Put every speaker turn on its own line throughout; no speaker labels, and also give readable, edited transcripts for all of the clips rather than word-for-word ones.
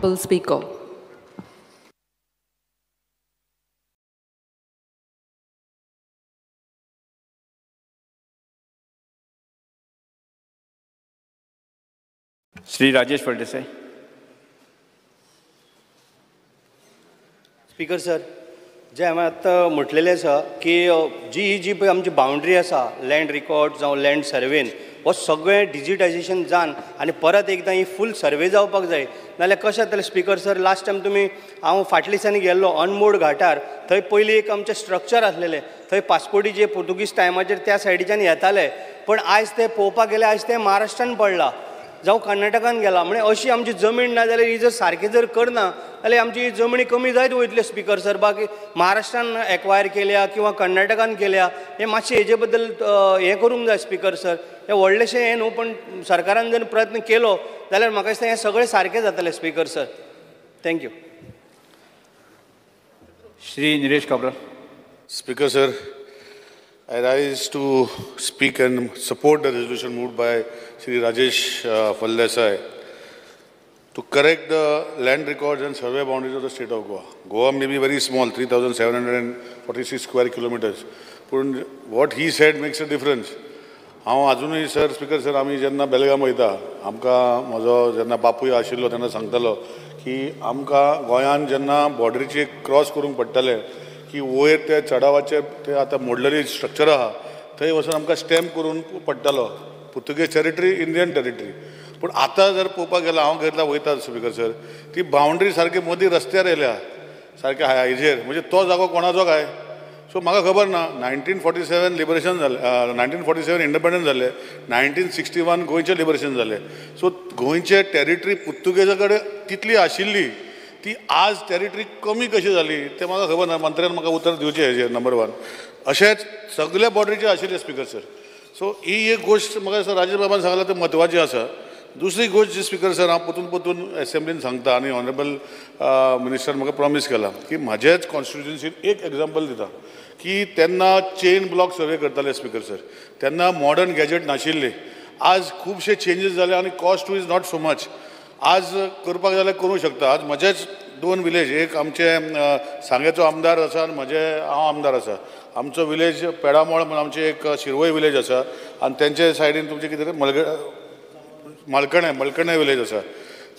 Honorable Speaker.
Shri Rajesh Faldesai.
Speaker sir, जे हांवें आतां म्हटलेलें आसा की जी पळय आमची बाउंड्री आसा लँड रिकॉर्ड जावं लँड सर्वेन हो सगळें डिजिटायजेशन जावन आनी परत एकदां ही फूल सर्वे जावपाक जाय. नाल्यार कशें जातलें स्पीकर सर, लास्ट टायम हांव फाटल्या दिसांनी गेल्लो अनमोड घाटार. थंय पयलीं एक आमचें स्ट्रक्चर आसलेलें. थंय पासपोर्टी जे पुर्तुगीज टायमाचेर त्या सायडीच्यान येताले, पण आयज ते पळोवपाक गेले आयज ते महाराष्ट्रान पडला जावं कर्नाटकान गेला. म्हणजे अशी आमची जमीन ना जाल्यार ही जर सारकी जर करना जाल्यार आमची जमनी कमी जायत वयतल्यो स्पीकर सर. बाकी महाराष्ट्रान एक्वायर केल्या किंवा कर्नाटकान केल्या हे मातशें हेजे बद्दल हें करूंक जाय स्पीकर सर. हें व्हडलेशें हें न्हू, पण सरकारान जर प्रयत्न केलो जाल्यार म्हाका दिसता हें सगळें सारकें जातलें speaker sir. Thank you.
Shri Nilesh Kabra.
Speaker sir, I rise to speak and support the resolution moved by Shri Rajesh Faldesai to correct the land records and survey boundaries of the state of Goa. Goa may be very small, 3,746 square kilometers. But what he said makes a difference. हांव अजूनही sir speaker sir आमी जेन्ना बेलगाम वयता आमकां म्हजो जेन्ना बापूय आशिल्लो तेन्ना सांगतालो की आमकां गोंयान जेन्ना बॉर्डरीची क्रॉस करूंक पडटालें की वयर ते चडावाचे ते आतां मोडलेली स्ट्रक्चर आहा थंय वचून आमकां स्टॅम्प करून पडटालो पुर्तुगेज टेरिटरी इंडियन टेरिटरी. पूण आतां जर पळोवपाक गेल्यार हांव घेतला वयता स्पीकर सर ती बाउंड्री सारकी मदीं रस्त्यार येयल्या सारके हाजेर म्हणजे तो जागो कोणाचो काय. सो म्हाका खबर ना 1947 लिबरेशन जालें 1947 इंडिपेंडन्स जालें 1961 गोंयचें लिबरेशन जालें. सो गोंयचे टेरिटरी पुर्तुगेजा कडेन तितली आशिल्ली ती आज टेरिटरी कमी कशी जाली तें म्हाका खबर ना. मंत्र्यान म्हाका उतर दिवचें हेजेर नंबर 1. अशेंच सगळे बॉर्डरीचेर आशिल्ले स्पीकर सर. सो ही एक गोश्ट म्हाका दिसता राजेश बाबान सांगला ती म्हत्वाची आसा. दुसरी गोश्ट जी स्पीकर सर हांव परतून एसेंब्लीन सांगता आनी ऑनरेबल मिनिस्टर म्हाका प्रॉमीस केला की म्हाजेच कॉन्स्टिट्युएन्सीन एक एग्जाम्पल दिता की तेन्ना चेन ब्लॉक सर्वे करताले स्पीकर सर तेन्ना मॉडर्न गॅजेट नाशिल्ले. आज खुबशे चेंजीस जाले आनी cost is not so much. आज करपाक जाल्यार करूं शकता. आज म्हजेच 2 विलेज एक आमचे सांगेचो आमदार आसा आनी हांव आमदार आसा. आमचो विलेज पेडामोळ म्हणून आमचे एक शिरवय विलेज आसा आनी तेंचे सायडीन तुमचे कितें मलकणे विलेज आसा.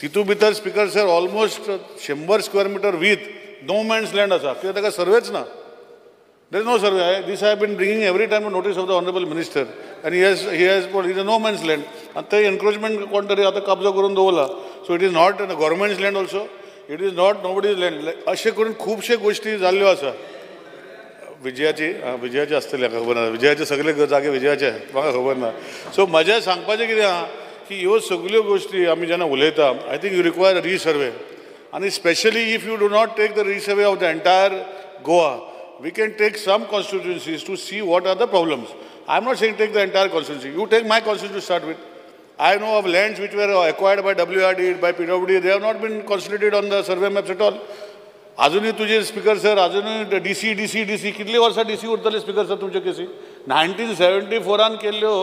तितून भितर speaker sir almost 100 square metre with no man's land आसा कित्याक ताका सर्वेच ना. There is no survey. This I have been bringing every time to notice of the Honorable Minister. And he has put, it is no man's land. And the encroachment quantity आता कब्जा करून दवरला. So it is not the government's land also. It is not nobody's land. अशे करून खूबशे गोष्टी जाल्ल्यो आसा. विजयाची आसतली म्हाका खबर ना. विजयाचे सगळे जागे विजयाचे म्हाका खबर ना. सो म्हजें सांगपाचें कितें आहा की ह्यो सगळ्यो गोष्टी आमी जेन्ना उलयता I think you require resurvey आनी specially if you do not take the resurvey of the entire Goa we can take some constituencies to see what are the problems. I am not saying take the entire constituency. You take my constituency to start with. I know of lands which were acquired by WRD, by PWD. They have not been constituted on the survey maps at all. अजूनही तुझे speaker sir अजूनही DC कितली वर्सां DC उरतले speaker sir तुमचे केसी 1974 केल्ल्यो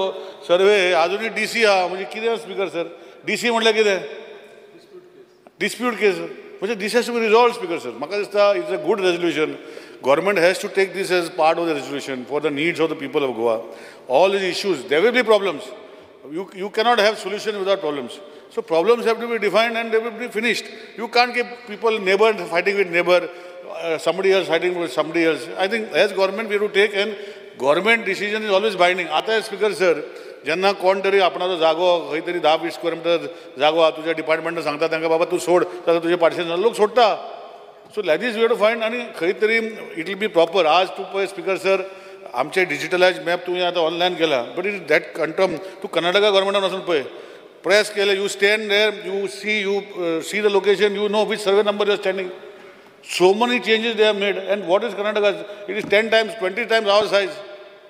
सर्वे अजूनही DC आहा म्हणजे कितें स्पीकर सर. डीसी म्हणल्यार कितें डिस्प्यूट केस म्हणजे this has to be resolve speaker sir. म्हाका दिसता it's a good resolution. Government has to take this as part of the resolution for the needs of the people of Goa. All these issues, there will be problems. You cannot have solution without problems. So problems have to be defined and they will be finished. You can't keep people, neighbor fighting with neighbor, somebody else fighting with somebody else. I think as government we have to take and government decision is always binding. आता speaker sir जेन्ना कोण तरी आपणाचो जागो खंय तरी 10-20 square metre जागो आहा तुज्या डिपार्टमेंटान सांगता तांकां बाबा तूं सोड जाल्यार तुजे पार्टिशन लोक सोडटा. So like this we have to find आणि खंय तरी it will be proper. आज तू पळय स्पीकर सर आमचे डिजिटलायज मॅप तुवें आतां ऑनलायन केला बट इट दॅट कंट्रम तूं कर्नाटका गव्हर्मेंटान वचून पळय प्रेस केले you stand there you see the location you know which survey number you are standing. So many changes they have made and what is Karnataka? It is 10 times, 20 times our size.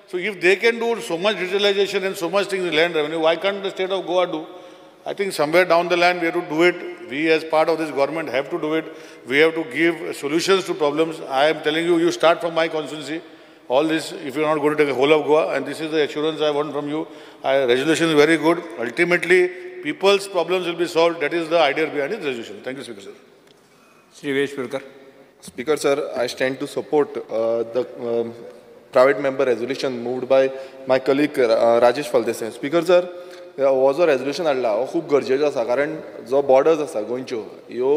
So if they can do so much digitalization and so much things in land revenue, why can't the state of Goa do? I think somewhere down the line we have to do it. We as part of this government have to do it. We have to give solutions to problems. I am telling you, you start from my constituency. All this, if you are not going to take a whole of Goa, and this is the assurance I want from you. Resolution is very good. Ultimately, people's problems will be solved. That is the idea behind this resolution. Thank you, Speaker, sir.
Shri Vesh Purkar.
Speaker, sir, I stand to support the private member resolution moved by my colleague Rajesh Faldesai. Speaker, sir, हो जो resolution हाडला हो खूब गरजेचो आसा कारण जो borders आसा गोंयच्यो ह्यो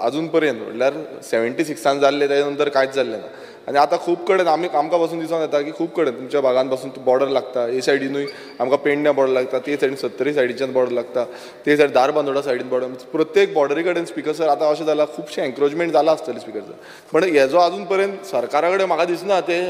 अजून पर्यंत म्हटल्यार 76 जाल्ले तेच्या नंतर कांयच जाल्लें ना आनी आतां खूब कडेन आमकां पासून दिसून येता की खूब कडेन तुमच्या भागान पासून बॉर्डर लागता हे सायडीनूय आमकां पेडण्या बॉर्डर लागता ते सायडीन 70 सायडीच्यान बॉर्डर लागता ते सायड दारबांदोडा सायडीन बॉर्डर प्रत्येक बॉर्डरी कडेन स्पिकर सर आतां अशें जालां खुबशें एन्क्रोचमेंट जालां आसतलें स्पिकर सर पण हेजो अजून पर्यंत सरकारा कडेन म्हाका दिसना ते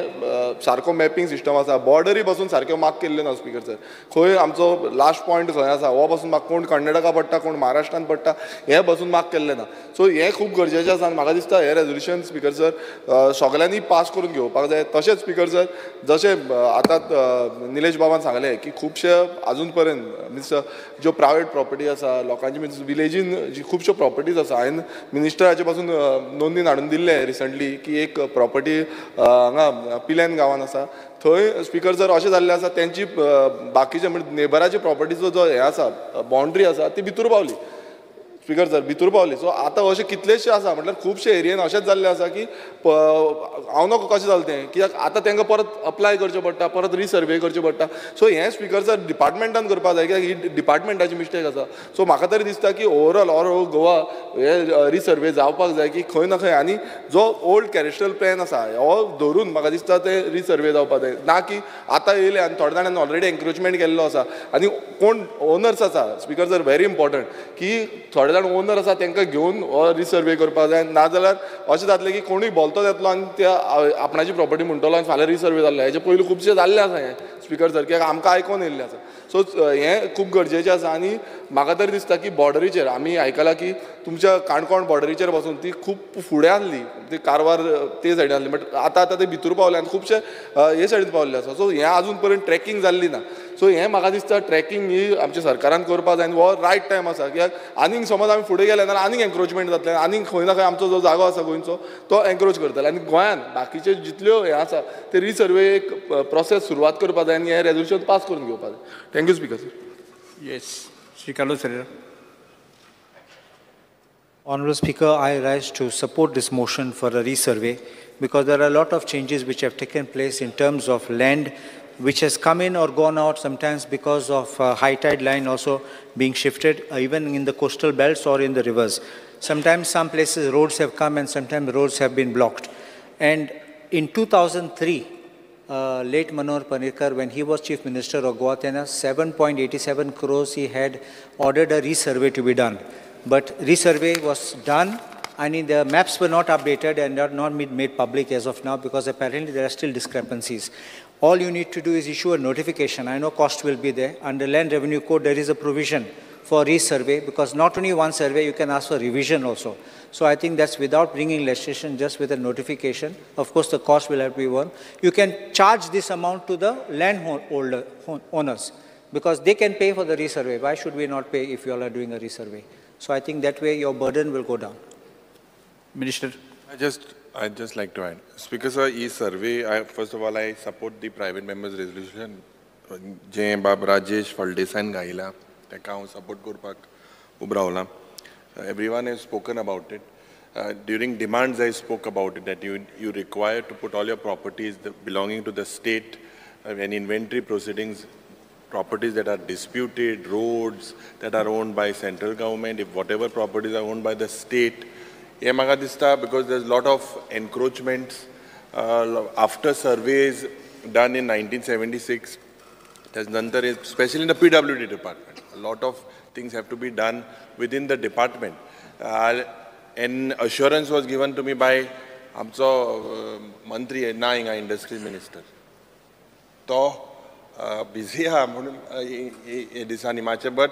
सारको मॅपिंग सिस्टम आसा बॉर्डरी पासून सारक्यो मार्क केल्ल्यो ना स्पिकर सर खंय आमचो लास्ट पॉयंट खंय आसा हो पासून म्हाका कोण कर्नाटका पडटा कोण महाराष्ट्रान पडटा हे पासून मार्क केल्लें ना सो हें खूब गरजेचें आसा आनी म्हाका दिसता हे रेजोल्युशन स्पिकर सर सगळ्यांनी पास करून घेवपाक जाय तशेंच स्पिकर सर जशें आतां निलेश बाबान सांगलें की खुबशे अजून पर्यंत मिन्स ज्यो प्रायवेट प्रॉपर्टी आसा लोकांची मिन्स विलेजीन जी खुबश्यो प्रॉपर्टीज आसा हांवें मिनिस्टराचे पासून नोंदणी हाडून दिल्लें रिसंटली की एक प्रॉपर्टी हांगा पिलेन गांवान आसा थंय स्पिकर सर अशें जाल्लें आसा तेंची बाकीचे म्हणजे नेबराची प्रॉपर्टीचो जो हे आसा बाउंड्री आसा ती भितर पावली स्पिकर सर भितर पावली सो आतां अशें कितलेशे आसा म्हटल्यार खुबशे एरियेन अशेंच जाल्लें आसा की हांव नकळो कशें जालें तें कित्याक आतां तांकां परत अप्लाय करचें पडटा परत रिसर्वे करचें पडटा सो हें स्पिकर सर डिपार्टमेंटान करपाक जाय कित्याक ही डिपार्टमेंटाची मिस्टेक आसा सो म्हाका तरी दिसता की ओवरऑल गोवा हे रिसर्वे जावपाक जाय की खंय ना खंय आनी जो ओल्ड कॅरेस्ट्रल प्लॅन आसा हो धरून म्हाका दिसता ते रिसर्वे जावपाक जाय ना की आतां येयले आनी थोड्या जाणांनी ऑलरेडी एन्क्रोचमेंट केल्लो आसा आनी कोण ओनर्स आसा स्पिकर सर व्हेरी इम्पॉर्टंट की थोडे ओनर आसा तांकां घेवन रिसर्वे करपाक जाय नाजाल्यार अशें जातलें की कोणूय बोलतो येतलो आनी त्या आपणाची प्रॉपर्टी म्हणटलो आनी फाल्यां रिसर्वे जाल्ले हेजे पयलीं खुबशे जाल्ले आसा हें स्पिकर सर कित्याक आमकां आयकोन येयल्लें आसा सो हें खूब गरजेचें आसा आनी म्हाका तरी दिसता की बॉर्डरीचेर आमी आयकलां की तुमच्या काणकोण बॉर्डरीचेर पासून ती खूब फुडें आसली ती कारवार ते सायडीन आसली बट आतां ते भितर पावले आनी खुबशे हे सायडीन पावल्ले आसा सो हें अजून पर्यंत ट्रॅकिंग जाल्ली ना सो हें म्हाका दिसता ट्रॅकिंग ही आमच्या सरकारान करपाक जाय आनी हो रायट टायम आसा कित्याक आनीक समज आमी फुडें गेले जाल्यार आनीक एन्क्रोचमेंट जातलें आनीक खंय ना खंय आमचो जो जागो आसा गोंयचो तो एन्क्रोच करतले आनी गोंयान बाकीचे जितल्यो हे आसा ते रिसर्वे एक प्रोसेस सुरवात करपाक जाय आनी हें रेजोल्युशन पास करून घेवपाक जाय thank you speaker sir
yes Shri Carlos Herrera.
Honourable Speaker, I rise to support this motion for a resurvey because there are a lot of changes which have taken place in terms of land which has come in or gone out sometimes because of high tide line also being shifted even in the coastal belts or in the rivers. Sometimes some places roads have come and sometimes roads have been blocked. And in 2003, late Manohar Parrikar, when he was Chief Minister of Goa, 7.87 crores he had ordered a resurvey to be done. But resurvey was done and the maps were not updated and are not made public as of now because apparently there are still discrepancies. All you need to do is issue a notification. I know cost will be there. Under Land Revenue Code, there is a provision for resurvey because not only one survey, you can ask for revision also. So I think that's without bringing legislation, just with a notification. Of course, the cost will have to be borne. You can charge this amount to the landholder owners because they can pay for the resurvey. Why should we not pay if you all are doing a resurvey? So I think that way your burden will go down.
Minister.
I'd just like to add. Speaker sir, e-survey, first of all, I support the private members resolution. Jay Bab Rajesh Faldesai Gaila, Tekau support Kurpak Ubraula. Everyone has spoken about it. During demands, I spoke about it, that you require to put all your properties belonging to the state and inventory proceedings, properties that are disputed, roads that are owned by central government, if whatever properties are owned by the state, because there's a lot of encroachments after surveys done in 1976, especially in the PWD department. A lot of things have to be done within the department. An assurance was given to me by Amso Mantri Nainga Industry Minister. So, busy but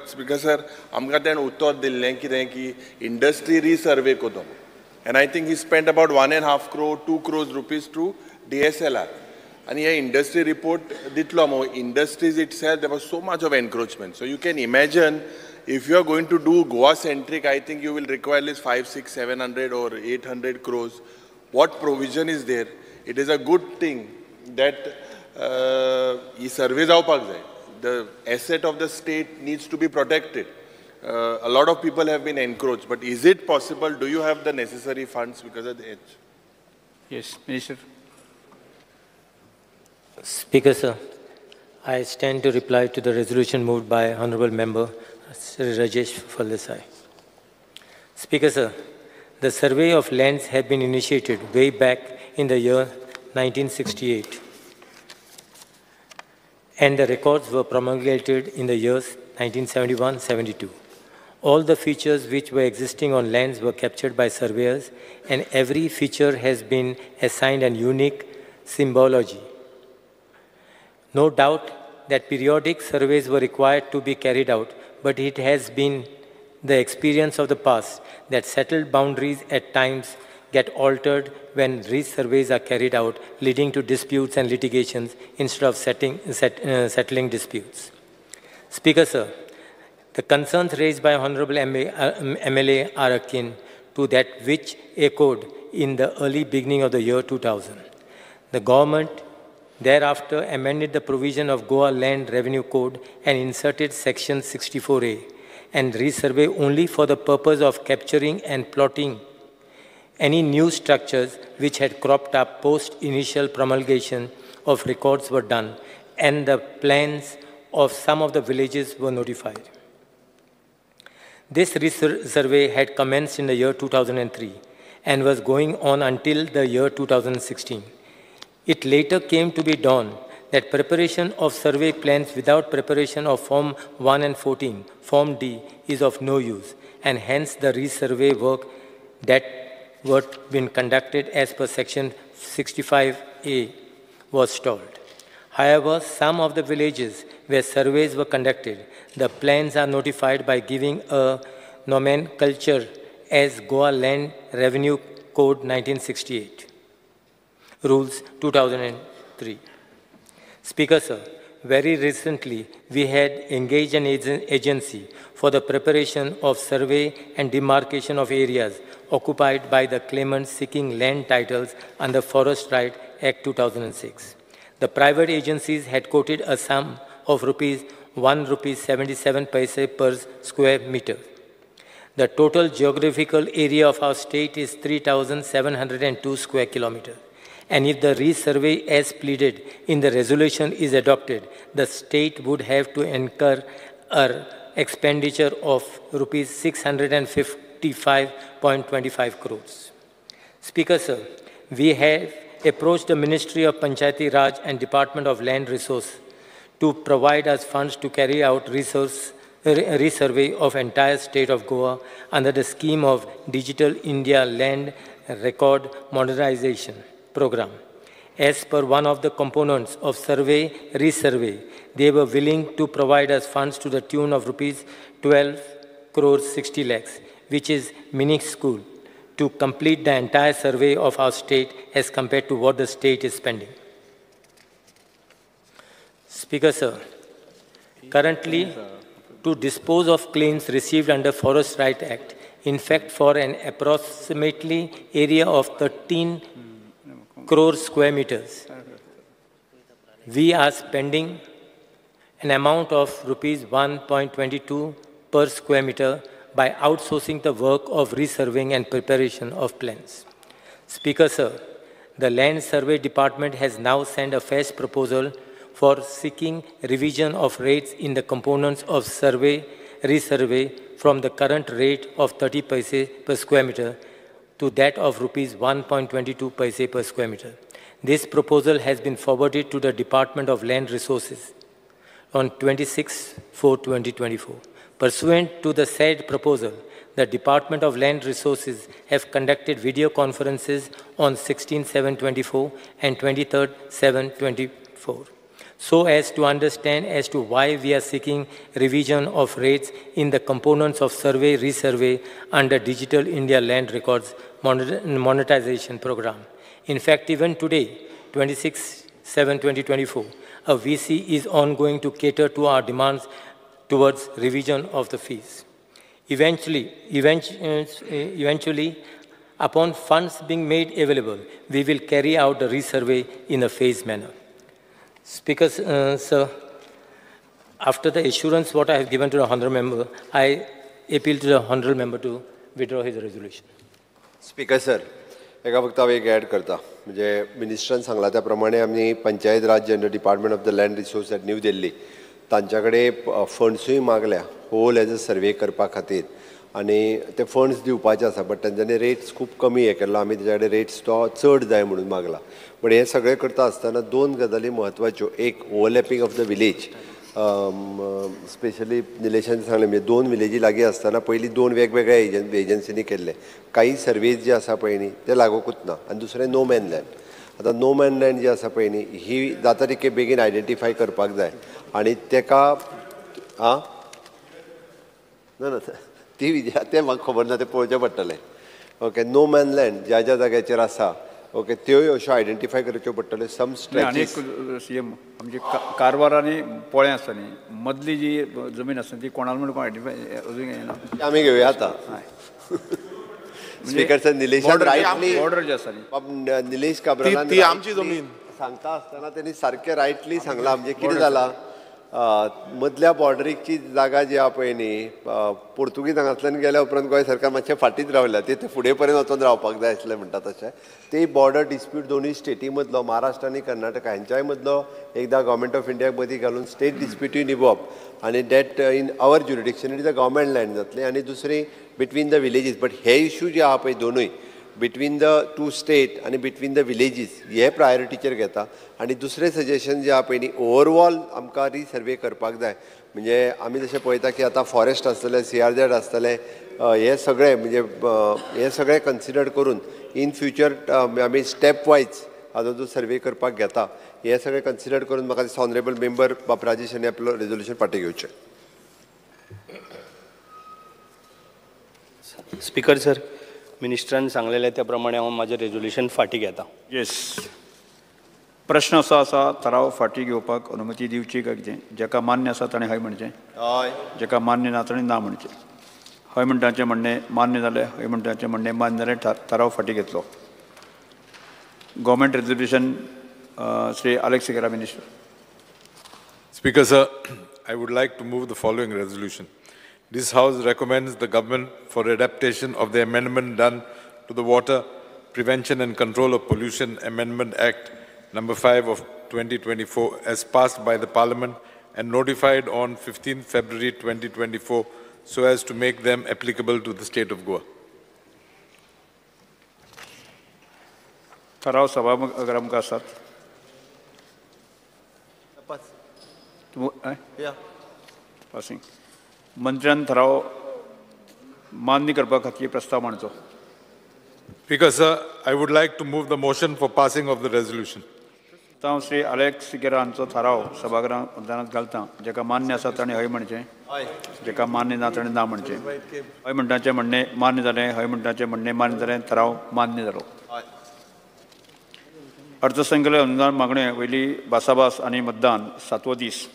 speaker sir, amka ten uttar dille ki industry resurvey ko do. And I think he spent about 1.5 crore, 2 crores rupees to DSLR. And here industry report ditlo industries itself, there was so much of encroachment. So you can imagine if you are going to do Goa centric, I think you will require at least 500, 600, 700 or 800 crores. What provision is there? It is a good thing that surveys the asset of the state needs to be protected. a lot of people have been encroached, but is it possible? Do you have the necessary funds because of the age?
Yes, Minister.
Speaker, sir, I stand to reply to the resolution moved by Honorable Member Sri Rajesh Faldesai. Speaker, sir, the survey of lands had been initiated way back in the year 1968, and the records were promulgated in the years 1971-72. All the features which were existing on lands were captured by surveyors, and every feature has been assigned a unique symbology. No doubt that periodic surveys were required to be carried out, but it has been the experience of the past that settled boundaries at times get altered when resurveys are carried out, leading to disputes and litigations instead of settling disputes. Speaker, sir, the concerns raised by Honorable MLA are akin to that which echoed in the early beginning of the year 2000. The government thereafter amended the provision of Goa Land Revenue Code and inserted Section 64A and resurvey only for the purpose of capturing and plotting any new structures which had cropped up post-initial promulgation of records were done, and the plans of some of the villages were notified. This resurvey had commenced in the year 2003 and was going on until the year 2016. It later came to be dawned that preparation of survey plans without preparation of Form 1 and 14, Form D, is of no use, and hence the resurvey work that were been conducted as per Section 65A was stalled. However, some of the villages where surveys were conducted, the plans are notified by giving a nomenclature as Goa Land Revenue Code 1968, Rules 2003. Speaker, sir, very recently we had engaged an agency for the preparation of survey and demarcation of areas occupied by the claimants seeking land titles under Forest Right Act 2006. The private agencies had quoted a sum of ₹1.77 per square meter. The total geographical area of our state is 3,702 square kilometers. And if the resurvey as pleaded in the resolution is adopted, the state would have to incur an expenditure of ₹655.25 crores. Speaker, sir, we have approached the Ministry of Panchayati Raj and Department of Land Resource to provide us funds to carry out resurvey of entire state of Goa under the scheme of Digital India Land Record Modernization Program. As per one of the components of resurvey, they were willing to provide us funds to the tune of ₹12 crores 60 lakhs, which is minuscule, to complete the entire survey of our state as compared to what the state is spending. Speaker, sir, currently, to dispose of claims received under Forest Right Act, in fact, for an approximately area of 13 crore square meters, we are spending an amount of ₹1.22 per square meter by outsourcing the work of resurveying and preparation of plans. Speaker, sir, the Land Survey Department has now sent a fresh proposal for seeking revision of rates in the components of resurvey from the current rate of 30 paise per square meter to that of ₹1.22 per square meter. This proposal has been forwarded to the Department of Land Resources on 26/4/2024. Pursuant to the said proposal, the Department of Land Resources have conducted video conferences on 16/7/24 and 23/7/24, so as to understand as to why we are seeking revision of rates in the components of resurvey under Digital India Land Records Monetization Program. In fact, even today, 26/7/2024, a VC is ongoing to cater to our demands towards revision of the fees. Eventually, upon funds being made available, we will carry out the resurvey in a phased manner. Speaker, sir, after the assurance what I have given to the honourable member, I appeal to the honourable member to withdraw his resolution.
Speaker sir, एका फक्त हांव एक add करता. म्हणजे मिनिस्टरान सांगला त्या प्रमाणे आमी panchayat raj under department of the land resource at New Delhi तांच्या कडेन फंड्सूय मागल्या होल एज अ सर्वे करपा खातीर आनी ते फंड्स दिवपाचे आसा. बट तेंच्यांनी रेट्स खूब कमी हे केल्लो. आमी तेच्या कडेन रेट्स तो चड जाय म्हणून मागला. बट हे सगळें करता आसतना दोन गजाली म्हत्वाच्यो. एक overlapping of the village, specially निलेशान सांगलें म्हणजे दोन विलेजी लागीं आसतना पयलीं दोन वेगवेगळ्या एजन्सीनी केल्ले. काही सर्वेज जे आसा पळय न्ही ते लागूकूच ना. आनी दुसरें नो मॅन लँड. आतां नो मॅन लँड जी आसा पळय न्ही ही जाता तितके बेगीन आयडेंटिफाय करपाक जाय आनी तेका आं ना ती तें म्हाका खबर ना, तें पळोवचें पडटलें. ओके, नो मॅन लँड ज्या ज्या जाग्याचेर आसा ओके त्योय अश्यो आयडेंटिफाय करच्यो पडटल्यो. सम
आनी सीएम आमचे कारवार आनी पोळें आसता न्ही मदली जी जमीन आसता ती कोणाल म्हणून आयडेंटिफाय अजून येना.
आमी घेवया आतां. स्पीकर सर, निलेशान रायटली
ऑर्डर जी आसा न्ही
निलेश काब्रालान
ती आमची जमीन
सांगता आसतना त्यांनी सारकें रायटली सांगलां. म्हणजे कितें जालां मदल्या बॉर्डरीची जागा जी आहा पळय न्ही पोर्तुगीज हांगातल्यान गेल्या उपरांत गोंय सरकार मातशें फाटींच रावल्या. ते फुडें पर्यंत वचून रावपाक जाय आसलें म्हणटा तशें. ते बॉर्डर डिस्प्यूट दोनूय स्टेटी मदलो महाराष्ट्र आनी कर्नाटका हांच्याय मदलो एकदां गव्हर्मेंट ऑफ इंडियाक मदीं घालून स्टेट डिस्प्यूटूय निभोवप आनी that in our jurisdiction it is a government land जातली आनी दुसरी बिटवीन द विलेजीस. बट हे इश्यू जे आहा पळय दोनूय बिटवीन द टू स्टेट आनी बिटवीन द विलेजीस हे प्रायोरिटीचेर घेता. आनी दुसरें सजेशन जें आहा पळय न्ही ओवरऑल आमकां रिसर्वे करपाक जाय. म्हणजे आमी जशें पळयता की आतां फॉरेस्ट आसतलें CRZ आसतलें हे सगळें म्हणजे हे सगळें कन्सिडर करून इन फ्युचर आमी स्टेप वायज हाजो जो सर्वे करपाक घेता हे सगळें कन्सिडर करून म्हाका दिसता ऑनरेबल मेंबर बाब राजेश हांणी आपलो रेजोल्युशन फाटीं घेवचें.
स्पीकर सर, मिनिस्टरान सांगलेले त्या प्रमाणे हांव म्हाजें रेजोल्युशन फाटीं घेता.
येस. प्रश्न असो आसा थाराव फाटीं घेवपाक अनुमती दिवची काय कितें? जेका मान्य आसा ताणें हय म्हणचें,
हय.
जेका मान्य ना ताणें ना म्हणचें. हय म्हणटाचें म्हणणें मान्य जालें, हय म्हणटाचें म्हणणें मान्य जालें, थाराव फाटीं घेतलो. Government resolution Shri Alex Sequeira minister.
Speaker sir, I would like to move the following resolution. This House recommends the government for adaptation of the amendment done to the Water Prevention and Control of Pollution Amendment Act number 5 of 2024 as passed by the Parliament and notified on 15th February 2024 so as to make them applicable to the state of Goa.
ठराव सभागृहांक आसात. Passing मंत्र्यान ठराव मान्य करपा खातीर प्रस्ताव मांडचो.
Speaker sir, I would like to move the motion for passing of the resolution.
हांव Shri Alex सिगेरा हांचो थाराव सभागृहांत मतदानांत घालता. जेका मान्य आसा ताणें हय म्हणचें, जेका मान्य ना ताणें ना म्हणचें. हय म्हणटाचें म्हणणें मान्य जालें, हय म्हणटाचें म्हणणें मान्य जालें, थाराव मान्य जालो. अर्थसंकल्प अनुदान मागण्यो वयली भासाभास आनी मतदान 7वो दीस.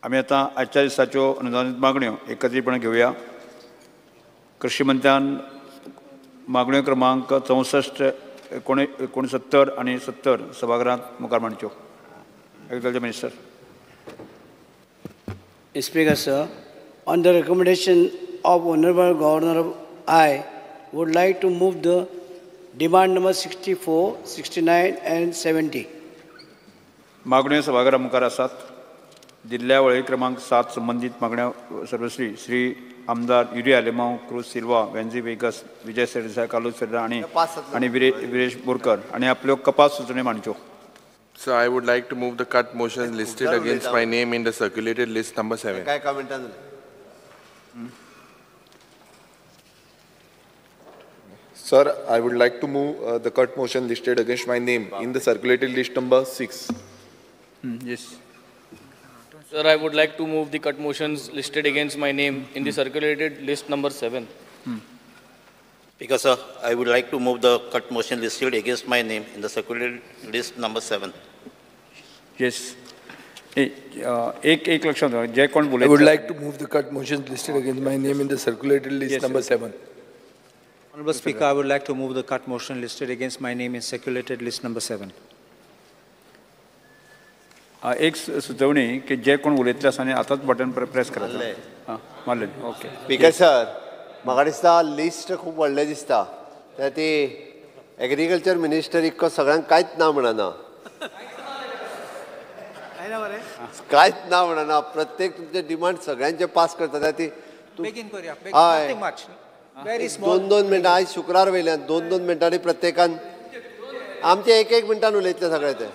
आमी आतां आजच्या दिसाच्यो अनुदानीत मागण्यो एकत्रीतपणे घेवया. कृषी मंत्र्यान मागण्यो क्रमांक 64, 69 आनी 70 सभागृहांत मुखार मांडच्यो. Agriculture minister.
Speaker sir, on the recommendation of Honorable Governor, I would like to move the demand number 64, 69 and 70.
मागण्यो सभागृहा मुखार आसात. दिल्ल्या वळेरी क्रमांक 7 संबंधित मागण्या सर्वश्री श्री आमदार युरिया लेमांव, क्रूज सिल्वा, वेन्झी वेगस, विजय सरदेसाय, कालू सरदा आणि विरेश बोरकर आणि आपल्यो कपात सुचोवण्यो मांडच्यो.
So I would like to move the cut motions listed against my name in the circulated list number 7.
काय कमेंटान
Sir, I would like to move the cut motion listed against my name in the circulated list number 6.
Yes.
Sir, I would like to move the cut motions listed against my name in the circulated list number 7.
Because I would like to move the cut motion listed against my name in the circulated list number 7.
Yes. एक लक्षात ठेवा, जे कोण बोलले.
I would like to move the cut motions listed against my name in the circulated list number 7.
Honorable Speaker, I would like to move the cut motion listed against my name in circulated list number 7.
एक सुचोवणी की जे कोण उलयतले आसा न्ही आतांच button press करात. मारलेली ओके
स्पीकर सर म्हाका दिसता लिस्ट खूब व्हडलें दिसता त्या ती एग्रीकल्चर मिनिस्टर इतको सगळ्यांक कांयच ना म्हणना कांयच ना म्हणना प्रत्येक तुमचे डिमांड सगळ्यांचे पास करता ती हय 2-2 मिनटां आयज शुक्रार वयल्यान 2-2 मिनटांनी प्रत्येकान आमचे 1-1 मिनटान उलयतले सगळे ते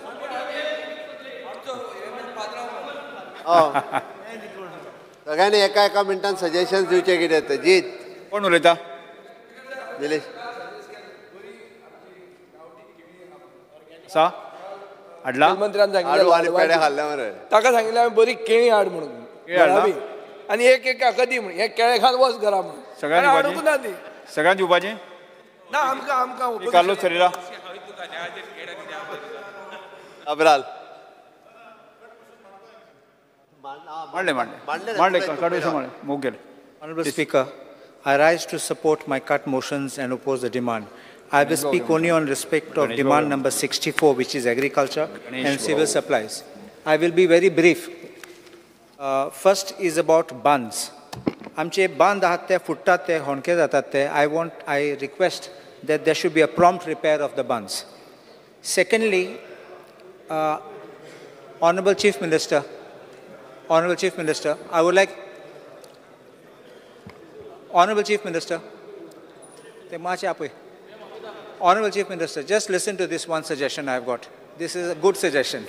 सगळ्यांनी एका मिनटान सजेशन दिवचे कितें ते जीत
कोण उलयता
निलेश
सा हाडला
मंत्र्यान
आडू आनी पेडे हाडले मरे
ताका सांगिल्लें हांवें बरी केळी हाड म्हणून
केळी हाडला?
आनी एक हाका दी म्हण हे केळे खान वच घरा म्हणून
सगळ्यांनी
हाडूंक ना ती
सगळ्यांनी दिवपाचें
ना आमकां
Carlos सरेरा
अबराल
Honorable Speaker, I rise to support my cut motions and oppose the demand. I will speak only on respect of demand number 64, which is agriculture and civil supplies. I will be very brief. First is about bunds. आमचे band आहात ते फुटतात ते होणके जातात ते. I request that there should be a prompt repair of the bunds. Secondly, Honorable Chief Minister, I would like, Honorable Chief Minister, Honorable Chief Minister, just listen to this one suggestion I have got. This is a good suggestion.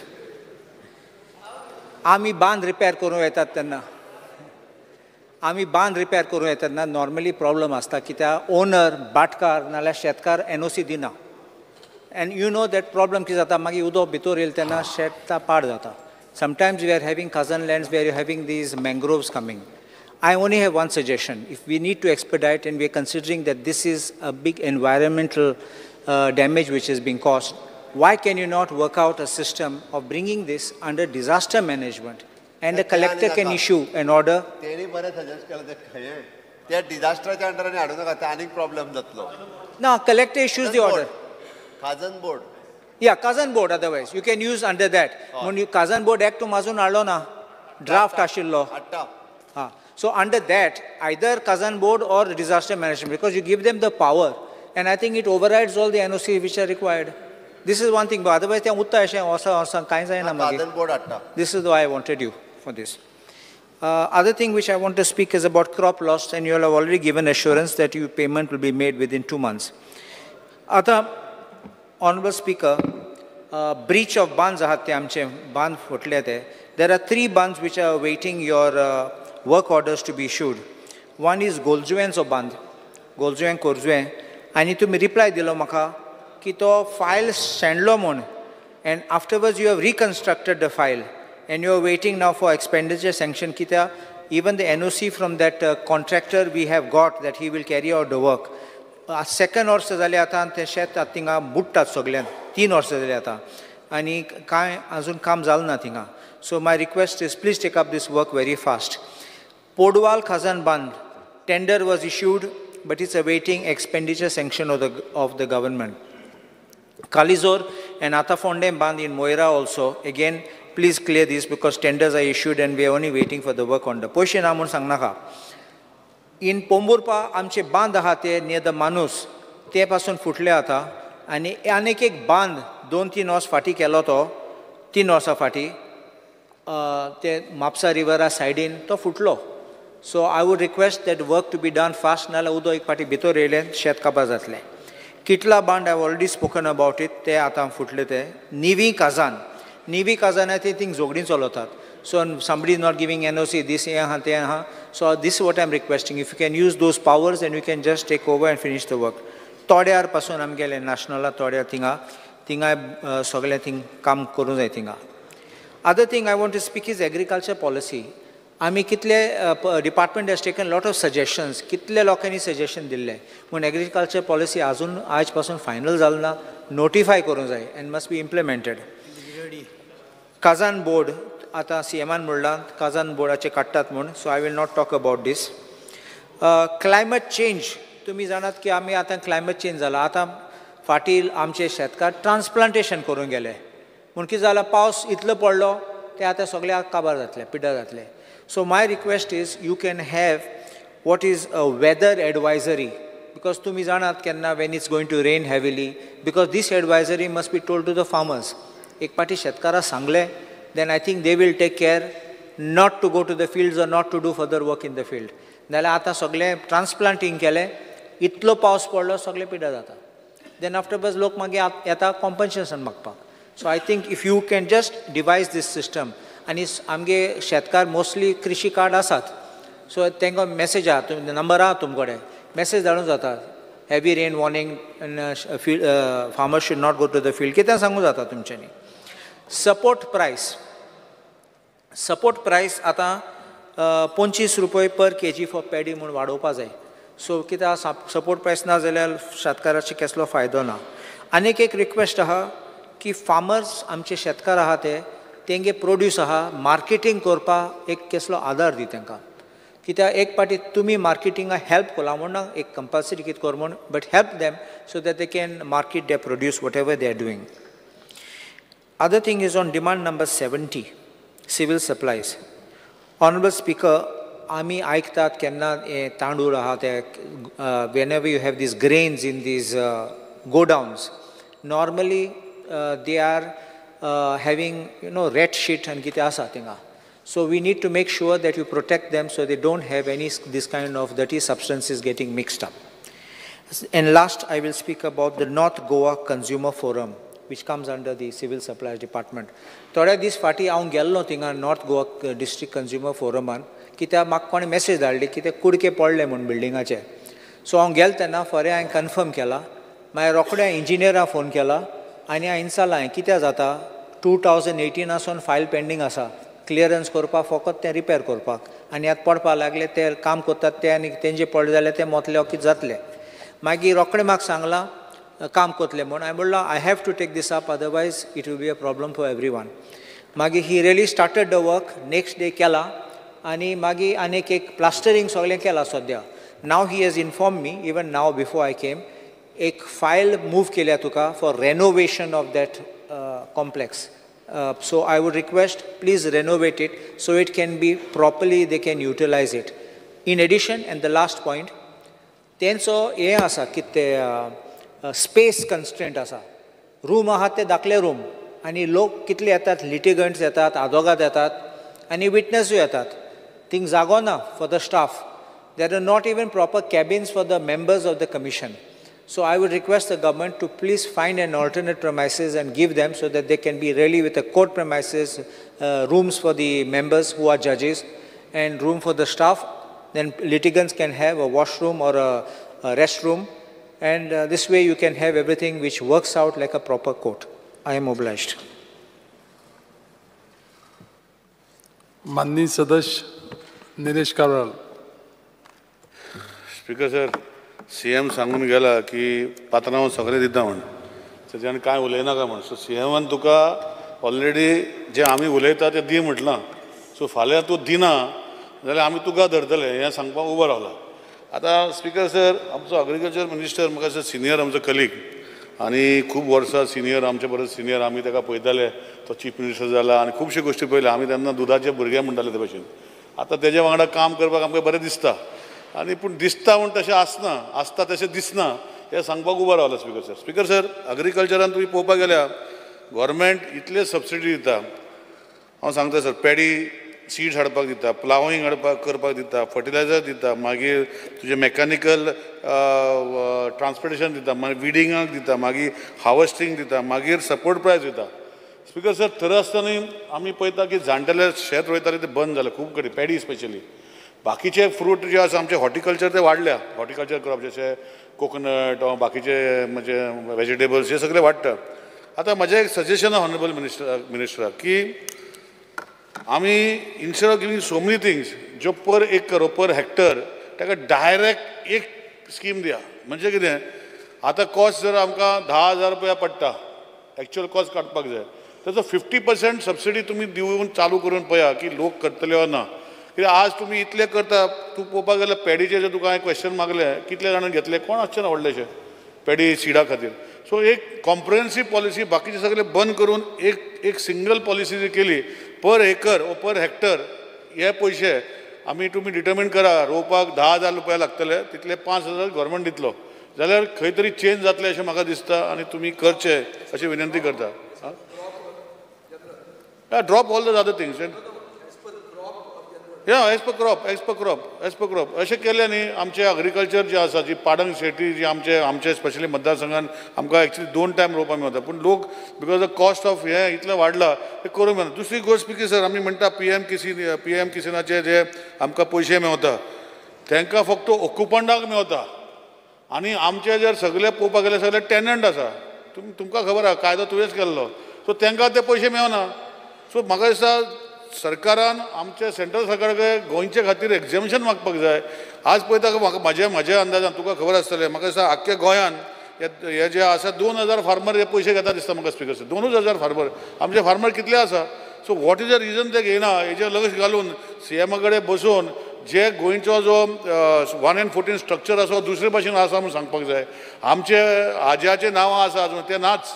आमी बांध repair करूं येतात तेन्ना normally problem आसता कित्याक owner भाटकार नाल्यार शेतकार NOC दिना and you know that problem कितें जाता मागीर उदक भितर येयलें तेन्ना शेतां पाड जाता. Sometimes we are having cousin lands where you are having these mangroves coming. I only have one suggestion. If we need to expedite and we are considering that this is a big environmental damage which is being caused, why can you not work out a system of bringing this under disaster management and the collector can issue an order? No, collector issues the order.
Kazan board.
Yeah, Kazan board otherwise. You can use under that. When you Kazan board act to mazun alona, draft ashillo. So under that, either Kazan board or disaster management, because you give them the power, and I think it overrides all the NOC which are required. This is one thing, but otherwise, this is why I wanted you for this. Other thing which I want to speak is about crop loss, and you all have already given assurance that your payment will be made within 2 months. Other Honorable Speaker, breach of bands there are 3 bands which are awaiting your work orders to be issued. One is Goljuenzo band, Goljuan Korzuen. I need to reply dilo maka ki to file sendlo mon, and afterwards you have reconstructed the file and you are waiting now for expenditure sanction kita. Even the NOC from that contractor we have got that he will carry out the work. Second वर्ष जाले आता आणि ते शेत थिंगा बुडटात सगळ्यान 3 वर्ष जाले आता आणि काय अजून काम जालें ना थिंगा. So my request is please take up this work very fast. Podwal Khazan Band tender was issued, but it's awaiting expenditure sanction of the government. Kalizor and Atafondem Band in Moira also, again please clear this because tenders are issued and we are only waiting for the work on the position amun sangnaka. In Pomburpa आमचे बांध आहात ते near the Manus ते पासून फुटले आता आणि अनेक एक बांध 2-3 वर्स फाटी केलो तो 3 वर्सां फाटी ते म्हापसा रिवरा सायडीन तो फुटलो. So I would request that work to be done fast नाल्यार उदक एक फाटी भितर येयलें शेत काबार जातलें. कितला बांध I have already spoken about it ते आतां फुटले ते. Nivi Kazan I think जोगडीन चलतात. So somebody is not giving NOC, this, so this is what I'm requesting. If you can use those powers, then we can just take over and finish the work. Todyar pasun amgele national todyar tinga sogle thing kam kuru jay tinga. Other thing I want to speak is agriculture policy. Ami kitle department has taken a lot of suggestions. Kitle lokani suggestion dille. When agriculture policy azun aaj pasun final zalna notify kuru jay and must be implemented. Kazan board. आता सीएमान म्हणला Kazan बोर्डाचे काडटात म्हूण so I will not talk about these. Climate change तुमी जाणात की आमी आतां क्लायमेट चेंज जाला आतां फाटीं आमचे शेतकार ट्रान्सप्लांटेशन करूंक गेले म्हूण कितें जालां पावस इतलो पडलो ते आतां सगळ्याक काबार जातले, पिड्ड्यार जातले. So my request is you can have what is a weather advisory, because तुम्ही जाणात केन्ना when it's going to rain heavily, because this advisory must be told to the farmers. एक पाटी शेतकारां सांगलें, then I think they will take care not to go to the fields or not to do further work in the field. नाल्यार आतां सगळें ट्रान्सप्लांटींग केलें, इतलो पावस पडलो सगळें पिड्ड्यार जाता. देन आफ्टरवर्ड्स लोक मागीर येता कॉम्पन्सेशन मागपाक. So I think if you can just devise this system, आनी आमगे शेतकार मोस्टली कृषी कार्ड आसात, सो तांकां मेसेज आहा, नंबर आहा तुम कडेन, मेसेज धाडूं जाता, heavy rain warning, farmers should not go to the field, कितें सांगूं जाता तुमच्यांनी. सपोर्ट प्रायस आतां 25 रुपये पर केजी फॉर पॅडी म्हणून वाडोवपा जाय. सो कित्याक सपोर्ट प्रायस ना जाल्यार शेतकाराची कसलो फायदो ना. आनीक एक रिक्वेस्ट आहा की फार्मर्स आमचे शेतकार आहा तेंगे प्रोड्यूस आहा मार्केटींग करपाक एक कसलो आदार दी तांकां. कित्याक एक पाटी तुमी मार्केटिंगाक हेल्प कोला म्हणून एक कंपल्सरी कितें कर म्हूण, but help them so that they can market they produce what ever they are doing. Other thing is on demand number 70, civil supplies. Honorable Speaker, आमी आयकतात केन्ना तांदूळ आहा ते, whenever you have these grains in these godowns, normally they are having red shit and कितें आसा थिंगा. So we need to make sure that you protect them so they don't have any this kind of dirty substances getting mixed up. And last, I will speak about the North Goa Consumer Forum, which comes under the Civil Supplies Department. थोड्या दीस फाटी हांव गेल्लो थिंगा north Goa district consumer फोरमान, कित्याक म्हाका कोणें message धाडली की ते कुडके पडले म्हूण बिल्डिंगाचे. सो हांव गेल तेन्ना फरें हांवें कन्फर्म केला. मागीर रोखडें इंजिनियराक फोन केला आनी हांवें इंचाला कितें जाता, 2018 सावन फायल पेंडींग आसा क्लियरन्स करपाक, फकत तें रिपेर करपाक, आनी आतां पडपाक लागले, ते काम करतात ते आनी तेंचे पड जाल्यार ते मोतले कितें जातले. मागीर रोखडें म्हाका सांगलां काम करतले म्हणून. हांवें म्हणलां I have to take this up, otherwise it will be a problem for everyone. मागीर he really started the work, next day केला आनी मागीर आनीक एक प्लास्टरींग सगळें केलां सद्या. Now he has inform me, even now before I came, एक फायल मूव केल्या तुका for renovation of that complex. So I would request, please renovate it so it can be properly, they can utilize it. In addition, and the last point, तेंचो हें आसा कितें space constraint आसा. Room आहात ते धाकले room, आनी लोक कितले येतात, लिटिगंट्स येतात, आदवोगाद येतात आनी विटनसूय येतात. थिंग जागो ना for the staff. There are not even proper cabins for the members of the commission. So I would request the government to please find an alternate premises and give them so that they can be really with a court premises, rooms for the members who are judges and room for the staff. Then litigants can have a washroom or a restroom, and this way you can have everything which works out like a proper court. I am obliged.
माननीय सदस्य Nilesh Karwal.
Speaker sir, CM सांगून गेला की पात्रांव सगळें दिता म्हण, तेज्यान कांय उलयनाका म्हण. सो CMन तुका ऑलरेडी जे आमी उलयता तें दी म्हटलां. सो फाल्यां तूं दिना जाल्यार आमी तुका धरतले हें सांगपाक उबो रावला. आतां स्पीकर सर, आमचो एग्रीकल्चर मिनिस्टर म्हाका असो सिनियर आमचो कलीग आनी खूब वर्सां सिनियर, आमचे परस सिनियर, आमी ताका पळयताले. तो चीफ मिनिस्टर जाला आनी खुबशे गोश्टी पळयल्या. आमी तेन्ना दुदाचे भुरगे म्हणटाले ते भशेन. आतां तेजे वांगडा काम करपाक आमकां बरें दिसता. आनी पूण दिसता म्हूण तशें आसना, आसता तशें दिसना हें सांगपाक उबो रावला. स्पीकर सर, स्पीकर सर, एग्रीकल्चरान तुमी पळोवपाक गेल्यार गव्हर्मेंट इतले सबसिडी दिता. हांव सांगता सर, पॅडी सीड्स हाडपाक दिता, प्लाविंग करपाक दिता, फर्टिलायझर दिता, मागीर तुजें मॅकॅनिकल ट्रान्सपोर्टेशन दिता, मागीर विडिंगाक दिता, मागीर हार्वेस्टिंग दिता, मागीर सपोर्ट प्रायज दिता. स्पीकर सर, तर आसतना आमी पळयता की जाणटेले शेत रोयताले ते बंद जाले खूब कडेन, पॅडी स्पेशली. बाकीचे फ्रूट जे आसा आमचे हॉर्टिकल्चर ते वाडल्या, हॉर्टिकल्चर क्रॉप जशे कोकोनट वा बाकीचे म्हणजे वेजिटेबल्स हे सगळे वाडटा. आतां म्हजें एक सजेशन ऑनरेबल मिनिस्टराक की आमी instead of giving so many things, ज्यो पर एकर पर हेक्टर ताका डायरेक्ट एक स्कीम दिया. म्हणजे कितें, आतां कॉस्ट जर आमकां 10,000 रुपया पडटा, एक्चुअल कॉस्ट काडपाक जाय, ताचो 50% सबसिडी तुमी दिवन चालू करून पळया की लोक करतले वा ना. कित्याक आज तुमी इतले करता, तूं पळोवपाक गेल्यार पॅडीचे जे तुका हांवें क्वेश्चन मागले, कितले जाणां घेतले, कोण आसचे ना व्हडलेशे पॅडी सिडा खातीर. सो एक कॉम्प्रिहेन्सीव पॉलिसी, बाकीचे सगळे बंद करून एक सिंगल पॉलिसी जी केली पर एकर ओ पर हेक्टर हे पयशे आमी तुमी डिटर्मीन करा, रोवपाक 10,000 रुपया लागतले, तितले 5,000 गव्हर्मेंट दितलो, जाल्यार खंय तरी चेंज जातले अशें म्हाका दिसता आनी तुमी करचे अशी विनंती करता. Drop all the other things. As per crop अशें केलें न्ही. आमचें एग्रीकल्चर जें आसा, जी पाडंग शेती जी आमचे स्पेशली मतदारसंघान आमकां एक्चुअली 2 टायम रोवपाक मेळटा, पूण लोक बिकॉज द कॉस्ट ऑफ हें इतलें वाडला ते करूंक मेळना. दुसरी गोश्ट स्पीकर सर, आमी म्हणटा पीएम किसानाचे जे आमकां पयशे मेळटा तांकां फक्त ऑक्युपंटाक मेळटा आनी आमचे जर सगळे पळोवपाक गेले सगळे टेनंट आसा. तुमकां खबर आहा कायदो तुवेंच केल्लो, सो तांकां ते पयशे मेळना. सो म्हाका दिसता सरकारान आमच्या सेंट्रल सरकाराक गोंयचे खातीर एक्झॅम्शन मागपाक जाय. आज पळयता म्हाका म्हाज्या अंदाजान तुका खबर आसतलें, म्हाका दिसता आख्ख्या गोंयान हे जे आसा 2,000 फार्मर हे पयशे घेता दिसता म्हाका स्पीकर सर. 2,000 फार्मर. आमचे फार्मर कितले आसा? So what is the region ते घेयना हेजेर लक्ष घालून सीएमा कडेन बसून जे गोंयचो जो 1:14 स्ट्रक्चर आसा दुसरे भाशेन आसा म्हूण सांगपाक जाय. आमचे आज्याचे नांवां आसा अजून ते नाच,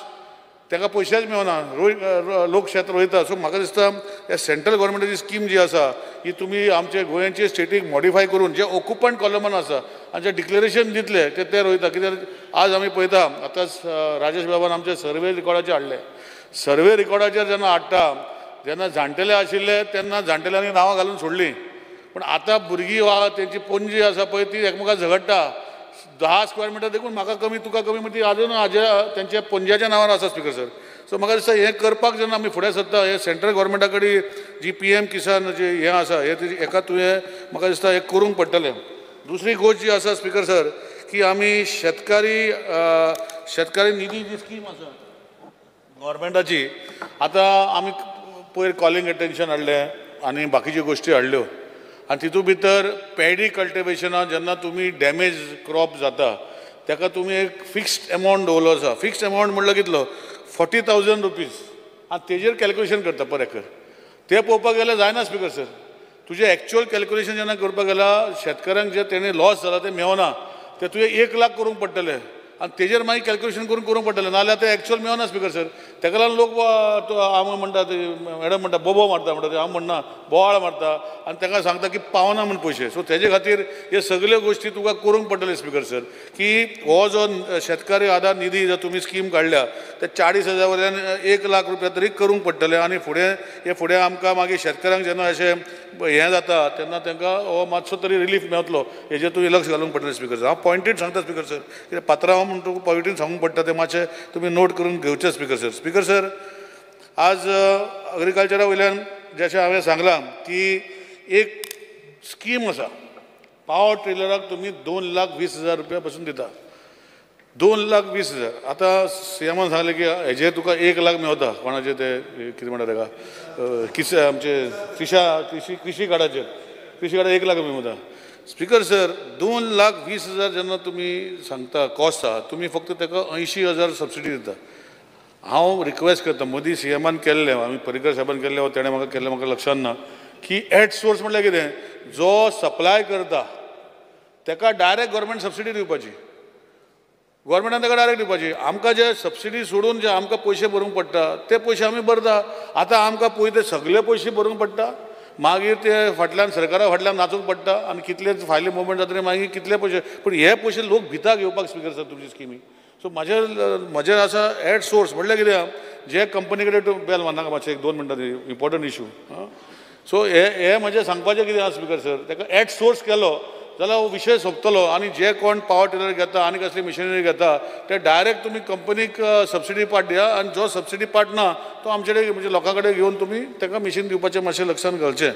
ताका पयशेच मेळना, लोक शेत रोयता. सो म्हाका दिसता हे सेंट्रल गव्हर्मेंटाची स्कीम जी आसा ही तुमी आमचे गोंयचे स्टेटीक मॉडिफाय करून जे ऑक्युपंट कॉलमान आसा आनी जे डिक्लेरेशन दितले ते रोयता. कित्याक आज आमी पळयता आतांच राजेश बाबान आमचे सर्वे रिकॉर्डाचेर हाडले. सर्वे रिकॉर्डाचेर जेन्ना हाडटा जेन्ना जाणटेले आशिल्ले तेन्ना जाणटेल्यांनी नांवां घालून सोडलीं, पूण आतां भुरगीं वा तेंची पणजी आसा पळय ती एकामेकाक झगडटा. 10 स्क्वेअर मिटर देखून म्हाका कमी तुका कमी म्हणजे अजून तेंच्या पणज्याच्या नांवार आसा स्पीकर सर. सो म्हाका दिसता हें करपाक जेन्ना आमी फुडें सरता हे सेंट्रल गव्हर्मेंटा कडेन जी पीएम किसान जे हें आसा हेका तुवें म्हाका दिसता हें करूंक पडटलें. दुसरी गोश्ट जी आसा स्पीकर सर की आमी शेतकारी निधी जी स्कीम आसा गव्हर्मेंटाची, आतां आमी पयर कॉलिंग अटेन्शन हाडलें आनी बाकीच्यो गोश्टी हाडल्यो आनी तितूंत भितर पॅडी कल्टिवेशनाक जेन्ना तुमी डॅमेज क्रॉप जाता ताका तुमी एक फिक्स्ड एमावंट दवरलो आसा. फिक्स्ड एमावंट म्हणल्यार कितलो? 40,000 रुपीज. आनी तेजेर कॅल्क्युलेशन करता पर एकर. ते पळोवपाक गेल्यार जायना स्पीकर सर. तुजें एक्चुअल कॅल्क्युलेशन जेन्ना करपाक गेल्यार शेतकाऱ्यांक जे तेणें लॉस जाला ते मेळना, ते तुवें 1 लाख करूंक पडटलें आनी तेजेर मागीर कॅल्क्युलेशन करूंक पडटलें, नाजाल्यार ते एक्चुअल मेळना स्पीकर सर. ताका लागून लोक हांव म्हणटा मॅडम म्हणटा बोबो मारता म्हणटा, हांव म्हणना बोवाळ मारता आनी तांकां सांगता की पावना म्हूण पयशे. सो तेजे खातीर हे सगल्यो गोश्टी तुका करूंक पडटले स्पीकर सर. की हो जो शेतकारी आधार निधी जो तुमी स्कीम काडल्या ते 40,000 वयल्यान 1 लाख रुपया तरी करूंक पडटले आनी फुडें आमकां मागीर शेतकाऱ्यांक जेन्ना अशें हें जाता तेन्ना तांकां हो मातसो तरी रिलीफ मेळटलो हेजेर तुमी लक्ष घालूंक पडटलें स्पीकर सर. हांव पॉयंटीड सांगता स्पीकर सर, कित्याक पात्रांव म्हणून तुका पॉयंटीन सांगूंक पडटा ते मातशें तुमी नोट करून घेवचे स्पीकर सर. स्पीकर सर आज एग्रीकल्चरा वयल्यान जशें हांवें सांगलां की एक स्कीम आसा, पावर ट्रेलराक तुमी 2,20,000 रुपया पासून दिता. 2,20,000. आतां सीएमान सांगलें की हेजेर तुका 1 लाख मेळटा, कोणाचें ते कितें म्हणटा ताका आमचे कृशी कार्डाचेर 1 लाख मेळटा. स्पीकर सर 2,20,000 जेन्ना तुमी सांगता कॉस्ट आहा, तुमी फक्त ताका 80,000 सबसिडी दिता. हांव रिक्वेस्ट करता, मोदी सीएमान केल्लें, आमी पर्रीकर साहेबान केल्लें वा तेणें म्हाका केल्लें म्हाका लक्षांत ना, की एट सोर्स म्हटल्यार कितें, जो सप्लाय करता ताका डायरेक्ट गव्हर्मेंट सबसिडी दिवपाची, गव्हर्मेंटान ताका डायरेक्ट दिवपाची. आमकां जे सबसिडी सोडून जे आमकां पयशे भरूंक पडटा ते पयशे आमी भरता. आतां आमकां पळय ते सगळे पयशे भरूंक पडटा, मागीर ते फाटल्यान सरकारा फाटल्यान नाचूंक पडटा आनी कितलेच फायली मुवमेंट जातकीर मागीर कितले पयशे, पूण हे पयशे लोक भिता घेवपाक स्पीकर सर तुमची स्किमी. सो म्हजें आसा एट सोर्स म्हटल्यार कितें, जे कंपनी कडेन तूं बेल मारनाका मातशें 1-2 मिनटां इम्पॉर्टंट इशू. सो हे म्हजें सांगपाचें कितें आसा स्पीकर सर, ताका एट सोर्स केलो जाल्यार हो विशय सोंपतलो आनी जे कोण पावर टिलर घेता आनी कसली मशिनरी घेता ते डायरेक्ट तुमी कंपनीक सबसिडी पार्ट दिया आनी जो सबसिडी पार्ट ना तो आमचे कडेन म्हणजे लोकां कडेन घेवन तुमी ताका मशीन दिवपाचें मातशें लक्षांत घालचें.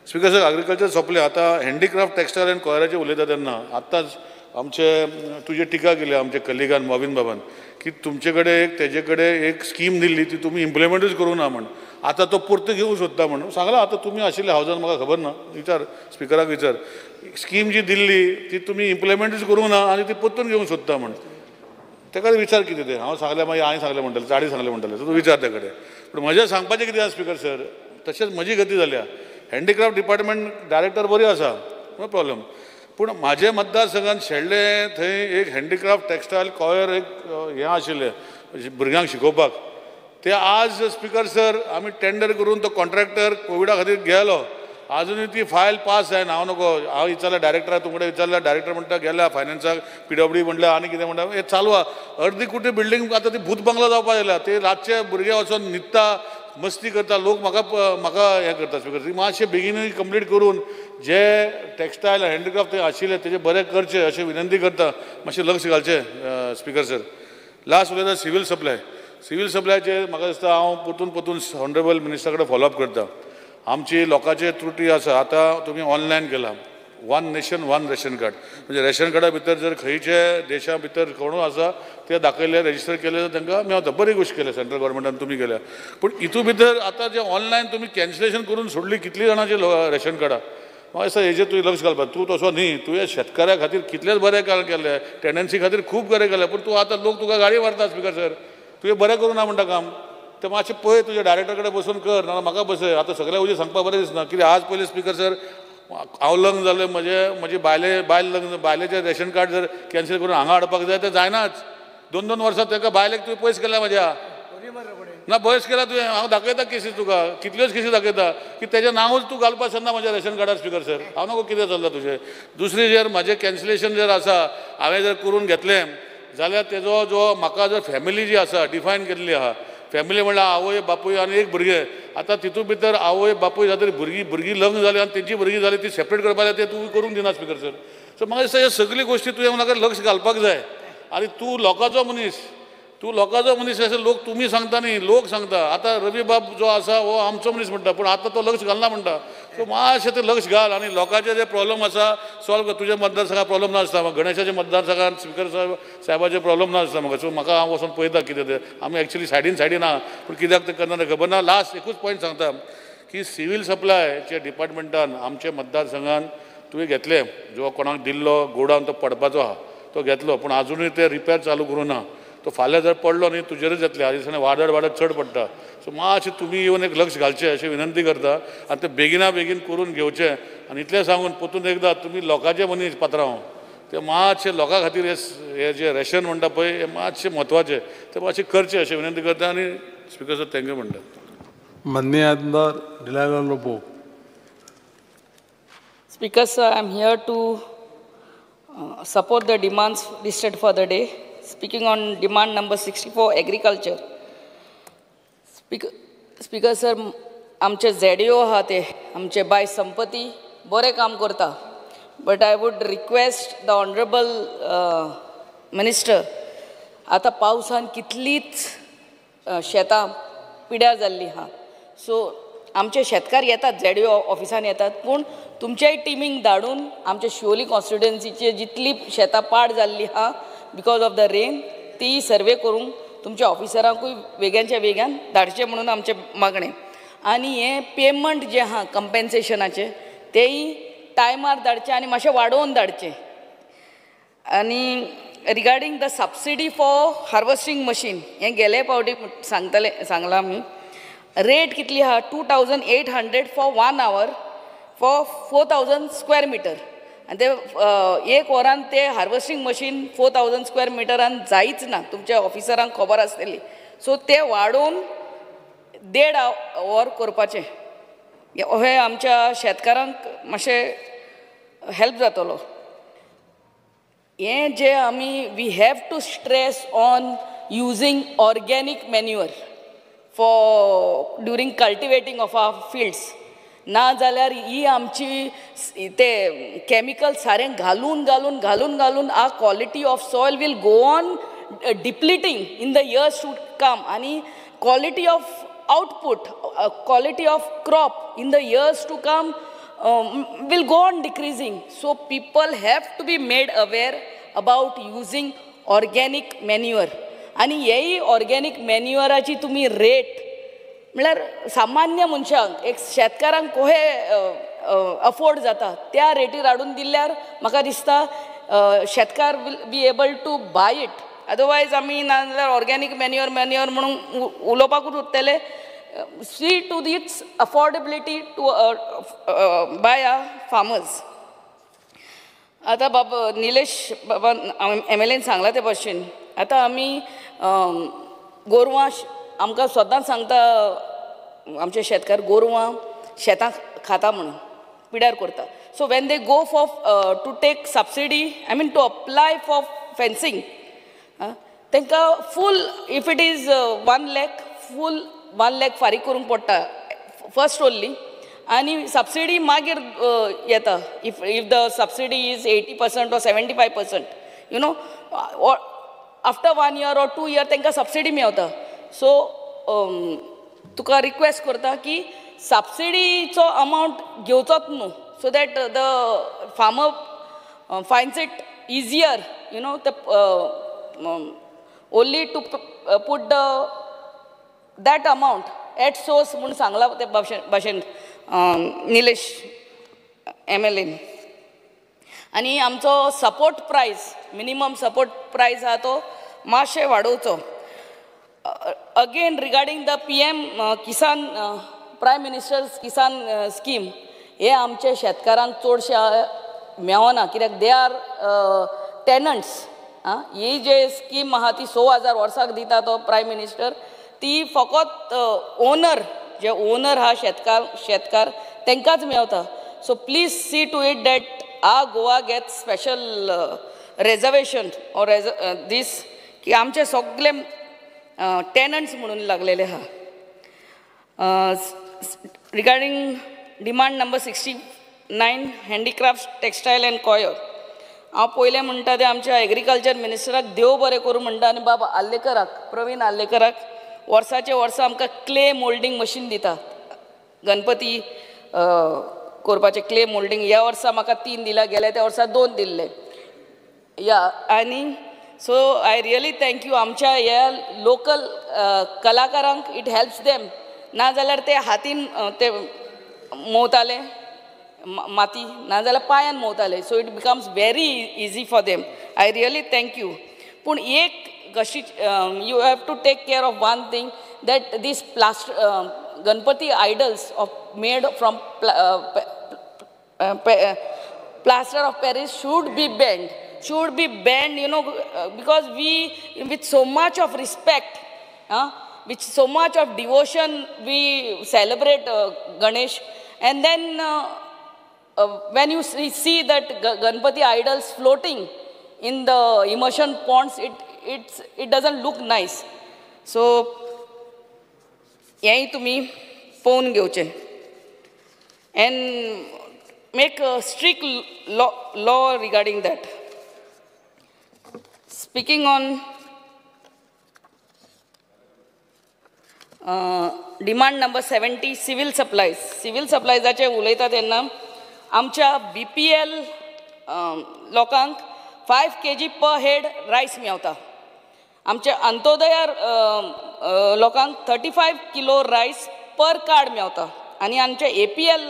स्पीकर सर एग्रीकल्चर सोंपलें, आतां हँडीक्राफ्ट टेक्सटायल एंड कॉयराचेर उलयता तेन्ना आतांच आमचे तुजे टिका केली आमचे कलिगान मॉविन बाबान की तुमचे कडेन तेजे कडेन एक स्कीम दिल्ली ती तुमी इम्प्लिमेंटूच करूं ना म्हण, आतां तो परतो घेवंक सोदता म्हणून सांगला. आतां तुमी आशिल्ले हावजान म्हाका खबर ना, विचार स्पिकराक विचार, स्कीम जी दिल्ली ती तुमी इम्प्लिमेंटूच करूंक ना आनी ती परतून घेवंक सोदता म्हण. ताका विचार कितें तें, हांव सांगलें मागीर हांवें सांगलें म्हणटलें, चाडी सांगलें म्हणटलें, तूं विचार ते कडेन. पूण म्हजें सांगपाचें कितें आसा स्पीकर सर, तशेंच म्हजी गती जाल्या. हँडीक्राफ्ट डिपार्टमेंट डायरेक्टर बरी आसा, नो प्रॉब्लम, पूण म्हाजे मतदारसंघान शेळ्ळे थंय एक हँडीक्राफ्ट टेक्सटायल कॉयर एक हें आशिल्लें भुरग्यांक शिकोवपाक, ते आज स्पीकर सर आम्ही टेंडर करून तो कॉन्ट्रॅक्टर कोविडा खातीर गेलो, अजूनही ती फायल पास जायना. हांव नको, हांव विचारला डायरेक्टरा तुमकडे विचारला, डायरेक्टर म्हणटा गेल्या फायनान्साक PWD म्हणलें आनी कितें म्हणटा हे चालू आहा. अर्दी कुटी बिल्डींग आतां ती भूत बंगलो जावपाक येयला. ते रातचे भुरगे वचून न्हिदता, मस्ती करता, लोक म्हाका हें करता स्पीकर. ती मातशें बेगीनूय कंप्लीट करून जे टेक्सटायल हँडीक्राफ्ट आशिल्ले तेजे बरें करचे अशें विनंती करता. मातशें लक्ष घालचें स्पीकर सर. लास्ट उलयता सिवील सप्लाय. सिवील सप्लायचे म्हाका दिसता हांव परतून ऑनरेबल मिनिस्टरा कडेन फॉलोअप करता. आमची लोकांचे त्रुटी आसा. आतां तुमी ऑनलायन केला 1 नेशन 1 रेशन कार्ड. म्हणजे रेशन कार्डा भितर जर खंयचे देशा भितर कोणू आसा ते दाखयले, रजिस्टर केले तर तांकां मेळटा. बरी गोश्ट केल्या सेंट्रल गव्हर्मेंटान तुमी केल्या. पूण हितू भितर आतां जे ऑनलायन तुमी कॅन्सलेशन करून सोडली कितली जाणांची रेशन कार्डां. म्हाका दिसता हेजेर तुवें लक्ष घालपाक. तूं तसो न्ही, तुवें शेतकाऱ्या खातीर कितलेच बरें काम केले, टेनन्सी खातीर खूब बरें केलें. पूण तूं आतां लोक तुका गाडी मारता स्पीकर सर. तुवें बरें करूं ना म्हणटा काम. ते मातशें पळय, तुज्या डायरेक्टर कडेन बसून कर, ना म्हाका बसय. आतां सगळ्या उजी सांगपाक बरें दिसना. कित्याक आज पयलीं स्पीकर सर हांव लग्न जालें, म्हजी बायल लग्न, बायलेचें रेशन कार्ड जर कॅन्सल करून हांगा हाडपाक जाय तें जायनाच. 2-2 वर्सां ताका बायलेक तुवें पयस केल्या म्हाज्या ना पयस केला तुवें. हांव दाखयता केसीस तुका, कितल्योच केसी दाखयता की तेजें नांवूच तूं घालपाक शकना म्हज्या रेशन कार्डार स्पीकर सर. हांव नको कितें चल्लां तुजें. दुसरी जर म्हाजें कॅन्सलेशन जर आसा हांवें जर करून घेतलें जाल्यार तेजो जो म्हाका जर फॅमिली जी आसा डिफायन केल्ली आहा, फॅमिली म्हणल्यार आवय बापूय आनी एक भुरगें. आतां तितू भितर आवय बापूय जाता भुरगीं लग्न जाली आनी तेंची भुरगीं जाली, ती सेपरेट करपाक जाय, तें तूं करूंक दिना स्पीकर सर. सो म्हाका दिसता ह्यो सगळी गोश्टी तुवें म्हाका लक्ष घालपाक जाय. आनी तूं लोकांचो मनीस अशें लोक तुमी सांगता न्ही, लोक सांगता. आतां रवी बाब जो आसा हो आमचो मनीस म्हणटा, पूण आतां तो लक्ष घालना म्हणटा. सो मातशें तें लक्ष घाल आनी लोकांचे जे प्रॉब्लम आसा सॉल्व कर. तुज्या मतदारसंघात प्रॉब्लम नासता, गणेशाच्या मतदारसंघात स्पीकर साहेबाचे प्रॉब्लम नासता म्हाका. सो म्हाका हांव वचून पळयता कितें तें. आमी एक्चुली सायडीन आहा, पूण कित्याक तें करना खबर ना. लास्ट एकूच पॉयंट सांगता की सिवील सप्लायच्या डिपार्टमेंटान आमच्या मतदारसंघान तुवें घेतलें, जो कोणाक दिल्लो गोडावन तो पडपाचो आहा तो घेतलो, पूण आजुनूय ते रिपेर चालू करूं ना. तो फाल्यां जर पडलो न्ही तुजेरच येतले. हाजे दिसांनी वाडत चड पडटा. सो मातशें तुमी येवन एक लक्ष घालचें अशें विनंती करता. आनी तें बेगीन करून घेवचें. आनी इतलें सांगून परतून एकदां तुमी लोकांचे मनीस पात्रांव, ते मातशें लोकां खातीर हे जे रेशन म्हणटा पळय हें मातशें म्हत्वाचें, तें मातशें करचें अशें विनंती करता. आनी स्पीकर सर थँक्यू म्हणटा.
माननीय आमदार दिलायलाल Lobo.
Speaker sir, I am here to support the demands listed for the day. Speaking on demand number 64, agriculture. Speaker sir, आमचे ZDO आहा ते आमचे बाय संपत्ती बरें काम करता. But I would request the honorable minister, आतां पावसान कितलीच शेतां पिड्यार जाल्ली आहा. सो आमचे शेतकार येतात ZDO ऑफिसान येतात, पूण तुमच्याय टिमींक धाडून आमच्या शिवोली कॉन्स्टिट्युएन्सीची जितली शेतां पाड जाल्ली आहा बिकॉज ऑफ द रेन ती सर्वे करूंक तुमच्या ऑफिसरांकूय वेग्यांच्या वेग्यान धाडचें म्हणून आमचें मागणें. आनी हें पेमेंट जें आहा कंपेन्सेशनाचें तेंय टायमार धाडचें आनी मातशें वाडोवन धाडचें. आनी regarding the subsidy for harvesting machine हें गेले फावटी सांगलां आमी. रेट कितली आहा 2800 for 1 hour for 4000 square metre. आनी ते 1 वरान ते हार्वेस्टिंग मशीन 4000 स्क्वेअर मिटरान जायच ना, तुमच्या ऑफिसरांक खबर आसतली. सो ते वाडोवन 1.5 hour करपाचें. हे आमच्या शेतकारांक मातशें हेल्प जातलो. हें जे आमी we have to stress on using organic manure for during cultivating of our fields. ना जाल्यार ही आमची ते कॅमिकल सारें घालून आ quality of soil will go on depleting in the years to come. आनी quality of output, quality of crop in the years to come will go on decreasing. So people have to be made aware about using organic manure. आणि हेही organic मॅन्युअराची तुम्ही rate म्हळ्यार सामान्य मनशांक एक शेतकारांक कोहे अफोर्ड जाता त्या रेटीर हाडून दिल्यार म्हाका दिसता शेतकार will be able to buy it. Otherwise आमी ना जाल्यार ऑर्गॅनीक मॅन्युअर म्हणून उलोवपाकूच उरतले. See to its affordability to buy our farmers. आतां बाबा निलेश बाबा MLAन सांगला ते भाशेन आतां आमी गोरवां आमकां सदांच सांगता आमचे शेतकार गोरवां शेतां खाता म्हणून पिड्यार करता. So when they go for to take subsidy, I mean to apply for fencing, तांकां full, if it is 1 lakh, full 1 lakh फारीक करूंक पडटा first only, आणि subsidy मागीर येता. If the subsidy is 80% or 75%, you know, or after 1 year or 2 years तांकां subsidy मेळटा. So तुका request करता की सबसिडीचो अमाउंट घेवचोच न्हू, so that the farmer finds it easier, you know, only to put that amount at source म्हणून सांगला ते भाशेन Nilesh MLA. आणि आमचो सपोर्ट प्रायस, मिनिमम सपोर्ट प्रायस आहा तो मातशें वाडोवचो. Again regarding the PM Kisan Prime Minister's Kisan scheme, हे आमचे शेतकारांक चडशे मेळना कित्याक दे आर टेनंट्स. ही जे स्कीम आहा ती 6,000 वर्साक दिता तो प्रायम मिनिस्टर, ती फकत ओनर, जे ओनर हा शेतकार तांकांच मेळता. So please see to it that Goa get special reservation or this, की आमचे सगळे टेनंट्स म्हणून लागलेले आहा. Regarding demand number 69 handicraft textile and coir, हांव पयलें म्हणटा तें आमच्या एग्रीकल्चर मिनिस्टराक देव बरें करूं म्हणटा, आनी बाबा आल्लेकराक, प्रवीण आल्लेकराक वर्साचे वर्सा आमकां क्ले मोल्डिंग मशीन दिता. गणपती करपाचें क्ले मोल्डिंग ह्या वर्सा म्हाका 3 दिला, गेल्या त्या वर्सा 2 दिल्ले. आनी so I really thank you. आमच्या ह्या लोकल कलाकारांक इट हेल्प्स देम, नाजाल्यार ते हातीन ते मोवताले माती, नाजाल्यार पांयान मोवताले. So it becomes very easy for them. I really thank you. पूण एक कशी you have to take care of one thing, that this Ganpati idols of made from plaster of Paris should be banned, you know, because we, with so much of respect, with so much of devotion, we celebrate Ganesh, and then when you see that Ganpati idols floating in the immersion ponds, it doesn't look nice. So हें तुमी पळोवन घेवचें and make a strict law regarding that. Speaking on demand number 70, civil supplies आचे उलयता तेन्ना आमच्या BPL लोकांक 5 kg per head रायस मेवता. आमच्या अंत्योदय लोकांक 35 किलो रायस पर कार्ड मेवता. आणि आमच्या APL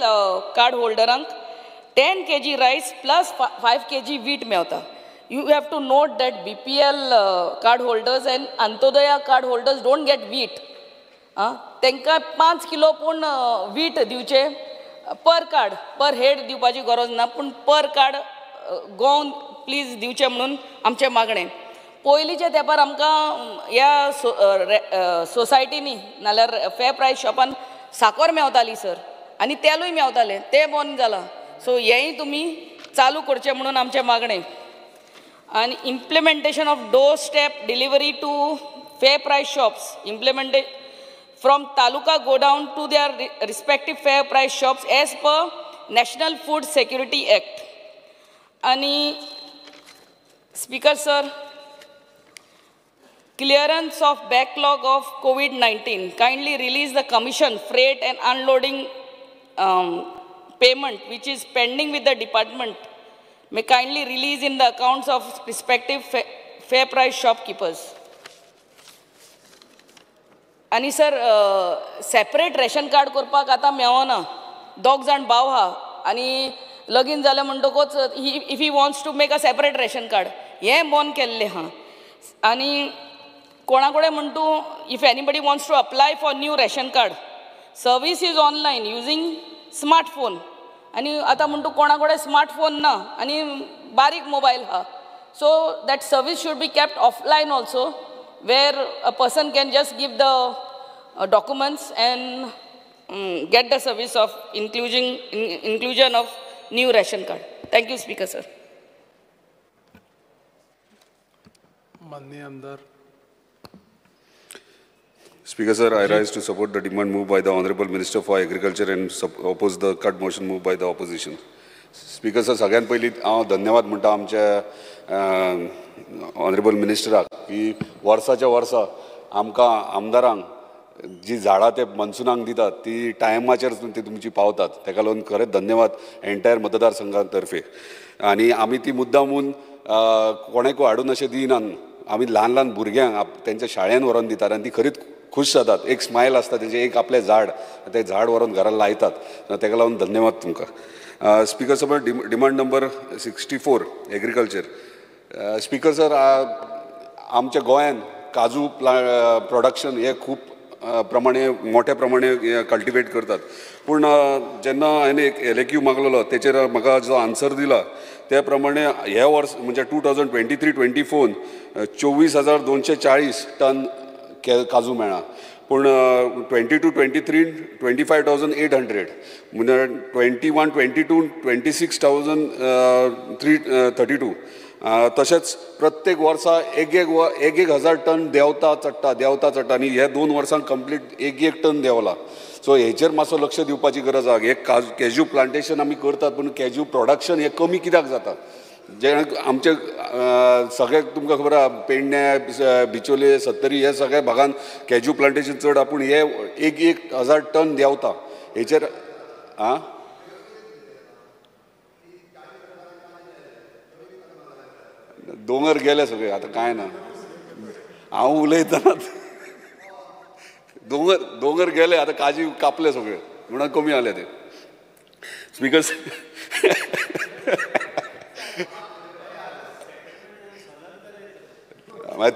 कार्ड होल्डरांक 10 kg रायस plus 5 kg wheat Mewat. You have to note that BPL card holders and Antodoya card holders don't get wheat. तांकां 5 किलो पूण वीट दिवचे पर कार्ड, पर हेड दिवपाची गरज ना, पूण पर कार्ड गोवन प्लीज दिवचे म्हणून आमचें मागणें. पयलींच्या तेंपार आमकां ह्या सोसायटीनी नाल्यार फेर प्रायस शॉपान साकर मेवताली सर, आनी तेलूय मेवतालें, तें बंद जालां. सो हेंय तुमी चालू करचें म्हणून आमचें मागणें. And implementation of doorstep delivery to fair price shops, implemented from taluka go down to their respective fair price shops as per National Food Security Act. Ani Speaker sir, clearance of backlog of COVID-19, kindly release the commission, freight and unloading payment which is pending with the department, may kindly release in the accounts of respective fair price shopkeepers. आणि sir separate ration card करपाक आतां मेळना. 2 जाण भाव आहा आनी लगीन जालें म्हणटकूच if he wants to make a separate ration card, हें बंद केल्लें आहा. आनी कोणा कडेन म्हण तूं if anybody wants to apply for new ration card, service is online using smartphone. आणि आता म्हणतो कोणा कडेन स्मार्टफोन ना आणि बारीक मोबाईल हा. So that service should be kept offline also, where a person can just give the documents and get the service of inclusion of new ration card. Thank you, Speaker, sir.
Speaker, sir, I rise to support the demand moved by the Honorable Minister for Agriculture and oppose the cut motion moved by the opposition. Speaker, sir, सगळ्यात पयलीं हांव धन्यवाद म्हणटा आमच्या honourable मिनिस्टराक की वर्साच्या वर्सा आमकां आमदारांक जी झाडां ते मनसुनाक दितात ती टायमाचेर ती तुमची पावतात ताका लागून खरेंच धन्यवाद एंटायर मतदारसंघातर्फे आनी आमी ती मुद्दामून कोणाकूय हाडून अशें दिनात आमी ल्हान ल्हान भुरग्यांक तेंच्या शाळेंत व्हरून दितात आनी ती खरीच खुश जातात एक स्मायल आसता तेजें एक आपलें झाड तें झाड व्हरून घरा लायतात ताका लागून धन्यवाद तुमकां speaker sir demand number 64 agriculture speaker sir आमच्या गोंयांत काजू प्रोडक्शन हे खूब प्रमाणे मोठ्या प्रमाणे कल्टिवेट करतात पूण जेन्ना हांवें एक एलएक्यू मागलेलो तेचेर म्हाका जो आन्सर दिला त्या प्रमाणे हे वर्स म्हणजे 2023-24 24,240 टन काजू मेळ्ळा पूण 22-23 25,800 म्हणजे 21-22 26,332 तशेंच प्रत्येक वर्सा एक हजार टन देंवता चडटा आनी हे 2 वर्सांक कंप्लीट एक टन देंवला सो हेचेर मातसो लक्ष दिवपाची गरज आसा हे कॅज्यू प्लांटेशन आमी करतात पूण कॅज्यू प्रोडक्शन हे कमी कित्याक जाता जे आमचे सगळ्याक तुमकां खबर आहा पेडण्या बिचोले सत्तरी हे सगळ्या भागांत कॅज्यू प्लांटेशन चड आहा पूण हे एक हजार टन देंवता हेचेर दोंगर गेले सगळे आता काय ना हांव उलयतना दोंगर गेले आता काजी कापले सगळे म्हणून कमी जाले ते स्पीकर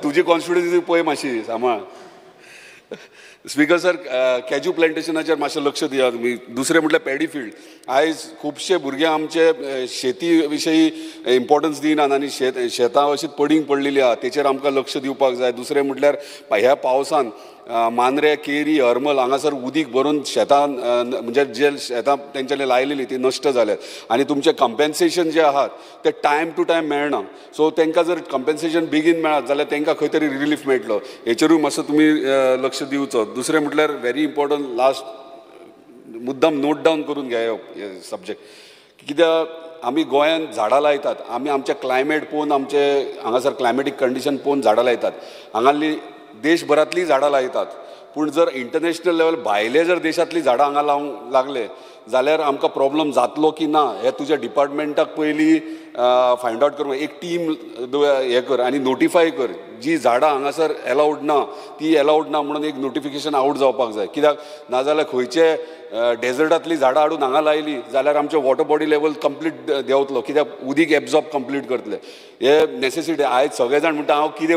तुजी कॉन्स्टिट्युएन्सी पळय मातशी सांबाळ स्पीकर सर कॅज्यू प्लांटेशनाचेर मातशें लक्ष दियात तुमी दुसरें म्हटल्यार पॅडी फील्ड आयज खुबशे भुरगे आमचे शेती विशयी इम्पॉर्टन्स दिनात आनी शेतां अशीच पडींग पडलेली आहा तेचेर आमकां लक्ष दिवपाक जाय दुसरें म्हटल्यार ह्या पावसान मांद्रे केरी हरमल हांगासर उदीक भरून शेतां म्हणजे जे शेतां तेंच्यांनी लायलेली ती नश्ट जाल्यात आनी तुमचें कंपेन्सेशन जे आहात ते टायम टू टायम मेळना सो तांकां जर कंपेन्सेशन बेगीन मेळत जाल्यार तांकां खंय तरी रिलीफ मेळटलो हेचेरूय मातसो तुमी लक्ष दिवचो दुसरें म्हटल्यार व्हेरी इम्पॉर्टंट लास्ट मुद्दाम नोट डावन करून घेया सब्जेक्ट कित्याक आमी गोंयांत झाडां लायतात आमी आमचे क्लायमेट पळोवन आमचे हांगासर क्लायमेटीक कंडिशन पळोवन झाडां लायतात हांगाली देशभरांतलीं झाडां लायतात पूण जर इंटरनॅशनल लेवल भायले जर देशांतलीं झाडां हांगा लावंक लागले जाल्यार आमकां प्रॉब्लम जातलो की ना हे तुज्या डिपार्टमेंटाक पयलीं फायंड आउट कर एक टीम हे कर आनी नोटिफाय कर जी झाडां हांगासर एलावड ना ती एलावड ना म्हणून एक नोटिफिकेशन आउट जावपाक जाय कित्याक नाजाल्यार खंयचे डेजर्टांतलीं झाडां हाडून हांगा लायलीं जाल्यार आमचे वॉटर बॉडी लेवल कंप्लीट देंवतलो कित्याक उदीक एब्जॉर्ब कंप्लीट करतले हे नेसेसिटी आयज सगळे जाण म्हणटा हांव कितें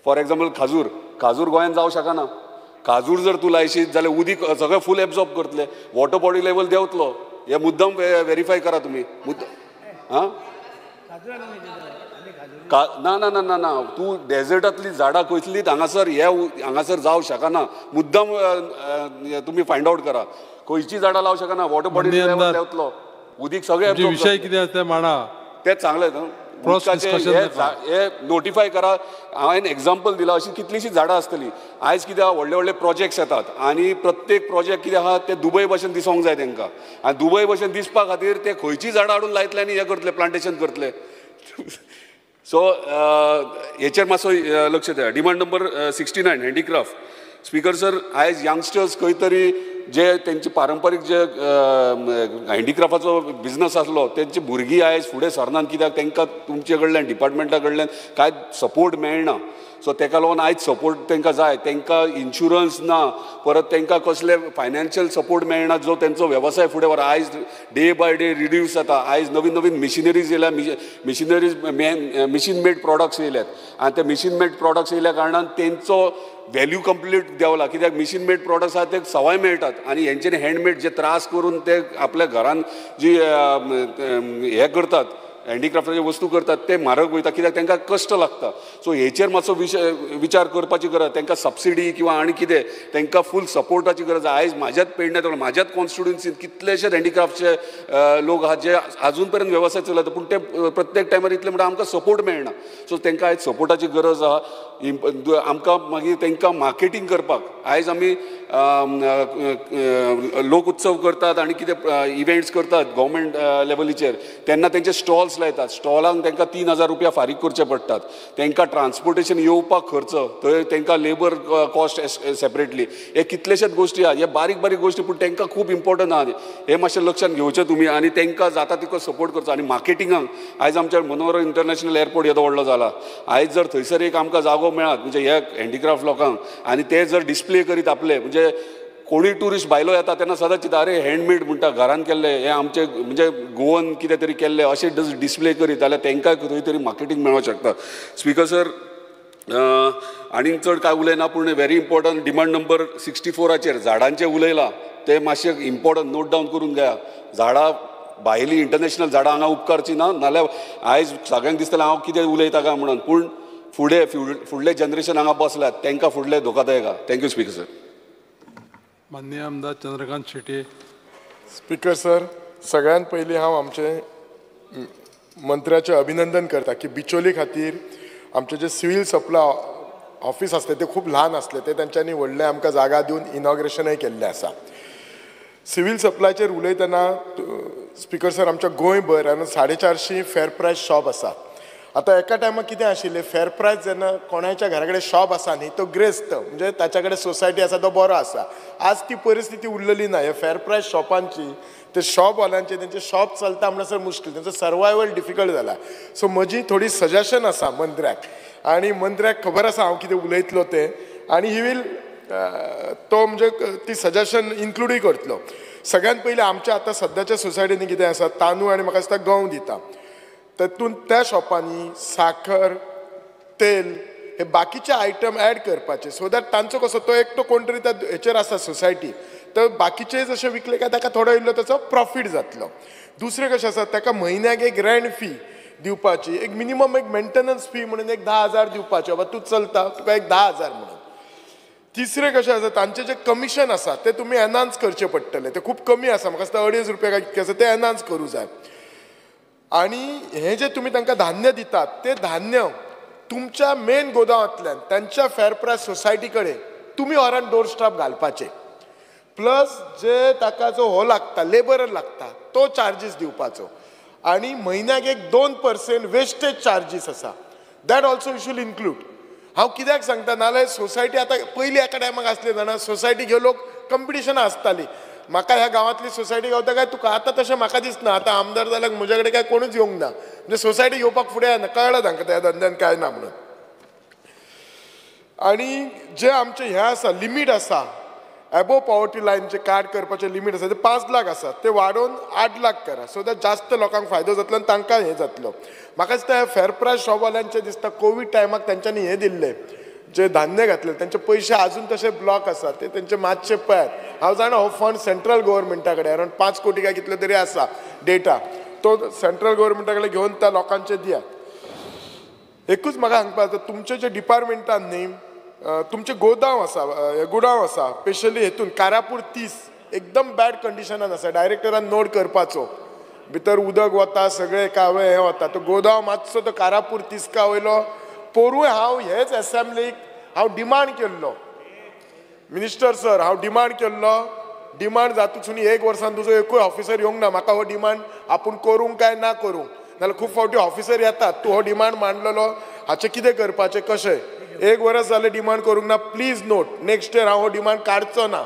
फॉर एग्जाम्पल खाजूर गोंयांत जावं शकना खाजूर जर तूं लायशीत जाल्यार उदीक सगळें फूल एब्जॉर्ब करतले वॉटर बॉडी लेवल देंवतलो हे मुद्दम व्हेरीफाय करा तुमी ना ना ना ना ना तूं डेजर्टांतलीं झाडां खंयतलींच हांगासर जावं शकना मुद्दम तुमी फायंड आउट करा खंयचीं झाडां लावं शकना वॉटर बॉडी लेवल देंवतलो उदीक सगळें
विशय कितें आसा मांडा
तेच सांगलें हे नोटिफाय करा हांवें एग्जाम्पल दिला अशी कितलीशीं झाडां आसतलीं आयज कित्याक व्हडले व्हडले प्रोजेक्ट्स येतात आनी प्रत्येक प्रोजेक्ट कितें आहा ते दुबय भशेन दिसोंक जाय तांकां आनी दुबय भशेन दिसपा खातीर ते खंयचीं झाडां हाडून लायतले आनी हे करतले प्लांटेशन करतले सो हेचेर मातसो लक्ष दिया demand number 69 handicraft speaker sir आयज यंगस्टर्स खंय तरी जे तेंचे पारंपारीक जे हँडीक्राफ्टाचो बिजनस आसलो तेंची भुरगीं आयज फुडें सरनात कित्याक तांकां तुमचे कडल्यान डिपार्टमेंटा कडल्यान कांय सपोर्ट मेळना सो ताका लागून आयज सपोर्ट तांकां जाय तांकां इन्शुरन्स ना परत तांकां कसले फायनान्शियल सपोर्ट मेळना जो तेंचो वेवसाय फुडें व्हरा आयज डे बाय डे रिड्यूस जाता आयज नवीन नवीन मिशिनरीज येयल्या मिशीन मेड प्रॉडक्ट्स येयल्यात आनी ते मिशीन मेड प्रॉडक्ट्स येयल्या कारणान तेंचो व्हॅल्यू कंप्लीट देंवला कित्याक मिशीन मेड प्रॉडक्ट्स आहा ते सवाय मेळटात आनी हेंच्यांनी हँडमेड जे त्रास करून ते आपल्या घरान जी हे करतात हँडिक्राफ्टाच्यो वस्तू करतात ते म्हारग वयता कित्याक तांकां कश्ट लागता. सो हेचेर मातसो विचार करपाची गरज. तांकां सबसिडी किंवा आनी कितें तांकां फूल सपोर्टाची गरज. आयज म्हाज्याच पेडण्यात म्हाज्याच कॉन्स्टिट्युएन्सीन कितलेशेच हँडिक्राफ्टचे लोक आहात जे आजून पर्यंत वेवसाय चलयता पूण ते प्रत्येक टायमार इतले म्हणटा आमकां सपोर्ट मेळना. सो तांकां आयज सपोर्टाची गरज आहा. आमकां मागीर तांकां मार्केटींग करपाक आयज आमी लोक उत्सव करतात आनी कितें इव्हेंट्स करतात गव्हर्मेंट लेवलीचेर तेन्ना तेंचे स्टॉल्स लायतात. स्टॉलांक तांकां 3,000 रुपया फारीक करचे पडटात. तांकां ट्रान्सपोर्टेशन येवपाक खर्च थंय तांकां लेबर कॉस्ट सेपरेटली. हे कितलेशेच गोश्टी आहा. हे बारीक बारीक गोश्टी पूण तांकां खूब इम्पॉर्टंट आहा. हे मातशें लक्षात घेवचें तुमी आनी तांकां जाता तितको सपोर्ट करचो. आनी मार्केटिंगाक आयज आमच्या मनोहर इंटरनॅशनल एअरपोर्ट येदो व्हडलो जाला. आयज जर थंयसर एक आमकां जागो मेळत म्हणजे ह्या हँडिक्राफ्ट लोकांक आनी ते जर डिस्प्ले करीत आपले म्हणजे कोणी टुरिस्ट भायलो येता तेन्ना सदांच चिंता अरे हँडमेड म्हणटा घरान केल्ले हे आमचे म्हणजे गोवन कितें तरी केल्ले अशें डिस्प्ले करीत जाल्यार तांकां खंय तरी मार्केटींग मेळोंक शकता. स्पिकर सर आनीक चड कांय उलयना पूण व्हेरी इम्पॉर्टंट डिमांड नंबर 64 झाडांचें उलयलां ते मातशें इम्पॉर्टंट नोट डावन करून घेया. झाडां भायलीं इंटरनॅशनल झाडां हांगा उपकारची ना नाल्यार आयज सगळ्यांक दिसतलें हांव कितें उलयता काय म्हणून पूण फुडले जनरेशन हांगा बसल्यात तांकां फुडले धोकादायक आहा. Thank you speaker sir.
माननीय आमदार चंद्रकांत शेटे.
स्पीकर सर सगळ्यात पयलीं हांव आमचे मंत्र्याचें अभिनंदन करता की बिचोली खातीर आमचे जे सिव्हील सप्लाय ऑफिस आसले ते खूब ल्हान आसले ते तेंच्यांनी व्हडलें आमकां जागा दिवन इनॉग्रेशनय केल्लें आसा. सिव्हील सप्लायचेर उलयतना स्पीकर सर आमच्या गोंयभर 450 फेर प्रायस शॉप आसा. आतां एका टायमार कितें आशिल्लें फेर प्रायस जेन्ना कोणाच्या घरा कडेन शॉप आसा न्ही तो ग्रेस्त म्हणजे ताच्या कडेन सोसायटी आसा तो बरो आसा. आज ती परिस्थिती उरलेली ना. हे फेर प्रायस शॉपांची ते शॉप हॉलांचे तेंचे शॉप चलता म्हणसर मुश्कील तेंचो सर्वायवल डिफिकल्ट जाला. सो म्हजी थोडी सजेशन आसा मंत्र्याक आनी मंत्र्याक खबर आसा हांव कितें उलयतलो तें आनी ही वील तो म्हणजे ती सजेशन इन्क्लूडूय करतलो. सगळ्यात पयलीं आमच्या आतां सद्याच्या सोसायटीनी कितें आसा तांदूळ आनी म्हाका दिसता गंव दिता तातूंत त्या शॉपांनी साखर तेल हे बाकीचे आयटम ॲड करपाचे सो दॅट तांचो कसो तो एकटो कोण तरी त्या हेचेर आसा सोसायटी तर बाकीचे जशें विकले काय ताका थोडो इल्लो ताचो प्रॉफीट जातलो. दुसरें कशें आसा ताका म्हयन्याक एक रेंट फी दिवपाची एक मिनिमम एक मेंटेनन्स फी म्हणून एक 10,000 दिवपाचे बाबा तूं चलता तुका एक 10,000 म्हणून. तिसरें कशें आसा तांचे जे कमिशन आसा ते तुमी एनहान्स करचे पडटले. ते खूब कमी आसा म्हाका दिसता 2.5 रुपया काय कितके आसा ते एनहान्स करूं जाय. आनी हे जे तुमी तांकां धान्य दितात ते धान्य तुमच्या मेन गोदावांतल्यान तांच्या फेर प्रायस सोसायटी कडेन तुमी ऑन डोर स्टाफ घालपाचे. प्लस जे ताका जो हो लागता लेबर लागता तो चार्जीस दिवपाचो आनी म्हयन्याक एक 2% वेस्टेज चार्जीस आसा that also you should include. हांव कित्याक सांगता नाल्यार सोसायटी आतां पयलीं एका टायमाक आसले जाणा सोसायटी घेवन लोक कंपिटिशनां आसतालीं म्हाका ह्या गांवांतली सोसायटी गावता काय तुका. आतां तशें म्हाका दिसना. आतां आमदार जाल्यार म्हज्या कडेन काय कोणूच येवंक ना म्हणजे सोसायटी घेवपाक फुडें येना कळ्ळां तांकां त्या धंद्यान काय ना म्हणून. आनी जे आमचे हें आसा लिमीट आसा एबोव पॉवर्टी लायनचे कार्ड करपाचें लिमीट आसा ते 5 लाख आसा ते वाडोवन 8 लाख करा सो दॅट जास्त लोकांक फायदो जातलो आनी तांकां हें जातलो. म्हाका दिसता हे फेर प्रायस शॉपवाल्यांचे दिसता कोवीड टायमाक तेंच्यांनी हें दिल्लें जे धान्य घातले त्यांचे पैसे अजून तसे ब्लॉक आसा ते तेंचे मातशे पळयात. हांव जाणा हो फंड सेंट्रल गव्हर्मेंटा कडेन अरावंड 5 कोटी काय कितले तरी आसा डेटा तो सेंट्रल गव्हर्मेंटा कडेन घेवन त्या लोकांचे दियात. एकूच म्हाका सांगपाक जाता तुमचे जे डिपार्टमेंटान न्ही तुमचे गोदाव आसा गुडांव आसा स्पेशली हेतून कारापूर 30 एकदम बॅड कंडिशनान आसा. डायरेक्टरान नोट करपाचो भितर उदक वता सगळे कावळे हें वता तो गोदाव मातसो तो कारापूर 30 वयलो पोरूय हांव हेच असेंब्लीक हांव डिमांड केल्लो मिनिस्टर सर हांव डिमांड केल्लो डिमांड जातून 1 वर्सान तुजो एकूय ऑफिसर येवंक ना. म्हाका हो डिमांड आपूण करूंक काय ना करूंक नाल्यार खूब फावटी ऑफिसर येतात तूं हो डिमांड मांडलेलो हाचें कितें करपाचें कशें 1 वर्स जालें डिमांड करूंक ना. प्लीज नोट नेक्स्ट इयर हांव हो डिमांड काडचो ना.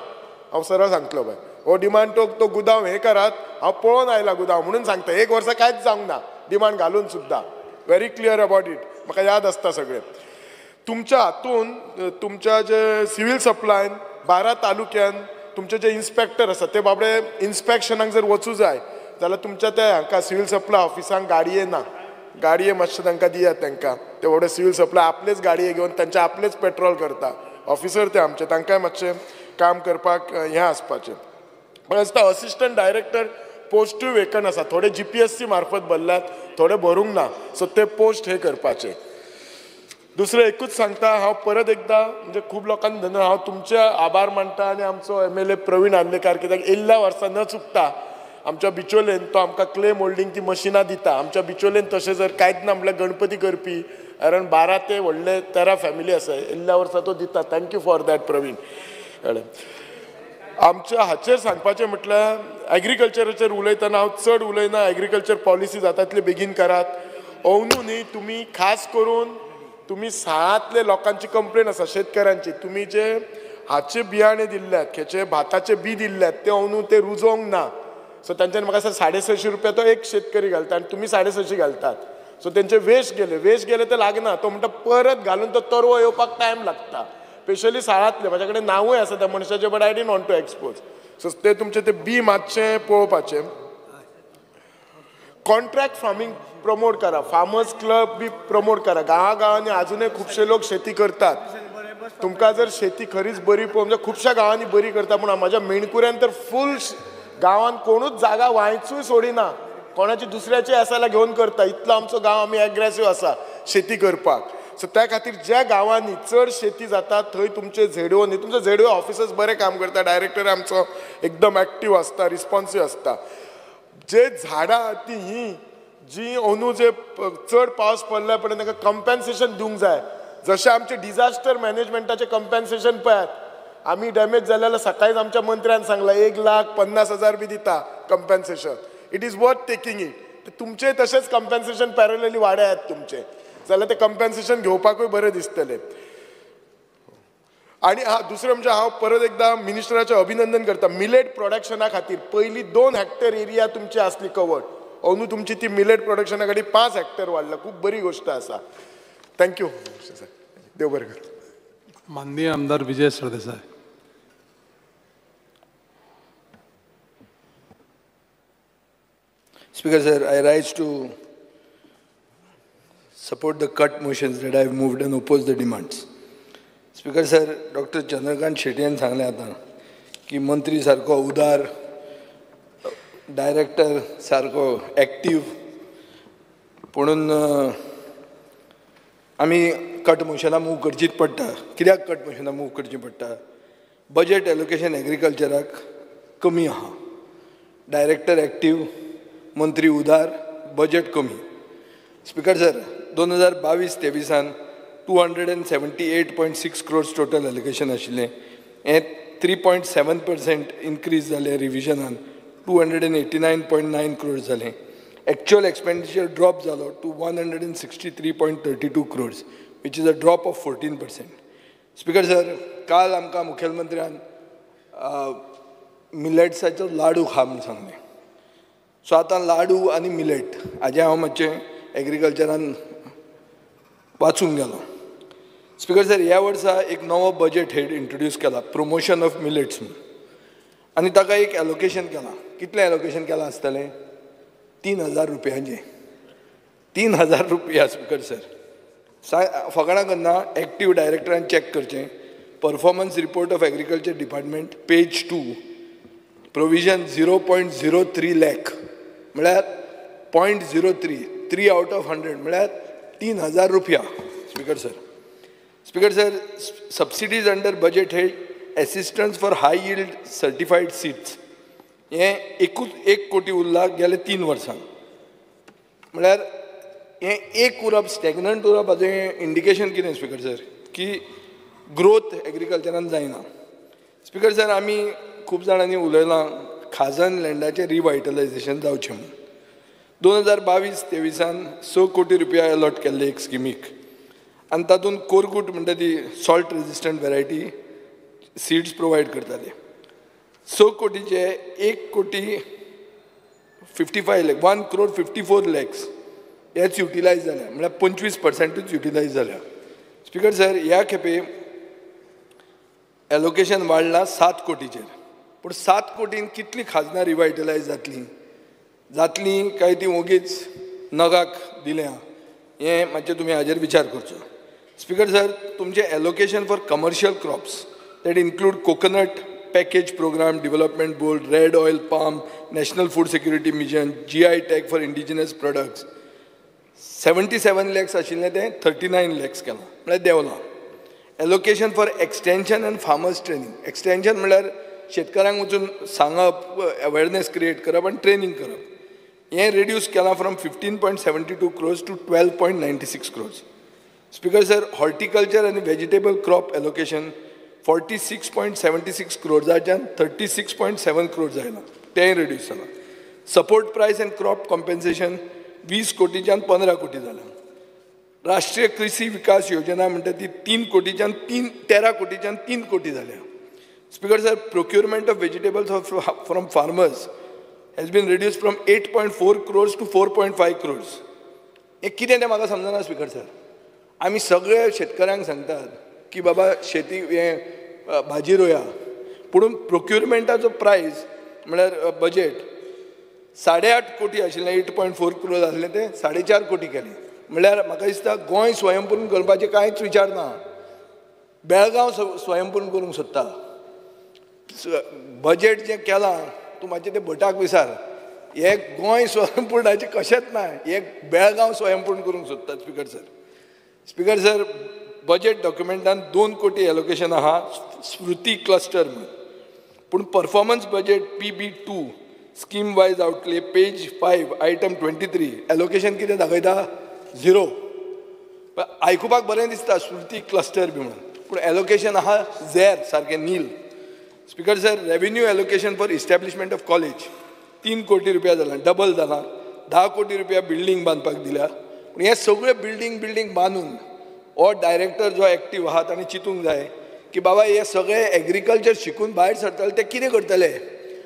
हांव सरळ सांगतलो बाय हो डिमांड तो गुदांव हें करात. हांव पळोवन आयला गुदांव म्हणून सांगता 1 वर्सा कांयच जावंक ना डिमांड घालून सुद्दां व्हेरी क्लियर अबाउट इट. म्हाका याद आसता सगळें. तुमच्या हातून तुमच्या जे सिव्हील सप्लायन 12 तालुक्यान तुमचे जे इन्स्पेक्टर आसा ते बाबडे इन्स्पेक्शनाक जर वचूं जाय जाल्यार तुमच्या त्या हाका सिव्हील सप्लाय ऑफिसांक गाडये ना. गाडये मातशे तांकां दियात तांकां ते व्हडे सिव्हील सप्लाय आपलेच गाडये घेवन तांचे आपलेच पेट्रोल करता ऑफिसर ते आमचे तांकांय मातशें काम करपाक हें आसपाचें. म्हाका दिसता असिस्टंट डायरेक्टर पोस्टूय वेकन आसा, थोडे GPSC मार्फत भरल्यात, थोडे भरूंक ना, सो ते पोस्ट हे करपाचे. दुसरें एकूच सांगता, हांव परत एकदा म्हणजे खूब लोकांनी धन्यवाद, हांव तुमचे आभार मानता आनी आमचो MLA प्रवीण आर्लेकार, कित्याक येयल्ल्या वर्सा न चुकता आमच्या बिचोलेन तो आमकां क्ले मोल्डिंग ती मशिनां दिता. आमच्या बिचोलेन तशें जर कांयच ना म्हटल्यार गणपती करपी अरावंड 12 ते व्हडले 13 फॅमिली आसा, येयल्ल्या वर्सा तो दिता. Thank you for that Praveen. आमच्या हाचेर सांगपाचें म्हटल्यार एग्रीकल्चराचेर उलयतना हांव चड उलयना, एग्रीकल्चर पॉलिसी जाता तितले बेगीन करात. अंदू न्ही तुमी खास करून तुमी साळांतले लोकांची कंप्लेन आसा शेतकारांची, तुमी जे हाचे बियाणे दिल्ल्यात, खेचे भाताचे बी दिल्ल्यात ते अंदू ते रुजोवंक ना. सो तांच्यानी म्हाका सांग 650 रुपया तो एक शेतकरी घालता आनी तुमी 650 घालतात. सो तेंचे वेस्ट गेले ते लागना. तो म्हणटा परत घालून तो तरवो येवपाक टायम लागता, स्पेशली साळांतले. म्हाजे कडेन नांवूय आसा त्या मनशाचे, but I didn't want to expose. So ते तुमचे ते बी मातशें पळोवपाचें. कॉन्ट्रॅक्ट फार्मींग प्रमोट करा, फार्मर्स क्लब बी प्रमोट करा. गांवांनी अजूनय खुबशे लोक शेती करतात. तुमकां जर शेती खरीच बरी म्हणजे खुबश्या गांवांनी बरी करता, पूण म्हाज्या मेणकुऱ्यान तर फूल गांवांत कोणूच जागा वांयचूय सोडिना, कोणाची दुसऱ्याची आसा जाल्यार घेवन करता. इतलो आमचो गांव आमी एग्रेसीव आसा शेती करपाक. सो त्या खातीर ज्या गांवांनी चड शेती जाता थंय तुमचे झेडओ न्ही, तुमचे झेडओ ऑफिसर्स बरें काम करता, डायरेक्टर आमचो एकदम एक्टीव आसता, रिस्पॉन्सीव आसता. जे झाडां ती ही जी अंदू जे चड पावस पडल्या पर्यंत तांकां कंपेन्सेशन दिवंक जाय. जशें आमचे डिजास्टर मॅनेजमेंटाचे कंपेन्सेशन पळयात, आमी डॅमेज जाले जाल्यार सकाळीच आमच्या मंत्र्यान सांगला 1,50,000 बी दिता compensation. It is worth taking it. तुमचे तशेंच कंपेन्सेशन पॅरलली वाड्यात तुमचे, जाल्यार ते कंपेन्सेशन घेवपाकूय बरें दिसतलें. आनी दुसरें म्हणजे हांव परत एकदा मिनिस्टराचें अभिनंदन करता. मिलेट प्रोडक्शना खातीर पयलीं 2 हेक्टर एरिया तुमची आसली कवर्ड, अंदू तुमची ती मिलेट प्रोडक्शना खातीर 5 हेक्टर वाडला. खूब बरी गोष्ट आसा. थँक्यू. देव बरें कर.
माननीय आमदार Vijay Sardesai.
Speaker sir, I rise to support the cut motions that I have moved and oppose the demands. Speaker sir, Dr. Chandrakant Shetty सांगले आता की मंत्री सारको उदार, डायरेक्टर सारको एक्टीव, म्हणून आमी कट मोशनां मूव करचीच पडटा. कित्याक कट मोशनां मूव करची पडटा? बजेट एलोकेशन एग्रीकल्चराक कमी आहा, डायरेक्टर एक्टीव, मंत्री उदार, बजेट कमी. Speaker sir, 2022-23 278.6 crores total allocation आशिल्लें. हें 3.7% इन्क्रीज जालें रिविजनान, 289.9 crores जालें. एक्चुअल एक्सपेंडिचर ड्रॉप जालो to 163.32 crores, which is a drop of 14%. स्पीकर सर, काल आमकां मुखेलमंत्र्यान मिलेट्साचो लाडू खा म्हूण सांगलें. सो आतां लाडू आनी मिलेट हाजें हांव मातशें एग्रीकल्चरान वाचूंक गेलो. स्पीकर सर, ह्या वर्सा एक नवो बजेट हेड इंट्रोड्यूस केला, प्रमोशन ऑफ मिलेट्स म्हणून, आनी ताका एक एलोकेशन केलां. कितलें एलोकेशन केलां आसतलें? 3,000 रुपयांचें. 3,000 रुपया. स्पीकर सर, फकाणां करना, एक्टीव डायरेक्टरान चॅक करचें. Performance report of agriculture department, page 2, provision 0.03 lakh, म्हळ्यार 0.03, 3 out of 100, म्हळ्यार 3,000 रुपया. Speaker sir, subsidies under budget head assistance for high yield certified seeds हें 1 कोटी उरला गेले 3 वर्सां. म्हळ्यार हें एक उरप, स्टॅग्नंट उरप, हाजें इंडिकेशन कितें स्पीकर सर? की ग्रोथ एग्रीकल्चरान जायना. स्पीकर सर, आमी खूब जाणांनी उलयलां खाजन लँडाचें रिवायटलायजेशन जावचें म्हणून. 2022-23 6 कोटी रुपया अलॉट केल्ले एक स्किमीक, आनी तातूंत कोरगूट म्हणटा ती salt resistant variety seeds provide करताले. 6 कोटीचे 1,55 lakh, 1,54 lakhs हेच युटिलायज जाल्या, म्हळ्यार 25% युटिलायज जाल्या. स्पीकर सर, ह्या खेपे एलोकेशन वाडलां 7 कोटीचेर. पूण 7 कोटीन कितली खाजनां रिवायटलायज जातली काय ती ओगीच नगाक दिल्या, हें मातशें तुमी हाजेर विचार करचो. स्पीकर सर, तुमचें allocation for commercial crops that include coconut, package program development board, red oil palm, national food security mission, GI tag for indigenous products. 77 lakhs आशिल्लें तें 39 lakhs केलां, म्हळ्यार देंवलां. Allocation for extension and farmers training. Extension म्हळ्यार शेतकारांक वचून सांगप, awareness create करप आनी ट्रेनिंग करप. हें रिड्यूस केलां from 15.72 crores to 12.96 crores. Speaker sir, horticulture आनी vegetable crop allocation 46.76 crores 36.7 crores आयलां, तेंय रिड्यूस जालां. सपोर्ट प्रायस एंड क्रॉप कॉम्पेन्सेशन 20 कोटीच्यान 15 कोटी जालां. राष्ट्रीय कृषी विकास योजना म्हणटा ती 13 कोटीच्यान 3 कोटी जाल्या. Speaker sir, procurement of vegetables from farmers has been reduced from 8.4 crores to 4.5 crores. हे कितें तें म्हाका समजना स्पीकर सर. आमी सगळे शेतकऱ्यांक सांगतात की बाबा शेती हें भाजी रोया, पूण प्रोक्युरमेंटाचो प्रायस म्हळ्यार बजेट 8.5 कोटी आशिल्लें, 8.4 crores आसलें तें 4.5 कोटी केलें. म्हळ्यार म्हाका दिसता गोंय स्वयंपूर्ण करपाचें कांयच विचार ना. बेळगांव स्वयंपूर्ण करूंक सोदता. बजेट जें केलां तूं मातशें तें भटाक विचार. हे गोंय स्वयंपूर्णाचें कशेंच ना, हे बेळगांव स्वयंपूर्ण करूंक सोदतात speaker sir. Speaker sir, budget डॉक्युमेंटान 2 कोटी एलोकेशन आहा स्मृती क्लस्टर म्हणून, पूण performance budget PB2 scheme wise outlay page 5 item 23 allocation कितें दाखयता? 0. आयकुपाक बरें दिसता स्मृती क्लस्टर बी म्हणून, पूण एलोकेशन आहा झॅर सारकें नील. Speaker sir, revenue allocation for establishment of college 3 crore रुपया जालां, डबल जालां. 10 कोटी रुपया बिल्डींग बांदपाक दिल्या. पूण हे सगळे बिल्डींग बांदून हो डायरेक्टर जो एक्टीव आहा ताणें चिंतूंक जाय की बाबा हे सगळे एग्रीकल्चर शिकून भायर सरतले ते कितें करतले.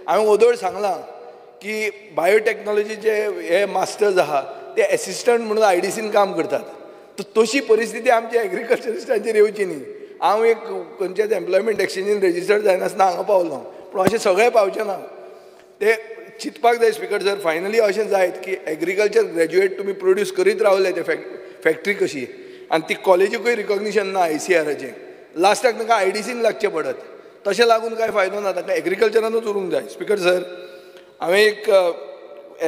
हांवें ओदोळ सांगलां की बायोटेक्नॉलॉजीचे हे मास्टर्स आहा ते एसिस्टंट म्हणून IDCन काम करतात. तशी परिस्थिती आमच्या एग्रीकल्चरिस्टांचेर येवची न्ही. हांव एक खंयच्याच एम्प्लॉयमेंट एक्सचेंजीन रजिस्टर्ड जायनासतना हांगा पावलो, पूण अशें सगळें पावचें ना. ते चिंतपाक जाय स्पीकर सर. फायनली अशें जायत की एग्रीकल्चर ग्रॅज्युएट तुमी प्रोड्यूस करीत रावले ते फॅक्टरी कशी, आनी ती कॉलेजीकूय रिकॉग्निशन ना ICRचें. लास्टाक तांकां IDCन लागचें पडत. तशें लागून कांय फायदो ना, ताका एग्रीकल्चरानूच उरूंक जाय. स्पीकर सर, हांवें एक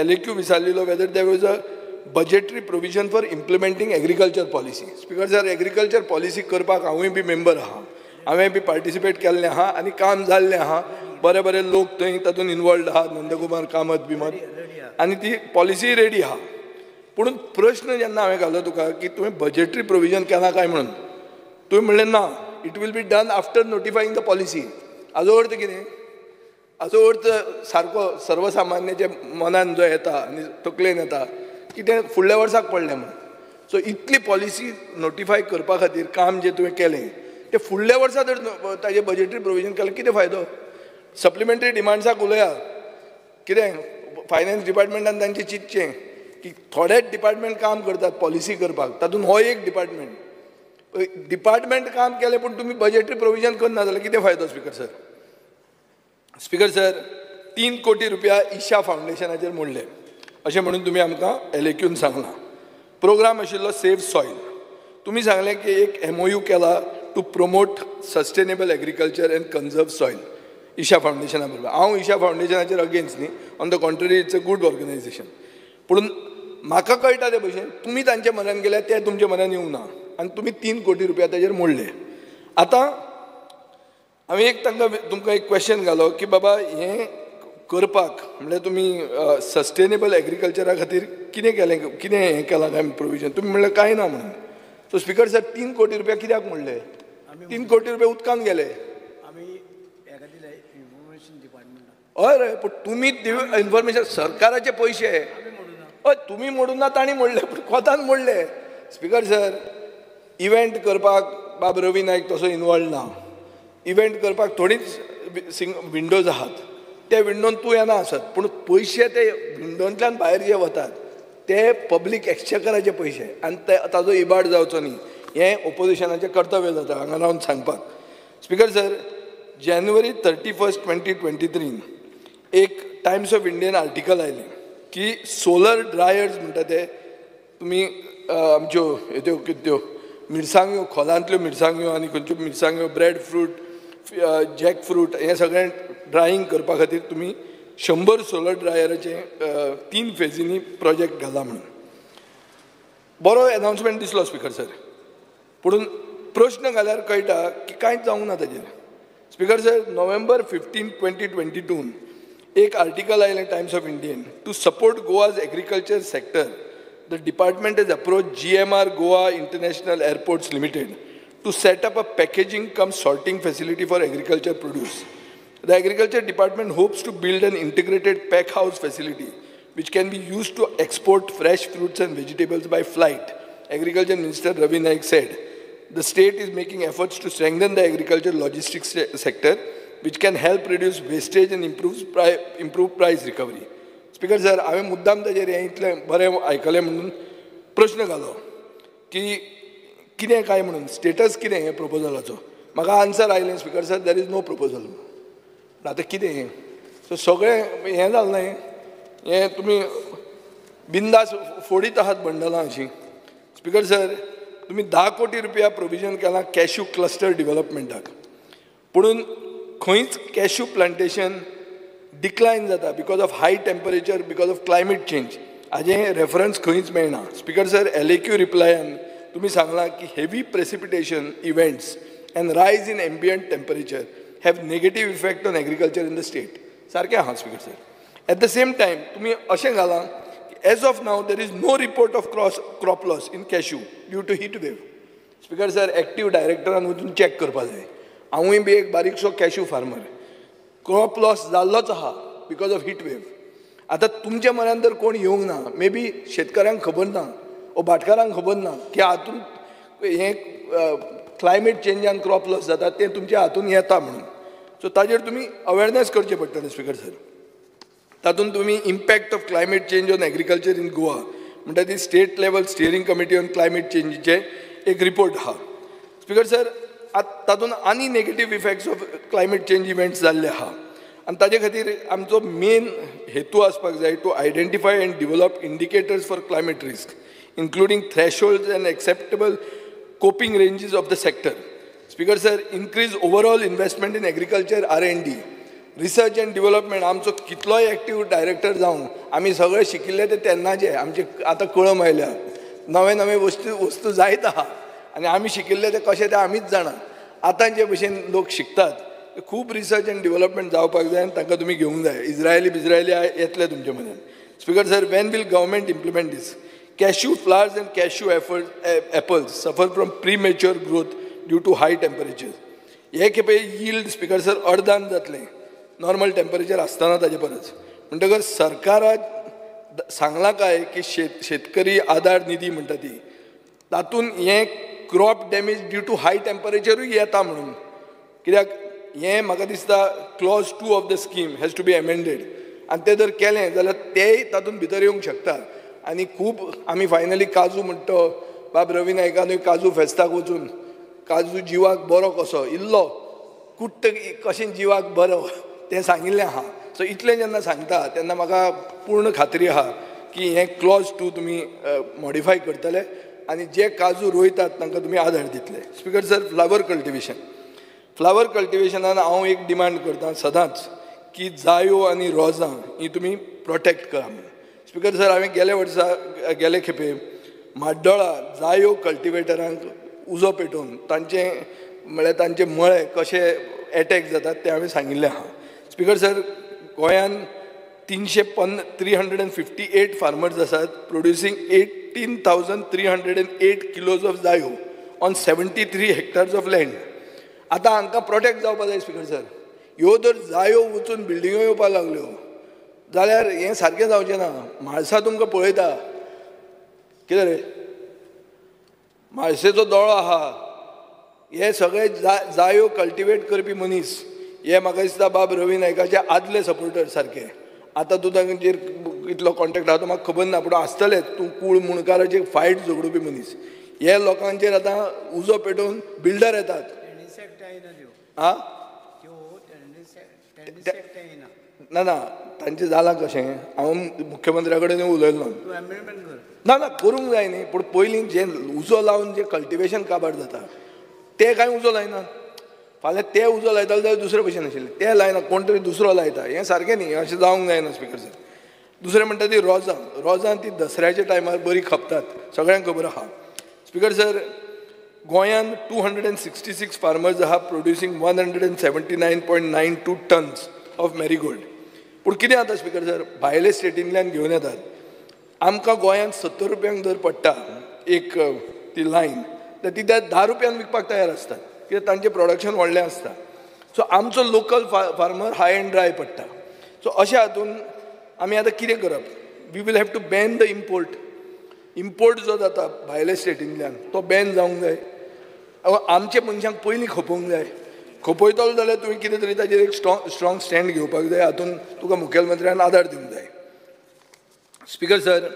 LAQ विचारलेलो whether there was a budgetary provision for implementing agriculture policy. Speaker sir, agriculture policy करपाक हांवूय बी मेंबर आहा, हांवें बी पार्टिसिपेट केल्लें आहा आनी काम जाल्लें आहा. बरे बरे लोक थंय तातूंत इनवॉल्ड आहा, नंदकुमार कामत बिमत, आनी ती पॉलिसी रेडी आहा. पूण प्रश्न जेन्ना हांवें घालो तुका की तुवें बजेटरी प्रोविजन केलां काय म्हणून, तुवें म्हणलें ना, it will be done after notifying the policy. हाजो अर्थ कितें? हाजो अर्थ सारको सर्वसामान्याच्या मनान जो येता आनी तकलेन येता की तें फुडल्या वर्साक पडलें म्हणून. सो इतली पॉलिसी नोटिफाय करपा खातीर काम जें तुवें केलें तें फुडल्या वर्सा जर ताजें बजेटरी प्रोविजन केलें कितें फायदो? सप्लिमेंटरी डिमांड्साक उलया. कितें फायनान्स डिपार्टमेंटान तांचें चिंतचें की थोडेच डिपार्टमेंट काम करतात पॉलिसी करपाक, तातूंत हो एक डिपार्टमेंट काम केलें पूण तुमी बजेटरी प्रोविजन करना जाल्यार कितें फायदो speaker sir? Speaker sir, 3 crore रुपया ईशा फावंडेशनाचेर मोडले अशें म्हणून तुमी आमकां LAQन सांगलां. प्रोग्राम आशिल्लो सेव सॉयल. तुमी सांगलें की एक MOU केला to promote sustainable agriculture and conserve soil Isha फावंडेशना बरोबर. हांव ईशा फावंडेशनाचेर अगेन्स्ट न्ही, on the contrary it's a good organisation. पूण म्हाका कळटा ते भशेन तुमी तांच्या मनान गेल्या ते तुमच्या मनान येवंक ना आनी तुमी 3 कोटी रुपया ताजेर मोडले. आतां हांवें एक तुमकां एक क्वेश्चन घालो की बाबा हें करपाक म्हणल्यार तुमी सस्टेनेबल एग्रीकल्चरा खातीर कितें केलें, कितें हें केलां काय प्रोविजन? तुमी म्हणलें कांय ना म्हणून. सो स्पीकर सर, 3 कोटी रुपया कित्याक मोडले? 3 कोटी रुपया उदकान गेले. हय रे, पूण तुमी इन्फॉर्मेशन सरकाराचे पयशे हय तुमी मोडून ना, तांणी मोडले, पूण कोतान मोडले. स्पीकर सर, इव्हेंट करपाक बाब रवी नायक तसो इनवॉल्ड ना. इव्हेंट करपाक थोडीच विंडोज आहात, त्या विंडोन तूं येना आसत, पूण पयशे ते विंडोंतल्यान भायर जे वतात ते पब्लीक एक्सचेकराचे पयशे, आनी ताजो इबाड जावचो न्ही हें ओपोजिशनाचें कर्तव्य जाता हांगा रावन सांगपाक. स्पीकर सर, January 31, 2023 एक टायम्स ऑफ इंडियन आर्टिकल आयलें की सोलर ड्रायर्स म्हणटा ते तुमी आमच्यो त्यो मिरसांग्यो, खोलांतल्यो मिरसांग्यो आनी खंयच्यो मिरसांग्यो, ब्रेड फ्रूट जॅक फ्रूट हे सगळें ड्रायींग करपा खातीर तुमी 100 सोलर ड्रायराचे 3 फेजींनी प्रोजेक्ट घाला म्हणून बरो अनाउन्समेंट दिसलो स्पिकर सर. पूण प्रश्न घाल्यार कळटा की कांयच जावंक ना ताजेर. स्पिकर सर, November 15, 2022 एक आर्टिकल आयलें Times of Indian. To support Goa's agriculture sector the department has approached GMR Goa International Airports Limited to set up a packaging cum sorting facility for agriculture produce. The Agriculture Department hopes to build an integrated pack house facility which can be used to export fresh fruits and vegetables by flight. Agriculture Minister Ravi Naik said, the state is making efforts to strengthen the agriculture logistics sector which can help reduce wastage and improve price recovery. Speaker sir, हांवें मुद्दाम ताजेर हें इतलें बरें आयकलें म्हणून प्रश्न घालो की कितें काय म्हणून स्टेटस कितें हें प्रपोजलाचो. म्हाका आन्सर आयलें speaker sir, there is no proposal. आतां कितें हें? सो सगळें हें जालें न्हय, हें तुमी बिंदास फोडीत आहात बंडलां अशीं. स्पिकर सर, तुमी 10 कोटी रुपया प्रोविजन केलां कॅश्यू क्लस्टर डेव्हलपमेंटाक, पुणून खंयच कॅश्यू प्लांटेशन डिक्लायन जाता because of high temperature, because of climate change. हाजें रेफरन्स खंयच मेळना. स्पिकर सर, LAQ रिप्लायान तुमी सांगलां की हेवी प्रेसिपिटेशन इव्हेंट्स अँड रायज in ambient temperature have negative effect on agriculture in the state. सारकें आहा speaker sir. At the same time, तुमी अशें घालां as of now there is no report of crop loss in cashew due to heat wave. Speaker sir, active डायरेक्टरान वचून check करपा जाय. हांवूय बी एक बारीकसो कॅश्यू फार्मर. क्रॉप लॉस जाल्लोच आहा बिकॉज ऑफ हीट वेव. आतां तुमच्या मनान तर कोण येवंक ना, मे बी शेतकाऱ्यांक खबर ना ओ भाटकारांक खबर ना की हातून हें क्लायमेट चेंजान क्रॉप लॉस जाता तें तुमच्या हातून येता म्हणून. सो ताजेर तुमी अवेरनेस करचें पडटलें स्पिकर सर. तातूंत तुमी impact of climate change on agriculture in Goa म्हणटा ती state level steering committee on climate चेंजीचे एक रिपोर्ट आहा. स्पिकर सर, तातूंत आनी negative effects of climate change events जाल्ले आहा आनी ताजे खातीर आमचो मेन हेतू आसपाक जाय to identify and develop indicators for climate risk including thresholds and acceptable coping ranges of the sector. Speaker sir, increase overall investment in agriculture R&D, research and development. आमचो कितलोय एक्टिव्ह डायरेक्टर जावन आमी सगळे शिकिल्ले ते तेन्नाचे आमचे आतां कळम आयल्या. नवे नवे वस्तू जायत आहा आनी आमी शिकिल्ले ते कशें ते आमीच जाणा. आतां जे भशेन लोक शिकतात खूब रिसर्च एंड डेव्हलपमेंट जावपाक जाय आनी तांकां तुमी घेवंक जाय. इज्रायली येतले तुमचे मनान. Speaker sir, when will government implement this? Cashew flowers and cashew apples suffer from premature growth due to high temperatures. हे खेपे yield स्पिकर सर अर्धान जातलें नॉर्मल टेम्परेचर आसतना ताजे परस. म्हणटकच सरकारान सांगलां काय की शेतकरी आधार निधी म्हणटा ती तातूंत हें crop damage due to high टेम्परेचरूय येता म्हणून. कित्याक हें म्हाका दिसता clause 2 of the scheme has to be amended आनी तें जर केलें जाल्यार तेंय तातूंत भितर येवंक शकता. आनी खूब आमी फायनली काजू म्हणटा बाब रवी नायकानूय काजू फेस्ताक वचून काजू जिवाक बरो कसो इल्लो कुट्ट कशें जिवाक बरो तें सांगिल्लें आहा. सो इतलें जेन्ना सांगता तेन्ना म्हाका पूर्ण खात्री आहा की हें क्लॉज 2 तुमी मॉडिफाय करतले आनी जे काजू रोयतात तांकां तुमी आदार दितले. स्पिकर सर, फ्लावर कल्टिवेशनान हांव एक डिमांड करतां सदांच की जायो आनी रोजां ही तुमी प्रोटेक्ट करा. स्पिकर सर, हांवें गेले खेपे म्हाड्डोळा जायो कल्टिवेटरांक उजो पेटोवन तांचे मळे कशे एटॅक जातात तें हांवें सांगिल्लें आहा. स्पिकर सर, गोंयान 358 फार्मर्स आसात प्रोड्युसींग 18,308 किलोज ऑफ जायो ऑन 73 हेक्टर्स ऑफ लँड. आतां हांकां प्रोटेक्ट जावपा जाय स्पिकर सर. ह्यो जर जायो वचून बिल्डिंगो येवपाक लागल्यो जाल्यार हें सारकें जावचें ना. म्हाळसा तुमकां पळयता कितें रे म्हाळसेचो दोळो आहा. हे सगळे जायो कल्टिवेट करपी मनीस हे म्हाका दिसता बाब रवी नायकाचे आदले सपोर्टर सारके. आतां तूं तांचेर इतलो कॉन्टेक्ट आहा तो म्हाका खबर ना पूण आसतलेच. तूं कूळ मुणकाराचेर फायट झगडुपी मनीस. हे लोकांचेर आतां उजो पेटोवन बिल्डर येतात. आं ना तांचें जालां कशें. हांव मुख्यमंत्र्या कडेन उलयलो ना करूंक जाय न्ही पूण पयलीं जें उजो लावन जें कल्टिवेशन काबार जाता तें कांय उजो लायना. फाल्यां ते उजो लायताले जाल्यार दुसरे भशेन आशिल्ले, ते लायना कोण तरी दुसरो लायता, हें सारकें न्ही, अशें जावंक जायना स्पिकर सर. दुसरें म्हणटा ती रोजां ती दसऱ्याच्या टायमार बरी खपतात, सगळ्यांक खबर आहा. स्पिकर सर, गोंयांत 266 फार्मर्स आहा प्रोड्युसींग 179.92 टन्स ऑफ मेरीगोल्ड. पूण कितें जाता स्पिकर सर, भायले स्टेटींतल्यान घेवन येतात. आमकां गोंयांत 70 रुपयांक जर पडटा एक ती लायन, तर ती 10 रुपयान विकपाक तयार आसतात, कित्याक तांचें प्रोडक्शन व्हडलें आसता. सो आमचो local farmer high and dry पडटा. सो अशें हातून आमी आतां कितें करप? We will have to ban the import जो जाता भायल्या स्टेटींतल्यान तो बॅन जावंक जाय. आमचे मनशांक पयलीं खपोवंक जाय. खपयतलो जाल्यार तुवें कितें तरी ताजेर एक स्ट्रॉंग स्टँड घेवपाक जाय. हातून तुका मुखेलमंत्र्यान आदार दिवंक जाय. Speaker sir,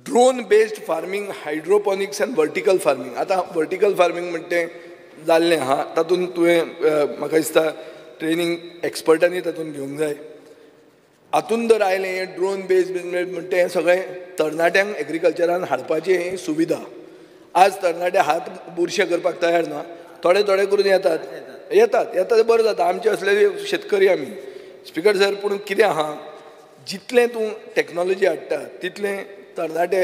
drone based farming, hydroponics and vertical farming. आतां वर्टिकल फार्मींग म्हणटा तें जाल्लें आहा, तातूंत तुवें म्हाका दिसता ट्रेनींग एक्सपर्टांनी तातूंत घेवंक जाय. हातून जर आयलें हें ड्रोन बेस्ड बिजनेस म्हणटा हें सगळें तरणाट्यांक एग्रीकल्चरान हाडपाची सुविधा. आज तरणाटे हात बुरशे करपाक तयार ना, थोडे करून येतात बरं जाता, आमचे असलेले शेतकरी आमी. स्पिकर सर, पूण कितें आहा, जितलें तूं टॅक्नॉलॉजी हाडटा तितलें तरणाटे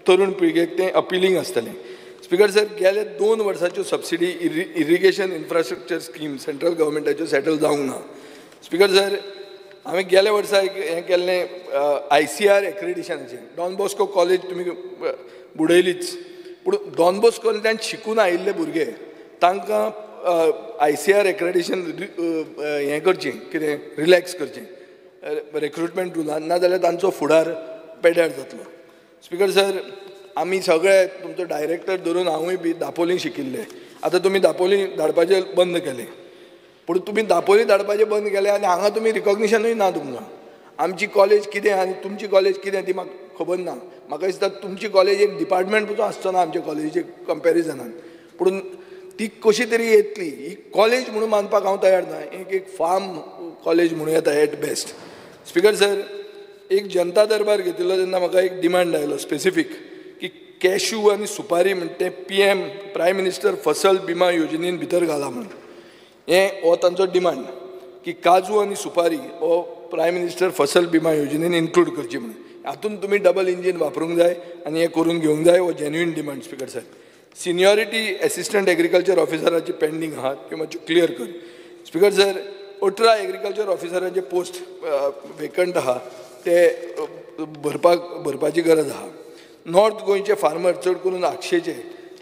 तरूण पिळगेक तें अपिलींग आसतलें. स्पिकर सर, गेले 2 वर्साच्यो subsidy irrigation infrastructure scheme central गव्हर्मेंटाच्यो सेटल जावंक ना. स्पिकर सर, हांवें गेल्या वर्सा हें केल्लें ICR एक्रिडिशनाचें. डॉन बॉस्को कॉलेज तुमी बुडयलीच, पूण डॉन बॉस्कोंतल्यान शिकून आयिल्ले भुरगे तांकां ICR एक्रिडिशन हें करचें, कितें रिलॅक्स करचें रिक्रुटमेंट रुलान, नाजाल्यार तांचो फुडार पेड्यार जातलो. स्पिकर सर, आमी सगळे तुमचो डायरेक्टर धरून हांवूय बी दापोली शिकिल्ले. आतां तुमी दापोली धाडपाचें बंद केलें, पूण तुमी दापोली धाडपाचें बंद केलें आनी हांगा तुमी रिकॉग्निशनूय ना तुमकां. आमची कॉलेज कितें आनी तुमची कॉलेज कितें ती म्हाका खबर ना. म्हाका दिसता तुमची कॉलेज एक डिपार्टमेंट पसून आसचो ना आमच्या कॉलेजीचे कंपॅरिजनान. पूण ती कशी तरी येतली, ही कॉलेज म्हणून मानपाक हांव तयार ना. एक फार्म कॉलेज म्हणूं येता एट बेस्ट. स्पिकर सर, एक जनता दरबार घेतिल्लो तेन्ना म्हाका एक डिमांड आयलो स्पेसिफीक, की कॅश्यू आनी सुपारी म्हणटा तें PM प्रायम मिनिस्टर फसल बिमा योजनेन भितर घाला म्हणून. हो तांचो डिमांड, की काजू आनी सुपारी हो प्रायम मिनिस्टर फसल बिमा योजनेन इन्क्लूड करची म्हणून. हातून तुमी डबल इंजीन वापरूंक जाय आनी हें करून घेवंक जाय. हो genuine demand. Speaker sir, seniority assistant agriculture ऑफिसराची पेंडींग आहा त्यो मातश्यो क्लियर कर. स्पिकर सर, 18 एग्रीकल्चर ऑफिसरांचे पोस्ट वेकंट आहा ते भरपाची गरज आहा. नॉर्थ गोंयचे फार्मर चड करून आक्षेचे,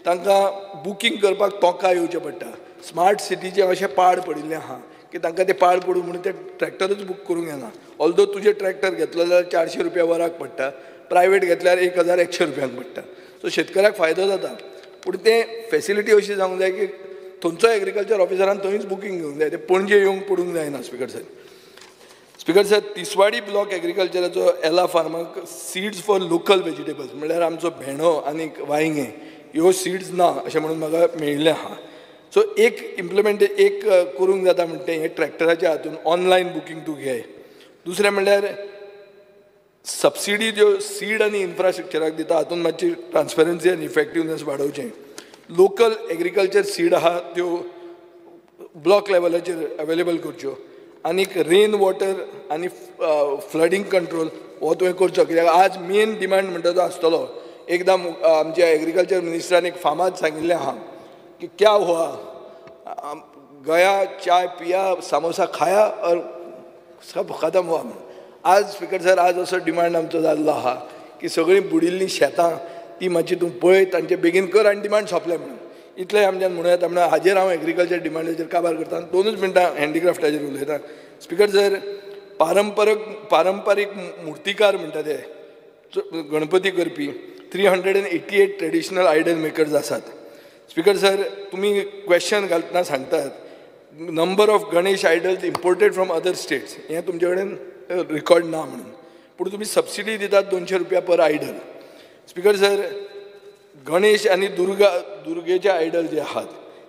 तांकां बुकींग करपाक तोंका येवचें पडटा. स्मार्ट सिटीचे अशें पाड पडिल्लें आहा की तांकां ते पाड पडूं म्हणून ते ट्रॅक्टरच बूक करूंक येना. ऑल्दो तुजें ट्रॅक्टर घेतलो जाल्यार 400 रुपया वराक पडटा, प्रायवेट घेतल्यार 1100 रुपयांक पडटा. सो शेतकऱ्याक फायदो जाता, पूण तें फेसिलिटी अशी जावंक जाय की थंयचो एग्रीकल्चर ऑफिसरान थंयच बुकींग घेवंक जाय, ते पणजे येवंक पडूंक जायना. Speaker sir, speaker sir, Tiswadi block एग्रीकल्चराचो एला फार्माक सीड्स फॉर लोकल व्हेजिटेबल्स म्हणल्यार आमचो भेंडो आनी वांयगे ह्यो सीड्स ना अशें म्हणून म्हाका मेळिल्लें आहा. सो एक करूंक जाता म्हणटा हें ट्रॅक्टराच्या हातून ऑनलायन बुकींग तूं घे. दुसरें म्हणल्यार सबसिडी ज्यो सीड आनी इन्फ्रास्ट्रक्चराक दिता हातून मातशी ट्रान्सपरन्सी आनी इफेक्टिवनेस वाडोवचें. लोकल एग्रीकल्चर सीड आहा त्यो ब्लॉक लेवलाचेर अवेलेबल करच्यो. आनीक रेन वॉटर आनी फ्लडींग कंट्रोल हो तुवें करचो, कित्याक आज मेन डिमांड म्हणटा तो आसतलो. एकदां आमच्या एग्रीकल्चर मिनिस्टरान एक फामाद सांगिल्लें आहा कि क्या हुआ, गया चाय पिया समोसा खाया और सब खतम हुआ. आज स्पिकर सर, आज असो डिमांड आमचो जाल्लो आहा की सगळीं बुडिल्लीं शेतां ती मातशी तूं पळय, तांचे बेगीन कर आनी डिमांड सोंपलें म्हणून. इतलें आमच्यान म्हणूं येता. म्हणून हाजेर हांव एग्रीकल्चर डिमांडाचेर काबार करता. 2 मिनटां हँडीक्राफ्टाचेर उलयता. स्पिकर सर, पारंपारीक मुर्तीकार म्हणटा ते गणपती करपी 388 ट्रेडिशनल आयडल मेकर्स आसात. स्पिकर सर, तुमी क्वेश्चन घालतना सांगतात number of Ganesh idols imported from other states, हें तुमचे कडेन रिकॉर्ड ना म्हणून, पूण तुमी सबसिडी दितात 200 रुपया पर आयडल. स्पिकर सर, गणेश आनी दुर्गेचे आयडल जे आहात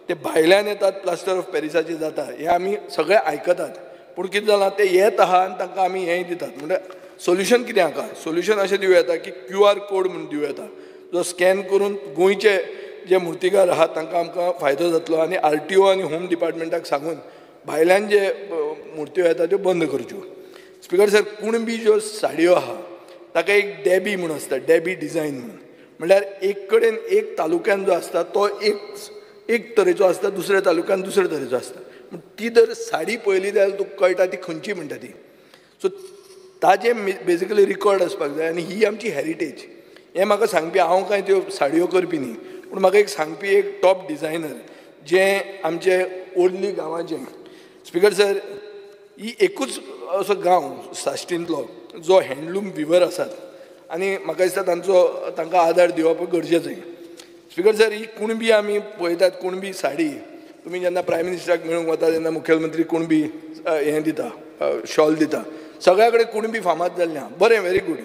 ते भायल्यान येतात, प्लास्टर ऑफ पॅरिसाचे जाता, हें आमी सगळे आयकतात. पूण कितें जालां, ते येत आहा आनी तांकां आमी हेंय दितात. म्हणजे सोल्युशन कितें हाका? सोल्युशन अशें दिवं येता की QR कोड म्हणून दिवं येता, जो स्कॅन करून गोंयचे जे मुर्तीकार आहात तांकां आमकां फायदो जातलो आनी RTO आनी होम डिपार्टमेंटाक सांगून भायल्यान जे मुर्त्यो येता त्यो बंद करच्यो. स्पिकर सर, कुणबी ज्यो साडयो आहा ताका एक डॅबी म्हणून आसता, डॅबी डिझायन म्हणून. म्हणल्यार एक कडेन एक तालुक्यान जो आसता तो एक तरेचो आसता, दुसऱ्या तालुक्यान दुसरे तरेचो आसता. ती जर साडी पळयली जाल्यार तुका कळटा ती खंयची म्हणटा ती. सो ताजें बेजिकली रिकॉर्ड आसपाक जाय आनी ही आमची हेरिटेज. हें म्हाका सांगपी, हांव कांय त्यो साडयो करपी न्ही, पूण म्हाका एक सांगपी एक टॉप डिझायनर जें आमचे ओर्ली गांवाचें. स्पिकर सर, ही एकूच असो गांव साश्टींतलो जो हँडलूम विवर आसात आनी म्हाका दिसता तांकां आदार दिवप गरजेचें. स्पिकर सर, ही कुणबी आमी पळयतात, कुणबी साडी तुमी जेन्ना प्रायम मिनिस्टराक मेळूंक वता तेन्ना मुखेलमंत्री कुणबी हें दिता, शॉल दिता. सगळ्या कडेन कुणबी फामाद जाल्लें आहा, बरें, व्हेरी गूड.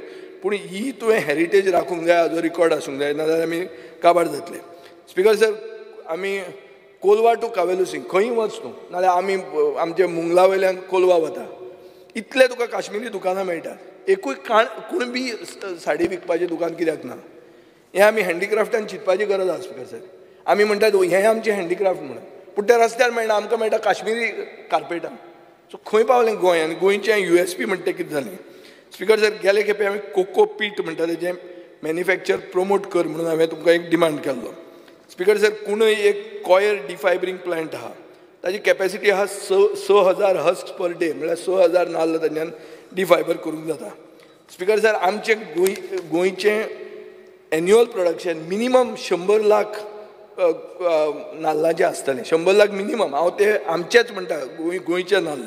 पूण ही तुवें हेरिटेज राखूंक जाय, हाजो रिकॉर्ड आसूंक जाय, नाजाल्यार आमी काबार जातले. स्पिकर सर, आमी कोलवा टू कावेलुसीं खंय वच तूं, नाजाल्यार आमी आमच्या मुंगला वयल्यान कोलवा वता, इतले तुका काश्मीरी दुकानां मेळटात. एकूय कुणबी साडी विकपाचें दुकान कित्याक ना? हें आमी हँडिक्राफ्टान चिंतपाची गरज आसा. स्पिकर सर, आमी म्हणटात हें आमचें हँडिक्राफ्ट म्हणून, पूण त्या रस्त्यार मेळना, आमकां मेळटा काश्मीरी कार्पेटां. सो खंय पावलें गोंय आनी गोंयचें USP म्हणटा कितें जालें? स्पिकर सर, गेले खेपे हांवें कोकोपीट म्हणटा तेजें मॅन्युफॅक्चर प्रमोट कर म्हणून हांवें तुमकां एक डिमांड केल्लो. स्पिकर सर, कुणय एक कॉयर डिफायब्रिंग प्लांट आहा, ताजी कॅपॅसिटी आहा 6,000 हस्क पर डे, म्हळ्यार 6,000 नाल्ल ताच्यान डिफायबर करूंक जाता. स्पिकर सर, आमचें गोंयचें एन्युअल प्रोडक्शन मिनिमम 100 लाख नाल्लांचें आसतलें, 100 लाख मिनिमम. हांव ते आमचेच म्हणटा, गोंयचे नाल्ल.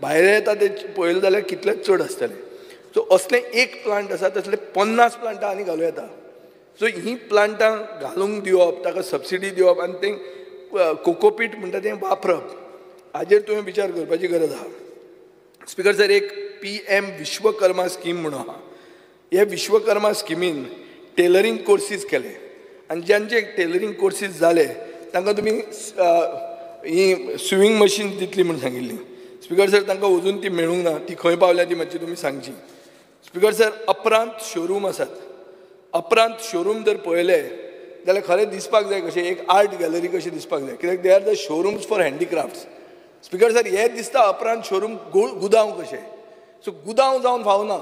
भायर येता ते पळयलें जाल्यार कितलेच चड आसतले. सो असलें एक प्लांट आसा, तसले 50 प्लांटां आनी घालूं येता. सो ही प्लांटां घालूंक दिवप, ताका सबसिडी दिवप आनी तें कोकोपीट म्हणटा तें वापरप, हाजेर तुवें विचार करपाची गरज आहा. स्पिकर सर, एक PM विश्वकर्मा स्कीम म्हणून आहा. हे विश्वकर्मा स्किमीन टेलरींग कोर्सीस केले आनी ज्यांचे टेलरींग कोर्सीस जाले तांकां तुमी ही स्विंग मशीन दितली म्हणून सांगिल्ली. स्पिकर सर, तांकां अजून ती मेळूंक ना, ती खंय पावल्या ती मातशी तुमी सांगची. स्पिकर सर, अपरांत शोरूम आसात, अपरांत शोरूम जर पळयले जाल्यार खरें दिसपाक जाय कशें एक आर्ट गॅलरी कशी दिसपाक जाय, कित्याक they are the showrooms for handicrafts. Speaker sir, हे दिसता अपरांत शोरूम गुदांव कशें. सो गुदांव जावन फावना.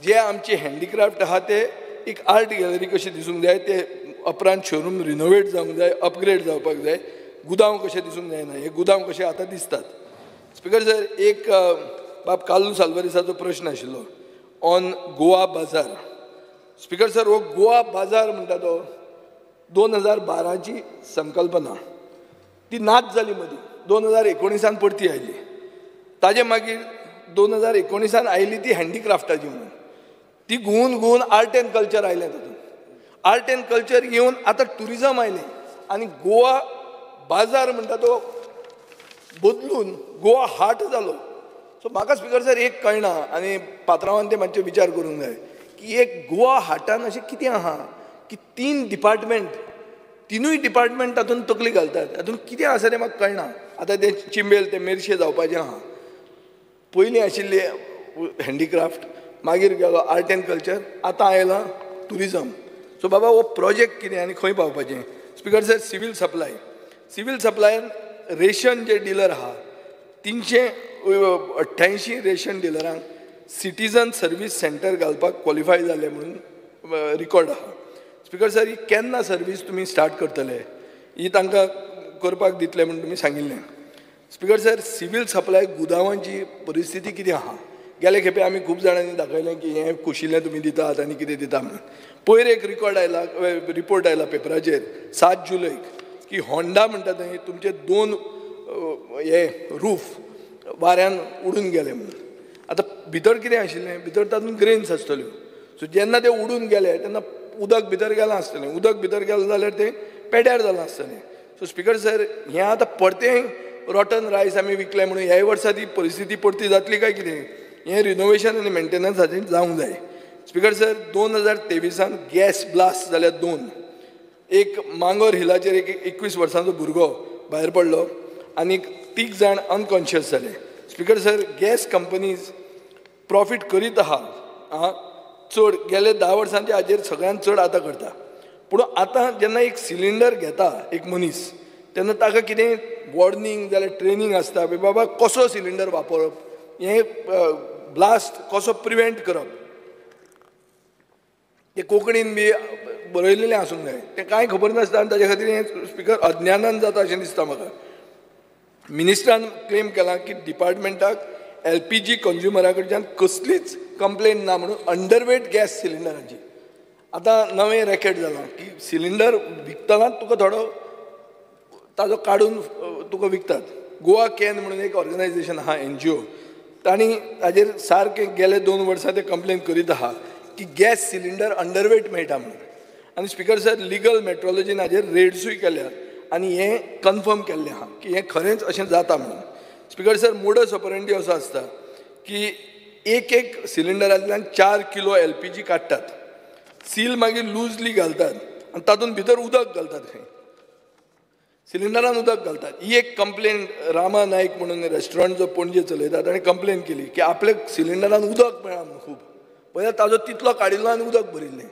जे आमचे हँडिक्राफ्ट आहा ते एक आर्ट गॅलरी कशी दिसूंक जाय, ते अपरांत शोरूम रिनोवेट जावंक जाय, अपग्रेड जावपाक जाय, गुदांव कशें दिसूंक जायना. हे गुदांव कशें आतां दिसतात. स्पिकर सर, एक बाब कार्लोस आल्वारेसाचो प्रश्न आशिल्लो ऑन गोवा बाजार. स्पिकर सर, हो गोवा बाजार म्हणटा तो 2012ची संकल्पना, ती नाच जाली मदीं. 2019 परती आयली. ताजे मागीर 2019 आयली ती हँडिक्राफ्टाची म्हणून. ती घुवन आर्ट एंड कल्चर आयलें तातूंत. आर्ट एंड कल्चर येवन आतां टुरिजम आयलें आनी गोवा बाजार म्हणटा तो बदलून गोवा हाट जालो. सो म्हाका स्पिकर सर एक कळना आनी पात्रांवान ते मातशे विचार करूंक जाय की एक गोवा हाटान अशें कितें आहा की 3 डिपार्टमेंट, तिनूय डिपार्टमेंट तातूंत तकली घालतात. तातूंत कितें आसा तें म्हाका कळना. आतां ते चिंबेल ते मेरशे जावपाचें आहा. पयलीं आशिल्ले हँडिक्राफ्ट, मागीर गेलो आर्ट एंड कल्चर, आतां आयलां टुरिजम. सो बाबा हो प्रोजेक्ट कितें आनी खंय पावपाचें? स्पिकर सर, सिवील सप्लायन रेशन जे डीलर आहा 388 रेशन डिलरांक सिटीजन सर्वीस सेंटर घालपाक क्वॉलिफाय जाले म्हणून रिकॉर्ड आहा. स्पिकर सर, ही केन्ना सर्वीस तुमी स्टार्ट करतले? ही तांकां करपाक दितले म्हणून तुमी सांगिल्लें. स्पिकर सर, सिवील सप्लाय गुदांवांची परिस्थिती कितें आहा? गेले खेपे आमी खूब जाणांनी दाखयलें की हें कुशिल्लें तुमी दितात आनी कितें दिता म्हणून. पयर एक रिपोर्ट आयला पेपराचेर 7 जुलैक की होंडा म्हणटा थंय तुमचे 2 हे रूफ वाऱ्यान उडून गेले म्हणून. आतां भितर कितें आशिल्लें? भितर तातूंत ग्रेन्स आसतल्यो. सो जेन्ना ते उडून गेले तेन्ना उदक भितर गेलां आसतलें. उदक भितर गेलें जाल्यार तें पेड्यार जालां आसतलें. सो स्पिकर सर, हें आतां परतें रॉटन रायस आमी विकलें म्हणून ह्याय वर्सा ती परिस्थिती परती जातली काय कितें? हें रिनोवेशन आनी मेंटेनन्स हाजेर जावंक जाय. स्पिकर सर, 2023 गॅस ब्लास्ट जाल्यार 2. एक मांगोर हिलाचेर एक 21 वर्सांचो भुरगो भायर पडलो आनी 3 जाण अनकॉन्शियस जाले. Speaker sir, gas companies profit करीत आहा चड, गेले 10 वर्सांचे हाजेर सगळ्यांत चड आतां करता. पूण आतां जेन्ना एक सिलिंडर घेता एक मनीस तेन्ना ताका कितें वॉर्निंग जाल्यार ट्रेनिंग आसता की बाबा कसो सिलिंडर वापरप हें ब्लास्ट कसो प्रिवेंट करप ते कोंकणीन बी बरयलेलें आसूंक जाय तें कांय खबर नासता आनी ताचे खातीर हें स्पिकर अज्ञानान जाता अशें दिसता म्हाका मिनिस्टरान क्लेम केलां की डिपार्टमेंटाक LPG कंज्युमरा कडच्यान कसलीच कंप्लेंट ना म्हणून अंडरवेट गॅस सिलिंडरांची आतां नवें रॅकेट जालां की सिलिंडर विकतना तुका थोडो ताजो काडून तुका विकतात गोवा कॅन म्हणून एक ऑर्गनायजेशन आहा NGO तांणी ताजेर सारकें गेले 2 वर्सां ते कंप्लेन करीत आहा की गॅस सिलिंडर अंडरवेट मेळटा म्हणून आनी स्पिकर सर लिगल मेट्रोलॉजीन हाजेर रेड्सूय केल्यात आनी हें कन्फर्म केल्लें आहा की हें खरेंच अशें जाता म्हणून स्पिकर सर मोडस ऑपरंडी असो आसता की एक सिलिंडरांतल्यान 4 किलो LPG काडटात सील मागीर लूजली घालतात आनी तातूंत भितर उदक घालतात खंय सिलिंडरान उदक घालतात ही एक कंप्लेन रामा नायक म्हणून रेस्टॉरंट जो पणजे चलयता ताणें कंप्लेन केली की आपल्या सिलिंडरान उदक मेळ्ळा म्हणून खूब पळय ताजो तितलो काडिल्लो आनी उदक भरिल्लें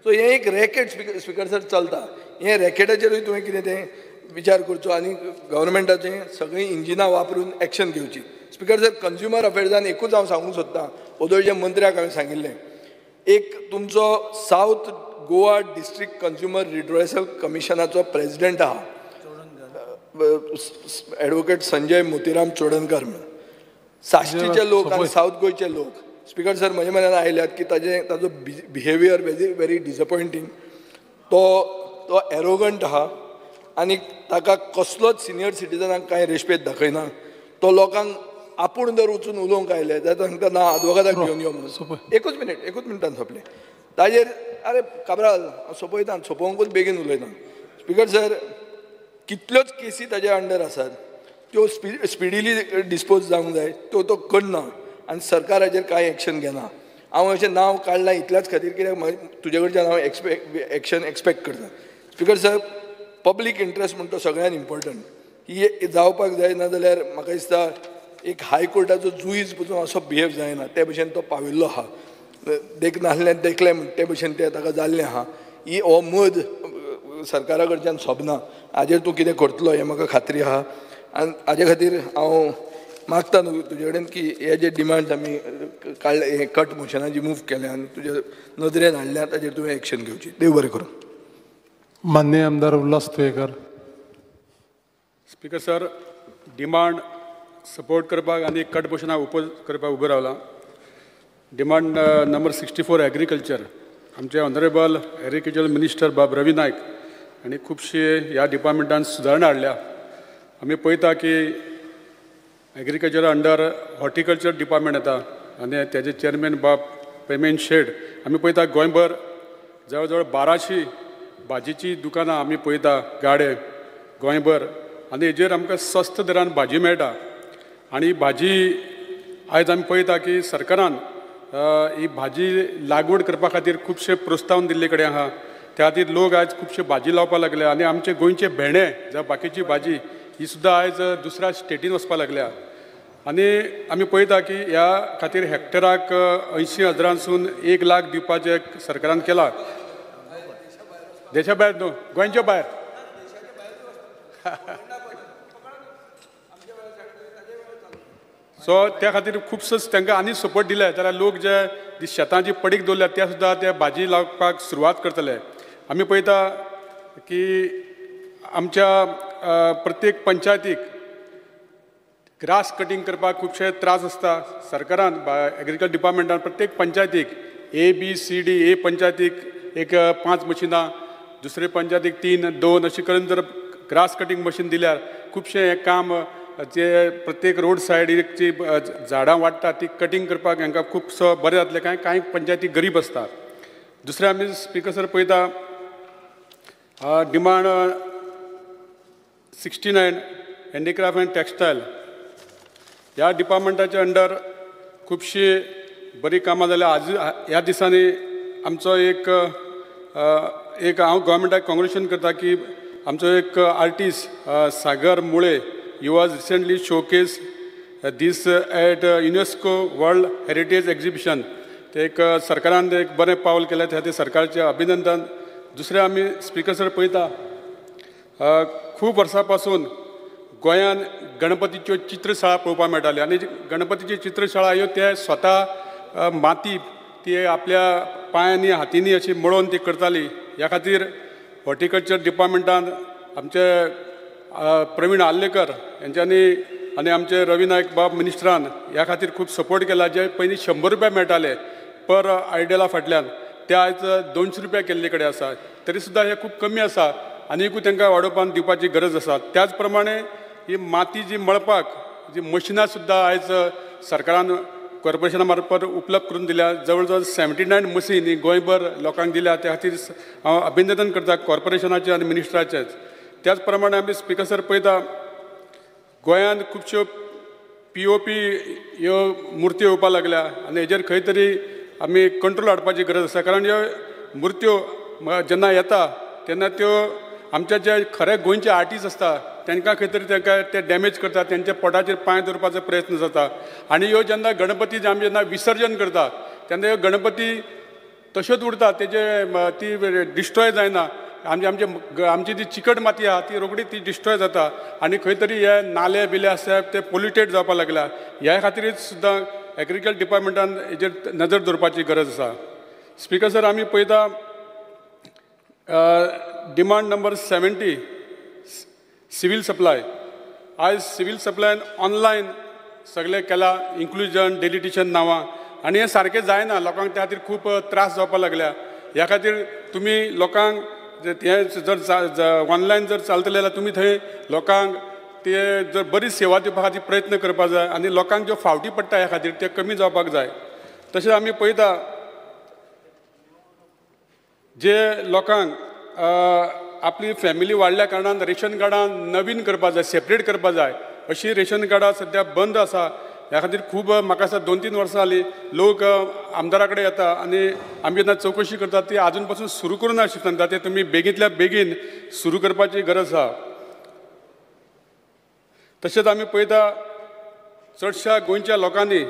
सो हें एक रॅकेट स्पिकर सर चलता हे रॅकेटाचेरूय तुवें कितें तें विचार करचो आनी गव्हर्मेंटाचें सगळीं इंजिनां वापरून एक्शन घेवची स्पिकर सर कंज्युमर अफेर्सान एकूच हांव सांगूंक सोदतां ओदोळच्या मंत्र्याक हांवें सांगिल्लें एक तुमचो south Goa district consumer redressal कमिशनाचो प्रेसिडेंट आहा एडवोकेट संजय मोतीराम चोडणकर म्हणून साश्टीचे लोक आनी सावथ गोंयचे लोक स्पिकर सर म्हज्या मनान आयल्यात की ताजो बिहेवियर व्हेरी डिसअपॉयंटींग तो एरोगंट आहा आनी ताका कसलोच सिनियर सिटीजनाक कांय रेस्पेद दाखयना तो लोकांक आपूण जर वचून उलोवंक आयले जाल्यार सांगता ना आदवोगादाक घेवन यो म्हणून एकूच मिनटान सोंपलें ताजेर आरे काबराल हांव सोंपयता सोंपोवंकूच बेगीन उलयता स्पिकर सर कितल्योच केसी ताज्या अंडर आसात त्यो स्पिडिली डिस्पोज जावंक जाय तो करना आनी सरकार हाजेर कांय एक्शन घेना हांव अशें नांव काडलां इतल्याच खातीर कित्याक तुजे कडच्यान हांव एक्शन एक्सपेक्ट करता स्पिकर सर पब्लीक इंट्रस्ट म्हणटा तो सगळ्यान इम्पॉर्टंट ही जावपाक जाय ना जाल्यार म्हाका दिसता एक हायकोर्टाचो जुईज पसून असो बिहेव जायना ते भशेन तो पाविल्लो आहा देख नासलें देखलें म्हण ते भशेन तें ताका जाल्लें आहा ही हो मद सरकारा कडच्यान सोबना हाजेर तूं कितें करतलो हें म्हाका खात्री आहा आनी हाजे खातीर हांव मागता न्हू तुजे कडेन की हे जे डिमांड्स आमी काडले हे कट मोशनाची मूव केल्या आनी तुजे नदरेन हाडल्या ताजेर तुवें एक्शन घेवची देव बरें करूं
माननीय आमदार Ulhas Tuyekar
speaker sir demand support करपाक आनी कट मोशनाक ओपोज करपाक उबो रावला डिमांड नंबर 64 एग्रीकल्चर आमचे ऑनरेबल एग्रीकल्चर मिनिस्टर बाब रवी नायक आनी खुबशे ह्या डिपार्टमेंटान सुदारणा हाडल्या आमी पळयता की एग्रीकल्चर अंडर हॉर्टिकल्चर डिपार्टमेंट येता आनी तेजे चेअरमॅन बाब पेमेंट शेड आमी पळयता गोंयभर जवळ जवळ 1200 भाजीची दुकानां आमी पळयता गाडे गोंयभर आनी हेजेर आमकां स्वस्त दरान भाजी मेळटा आनी भाजी आयज आमी पळयता की सरकारान ही भाजी लागवड करपा खातीर खुबशे प्रोत्साहन दिल्ले कडेन आहा त्या खातीर लोक आयज खुबशे भाजी लावपाक लागले आनी आमचे गोंयचे भेंडे जावं बाकीची भाजी ही सुद्दां आयज दुसऱ्या स्टेटीन वचपाक लागल्या आनी आमी पळयता की ह्या खातीर हेक्टराक 80,000सून 1 लाख दिवपाचें सरकारान केला देशा भायर न्हू गोंयच्या भायर सो त्या खातीर खुबसो तांकां आनी सपोर्ट दिले जाल्यार लोक जे शेतांची पडीक दवरल्या त्या सुद्दां ते भाजी लावपाक सुरवात करतले आमी पळयता की आमच्या प्रत्येक पंचायतीक ग्रास कटींग करपाक खुबशे त्रास आसता सरकारान एग्रीकल्चर डिपार्टमेंटान प्रत्येक पंचायतीक ABCD A पंचायतीक एक 5 मशिनां दुसरे पंचायतीक 3, 2 अशें करून जर ग्रास कटींग मशीन दिल्यार खुबशें हें काम जे प्रत्येक रोड सायडीची झाडां वाडटा ती कटींग करपाक हांकां खूबसो बरें जातलें कांय पंचायती गरीब आसता दुसरें आमी स्पीकर सर पळयता डिमांड 69 हँडीक्राफ्ट एंड टॅक्सटायल ह्या डिपार्टमेंटाच्या अंडर खुबशी बरी कामां जाल्या आज ह्या दिसांनी आमचो एक हांव गोवोरमेंटाक कॉंग्रेच्युलेशन करता की आमचो एक artist Sagar Mule he was recently showcase this at UNESCO world heritage exhibition ते एक सरकारान एक बरें पावल केलें त्या खातीर सरकारचें अभिनंदन दुसरें आमी स्पिकर सर पळयता खूब वर्सां पासून गोंयांत गणपतीच्यो चित्रशाळा पळोवपाक मेळटाल्यो आनी गणपतीच्यो चित्रशाळा ह्यो ते स्वता माती ती आपल्या पांयांनी हातींनी अशी मळोवन ती करताली. ह्या खातीर हॉर्टिकल्चर डिपार्टमेंटान आमचे प्रवीण आल्लेकर यांच्यांनी आनी आमचे रवी नायक बाब मिनिस्टरान ह्या खातीर खूब सपोर्ट केला. जे पयलीं 100 रुपया मेळटाले पर आयडला फाटल्यान ते आयज 200 रुपया केल्ले कडेन आसा. तरी सुद्दां हे खूब कमी आसा आनीकूय तांकां वाडोवपाक दिवपाची गरज आसा. त्याच प्रमाणे ही माती जी मळपाक जी मशिनां सुद्दां आयज सरकारान कॉर्पोरेशना मार्फत उपलब्ध करून दिल्या. जवळ जवळ 79 मशीन ही गोंयभर लोकांक दिल्या. त्या खातीर हांव अभिनंदन करता कॉर्पोरेशनाचे आनी मिनिस्टराचेच. त्याच प्रमाणे आमी स्पिकर सर पळयता गोंयांत खुबश्यो POP ह्यो मुर्त्यो येवपाक लागल्या आनी हेजेर खंय तरी आमी कंट्रोल हाडपाची गरज आसा. कारण ह्यो मुर्त्यो जेन्ना येता तेन्ना त्यो आमचे जे खरे गोंयचे आर्टिस्ट आसता तांकां खंय तरी तांकां ते डॅमेज करता, तेंच्या पोटाचेर पांय दवरपाचो प्रयत्न जाता. आनी ह्यो जेन्ना गणपती आमी जेन्ना विसर्जन करता तेन्ना ह्यो गणपती तश्योच उरता, तेजे ती डिस्ट्रॉय जायना. आमची जी चिकट माती आहा ती रोखडी ती डिस्ट्रॉय जाता आनी खंय तरी हे नाले बिले आसा ते पोल्युटेड जावपाक लागल्या. ह्या खातीरच सुद्दां एग्रीकल्चर डिपार्टमेंटान हेजेर नजर दवरपाची गरज आसा. स्पिकर सर आमी पळयता डिमांड नंबर 70 सिवील सप्लाय. आयज सिवील सप्लायन ऑनलायन सगळें केलां, इन्क्लुजन डेलिटेशन नांवां, आनी हें सारकें जायना. लोकांक त्या खातीर खूब त्रास जावपाक लागल्या. ह्या खातीर तुमी लोकांक हे जर ऑनलायन जर चलतलें जाल्यार तुमी थंय लोकांक ते जर बरी सेवा दिवपा खातीर प्रयत्न करपाक जाय आनी लोकांक ज्यो फावटी पडटा ह्या खातीर ते कमी जावपाक जाय. तशेंच आमी पळयता जे लोकांक आपली फॅमिली वाडल्या कारणान रेशन कार्डां नवीन करपाक जाय, सेपरेट करपाक जाय, अशी रेशन कार्डां सद्या बंद आसा. ह्या खातीर खूब म्हाका दिसता 2-3 वर्सां जालीं लोक आमदारा कडेन येता आनी आमी जेन्ना चवकशी करता ती आजून पासून सुरू करूं ना अशें सांगता. ते तुमी बेगींतल्या बेगीन सुरू करपाची गरज आसा. तशेंच आमी पळयता चडशा गोंयच्या लोकांनी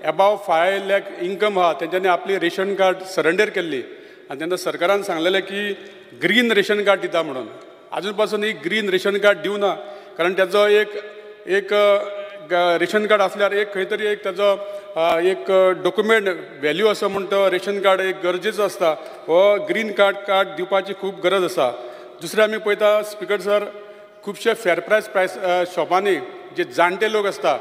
अबाव 5 लाख इन्कम आहा तेंच्यांनी आपली रेशन कार्ड सरेंडर केल्ली आनी तेन्ना सरकारान सांगलेलें की ग्रीन रेशन कार्ड दिता म्हणून. आजून पासून ही ग्रीन रेशन कार्ड दिवना, कारण तेजो एक रेशन कार्ड आसल्यार एक खंय तरी एक तेजो एक डॉक्युमेंट व्हॅल्यू असो म्हूण तो रेशन कार्ड एक गरजेचो आसता. हो ग्रीन कार्ड दिवपाची खूब गरज आसा. दुसरें आमी पळयता स्पिकर सर खुबशे फेर प्रायस शॉपांनी जे जाणटे लोक आसता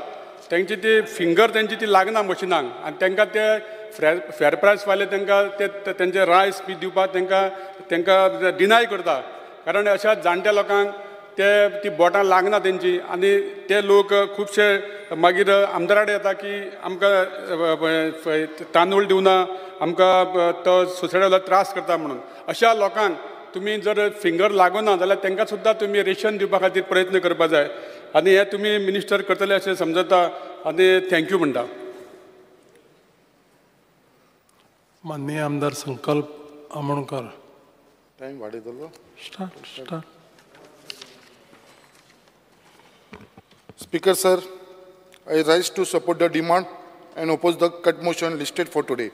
तेंची ती फिंगर तेंची ती लागना मशिनांक आनी तांकां ते फेर प्रायस वाले तांकां तेंचे रायस बी दिवपाक तांकां डिनाय करता. कारण अशा जाणट्या लोकांक ती बोटां लागना तेंची आनी ते लोक खुबशे मागीर आमदारा कडेन येता की आमकां तांदूळ दिवना, आमकां तो सोसायटी त्रास करता म्हणून. अशा लोकांक तुमी जर फिंगर लागना जाल्यार तांकां सुद्दां तुमी रेशन दिवपा खातीर प्रयत्न करपाक जाय आनी हे तुमी मिनिस्टर करतले अशें समजता आनी थँक्यू म्हणटा.
माननीय आमदार संकल्प आमोणकर.
टायम वाडयतलो.
Start.
Speaker sir, I rise to support the demand and oppose the cut motion listed for today.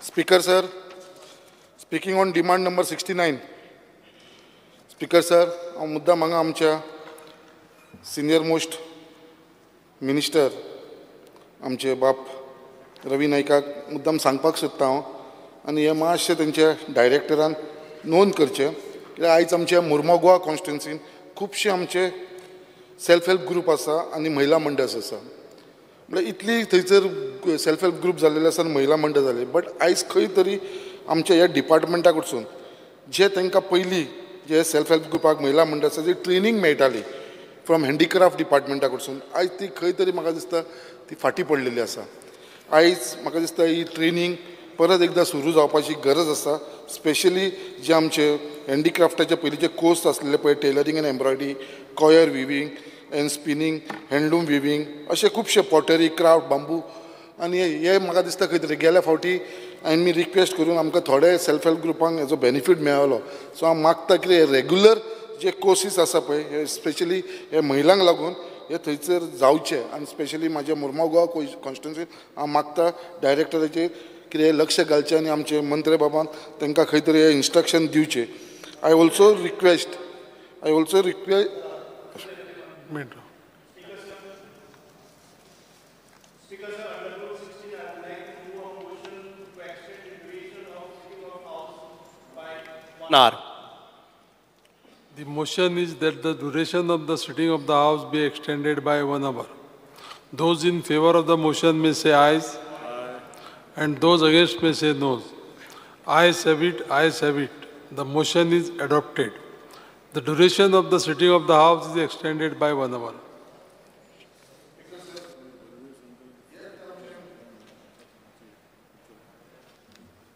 Speaker sir, speaking on demand number 69. Speaker sir, हांव मुद्दाम हांगा आमच्या सिनियर मोस्ट मिनिस्टर आमचे बाप रवी नायकाक मुद्दाम सांगपाक सोदता हांव आनी हे मातशें तेंच्या डायरेक्टरान नोंद करचें कित्याक आयज आमच्या मुर्मो गोवा कॉन्स्टिट्युन्सीन खुबशे आमचे सेल्फ हेल्प ग्रूप आसा आनी महिला मंडळ्स आसा. म्हळ्यार इतली थंयसर सेल्फ हेल्प ग्रूप जाल्लेले आसा आनी महिला मंडळ जाले, बट आयज खंय तरी आमच्या ह्या डिपार्टमेंटा कडसून जे तांकां पयलीं जे सेल्फ हेल्प ग्रुपाक महिला मंडळ आसा जी ट्रेनींग मेळटाली फ्रॉम हँडिक्राफ्ट डिपार्टमेंटा कडसून, आयज ती खंय तरी म्हाका दिसता ती फाटीं पडलेली आसा. आयज म्हाका दिसता ही ट्रेनींग परत एकदां सुरू जावपाची गरज आसा. स्पेशली जे आमचे हँडिक्राफ्टाचे पयलींचे कोर्स आसलेले पळय tailoring and embroidery, coir weaving and spinning, handloom weaving, अशे खुबशे पॉटरी, क्राफ्ट, बांबू आनी हे म्हाका दिसता खंय तरी गेल्या फावटी हांवें मी रिक्वेस्ट करून आमकां थोडे सेल्फ हेल्प ग्रुपांक हेजो बेनिफीट मेळ्ळो. सो हांव मागता की हे रेग्युलर जे कोर्सीस आसा पळय हे स्पेशली हे महिलांक लागून हे थंयसर जावचे आनी स्पेशली म्हाज्या मुर्मगांव कॉन्स्टिट्युन्सीन हांव मागता डायरेक्टराचेर
कितें लक्ष घालचें आनी आमचे मंत्री बाबान तांकां खंय तरी हे इन्स्ट्रक्शन दिवचें. I also request
The motion is that the duration of the sitting of the House be extended by 1 hour. Those in favor of the motion may say ayes, and those against may say no. Ayes have it, ayes have it. The motion is adopted. The duration of the sitting of the House is extended by 1 hour.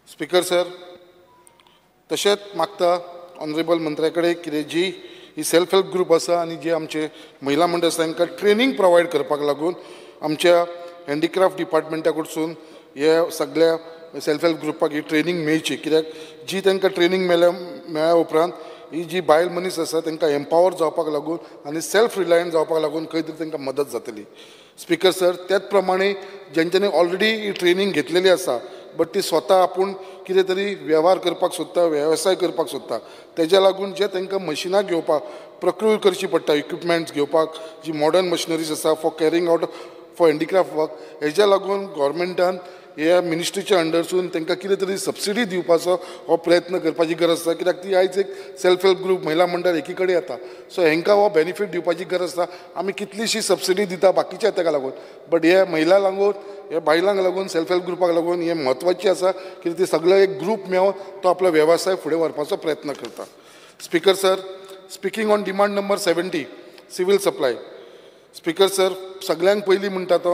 Speaker sir, तशेंच मागता honourable मंत्र्या कडेन कितें जी ही self help group आसा आनी जे आमचे महिला मंडळ आसा तांकां ट्रेनिंग प्रोवायड करपाक लागून आमच्या हँडीक्राफ्ट डिपार्टमेंटा कडसून हे सगळ्या सेल्फ हेल्प ग्रुपाक ही ट्रेनिंग मेळची. कित्याक जी तांकां ट्रेनिंग मेळ्ळ्या उपरांत ही जी बायल मनीस आसा तांकां एम्पावर जावपाक लागून आनी सेल्फ रिलायंट जावपाक लागून खंय तरी तांकां मदत जातली. स्पिकर सर, त्याच प्रमाणे जेंच्यांनी ऑलरेडी ही ट्रेनिंग घेतलेली आसा बट ती स्वता आपूण कितें तरी वेव्हार करपाक सोदता, वेवसाय करपाक सोदता, तेज्या लागून जे तांकां मशिनां घेवपाक प्रक्रूर करची पडटा, इक्विपमेंट्स घेवपाक जी मॉडर्न मशिनरीज आसा for carrying out for handicraft work, हेज्या लागून गव्हर्मेंटान ह्या मिनिस्ट्रीच्या अंडरसून तांकां कितें तरी सबसिडी दिवपाचो हो प्रयत्न करपाची गरज आसा. कित्याक ती आयज एक सेल्फ हेल्प ग्रुप महिला मंडळ एकी कडेन येता, सो हेंकां हो बेनिफीट दिवपाची गरज आसा. आमी कितलीशी सबसिडी दिता बाकीच्या ताका लागून, बट हे महिला लागून हे बायलांक लागून सेल्फ हेल्प ग्रुपाक लागून हे म्हत्वाची आसा कित्याक ती सगळो एक ग्रूप मेळून तो आपलो वेवसाय फुडें व्हरपाचो प्रयत्न करता. Speaker sir, speaking on demand number 70 civil supply. Speaker sir, सगळ्यांक पयलीं म्हणटा तो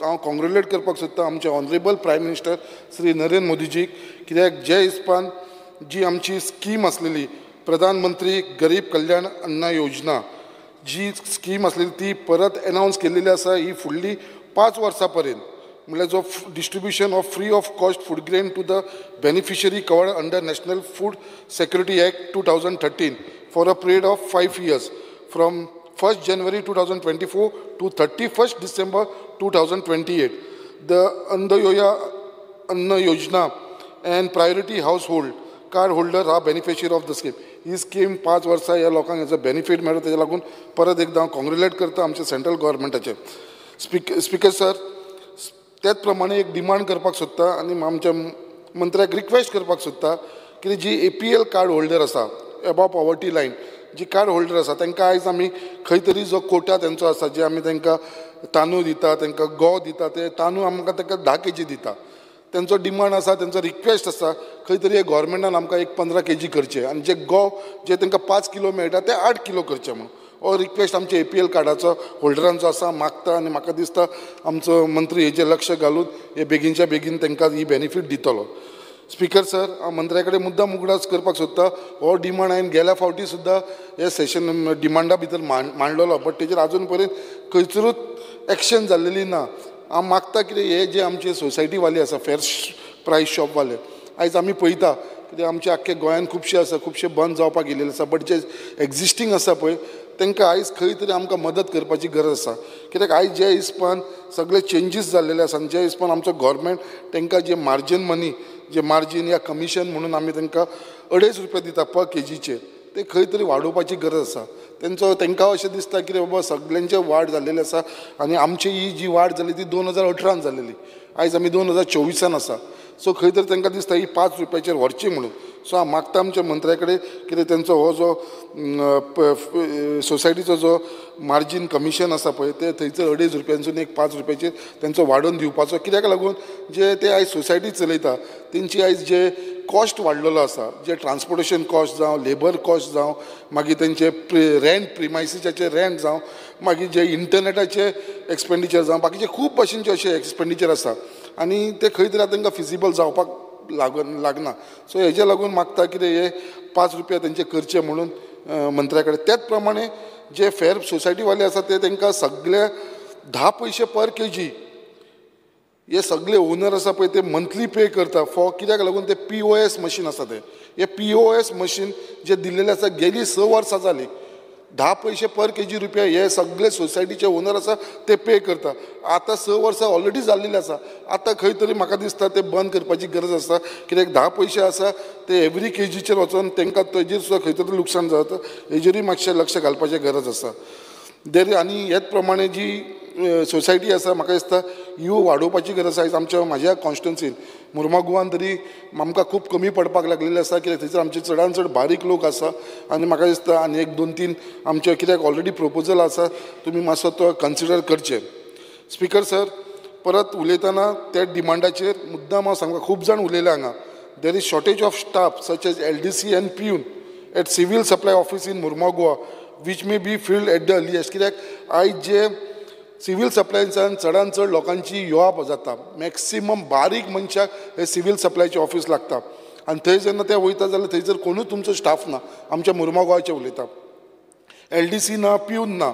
हांव कॉंग्रेच्युलेट करपाक सोदता आमचे honourable prime minister Shri Narendra मोदीजीक, कित्याक जे हिसपान जी आमची स्कीम आसलेली प्रधानमंत्री गरीब कल्याण अन्न योजना, जी स्कीम आसलेली ती परत अनावन्स केल्लेली आसा ही फुडली 5 वर्सां पर्यंत. म्हळ्यार जो distribution of free of cost food grain to the beneficiary covered under national food security act 2013 for a period of 5 years from 1st January 2024 to 31st December 2028. The Anna Yojana and priority household card holder are beneficiary of the scheme. He scheme 5 वर्सां ह्या लोकांक हेजो benefit मेळटा, तेज्या लागून परत एकदां हांव कॉंग्रेच्युलेट करता आमच्या सेंट्रल गव्हर्मेंटाचे. स्पिकर सर, त्याच प्रमाणे एक डिमांड करपाक सोदता आनी आमच्या मंत्र्याक रिक्वेस्ट करपाक सोदता की जी APL कार्ड होल्डर आसा अबव पॉवर्टी लायन, जी कार्ड होल्डर आसा तांकां आयज आमी खंय तरी जो कोटा तेंचो आसा जे आमी तांकां तांदूळ दिता, तांकां गंव दिता, ते तांदूळ आमकां तांकां 10 kg दिता. तेंचो डिमांड आसा, तेंचो रिक्वेस्ट आसा खंय तरी हे गव्हर्मेंटान आमकां एक 15 kg करचे आनी जे गंव जे तांकां 5 किलो मेळटा ते 8 किलो करचे म्हणून हो रिक्वेस्ट आमच्या APL कार्डाचो होल्डरांचो आसा, मागता आनी म्हाका दिसता आमचो मंत्री हेजेर लक्ष घालून हे बेगीनच्या बेगीन तांकां ही बेनिफीट दितलो. स्पिकर सर, हांव मंत्र्या कडेन मुद्दाम उगडास करपाक सोदता, हो डिमांड हांवें गेल्या फावटी सुद्दां हे सेशन डिमांडा भितर मांडलेलो, बट तेजेर आजून पर्यंत खंयसरूच एक्शन जाल्लेली ना. हांव मागता कितें हे जे आमचे सोसायटीवाले आसा फेर प्रायस शॉपवाले, आयज आमी पळयता कित्याक आमचे आख्खे गोंयान खुबशे आसा, खुबशे बंद जावपाक गेलेले आसा, बट जे एक्झिस्टींग आसा पळय तांकां आयज खंय तरी आमकां मदत करपाची गरज आसा. कित्याक आयज जे हिसपान सगळे चेंजीस जाल्लेले आसा आनी जे हिसपान आमचो गव्हर्मेंट तांकां जे मार्जीन मनी, जे मार्जीन या कमिशन म्हणून आमी तांकां ₹2.5 दिता पर kgचे, ते खंय तरी वाडोवपाची गरज आसा. तांकां अशें दिसता की बाबा सगळ्यांचे वाड जाल्लेले आसा आनी आमची ही जी वाड जाली ती 2018 जाल्लेली, आयज आमी 2024 आसा. सो खंय तरी तांकां दिसता ही ₹5 व्हरची म्हणून. सो हांव मागता आमच्या मंत्र्या कडेन कितें तेंचो हो जो सोसायटीचो जो मार्जीन कमिशन आसा पळय ते थंयसर ₹2.5 एक ₹5 तेंचो वाडोवन दिवपाचो. कित्याक लागून जे ते आयज सोसायटी चलयता तेंची आयज जे कॉस्ट वाडलेलो आसा, जे ट्रान्सपोर्टेशन कॉस्ट जावं, लेबर कॉस्ट जावं, मागीर तेंचे रेंट, प्रिमायसीसाचे रेंट जावं, मागीर जे इंटरनेटाचे एक्सपेंडिचर जावं, बाकीचे खूब भशेनचे अशे एक्सपेंडिचर आसा आनी ते खंय तरी तांकां फिजिबल जावपाक लागना. सो हेजे लागून मागता कितें हे ₹5 तेंचे करचे म्हणून मंत्र्या कडेन. त्याच प्रमाणे जे फेर सोसायटीवाले आसा ते तांकां सगळे ₹10 पर kg हे सगळे ओनर आसा पळय ते मंथली पे करता फॉर कित्याक लागून ते POS मशीन आसा ते. हे POS मशीन जे दिल्लेले आसा गेली 6 वर्सां जाली 10 पैसे पर kg रुपया हे सगळे सोसायटीचे ओनर आसा ते पे करता. आतां 6 वर्सां ऑलरेडी जाल्लेली आसा. आतां खंय तरी म्हाका दिसता ते बंद करपाची गरज आसा, कित्याक 10 पैसे आसा ते एवरी kgचेर वचून तांकां तेजेर सुद्दां खंय तरी लुकसाण जाता. हेजेरूय मातशें लक्ष घालपाची गरज आसा. आनी हेच प्रमाणे जी सोसायटी आसा म्हाका दिसता ह्यो वाडोवपाची गरज आसा. आमच्या म्हाज्या कॉन्स्टिट्युन्सीन मुर्मागुवान तरी आमकां खूब कमी पडपाक लागलेले आसा, कित्याक थंयसर आमचे चडांत चड बारीक लोक आसा. आनी म्हाका दिसता आनी 1-2-3 आमचे कित्याक ऑलरेडी प्रपोजल आसा, तुमी मातसो तो कन्सिडर करचे. स्पिकर सर, परत उलयतना त्या डिमांडाचेर मुद्दाम हांव सांगता, खूब जाण उलयले हांगा. There is shortage of staff such as LDC and peon at civil supply office in Mormugao which may be filled at the earliest. कित्याक आयज जे सिवील सप्लायसान चडांत चड लोकांची येवप जाता, मॅक्सिमम बारीक मनशाक हे सिवील सप्लायचे ऑफिस लागता. आनी थंय जेन्ना ते वयता जाल्यार थंयसर कोणूच तुमचो स्टाफ ना. आमच्या मुर्मागुवाचे उलयता. LDC ना, पियून ना.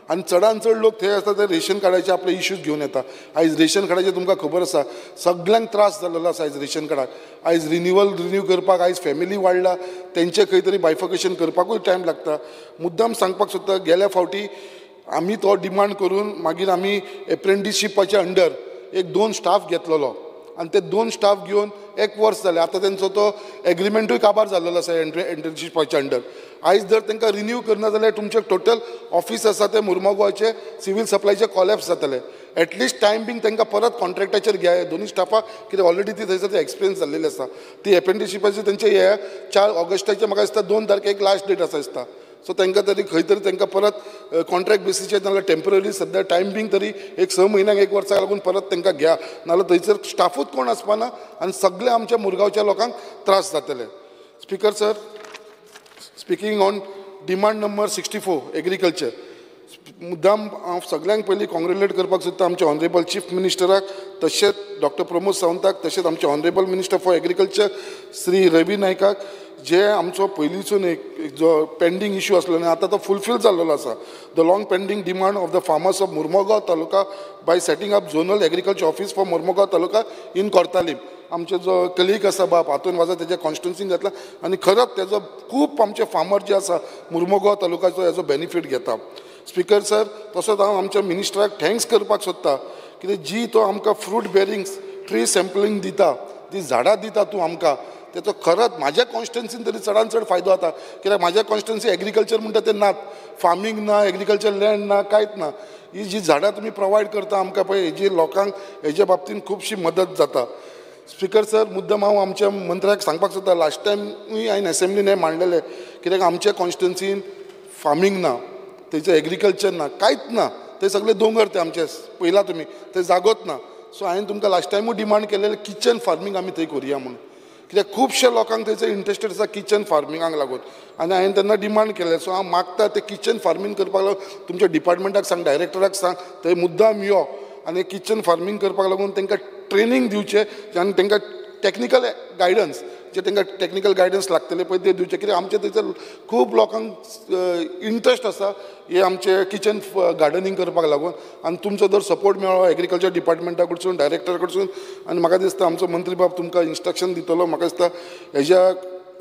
आनी चडांत चड लोक थंय आसता ते रेशन कार्डाचे आपले इश्यूज घेवन येता. आयज रेशन कार्डाचे तुमकां खबर आसा सगळ्यांक त्रास जाल्लो आसा आयज रेशन कार्डाक. आयज रिन्यू करपाक आयज फॅमिली वाडला, तेंचे खंय तरी बायफिकेशन करपाकूय टायम लागता. मुद्दाम सांगपाक सोदता, गेल्या फावटी आमी तो डिमांड करून मागीर आमी एप्रेंटिसशिपाच्या अंडर 1-2 स्टाफ घेतलेलो आनी ते 2 स्टाफ घेवन 1 वर्स जालें. आतां तेंचो तो एग्रिमेंटूय काबार जाल्लो आसा एप्रेंटिसशिपाच्या अंडर. आयज जर तांकां रिन्यू करना जाल्यार तुमचें टोटल ऑफिस आसा ते मुर्मागुवाचे सिवील सप्लायचे कॉलेप्स जातले. एटलिस्ट टायम बीन तांकां परत कॉन्ट्रॅक्टाचेर घ्या दोनी स्टाफाक, कित्याक ऑलरेडी ती थंयसर ते एक्सपिरियन्स जाल्लेली आसा. ती एप्रेंटिसशिपाची तेंचे हे 4 ऑगस्टाचे म्हाका दिसता 2 तारखेक लास्ट डेट आसा दिसता. सो तांकां तरी खंय तरी तांकां परत कॉन्ट्रॅक्ट बेसीचेर नाजाल्यार टेम्पररी सद्या टायम बीन तरी 6 म्हयन्यांक 1 वर्साक लागून परत तांकां घ्या, नाजाल्यार थंयसर स्टाफूच कोण आसपाना आनी सगळे आमच्या मुरगांवच्या लोकांक त्रास जातले. Speaker sir, speaking on demand number 64 agriculture, मुद्दाम हांव सगळ्यांक पयलीं कॉंग्रेच्युलेट करपाक सोदता आमच्या ऑनरेबल चीफ मिनिस्टराक, तशेंच डॉक्टर प्रमोद सावंताक, तशेंच आमचे honourable minister for agriculture Shri Ravi नायकाक, जे आमचो पयलींसून एक जो पेंडींग इश्यू आसलो आनी आतां तो फुलफील जाल्लो आसा. The long pending demand of the farmers of Mormugao taluka by setting up zonal agriculture office for Mormugao taluka in Cortalim. आमचे जो कलीग आसा बाब हातून वाजा तेज्या कॉन्स्टिट्युन्सीन घेतला आनी खरंच तेजो खूब आमचे फार्मर जे आसा मुर्मागांव तालुकाचो हेजो बेनिफीट घेता. स्पिकर सर, तसोच हांव आमच्या मिनिस्टराक थँक्स करपाक सोदता, कित्याक जी तो आमकां फ्रूट बेरिंग्स ट्री सॅम्पलिंग दिता, ती झाडां दिता तूं आमकां, तेचो खरंच म्हाज्या कॉन्स्टिट्युन्सीन तरी चडांत चड फायदो जाता. कित्याक म्हाज्या कॉन्स्टिट्युन्सी एग्रीकल्चर म्हणटा ते नात, फार्मींग ना, एग्रीकल्चर लँड ना, कांयच ना. ही जी झाडां तुमी प्रोवायड करता आमकां पळय, हेजी लोकांक हेज्या बाबतींत खुबशी मदत जाता. स्पिकर सर, मुद्दम हांव आमच्या मंत्र्याक सांगपाक सोदता, लास्ट टायमूय हांवें असेंब्लीन हें मांडलेलें, कित्याक आमच्या कॉन्स्टिट्युन्सीन फार्मींग ना, थंयचें एग्रीकल्चर ना, कांयच ना. ते सगळे दोंगर ते आमचे पळयला तुमी, ते जागोच ना. सो हांवें तुमकां लास्ट टायमूय डिमांड केलेलें किचन फार्मींग आमी थंय करुया म्हणून, कित्याक खुबशे लोकांक थंयसर इंट्रस्टेड आसा किचन फार्मिंगाक लागून. आनी हांवें तेन्ना डिमांड केलें. सो हांव मागता ते किचन फार्मींग करपाक लागून तुमच्या डिपार्टमेंटाक सांग, डायरेक्टराक सांग, थंय मुद्दाम यो आनी किचन फार्मींग करपाक लागून तांकां ट्रेनींग दिवचें आनी तांकां टॅक्निकल गायडन्स, जे तांकां टॅक्निकल गायडन्स लागतले पळय ते दिवचे. कित्याक आमचे थंयसर खूब लोकांक इंट्रस्ट आसा हे आमचे किचन गार्डनिंग करपाक लागून. आनी तुमचो जर सपोर्ट मेळ्ळो एग्रीकल्चर डिपार्टमेंटा कडसून, डायरेक्टरा कडसून, आनी म्हाका दिसता आमचो मंत्री बाब तुमकां इन्स्ट्रक्शन दितलो, म्हाका दिसता हेज्या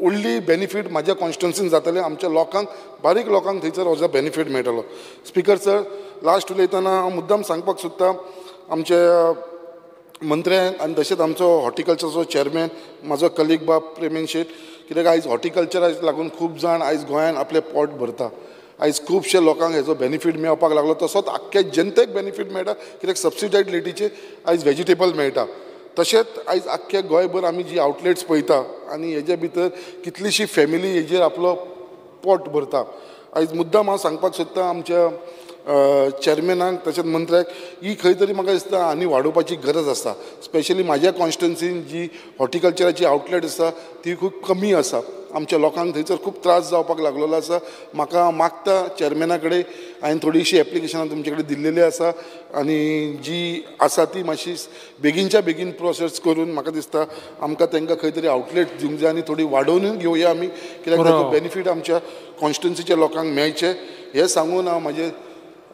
व्हडली बेनिफीट म्हाज्या कॉन्स्टिट्युन्सीन जातलें. आमच्या लोकांक, बारीक लोकांक थंयसर हेजो बेनिफीट मेळटलो. स्पिकर सर, लास्ट उलयतना हांव मुद्दाम सांगपाक सोदता आमच्या मंत्र्यांक आनी तशेंच आमचो हॉर्टिकल्चरचो चेअरमॅन म्हाजो कलीग बाब प्रेमीन शेट, कित्याक आयज हॉर्टिकल्चराक लागून खूब जाण आयज गोंयांत आपलें पोट भरता. आयज खुबशे लोकांक हेजो बेनिफीट मेळपाक लागलो. तसोच आख्ख्या जनतेक बेनिफीट मेळटा, कित्याक सबसिडायड रेटीचे आयज व्हेजिटेबल मेळटा. तशेंच आयज आख्ख्या गोंयभर आमी जी आउटलेट्स पळयता आनी हेजे भितर कितलीशी फॅमिली हेजेर आपलो पोट भरता. आयज मुद्दाम हांव सांगपाक सोदता आमच्या चेअरमॅनाक तशेंच मंत्र्याक, ही खंय तरी म्हाका दिसता आनी वाडोवपाची गरज आसा. स्पेशली म्हाज्या कॉन्स्टिट्युन्सीन जी हॉर्टिकल्चराची आउटलेट आसा ती खूब कमी आसा. आमच्या लोकांक थंयसर खूब त्रास जावपाक लागलेलो आसा. म्हाका मागता चेअरमॅना कडेन, हांवें थोडीशी एप्लिकेशनां तुमचे कडेन दिल्लेली आसा आनी जी आसा ती मातशी बेगीनच्या बेगीन प्रोसेस करून म्हाका दिसता आमकां तांकां खंय तरी आउटलेट दिवंक जाय आनी थोडी वाडोवनूय घेवया आमी, कित्याक ताचो बेनिफीट आमच्या कॉन्स्टिट्युन्सीच्या लोकांक मेळचें हें सांगून हांव म्हाजें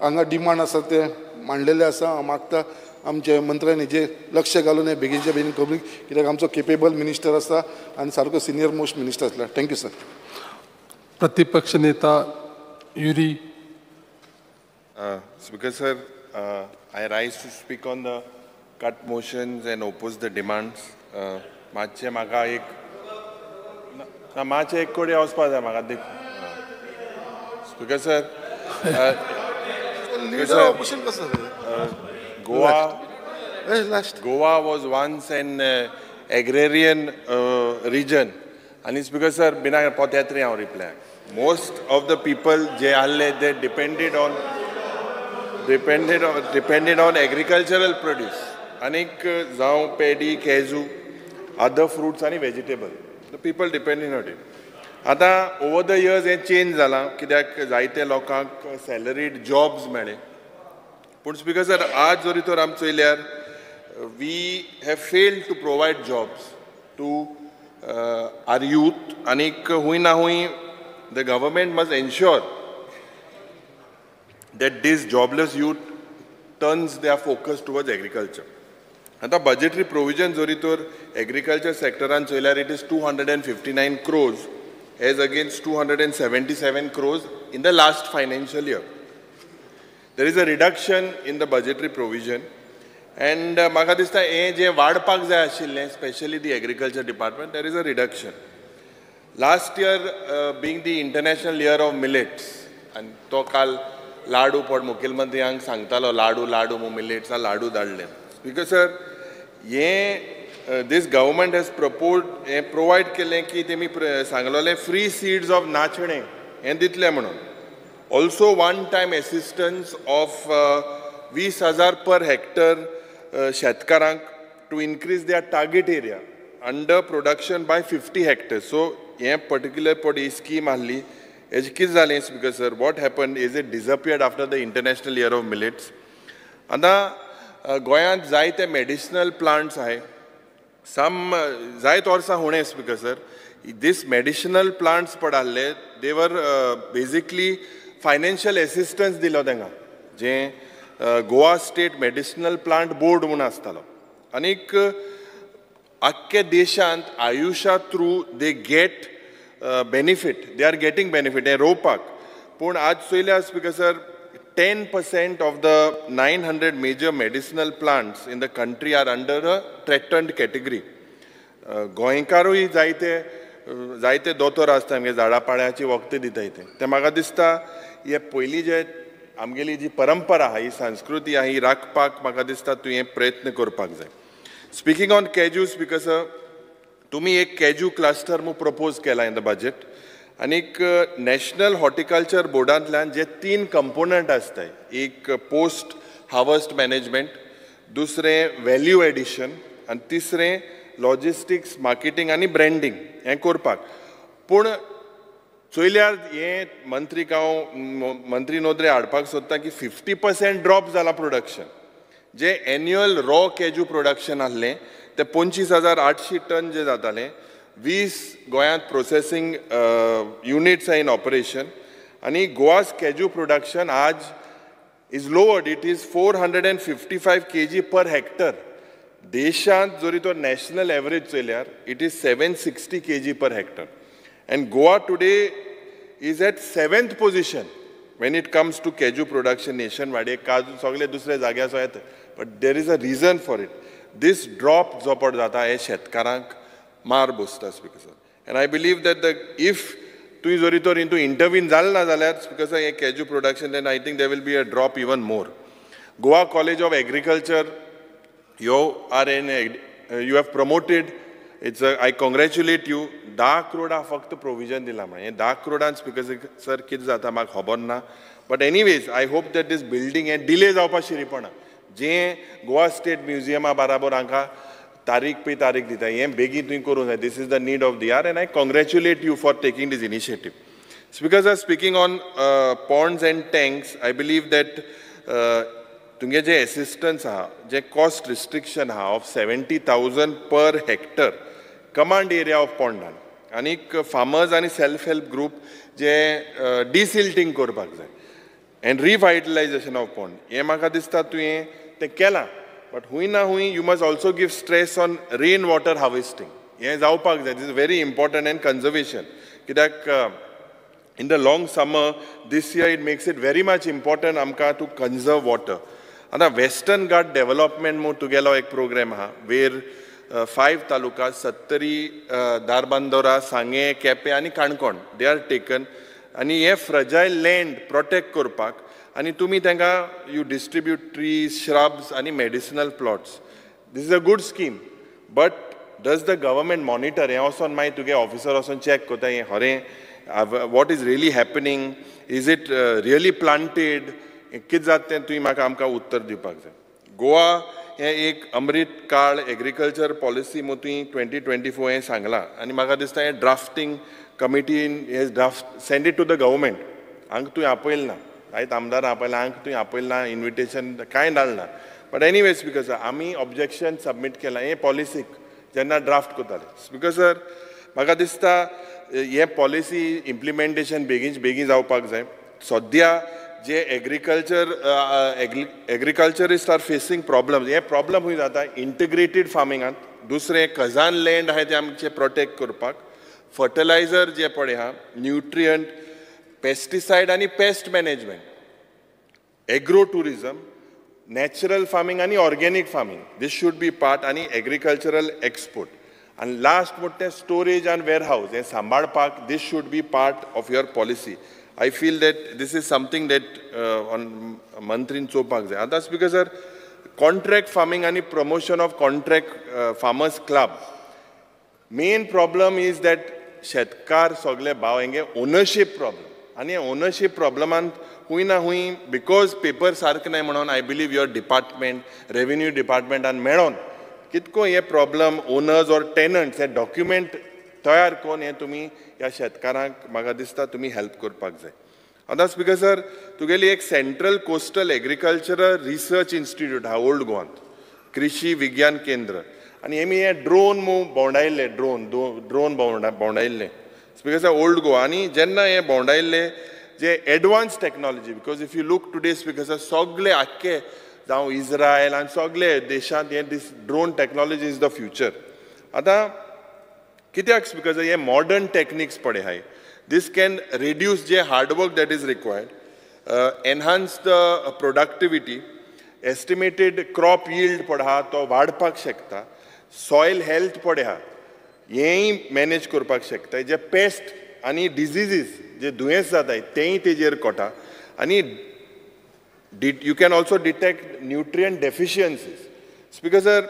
हांगा डिमांड आसा ते मांडलेले आसा. हांव मागता आमच्या मंत्र्यान हेजेर लक्ष घालून हें बेगीनच्या बेगीन करून, कित्याक आमचो केपेबल मिनिस्टर आसा आनी सारको सिनियर मोस्ट मिनिस्टर आसला. Thank you sir.
प्रतिपक्ष नेता Yuri.
Speaker sir, I rise to speak on the cut motions and oppose the demands. मातशें म्हाका एक ना मातशें एक कोडे वचपा जाय म्हाका देख. Speaker sir, Goa was once an agrarian region. And Speaker sir, bina potyatri haंव reply. Most of the people जे आले they depended on agricultural produce. Anik जावं paddy, cashew, other fruits and vegetable. The people depending on it. आता over the years हे change जाला कित्याक जायते लोकांक salaried jobs मेळे. पूण Speaker sir, आज जरी तर आमी चोयल्यार we have failed to provide jobs to our youth. Anik हुई ना हुई the government must ensure that this jobless youth turns their focus towards agriculture. And the budgetary provision zoritor agriculture sector and solar it is 259 crores as against 277 crores in the last financial year. There is a reduction in the budgetary provision, and म्हाका दिसता हे जे वाडपाक जाय आशिल्लें, especially the agriculture department, there is a reduction. Last year being the International Year of Millets, and तो काल लाडू पड मुखेलमंत्री हांग सांगतालो लाडू लाडू मु मिलेट्स लाडू धाडले. Because sir, this government has proposed provide केलें की तेमी सांगलोले free seeds of नाचणे हें दितले म्हणून. Also one-time assistance of 20,000 per hectare शेतकारांक to increase their target area under production by 50 hectares. So, a particular scheme ahli, because sir, what happened is it disappeared after the International Year of Millets. And Goyant zaite medicinal plants hai. Some zait orsa hones because sir, this medicinal plants padalle, they were basically financial assistance dilo denga. Je Goa State Medicinal Plant Board म्हणून आसतालो. Anik आख्खे देशांत Ayusha through they get benefit. They are getting benefit. हे रोवपाक. पूण आज चोयल्यार because sir 10% of the 900 major medicinal plants in the country are under a threatened category. गोंयकारूय जायते दोतोर आसता आमगे झाडां पाळ्याची वखदां दिता इथे. ते म्हाका दिसता हे पयलीं जे आमगेली जी परंपरा आहा ही संस्कृती आहा ही राखपाक म्हाका दिसता तुवें प्रयत्न करपाक जाय. Speaking on cashews, because तुम्ही एक कॅज्यू क्लस्टर मु प्रपोज केला इन द बजेट. आनीक नॅशनल हॉर्टिकल्चर बोर्डांतल्यान जे 3 कंपोनंट आसताय, एक पोस्ट हार्वेस्ट मॅनेजमेंट, दुसरें व्हॅल्यू एडिशन आनी तिसरें लॉजिस्टिक्स मार्केटिंग आनी ब्रँडिंग हें करपाक. पूण चोयल्यार हे मंत्री नोंदरे हाडपाक सोदता की 50% ड्रॉप जाला प्रोडक्शन. जे एन्युअल रॉ कॅज्यू प्रोडक्शन आसलें ते 25,800 टन जे जाताले, 20 गोंयांत processing units are in operation. आनी गोवाज कॅज्यू प्रोडक्शन आज is lowered. It is 455 kg per hectare. देशांत जरी तो नॅशनल एवरेज चोयल्यार it is 760 kg per hectare. And Goa today is at 7th position when it comes to cashew production nationwide. But there is a reason for it. This drop zopad jata hai shetkarank mar bosta speaker sir. And I believe that if tu zoritor into intervene zalna zalyar speaker sir cashew production, then I think there will be a drop even more. Goa College of Agriculture, you have promoted. I congratulate you. 10 crore फक्त provision दिला म्हणे. 10 crore speaker sir कित जाता म्हाका खबर ना. But anyways, I hope that this building and delay जावपा शिरीपणा. जे गोवा स्टेट म्युजियमा बराबर हांका तारीख पे तारीख दिता हें बेगीन तुवें करूंक जाय. This is the need of the hour, and I congratulate you for taking this initiative. Speaker sir, speaking on ponds and tanks, I believe that तुमगे जे assistance आहा, जे cost restriction आहा of 70,000 per hectare command area of pondan, आनीक farmers आणि self help group जे desilting करपाक जाय and revitalization of pond, हे म्हाका दिसता तुवें तें केलां. But हुई ना हुई you must also give stress on rain water harvesting. हे जावपाक जाय. This is very important and conservation. कित्याक in the long summer, this year it makes it very much important amka to conserve water. And the Western Ghat Development mo tugelo ek program ha, where 5 talukas, Sattari, Darbandora, Sange, Kepe and Kankon, they are taken. And ye fragile land protect korpak. And tumi tenga you distribute trees, shrubs and medicinal plots. This is a good scheme. But does the government monitor? Also on my to get officer also check kota hore what is really happening? Is it really planted? कित जाते हैं तुम्ही म्हाका आमकां उत्तर दिवपाक जाय. गोवा हें एक अमृत काळ एग्रीकल्चर पॉलिसी मो तुवें 2024 हें सांगलां आनी म्हाका दिसता हें ड्राफ्टिंग कमिटीन हे draft send it to the government. हांगा तुवें आपयल ना, आयज आमदार आपयला, हांगा तुवें आपयल ना, इन्विटेशन कांय धाडना. बट एनीवे स्पीकर आमी ऑब्जेक्शन सबमीट केलां हे पॉलिसीक जेन्ना ड्राफ्ट करताले. स्पीकर सर म्हाका दिसता हे पॉलिसी इम्प्लिमेंटेशन बेगीन जावपाक जाय. सद्या जे एग्रीकल्चरिस्ट आर फेसिंग प्रॉब्लम्स, हे प्रॉब्लम खूंय जाता इंटिग्रेटेड फार्मिंगांत. दुसरें खजान लँड आहा ते आमचे प्रोटेक्ट करपाक, फर्टिलायझर जे पळय आहा, न्यूट्रियंट, पेस्टिसायड आनी pest management, agro tourism, natural farming आनी organic farming, this should be part, आनी एग्रीकल्चरल एक्सपोर्ट. आनी लास्ट म्हणटा तें स्टोरेज आनी वेअरहावस हें सांबाळपाक, this should be part of your policy. I feel that this is something that on Mantrin Chopak jay. That's because sir, contract farming and promotion of contract farmers club. Main problem is that shetkar sogle bawenge ownership problem. And ownership problem and hui na hui because paper sark nahi manon. I believe your department, revenue department and medon kitko ye problem owners or tenants a document तयार कोण हे तुम्ही या शेतकारांक म्हाका दिसता तुम्ही help करपाक जाय. आतां स्पीकर सर तुगेली एक central coastal agricultural research institute हा ओल्ड गोवांत, कृषी विज्ञान केंद्र, आनी हेमी हे ड्रोन भोंवडायल्ले, ड्रोन भोंवडायल्ले स्पीकर सर ओल्ड गोवा. आनी जेन्ना हे भोंवडायल्ले जे advance technology, because if you look today speaker sir सगळे आख्खे जावं इस्रायल आनी सगळे देशांत हे this drone technology is the future. आतां कित्याक बिकॉज हे मॉडर्न टेक्निक्स पडे हाय, this can reduce the hard work that is required, enhance the productivity, estimated crop yield पडहा तो वाडपाक शकता, soil health पडहा हेंय मॅनेज करपाक शकता, जे पेस्ट आनी डिजीजीस जे दुयेंस जाताय तेंय तेजेर कोटा, आनी you can also detect nutrient deficiencies. Because sir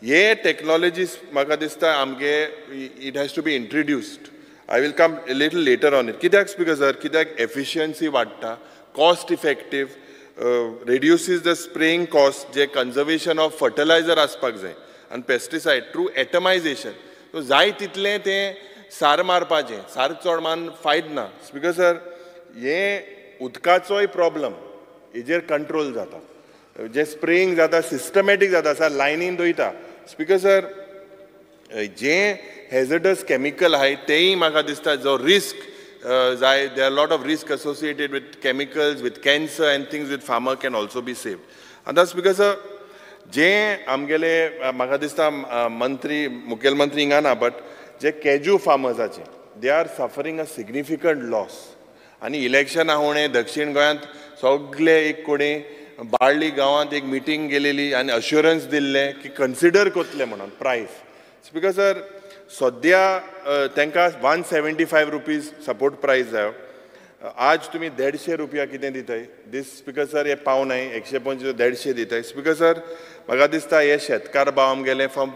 ये technologies म्हाका दिसता आमगे it has to be introduced. I will come a little later on it. कित्याक स्पीकर सर कित्याक efficiency वाडटा, cost effective, reduces the spraying cost, जे conservation of fertilizer आसपाक जाय and pesticide through atomization. So जाय तितलें तें सार मारपाचें, सार चड मान फायद ना. स्पीकर सर हे उदकाचोय प्रॉब्लम हेजेर कंट्रोल जाता, जे स्प्रेइंग जाता सिस्टमॅटीक जाता, सर लायनीन दोयता. स्पीकर सर जे hazardous chemical आहाय तेय म्हाका दिसता जो risk जाय, there are a lot of risk associated with chemicals, with cancer and things with farmer can also be saved. And that's because जे आमगेले म्हाका दिसता मंत्री मुखेलमंत्री हिंगा ना, but जे कॅज्यू फार्मर्साचे they are suffering a significant loss. आनी इलेक्शन आहोणे दक्षिण गोंयांत सगळे एक कोडे बाळ्ळी गांवांत एक मिटींग गेलेली आनी अश्युरन्स दिल्ले की कन्सिडर करतले म्हणून प्रायस. स्पीकर सर सद्या तांकां 175 रुपीज सपोर्ट प्रायस जायो, आज तुमी 150 रुपया कितें दिताय दीस. स्पीकर सर हे पावनाय 125 150 दिताय. स्पीकर सर म्हाका दिसता हे शेतकार भाव आमगेले फ्रॉम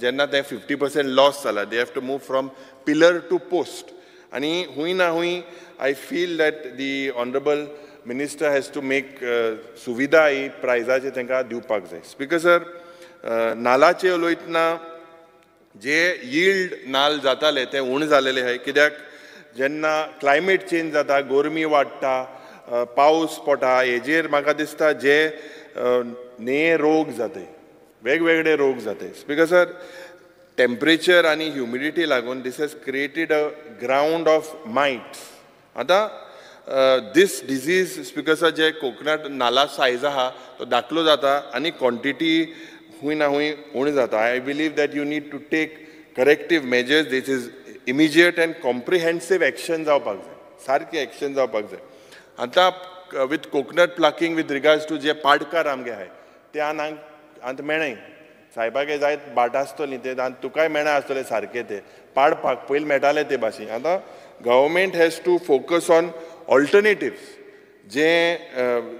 जेन्ना ते 50% लॉस जाला they have to move from pillar to post. आनी हूंय ना हूंय I feel that the honourable minister has to make सुविधा ही प्रायजाचे तांकां दिवपाक जाय. स्पीकर सर नालाचे उलयतना जे यील्ड नाल जाताले ते उण जालेले आहाय, कित्याक जेन्ना क्लायमेट चेंज जाता, गरमी वाडटा, पावस पडटा, हेजेर म्हाका दिसता जे नये रोग जाताय, वेगवेगळे रोग जाताय. स्पीकर सर टेम्परेचर आनी ह्युमिडिटी लागून this has created a ground of mites. आतां दीस डिजीज स्पीकर सर जे कोकणात नाला सायज आहा तो धाकलो जाता आनी क्वॉन्टिटी हूंय ना हूंय उण जाता. I believe that you need to take corrective measures. This is immediate and comprehensive action जावपाक जाय. सारकें एक्शन जावपाक जाय. आतां with coconut plucking with regards to जे पाडकार आमगे आहाय ते आतां मेळ्ळें साहेबागे जायत बाट आसतलीं ते तुकाय मेळना आसतलें सारकें ते पाडपाक पयलीं मेळटालें ते भाशेन. आतां government has to focus on alternatives जे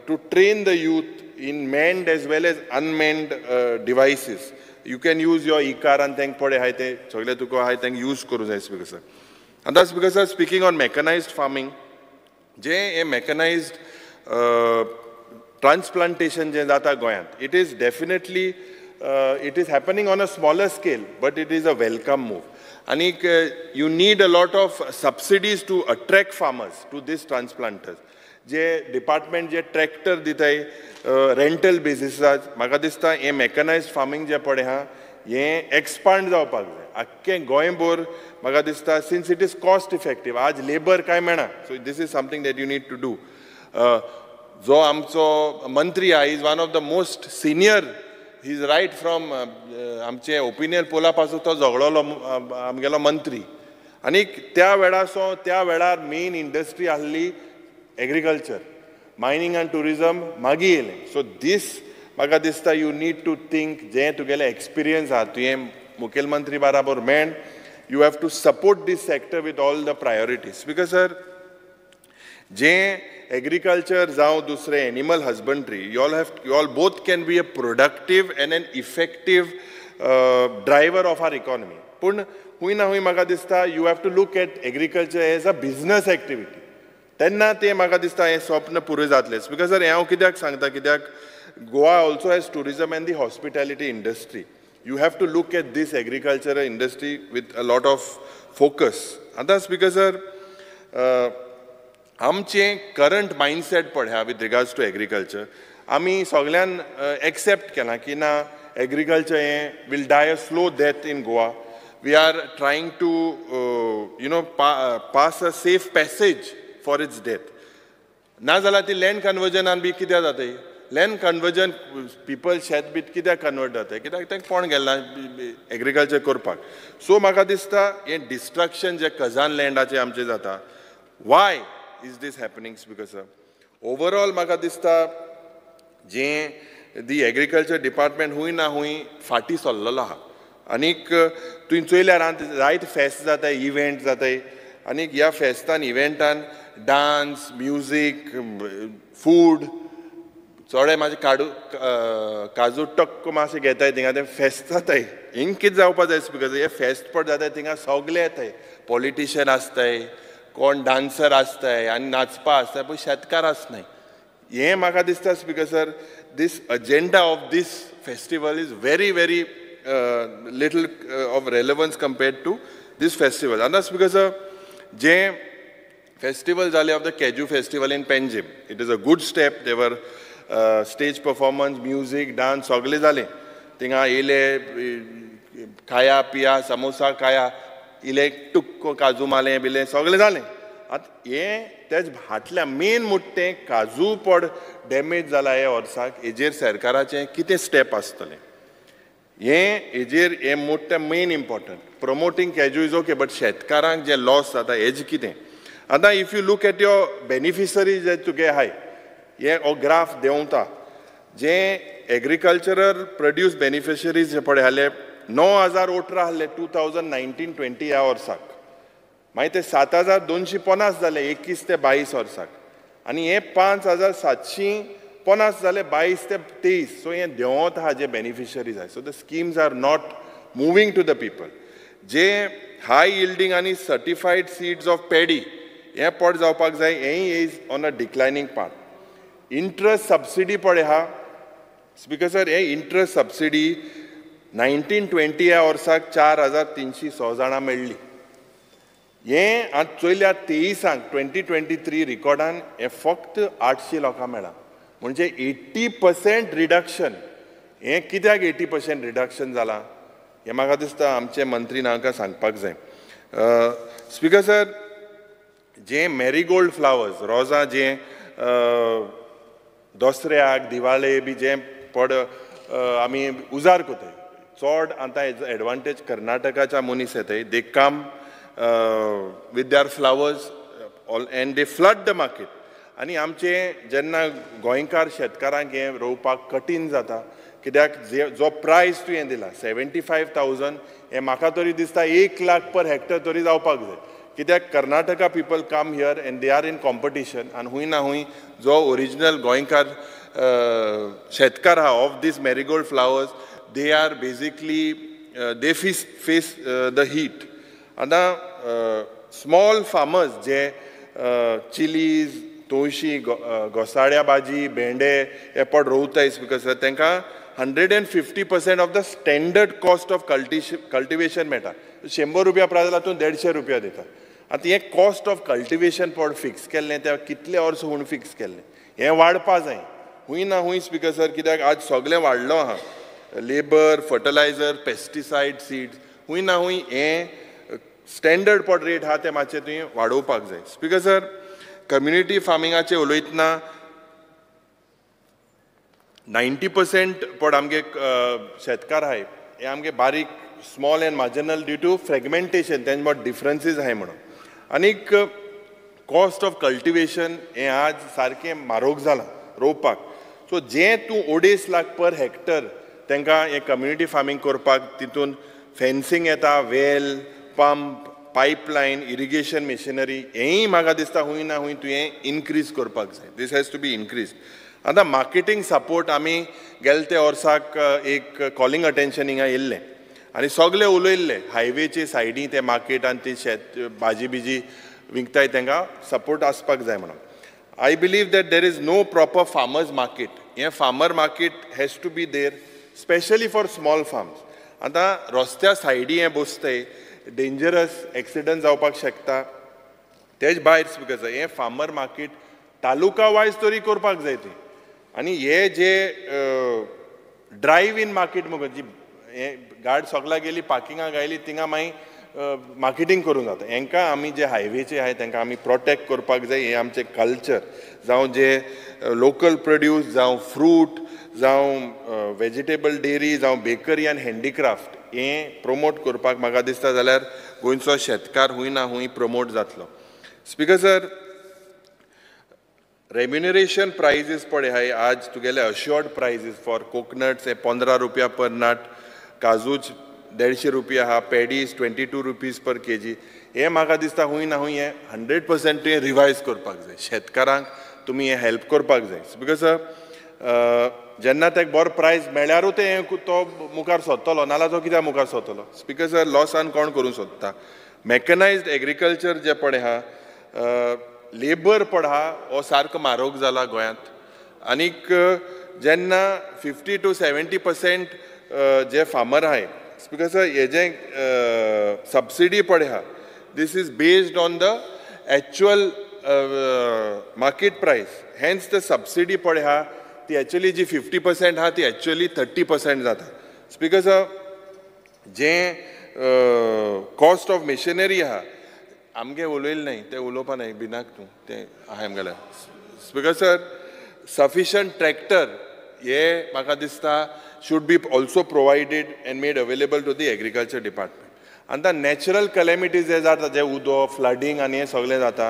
to train the youth in manned as well as unmanned devices. You can use your e-car and thank pode hai te sogle tuko hai thank use kuru jai speaker sir. And that's because sir, speaking on mechanized farming je a mechanized transplantation je jata goyant, it is definitely it is happening on a smaller scale, but it is a welcome move. And you need a lot of subsidies to attract farmers to these transplanters. जे department जे tractor दिताय rental बेसिसार म्हाका दिसता हें मॅकनायज्ड farming जे पळय हा हें expand जावपाक जाय आख्खें गोंयभर. म्हाका दिसता since it is cost effective आज लेबर कांय मेळना, so this is something that you need to do. जो आमचो मंत्री आहा is one of the most senior, he is right from आमचे ओपिनियन पोला पासून तो झगडलो आमगेलो मंत्री. आनी त्या वेळार मेन इंडस्ट्री आसली एग्रीकल्चर, मायनींग एंड टुरिजम मागीर येयलें. सो दीस म्हाका दिसता यू नीड टू थिंक जें तुगेलें एक्सपिरियन्स आहा तुवें मुखेलमंत्री बराबर मेळन you have to support this sector with all the priorities. Because sir जें एग्रीकल्चर जावं दुसरें animal husbandry you all both can be a productive and an effective driver of our economy. पूण हूंय ना हूंय म्हाका दिसता you have to look at agriculture as a business activity. तेन्ना ते म्हाका दिसता हें स्वप्न पुरो जातलें. बिकॉज सर हांव कित्याक सांगता, कित्याक Goa also has tourism and the hospitality industry. You have to look at this agriculture industry with a lot of focus. आतां बिकॉज सर आमचें करंट मायंडसेट पळया विथ रिगार्ड्स टू एग्रीकल्चर आमी सगळ्यान एक्सेप्ट केलां की ना एग्रीकल्चर हें will die a slow death in Goa. We are trying to pass a safe passage for its death. ना जाल्यार ती लँड कन्वर्जनान बी कित्याक जाताय, लँड कन्वर्जन पीपल शेत बीत कित्याक कन्वर्ट जाताय, कित्याक तांकां कोण गेला एग्रीकल्चर करपाक. सो म्हाका दिसता हें डिस्ट्रक्शन जे खजान लँडाचें आमचें जाता, why is this happening. Because overall म्हाका दिसता जें दी एग्रीकल्चर डिपार्टमेंट हूंय ना हूंय फाटीं सरलेलो आहा. आनीक तुवें चोयल्यार जायते फेस्त जाताय, इव्हेंट जाताय. आनीक ह्या फेस्तान इव्हेंटान डान्स, म्युजीक, फूड चोडे म्हाजे काजू टक्क मातशें घेताय थिंगा ते फेस्त जाताय. हिंग कितें जावपाक जाय बिकॉज हे फेस्त पड जाताय थिंगा सगळे येताय, पॉलिटिशियन आसताय, कोण डान्सर आसताय आनी नाचपा आसताय, पूण शेतकार आसनाय. हें म्हाका दिसता because sir this agenda of this festival is very very little of relevance compared to this festival. आनी दॅट्स बिकॉज जे फेस्टिवल जाले of the cashew festival in Panjim, it is a good step. देवर स्टेज परफॉर्मन्स, म्युजीक, डान्स सगळें जालें. थिंगा येयले खाया पिया, समोसा खाया, इले टुक्को काजू मालें बिलें सगळें जालें. आतां हें तेज हाटल्यान मेन म्हणटा तें काजू पड डॅमेज जाला हे वर्साक, हेजेर सरकाराचें कितें स्टेप आसतलें हेजेर मोठें main important. Promoting cashew is okay, but शेतकारांक जे लॉस जाता हेजें कितें. आतां if you look at your beneficiaries जे तुगे हाय, हे हो ग्राफ देंवता जे एग्रीकल्चरल प्रोड्यूस बेनिफिशरीज जे पळय आहले 9,018 आहले 2019-20 ह्या वर्साक. मागीर ते 7,250 जाले 21 ते 22 वर्साक. आनी हे 5,750 जाले 22 ते 23. सो हें देंवत आहा जे बेनिफिशरीज आहाय. So the schemes are not moving to the people. जे हाय यिल्डिंग आनी सर्टिफायड सीड्स ऑफ पॅडी हें पड जावपाक जाय, हेंय is on a declining part. Interest subsidy पळय आहा बिकॉज सर हे इंट्रस्ट सबसिडी 19-20 ह्या वर्साक 4,306 जाणां मेळ्ळी. हें आतां चोयल्यार 23 2023 रिकॉर्डान हें फक्त 800 लोकांक मेळ्ळा. म्हणजे 80% रिडक्शन. हें कित्याक 80% रिडक्शन जालां हें म्हाका दिसता आमचे मंत्रीन हांकां सांगपाक जाय. स्पिकर सर जे मेरीगोल्ड फ्लावर्स रोजां जे दसऱ्याक दिवाळे बी जे पड आमी उजार कोताय, चड आतां हेजो एडवांटेज कर्नाटकाच्या मनीस येताय. दे कम with their flowers and they flood the market. आनी आमचे जेन्ना गोंयकार शेतकारांक हें रोवपाक कठीण जाता कित्याक जो प्रायस तुवें दिला 75,000 हें म्हाका तरी दिसता 1 लाख पर हेक्टर तरी जावपाक जाय कित्याक Karnataka people come here and they are in competition आनी हूंय ना हूंय जो ओरिजिनल गोंयकार शेतकार आहा of this marigold flowers they are basically they face the heat. आतां स्मॉल फार्मर्स जे चिलीज तवशी घोसाळ्या भाजी भेंडे हे पड रोवताय बिकॉज तांकां 150% of the standard cost of cultivation मेळटा. 100 रुपया प्रायस जाल्यार तूं 150 रुपया दिता. आतां हें कॉस्ट ऑफ कल्टिवेशन पड फिक्स केल्लें तें कितले वर्स होवन फिक्स केल्लें हें वाडपा जाय हूंय ना हूंय स्पिकर सर कित्याक आज सगळें वाडलो आहा लेबर फर्टिलायझर पेस्टिसायड सीड्स हूंय ना हूंय हें स्टँडर्ड पड रेट आहा तें मातशें तुवें वाडोवपाक जाय. स्पिकर सर कम्युनिटी फार्मिंगाचें उलयतना 90% पड आमगे शेतकार आहाय हे आमगे बारीक small and marginal due to fragmentation तेंचे मद डिफरन्सीस आहाय म्हणून. आनीक कॉस्ट ऑफ कल्टिवेशन हें आज सारकें म्हारग जालां रोवपाक. सो जें तूं 2.5 लाख पर हेक्टर तांकां हें कम्युनिटी फार्मिंग करपाक तितून फेन्सिंग येता वेल पंप पायपलायन इरिगेशन मेशिनरी हेंय म्हाका दिसता हूंय ना हूंय तुवें इनक्रीज करपाक जाय. दीस हॅज टू बी इनक्रीज. आतां मार्केटींग सपोर्ट आमी गेले ते वर्साक एक कॉलिंग अटेन्शन हिंगा येयल्लें आनी सगळे उलयल्ले हायवेचे सायडीन ते मार्केट आनी ते शेत भाजी बिजी विकताय तांकां सपोर्ट आसपाक जाय म्हणून. I believe that there is no proper farmers market. हें farmer market has to be there specially for small farms. आतां रस्त्या सायडी हें बसताय डेंजरस एक्सिडंट जावपाक शकता तेच भायर स्पिकर हें फार्मर मार्केट तालुका वायज तरी करपाक जाय तें. आनी हे जे ड्रायव्ह इन मार्केट म्हणून जी हें गाडी सगळ्या गेली पार्किंगाक आयली थिंगा मागीर मार्केटींग करूंक जाता. हेंकां आमी जे हायवेचे आहाय तांकां आमी प्रोटेक्ट करपाक जाय. हें आमचें कल्चर जावं जे लोकल प्रोड्यूस जावं फ्रूट जावं वेजिटेबल डेरी जावं बेकरी आनी हँडीक्राफ्ट हें प्रमोट करपाक म्हाका दिसता जाल्यार गोंयचो शेतकार हूंय ना हूंय प्रमोट जातलो. स्पिकर सर रेम्युनरेशन प्राइजीस पळय हाय आज तुगेले अश्योर्ड प्राइजीस फॉर कोकोनट्स हे 15 रुपया पर नट काजूच 150 रुपया आहा पॅडीज 22 रुपीज पर केजी. हे म्हाका दिसता हूंय ना हूंय हें 100% तुवें रिवायज करपाक जाय. शेतकारांक तुमी हें हेल्प करपाक जाय. बिकॉज जेन्ना ताका बरो प्रायस मेळ्यारूच तें तो मुखार सोदतलो नाल्यार तो कित्याक मुखार सोदतलो. स्पिकर सर लॉसान कोण करूंक सोदता. मॅकनायज्ड एग्रीकल्चर जे पळय आहा लेबर पड आहा हो सारको म्हारग जाला गोंयांत. आनीक जेन्ना 50 to 70% जे फार्मर आहाय स्पिकर सर हे जे सबसिडी पळय आहा this is based on the actual market price. Hence the subsidy पळय आहा ती एक्चुअली जी 50% आहा ती एक्चुअली 30% जाता. स्पिकर सर जें कॉस्ट ऑफ मेशिनरी आहा आमगे उलयलें न्हय तें उलोवपा न्हय भिनाक तूं तें आहाय आमगेलें. स्पिकर सर सफिशंट ट्रॅक्टर हे म्हाका दिसता should be also provided and made available to the agriculture department. And the natural calamities जे जाता जे उदो फ्लडिंग आनी हें सगळें जाता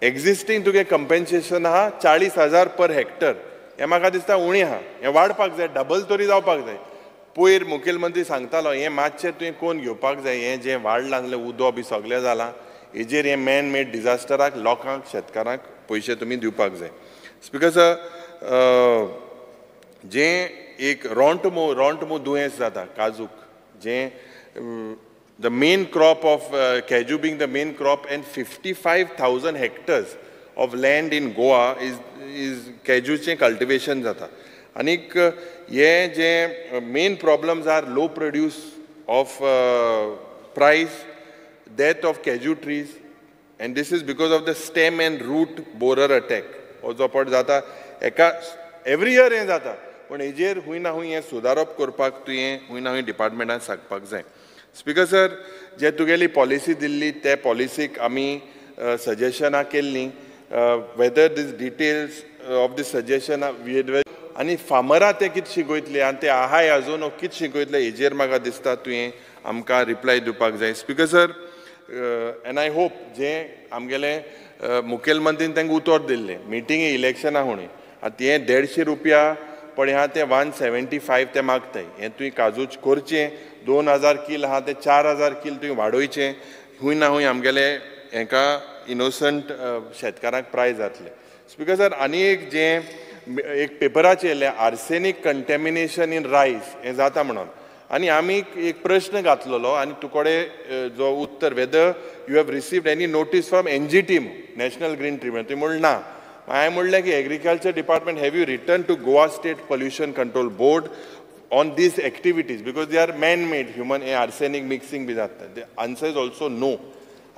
एक्झिस्टींग तुगे कंपेन्सेशन आहा 40,000 पर हेक्टर. हें म्हाका दिसता उणी आहा. हें वाडपाक जाय डबल तरी जावपाक जाय. पयर मुखेलमंत्री सांगतालो हें मातशें तुवें कोण घेवपाक जाय. हें जें वाडलां जाल्यार उदो बी सगळें जालां हेजेर हें मॅन मेड डिजास्टराक लोकांक शेतकारांक पयशे तुमी दिवपाक जाय. स्पिकर सर जें एक रोंटमू दुयेंस जाता काजूक जें the main crop of cashew being the main crop and 55,000 hectares of land in Goa is कॅजूचें कल्टिवेशन जाता. आनीक हे जे main problems are low produce of price death of cashew trees and this is because of the stem and root borer attack. हो जो पड जाता एका एवरी इयर हें जाता पण हेजेर हूंय ना हूंय हें सुदारप करपाक तुवें हूंय ना हूंय डिपार्टमेंटान सांगपाक जाय. स्पिकर सर जे तुगेली पॉलिसी दिल्ली ते पॉलिसीक आमी सजेशनां केल्लीं whether this details of this suggestion आनी फार्मरां ते कितें शिकयतले आनी ते आहाय आजून कितें शिकयतले हेजेर म्हाका दिसता तुवें आमकां रिप्लाय दिवपाक जाय. Speaker sir and I hope जे आमगेले मुखेलमंत्रीन तांकां उतर दिल्लें मिटिंगे इलेक्शना होणी आतां हें 150 रुपया पण आहा ते 175 ते मागताय हें तुवें काजूच करचें 2000 किल आहा ते 4000 किल तुवें वाडोवचें हूंय ना हूंय आमगेले हेका इनोसंट शेतकारांक प्रायज जातले स्पीकर सर आनी एक जें एक पेपराचेर येयलें आर्सेनीक कंटेमिनेशन इन रायस हें जाता म्हणून आनी आमी एक प्रश्न घातलेलो आनी तुकोडे जो उत्तर whether you have received any notice from NGT national green tribunal तुवें म्हणलें ना हांवें म्हणलें की agriculture department have you return to Goa state pollution control board on this activities because they are man made human हें आर्सेनीक मिक्सिंग बी जाता the answer is also no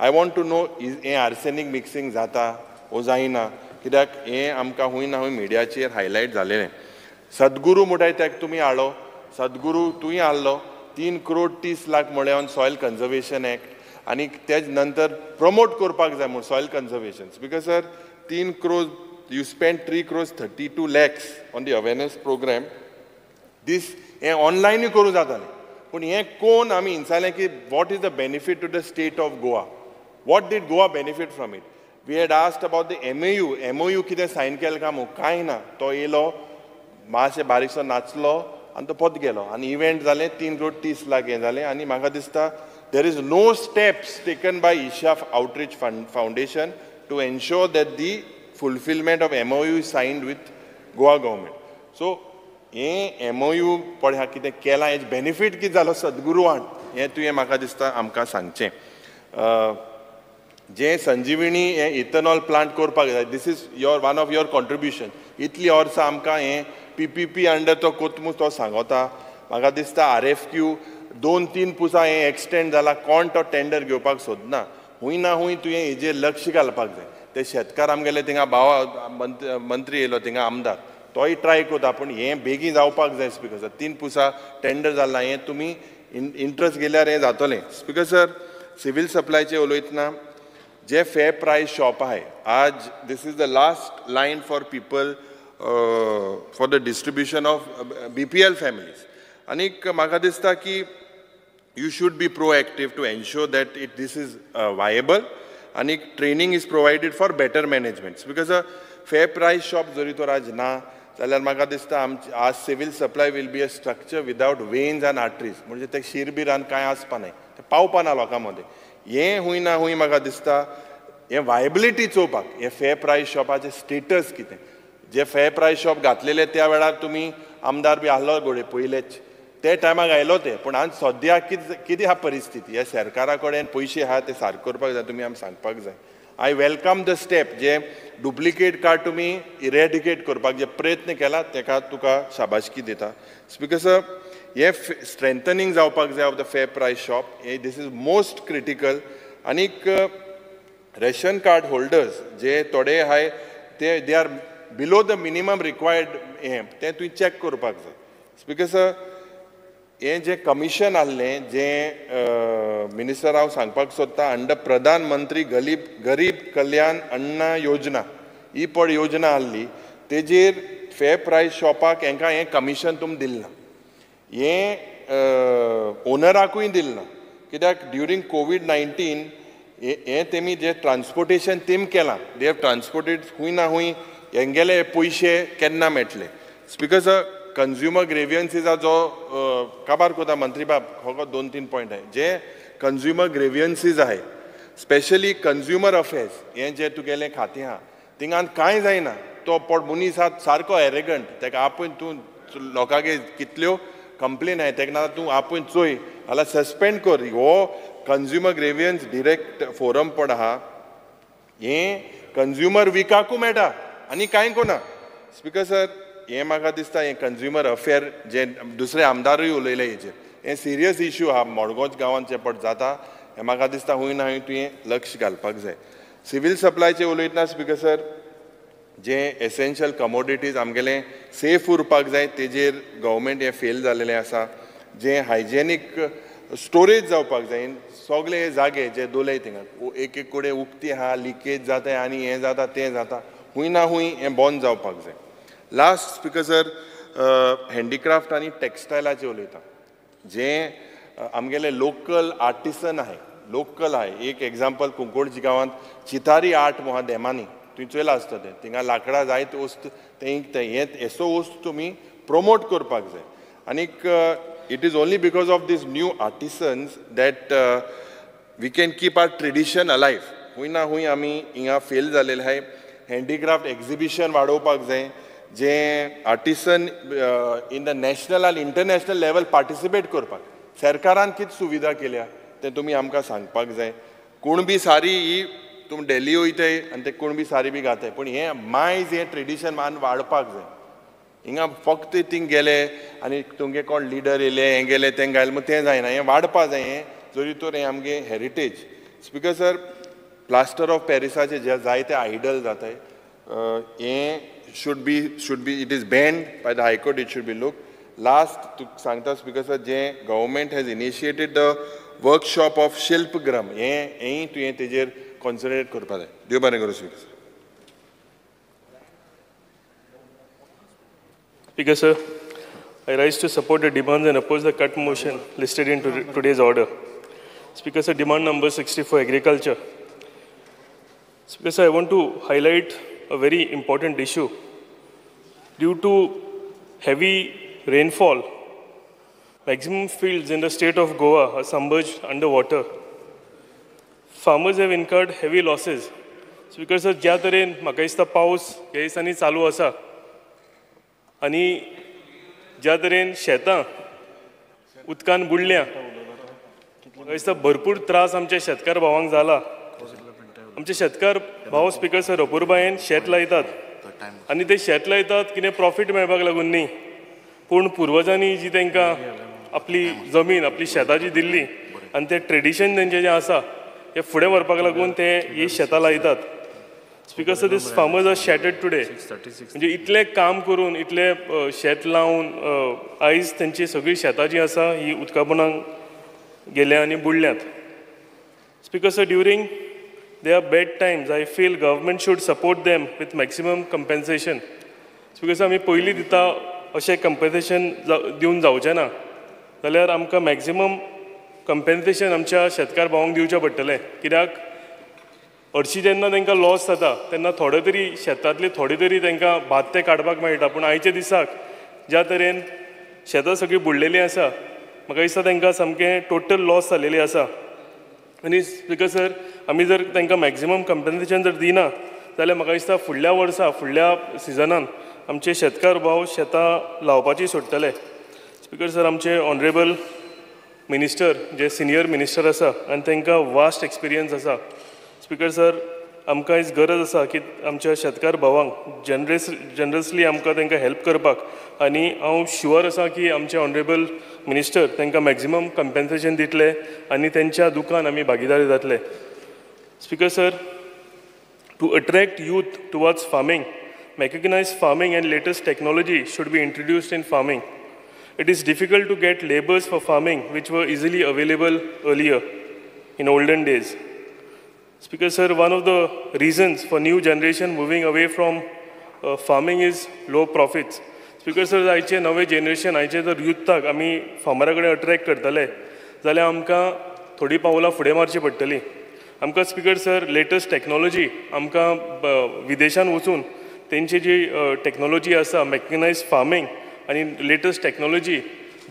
I want to know हें आर्सेनीक मिक्सिंग जाता वो जायना कित्याक हें आमकां हूंय ना हूंय मिडियाचेर हायलायट जालेलें सद्गुरू म्हणटाय ताका तुमी हाडलो सद्गुरू तुवें हाडलो 3 करोड 30 लाख म्हळें ऑन सॉयल कन्जर्वेशन एक्ट आनी तेज नंतर प्रमोट करपाक जाय म्हूण soil conservation because sir 3 crores you spent 3 crores 32 lakhs on the awareness program this हें ऑनलायनूय करूं जातालें पूण हें कोण आमी इंचालें की what is the benefit to the state of Goa what did Goa benefit from it we had asked about the MOU कितें सायन केलें काय म्हणून कांय ना तो येयलो मातशें बारीकसो नाचलो आनी तो पोत गेलो आनी इव्हेंट जालें 3 करोड 30 लाख हें जालें आनी म्हाका दिसता there is no steps taken by Isha outreach foundation to ensure that the fulfillment of MOU is signed with Goa government. So, हे MOU पळय हा कितें केलां हेज बेनिफीट कितें जालो सद्गुरूवान हें तुवें म्हाका दिसता आमकां सांगचें जें संजीवनी हें इथनॉल प्लांट करपाक जाय this is one of your contribution इतली वर्सां आमकां हें PPP अंडर तो कोतमूस तो सांगता म्हाका दिसता RFQ 2-3 पुसा हें एक्सटेंड जाला कोण तो टेंडर घेवपाक सोदना हूंय ना हूंय तुवें हेजेर लक्ष घालपाक जाय ते शेतकार आमगेले थिंगा भावा मंत्री येयलो थिंगा आमदार तोय ट्राय करता पूण हें बेगीन जावपाक जाय स्पीकर सर 3 पुसा टेंडर जालां हें तुमी इंट्रस्ट गेल्यार हें जातलें स्पीकर सर सिवील सप्लायचें उलयतना जे फेर प्रायस शॉप आहाय आज this is the last line for people for the distribution of BPL families आनीक म्हाका दिसता की you should be proactive to ensure that this is viable and training is provided for better management because a fair price shop jori to raj na जाल्यार म्हाका दिसता आज civil supply will be a structure without veins end arteries म्हणजे ते शिरबिरान कांय आसपा नाय ते पावपा ना लोकां मदें हें हूंय ना हूंय म्हाका दिसता हें वायबिलिटी चोवपाक हें फेर प्रायस शॉपाचें स्टेटस कितें जे फेर प्रायस शॉप घातलेले त्या वेळार तुमी आमदार बी आहलो घोडे पयलेच ते टायमाक आयलो ते पूण आज सद्याक कितें हा परिस्थिती ह्या सरकारा कडेन पयशे आहा ते सारके करपाक जाय तुमी आमकां सांगपाक जाय आय वेलकम द स्टेप जे डुप्लिकेट कार्ड तुमी इरेडिकेट करपाक जे प्रयत्न केला तेका तुका शाबासकी दिता स्पीकर सर हे स्ट्रेंथनिंग जावपाक जाय of the fair price shop this is most critical आनीक रेशन कार्ड होल्डर्स जे थोडे आहाय ते they are below the minimum required हें तें तुवें चॅक करपाक जाय स्पीकर सर हें जें कमिशन आहलें जें मिनिस्टर हांव सांगपाक सोदता अंडर प्रधानमंत्री गरीब कल्याण अन्न योजना ही पड योजना आहली तेजेर फेर प्रायस शॉपाक हेंकां हें कमिशन तुमी दिलें ना हें ओनराकूय दिलें ना कित्याक ड्युरींग COVID-19 हें तेमी जें ट्रान्सपोर्टेशन तेम केलां दे हॅव ट्रान्सपोर्टेड हूंय ना हूंय हेंगेले पयशे केन्ना मेळटले स्पीकर सर कंज्युमर ग्रेवियन्सीजाचो काबार कोता मंत्री बाब हो 2-3 पॉयंट आहे जे कंज्युमर ग्रेवियन्सीज आहे स्पेशली कंज्युमर अफेर्स हें जें तुगेलें खातें आहा थिंगान कांय जायना तो पड मनीस आहा सारको एरेगंट तेका आपूण तूं लोकांगे कितल्यो कंप्लेन आहाय तेका ना तूं आपूण चोय जाल्यार सस्पेंड कर हो कंज्युमर ग्रेवियन्स डिरेक्ट फोरम पड आहा हें कंज्युमर विकाकू मेळटा आनी कांय कोना स्पीकर सर हें म्हाका दिसता हें कंज्युमर अफेर जे दुसरे आमदारूय उलयले हेजेर हें सिरियस इश्यू आहा मडगांव गांवांत जे पड जाता हें म्हाका दिसता हूंय ना हूंय तुवें लक्ष घालपाक जाय सिवील सप्लायचें उलयतना स्पीकर सर जे एसेन्शियल कमोडिटीज आमगेलें सेफ उरपाक जाय तेजेर गव्हर्मेंट हें फेल जालेलें आसा जें हायजेनीक स्टोरेज जावपाक जाय सगळे हे जागे जे दोलय थिंगा एक एक कडेन उक्ती आहा लिकेज जाताय आनी हें जाता तें जाता हूंय ना हूंय हें बंद जावपाक जाय लास्ट स्पीकर सर हँडीक्राफ्ट आनी टॅक्सटायलाचें उलयता जें आमगेले लोकल आर्टिसन आहाय लोकल आहाय. एक एग्जाम्पल कुंकोळजी गांवांत चितारी आर्ट म्हणून डेमांनी तुवें चोयलां आसता तें. थिंगा लाकडां जायत वस्त हेसो वस्त तुमी प्रमोट करपाक जाय. आनीक it is only because of these new artisans that we can keep our tradition alive. हुंय ना हुंय आमी हिंगा फेल जालेले आहाय. हँडीक्राफ्ट एक्झिबिशन वाडोवपाक जाय, जे आर्टिसन इन द नॅशनल आनी इंटरनॅशनल लेवल पार्टिसिपेट करपाक सरकारान कितें सुविधा केल्या तें तुमी आमकां सांगपाक जाय. कुणबी सारी ही तुमी डेली वयताय आनी ते कुणबी सारी बी घाताय, पूण हें मायज हें ट्रेडिशन मान वाडपाक जाय. हिंगा फक्त थिंग गेले आनी तुमगे कोण लिडर येयले हें गेले तें घायल मग तें जायना. हें वाडपा जाय. हें जरी तर हें आमगे heritage. Speaker sir, plaster of पॅरिसाचे जे जायते आयडल जाताय हें should be it is banned by the High Court. It should be looked. Last to सांगता स्पीकर सर, जे government has initiated the workshop of Shilpgram हेंय तुवें तेजेर कॉन्सन्ट्रेट करपा जाय. देव बरें करूं speaker sir.
Speaker sir, I rise to support the demands and oppose the cut motion listed in today's order. Speaker sir, demand number 64, agriculture. Speaker sir, I want to highlight a very important issue. Due to heavy rainfall, maximum fields in the state of Goa are submerged underwater. Farmers have incurred heavy losses. Speaker sir, ज्या तरेन म्हाका दिसता पावस ह्या दिसांनी चालू आसा आनी ज्या तरेन शेतां उदकान बुडल्या, म्हाका दिसता भरपूर त्रास आमच्या शेतकार भावांक जाला. आमचे शेतकार भाव स्पीकर सर अपुरबायेन शेत लायतात आनी ते शेत लायतात कितें प्रॉफीट मेळपाक लागून न्ही, पूण पुर्वजांनी जी तांकां आपली जमीन आपली शेताची दिल्ली आनी तें ट्रेडिशन तेंचें जें आसा हें फुडें व्हरपाक लागून ते ही शेतां लायतात. स्पीकर सर, दीस फार्मर्स आर शॅटर्ड टुडे. म्हणजे इतलें काम करून इतलें शेत लावन आयज तेंची सगळी शेतां जीं आसा ही उदकापोंदाक गेल्या आनी बुडल्यात. Speaker sir, during their bad times, I feel government should support them with maximum compensation. Speaker sir, आमी पयलीं दिता अशें compensation दिवन जावचें ना, जाल्यार आमकां maximum compensation आमच्या शेतकार भावांक दिवचें पडटलें. कित्याक हरशीं जेन्ना तांकां लॉस जाता तेन्ना थोडे तरी शेतांतले थोडे तरी तांकां भात ते काडपाक मेळटा, पूण आयच्या दिसाक ज्या तरेन शेतां सगळीं बुडलेलीं आसा म्हाका दिसता तांकां सामकें टोटल लॉस जालेली आसा. आनी स्पीकर सर, आमी जर तांकां मॅक्झिमम कंपेन्सेशन जर दिना जाल्यार म्हाका दिसता फुडल्या वर्सा फुडल्या सिजनान आमचे शेतकार भाव शेतां लावपाची सोडटले. स्पीकर सर, आमचे ऑनरेबल मिनिस्टर जे सिनियर मिनिस्टर आसा आनी तांकां वास्ट एक्सपिरियन्स आसा. स्पीकर सर, आमकां आयज गरज आसा की आमच्या शेतकार भावांक जनरसली आमकां तांकां हेल्प करपाक, आनी हांव शुअर आसा की आमचे ऑनरेबल मिनिस्टर तांकां मॅक्झिमम कंपेन्सेशन दितले आनी तेंच्या दुखान आमी भागीदारी जातले. Speaker sir, to attract youth towards farming, mechanized farming and latest technology should be introduced in farming. It is difficult to get laborers for farming which were easily available earlier in olden days. Speaker sir, one of the reasons for new generation moving away from farming is low profits. Speaker sir, आयचे नवे generation आयचे जर युथाक आमी फार्मरा कडेन attract करतले जाल्यार आमकां थोडी पावलां फुडें मारची पडटली. आमकां स्पीकर सर लेटस्ट टॅक्नॉलॉजी आमकां विदेशान वचून तेंची जी टॅक्नॉलॉजी आसा मॅकनायज्ड फार्मींग आनी लेटस्ट टॅक्नॉलॉजी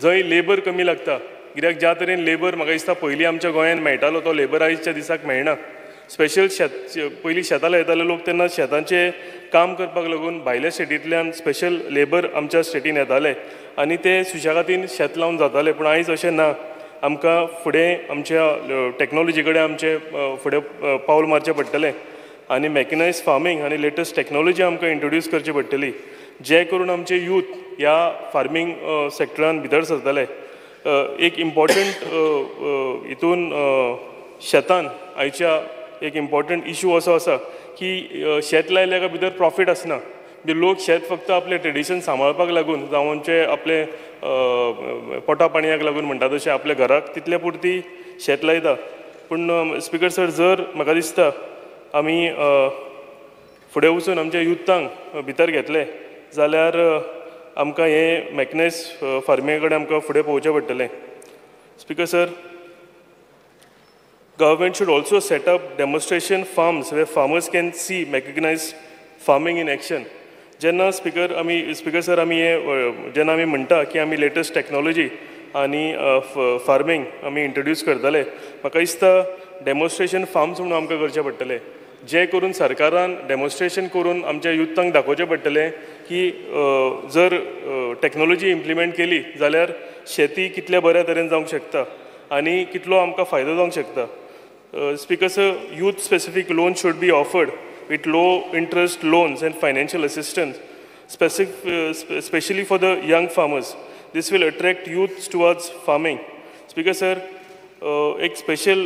जंय लेबर कमी लागता, कित्याक ज्या तरेन लेबर म्हाका दिसता पयलीं आमच्या गोंयांत मेळटालो तो लेबर आयजच्या दिसाक मेळना. स्पेशल पयलीं शेतां लायताले लोक तेन्ना शेतांचें काम करपाक लागून भायल्या स्टेटींतल्यान स्पेशल लेबर आमच्या स्टेटीन येताले आनी ते सुशेगादीन शेत लावन जाताले, पूण आयज अशें ना. आमकां फुडें आमच्या टॅक्नॉलॉजी कडेन आमचें फुडें पावल मारचें पडटलें आनी मॅकनायज्ड फार्मींग आनी लेटस्ट टॅक्नॉलॉजी आमकां इंट्रोड्यूस करची पडटली, जे करून आमचे यूथ ह्या फार्मींग सॅक्टरान भितर सरतले. एक इम्पॉर्टंट हितून शेतान आयच्या एक इम्पॉर्टंट इशू असो आसा की शेत लायल्या काय भितर प्रॉफीट आसना. म्हणजे लोक शेत फक्त आपले ट्रेडिशन सांबाळपाक लागून जावं आमचे आपले पोटा पाणयाक लागून म्हणटा तशें आपल्या घराक तितले पुरती शेत लायता. पूण स्पीकर सर, जर म्हाका दिसता आमी फुडें वचून आमच्या युथांक भितर घेतले जाल्यार आमकां हे मॅकनायज्ड फार्मिंगा कडेन आमकां फुडें पोवचें पडटलें. Speaker sir, Government should also set up demonstration farms where farmers can see mechanized farming in action. जेन्ना स्पीकर सर आमी जेन्ना आमी म्हणटा की आमी लेटस्ट टेक्नॉलॉजी आनी फार्मींग आमी इंट्रोड्यूस करतले, म्हाका दिसता डेमॉन्स्ट्रेशन फार्म्स म्हणून आमकां करचे पडटले, जे करून सरकारान डेमॉन्स्ट्रेशन करून आमच्या युथांक दाखोवचें पडटलें की जर टेक्नॉलॉजी इम्प्लिमेंट केली जाल्यार शेती कितल्या बऱ्या तरेन जावंक शकता आनी कितलो आमकां फायदो जावंक शकता. Speaker sir, youth specific loans should be offered with low interest loans and financial assistance, especially for the young farmers. This will attract youths towards farming. Speaker sir, एक स्पेशल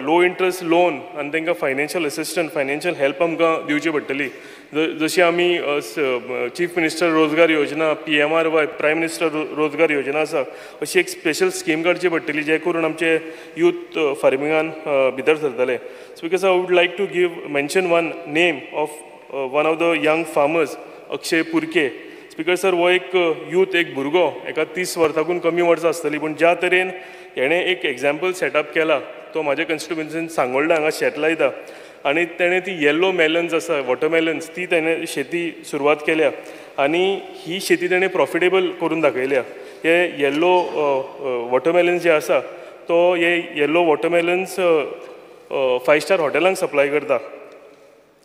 लो इंटरेस्ट लोन आनी तांकां financial assistant financial help आमकां दिवची पडटली. जशी आमी chief minister रोजगार योजना, PMRY प्रायम मिनिस्टर रोजगार योजना आसा, अशी एक स्पेशल स्कीम काडची पडटली जे करून आमचे यूथ फार्मिंगान भितर सरतले. Speaker sir, I would like to mention one name of one of the young farmers, Akshay Purke. Speaker sir, हो एक यूथ, एक भुरगो, एका 30 वर्सांकून कमी वर्सां आसतली, पूण ज्या तरेन तेणें एक एग्जाम्पल सेटअप केला, तो म्हाज्या कन्स्टिट्युएन्सीन सांगोळडा हांगा शेत लायता आनी तेणें ती येल्लो मेलन्स आसा, वॉटरमेलन्स, ती तेणें शेती सुरवात केल्या आनी ही शेती तेणें प्रॉफिटेबल करून दाखयल्या. हे येल्लो वॉटरमेलन्स जे आसा तो हे येल्लो वॉटरमेलन्स 5 स्टार हॉटेलांक सप्लाय करता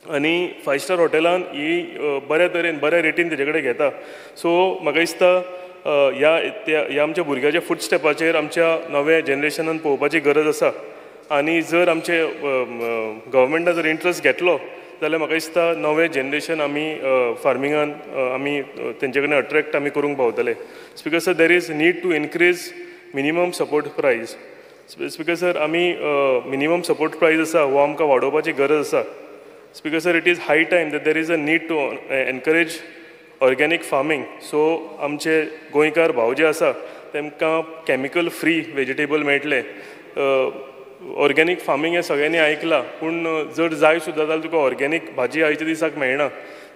आनी 5 स्टार हॉटेलान ही बऱ्या तरेन बऱ्या रेटीन तेजे कडेन घेता. सो म्हाका दिसता ह्या आमच्या भुरग्याच्या फुटस्टेपाचेर आमच्या नव्या जनरेशनान पळोवपाची गरज आसा आनी जर आमचे गव्हर्मेंटान जर इंट्रस्ट घेतलो जाल्यार म्हाका दिसता नवें जनरेशन आमी फार्मिंगान आमी तेंचे कडेन अट्रॅक्ट आमी करूंक पावतले. Speaker sir, there is need to increase minimum support price. Speaker sir, आमी मिनिमम सपोर्ट प्रायस आसा हो आमकां वाडोवपाची गरज आसा. Speaker sir, it is high time that there is a need to encourage organic farming. So आमचे गोंयकार भाव जे आसा तांकां कॅमिकल फ्री वेजिटेबल मेळटले. ऑर्गेनीक फार्मींग हें सगळ्यांनी आयकलां, पूण जर जाय सुद्दां जाल्यार तुका ऑर्गेनीक भाजी आयच्या दिसाक मेळना.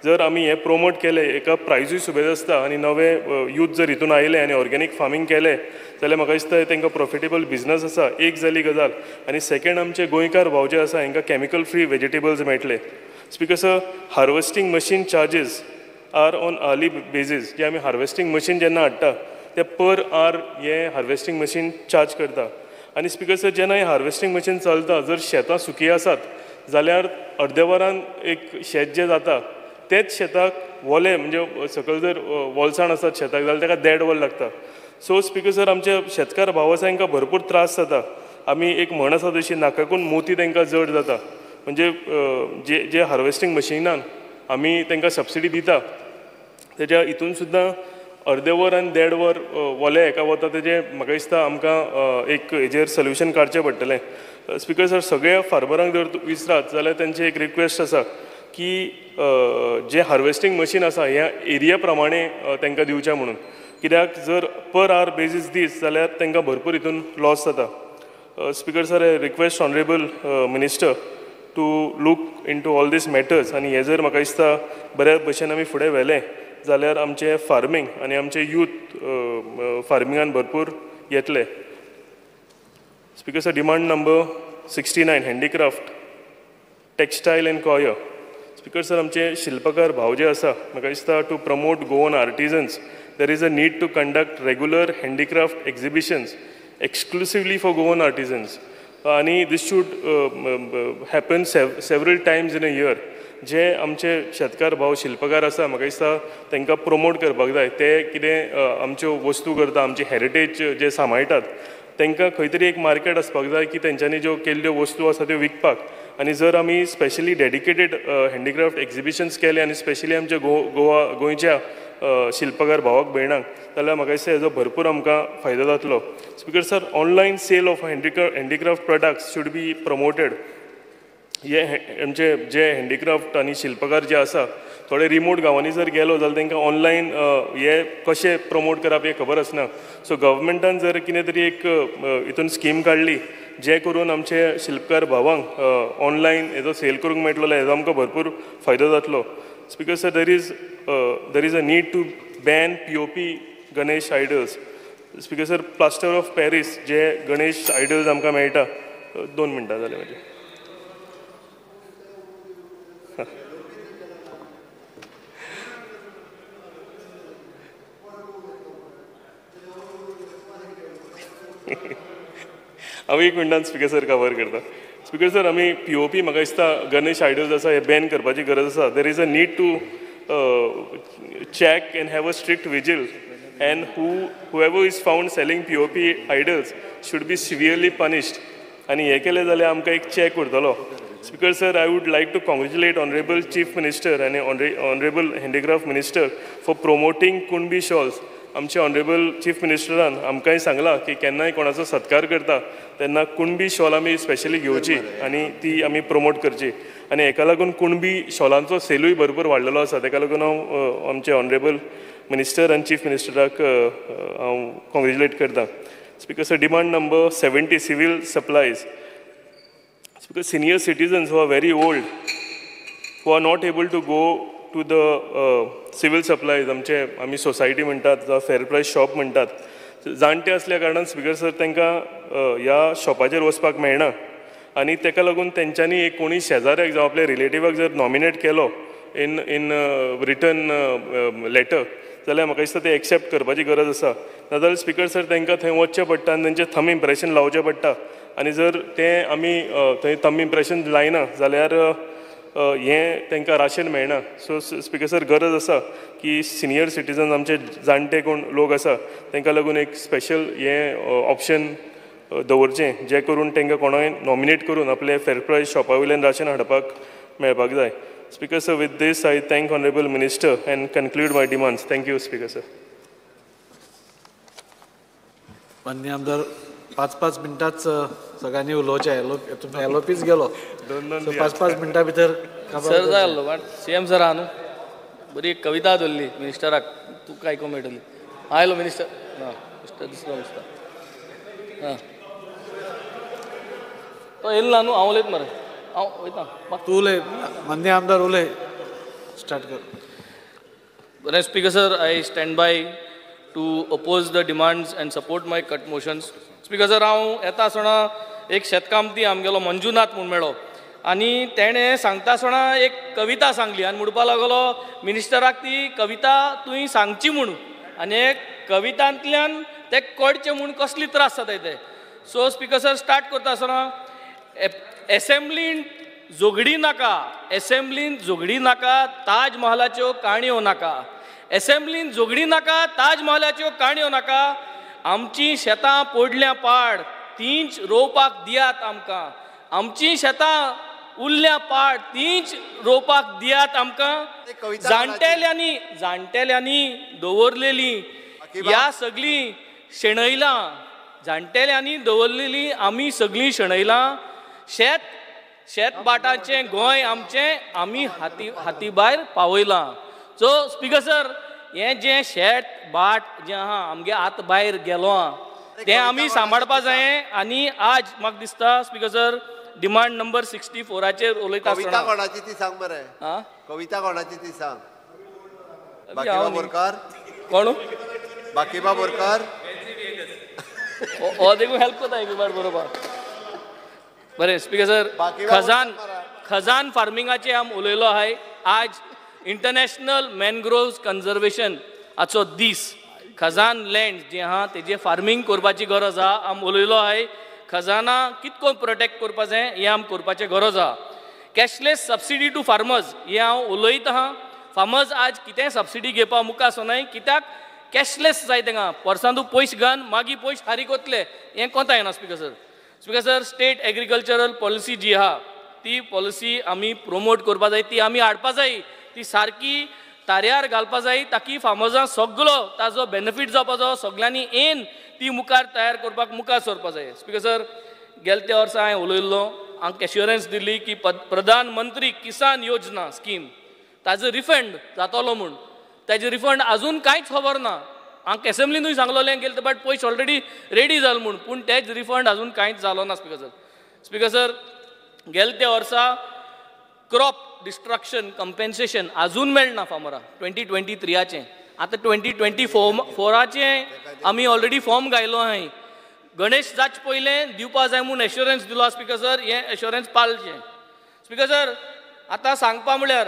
जर आमी हें प्रोमोट केलें, एका प्रायजूय सुबेज आसता आनी नवे यूथ जर हितून आयले आनी ऑर्गेनीक फार्मींग केलें जाल्यार म्हाका दिसता तांकां प्रॉफिटेबल बिझनस आसा. एक जाली गजाल. आनी सेकंड, आमचे गोंयकार भाव जे आसा हांकां कॅमिकल फ्री वेजिटेबल्स मेळटले. Speaker sir, harvesting machine charges are on hourly basis. जे आमी हार्वेस्टींग मशीन जेन्ना हाडटा ते पर आर हे हार्वेस्टींग मशीन चार्ज करता. आनी स्पीकर सर, जेन्ना हे हार्वेस्टींग मशीन चलता, जर शेतां सुकी आसात जाल्यार अर्दे वरान एक शेत जें जाता तेच शेताक वोले, म्हणजे सकयल जर वोलसाण आसात शेताक जाल्यार ताका 1.5 वर लागता. सो स्पीकर सर, आमचे शेतकार भाव आसा तांकां भरपूर त्रास जाता. आमी एक म्हण आसा तशी, नाकाकून मोती तांकां जड जाता. म्हणजे जे हार्वेस्टींग मशिनान आमी तांकां सबसिडी दिता तेज्या हितून सुद्दां अर्दे वर आनी 1.5 वर वोले हेका वता. तेजें म्हाका दिसता आमकां एक हेजेर सोल्युशन काडचें पडटलें. स्पीकर सर, सगळ्या फार्मरांक जर विचारात जाल्यार तेंची एक रिक्वेस्ट आसा की जे हार्वेस्टींग मशीन आसा ह्या एरिया प्रमाणे तांकां दिवचें म्हणून. कित्याक जर पर आवर बेजीस दीस जाल्यार तांकां भरपूर हितून लॉस जाता. Speaker sir, I request honourable minister to look into all this matters आनी हे जर म्हाका दिसता बऱ्या भशेन आमी फुडें व्हेलें जाल्यार आमचे फार्मींग आनी आमचे यूथ फार्मिंगान भरपूर येतले. Speaker sir, demand number 69 handicraft, textile and coir. Speaker sir, आमचे शिल्पकार भाव जे आसा म्हाका दिसता to promote Goan artisans there is a need to conduct regular handicraft exhibitions exclusively for Goan artisans आनी this should happen several times in a year. जे आमचे शेतकार भाव शिल्पकार आसा म्हाका दिसता तांकां प्रमोट करपाक जाय. ते कितें आमच्यो वस्तू करता, आमची हेरिटेज जे सांबाळटात, तांकां खंय तरी एक मार्केट आसपाक जाय की तेंच्यांनी ज्यो केल्ल्यो वस्तू आसा त्यो विकपाक. आनी जर आमी स्पेशली डेडिकेटेड हँडीक्राफ्ट एक्झिबिशन्स केले आनी स्पेशली आमच्या गोंयच्या शिल्पकार भावाक भयणांक जाल्यार म्हाका दिसता हेजो भरपूर आमकां फायदो जातलो. Speaker sir, online sale of handicraft products should be promoted. हे आमचे जे हँडीक्राफ्ट आनी शिल्पकार जे आसा थोडे रिमोट गांवांनी जर गेलो जाल्यार तांकां ऑनलायन हे कशें प्रमोट करप हें खबर आसना. सो गव्हर्मेंटान जर कितें तरी एक हितून स्कीम काडली जे करून आमचे शिल्पकार भावांक ऑनलायन हेजो सेल करूंक मेळटलो जाल्यार हेजो आमकां भरपूर फायदो जातलो. Speaker sir, there is a need to ban POP Ganesh idols. Speaker sir, plaster of Paris जे गणेश आयडल्स आमकां मेळटा 2 मिनटां जाले माझे. हांव 1 मिनटान स्पिकर सर कवर करता. स्पिकर सर आमी POP म्हाका दिसता गणेश आयडल्स आसा हे बॅन करपाची गरज आसा. There is a need to check and have a strict vigil, and whoever is found selling POP idols should be severely punished. And हे केले जाल्यार आमकां एक चॅक उरतलो. Speaker sir, I would like to congratulate Honorable Chief Minister and Honorable Handicraft Minister for promoting Kunbi shawls. आमचे Honorable Chief Ministeraन आमकांय सांगलां की केन्नाय कोणाचो सत्कार करता तेन्ना कुणबी शॉल आमी स्पेशली घेवची आनी ती आमी प्रमोट करची. आनी हेका लागून कुणबी शॉलांचो सेलूय भरपूर वाडलेलो आसा. तेका लागून हांव आमचे Honorable Minister आनी Chief Ministeraक हांव कॉंग्रेच्युलेट करता. Speaker sir, demand number 70 civil supplies. Speaker, senior citizens who are very old, who are not able to go to the civil supplies, आमी सोसायटी म्हणटात जावं फेर प्रायस शॉप म्हणटात, जाणटे असल्या कारणान स्पिकर सर तांकां ह्या शॉपाचेर वचपाक मेळना. आनी ताका लागून तेंच्यांनी एक कोणी शेजाऱ्याक जावं आपल्या रिलेटिवाक जर नॉमिनेट केलो इन रिटन लेटर जाल्यार म्हाका दिसता ते एक्सेप्ट करपाची गरज आसा. नाजाल्यार स्पिकर सर तांकां थंय वचचें पडटा आनी तेंचें थंब इम्प्रेशन लावचें पडटा. आनी जर तें आमी थंय थंब इम्प्रेशन लायना जाल्यार हें तांकां राशन मेळना. सो स्पिकर सर, गरज आसा की सिनियर सिटीजन आमचे जाणटे कोण लोक आसा तांकां लागून एक स्पेशल हें ऑप्शन दवरचें, जें करून तांकां कोणाय नॉमिनेट करून आपले फेर प्रायस शॉपा वयल्यान राशन हाडपाक मेळपाक जाय. Speaker sir, with this I thank honourable minister and conclude my demands. Thank you speaker sir.
माननीय आमदार, 5-5 मिनटांच सगळ्यांनी उलोवचें. एलोपीच गेलो 5-5 मिनटां भितर.
सर जाय आसलो बट CM सर आहा न्हू, बरी एक कविता धरली मिनिस्टराक, तुका आयकूंक मेळटली. आयलो मिनिस्टर, ना मिनिस्टर दिसलो दिसता. हां, तो येयलो न्हू, हांव उलयता मरे, हांव वयता.
तूं उलय, माननीय आमदार उलय, स्टार्ट कर.
बरें speaker sir, I stand by to oppose the demands and support my cut motions. Speaker sir, हांव येता आसतना एक शेतकामती आमगेलो मंजुनाथ म्हूण मेळ्ळो आनी तेणें सांगता आसतना एक कविता सांगली आनी म्हणपा लागलो मिनिस्टराक ती कविता तुवें सांगची म्हणून. आनी कवितांतल्यान ते कळचें म्हूण कसली त्रास जाता ते. सो स्पिकर सर, स्टार्ट करता आसतना एसेंब्लीन जोगडी नाका, एसेंब्लीन जोगडी नाका, ताज महालाच्यो काणयो नाका. एसेंब्लीन जोगडी नाका, ताज महालाच्यो काणयो नाका. आमची शेतां पडल्या पाड, तींच रोवपाक दियात आमकां. आमची शेतां उरल्या पाड, तींच रोवपाक दियात आमकां. जाणटेल्यांनी दवरलेली ह्या सगळीं शेणयलां, जाणटेल्यांनी दवरलेली आमी सगळीं शेणयलां. शेत बाटाचें गोंय आमचें आमी हाती भायर पावयलां. सो स्पिकर सर, हें जें शेत बाट जें आहा आमगे हात भायर गेलो तें आमी सांबाळपा जाय. आनी आज म्हाका दिसता स्पिकर सर, डिमांड नंबर 64चेर उलयता आसतना
कविता कोणाची ती सांग मरे. कविता कोणाची ती सांग. बाकीबा बोरकार
कोण?
बाकीबा बोरकार
हो देखून हेल्प करता एक बरोबर. बरें स्पिकर सर, खजान फार्मिंगाचेर आमी उलयलो आहाय. आज इंटरनॅशनल मॅनग्रोव्ह कन्जर्वेशन हाचो दीस. खजान लँड जे आहा तेजे फार्मींग करपाची गरज आहा. आमी उलयलो आहाय खजाना कितको प्रोटेक्ट करपा जाय हें आमी करपाचें गरज आहा. कॅशलेस सबसिडी टू फार्मर्स हें हांव उलयत आहा. फार्मर्स आज कितें सबसिडी घेवपा मुखार आसनाय, कित्याक कॅशलेस जाय तांकां. पर्सांतू पयशे घाल मागीर पयशे फारीक वतले हें कोंता येना. Speaker sir, speaker sir, state agricultural policy जी आहा ती पॉलिसी आमी प्रमोट करपा जाय, ती आमी हाडपा जाय, ती सारकी ताऱ्यार घालपा जाय ताकी फार्मर्सां सगळो ताजो बेनिफीट जावपाचो. सगळ्यांनी येन ती मुखार तयार करपाक मुखार सरपा जाय. स्पिकर सर, गेल्या त्या वर्सा हांवें उलयल्लो, हांव एश्युरन्स दिल्ली की प्रधानमंत्री किसान योजना स्कीम ताजो रिफंड जातलो म्हूण. ताजें रिफंड आजून कांयच खबर ना. हांव एसेंब्लीनूय सांगलोलें गेले बट पयशे ऑलरेडी रेडी जाले म्हूण, पूण तेच रिफंड आजून कांयच जालो ना. स्पिकर सर, स्पिकर सर, गेल्या त्या वर्सा क्रॉप डिस्ट्रक्शन कंपेन्सेशन आजून मेळना फार्मराक 2023चें. आतां 2024चें आमी ऑलरेडी फॉर्म घायलो आहाय. गणेश जाच पयलें दिवपा जाय म्हणून एश्युरन्स दिलो स्पीकर सर, हें एश्युरन्स पाळचें. स्पीकर सर, आतां सांगपा म्हळ्यार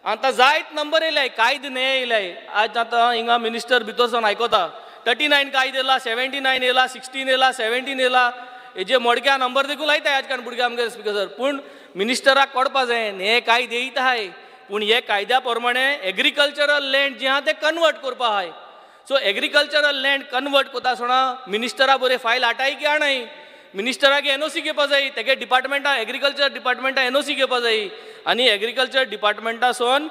आतां जायत नंबर येयलाय, कायद न्हय येयलाय. आज आतां हिंगा मिनिस्टर भितर सावन आयकता 39 कायद येयला, 79 येयला, 16 येयला, 17 येयला. हेजे मोडक्या नंबर देखून लायताय आजकाल भुरगे आमगे स्पीकर सर. पूण मिनिस्टराक कळपा जाय हे कायदे येयताय, पूण हे कायद्या प्रमाणे एग्रीकल्चरल लँड जे आहा ते कन्वर्ट करपा आहाय. सो एग्रीकल्चरल लँड कन्वर्ट करता आसतना मिनिस्टरा बरे फायल हाटाय की हाणाय. मिनिस्टराक NOC घेवपा जाय, तेगे डिपार्टमेंटा एग्रीकल्चर डिपार्टमेंटा NOC घेवपा जाय आनी एग्रीकल्चर डिपार्टमेंटा सावन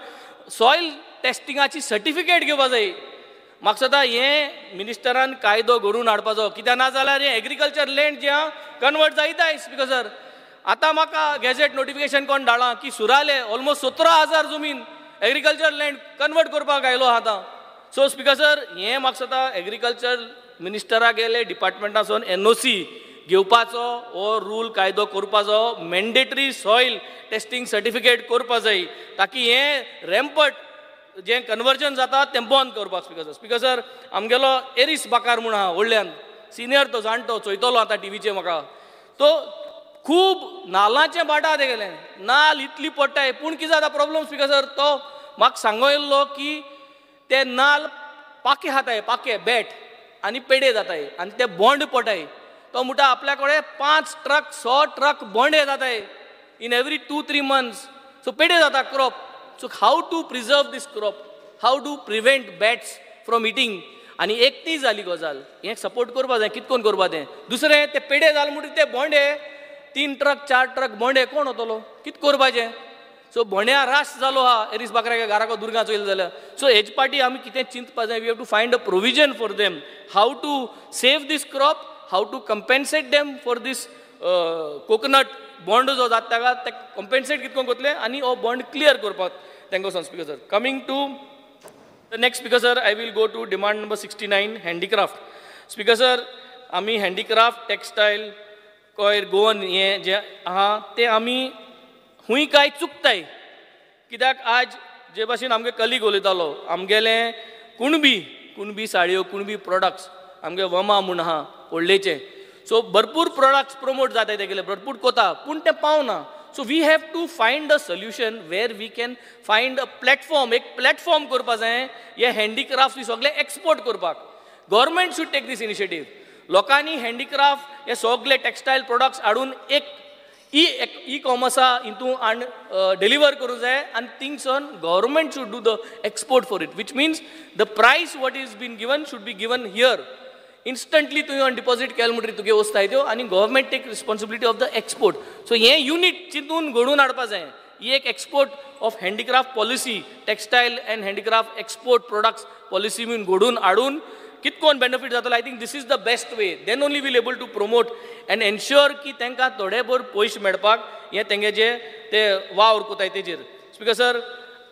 सॉयल टेस्टिंगाची सर्टिफिकेट घेवपा जाय. म्हाका सदां हें मिनिस्टरान कायदो घडून हाडपाचो, कित्याक ना जाल्यार हें एग्रीकल्चर लँड जें आहा कन्वर्ट जायताय स्पीकर सर. आतां म्हाका गॅझेट नोटिफिकेशन कोण धाडलां की सुराले ऑलमोस्ट 17,000 जमीन एग्रीकल्चर लँड कन्वर्ट करपाक आयलो आतां. सो स्पीकर सर, हें म्हाका सदां एग्रीकल्चर मिनिस्टराक गेले डिपार्टमेंटासून NOC घेवपाचो हो रूल कायदो करपाचो, मॅन्डेटरी सॉयल टेस्टिंग सर्टिफिकेट करपा जाय ताकी हें रॅम्पट जें कन्वर्जन जाता तें बंद करपाक. स्पीकर सर, स्पीकर सर, आमगेलो एरिस बाकार म्हूण आहा व्हडल्यान, सिनियर तो जाणटो, चोयतलो आतां टीव्हीचेर म्हाका. तो खूब नाल्लांचें भाटा तेगेलें, नाल्ल इतली पडटाय. पूण कितें जाता प्रॉब्लम स्पीकर सर, तो म्हाका सांगो येयल्लो की ते नाल्ल पाके खाताय, पाके बॅट आनी पेडे जाताय आनी ते बोंड पडटाय. तो म्हणटा आपल्या कडेन 5 ट्रक 100 ट्रक बोंडे जाताय इन एवरी 2-3 months. सो पेडे जाता crop. So how to preserve this crop, how to prevent bats from eating. आनी एक ती जाली गजाल, हें सपोर्ट करपा जाय. कितकोन करपा तें. दुसरें ते पेडे जाले म्हणटा ते बोंडे 3 ट्रक 4 ट्रक बोंडे कोण वतलो, कित करपाचें. सो बोंड्या रास जालो हा एरीस बाकऱ्याच्या घराको दुर्गा चोयले जाल्यार. सो हेजे पाटी आमी कितें चिंतपा जाय. We have to find a provision for them, how to save this crop, how to compensate them for this coconut bond जो जाता ताका ते कंपेन्सेट कितकोन करतले आनी हो बॉन्ड क्लियर करपाक तांकां सांग. Speaker sir, coming to the next speaker sir, I will go to demand number 69 handicraft. Speaker sir, आमी हँडीक्राफ्ट टेक्सटायल कोयर गोवन हें जें आहा तें आमी खूंय कांय चुकताय. कित्याक आज जे भाशेन आमगे कलीग उलयतालो, आमगेले कुणबी साडयो, कुणबी प्रोडक्ट्स, आमगे वमा म्हूण आहा व्हडलेचें. सो भरपूर प्रोडक्ट्स प्रमोट जाताय तेगेले, भरपूर कोता, पूण तें पावना. So we have to find a solution where we can find a platform. एक प्लॅटफॉर्म करपा जाय हे हँडीक्राफ्ट सगळे एक्सपोर्ट करपाक. Government should take this initiative. लोकांनी हँडीक्राफ्ट हे सगळे टेक्सटायल प्रोडक्ट्स हाडून एक ई कॉमर्सा हितून आनी डिलिव्हर करूंक जाय आनी थिंगसून government should do the export for it, which means the price what is been given should be given here. Instantly तुवें डिपॉझीट केलें म्हणटरी तुगे वस्ताय त्यो आनी government take responsibility of the export. So हें युनीट चिंतून घडोवन हाडपा जाय. ही एक export of handicraft policy, textile and handicraft export products policy been घडोवन हाडून कितकोन बेनिफीट जातलो. I think this is the best way. Then only will able to promote and ensure की तांकां थोडे भर पयशे मेळपाक हें तेंगे जे ते वावर कोताय तेजेर. Speaker sir,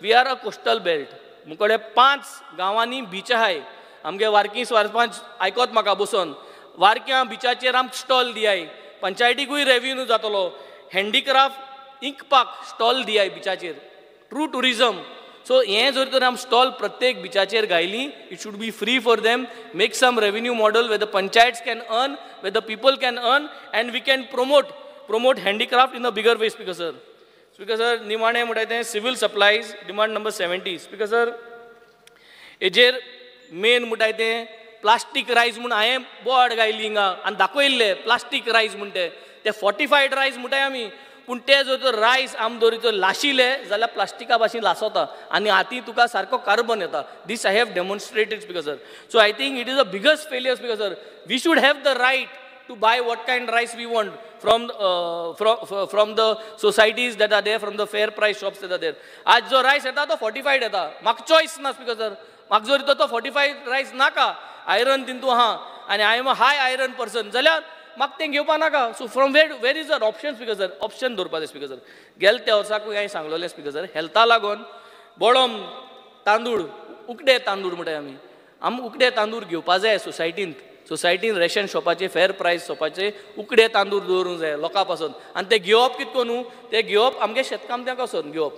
we are a coastal belt. मुकडे 5 गांवांनी बीच आहाय. आमगे वार्की सरपंच आयकोत म्हाका बसून, वारक्यां बिचाचेर आमकां स्टॉल दियाय, पंचायतीकूय रेव्हेन्यू जातलो. हँडीक्राफ्ट इंकपाक स्टॉल दियाय बिचाचेर, ट्रू टुरिजम. सो हें जर तर आमी स्टॉल प्रत्येक बिचाचेर घायली, it should be free for them. Make some revenue model way the panchayats can earn, way the people can earn, and we can promote handicraft in a bigger way. Speaker sir, निमाणें म्हणटा तें civil supplies demand number 70. Speaker sir, हेजेर main म्हणटाय तें plastic रायस म्हूण हांवें board घायली हिंगा आनी दाखयल्ले प्लास्टीक रायस म्हणटे ते फॉर्टिफायड रायस म्हणटाय आमी. पूण ते जर तर रायस आमी जर तर लाशिले जाल्यार प्लास्टिका भाशेन लासोता आनी हाती तुका सारको कार्बन येता. This I have demonstrated speaker sir. So I think it is a biggest failure speaker sir. We should have the right to buy what kind rice we want from the societies that are there, from the fair price shops that are there. आज जो रायस येता तो fortified येता. म्हाका choice ना speaker sir. म्हाका जर तो फॉर्टिफायड रायस नाका, आयरन तितून आहा आनी I am a high iron person, जाल्यार म्हाका तें घेवपा नाका. So from where is a option speaker sir. Option दवरपा जाय स्पीकर सर. गेल त्या वर्साकूय हांवें सांगलोलें स्पीकर सर, हेल्था लागून बोडम तांदूळ, उकडे तांदूळ म्हणटाय आमी उकडे तांदूळ घेवपा जाय सोसायटीन रेशन शॉपाचे फेर प्रायस शॉपाचे उकडे तांदूळ दवरूंक जाय लोकां पासून. आनी ते घेवप कितको न्हू, ते घेवप आमगे शेतकामत्यांक वचोन घेवप.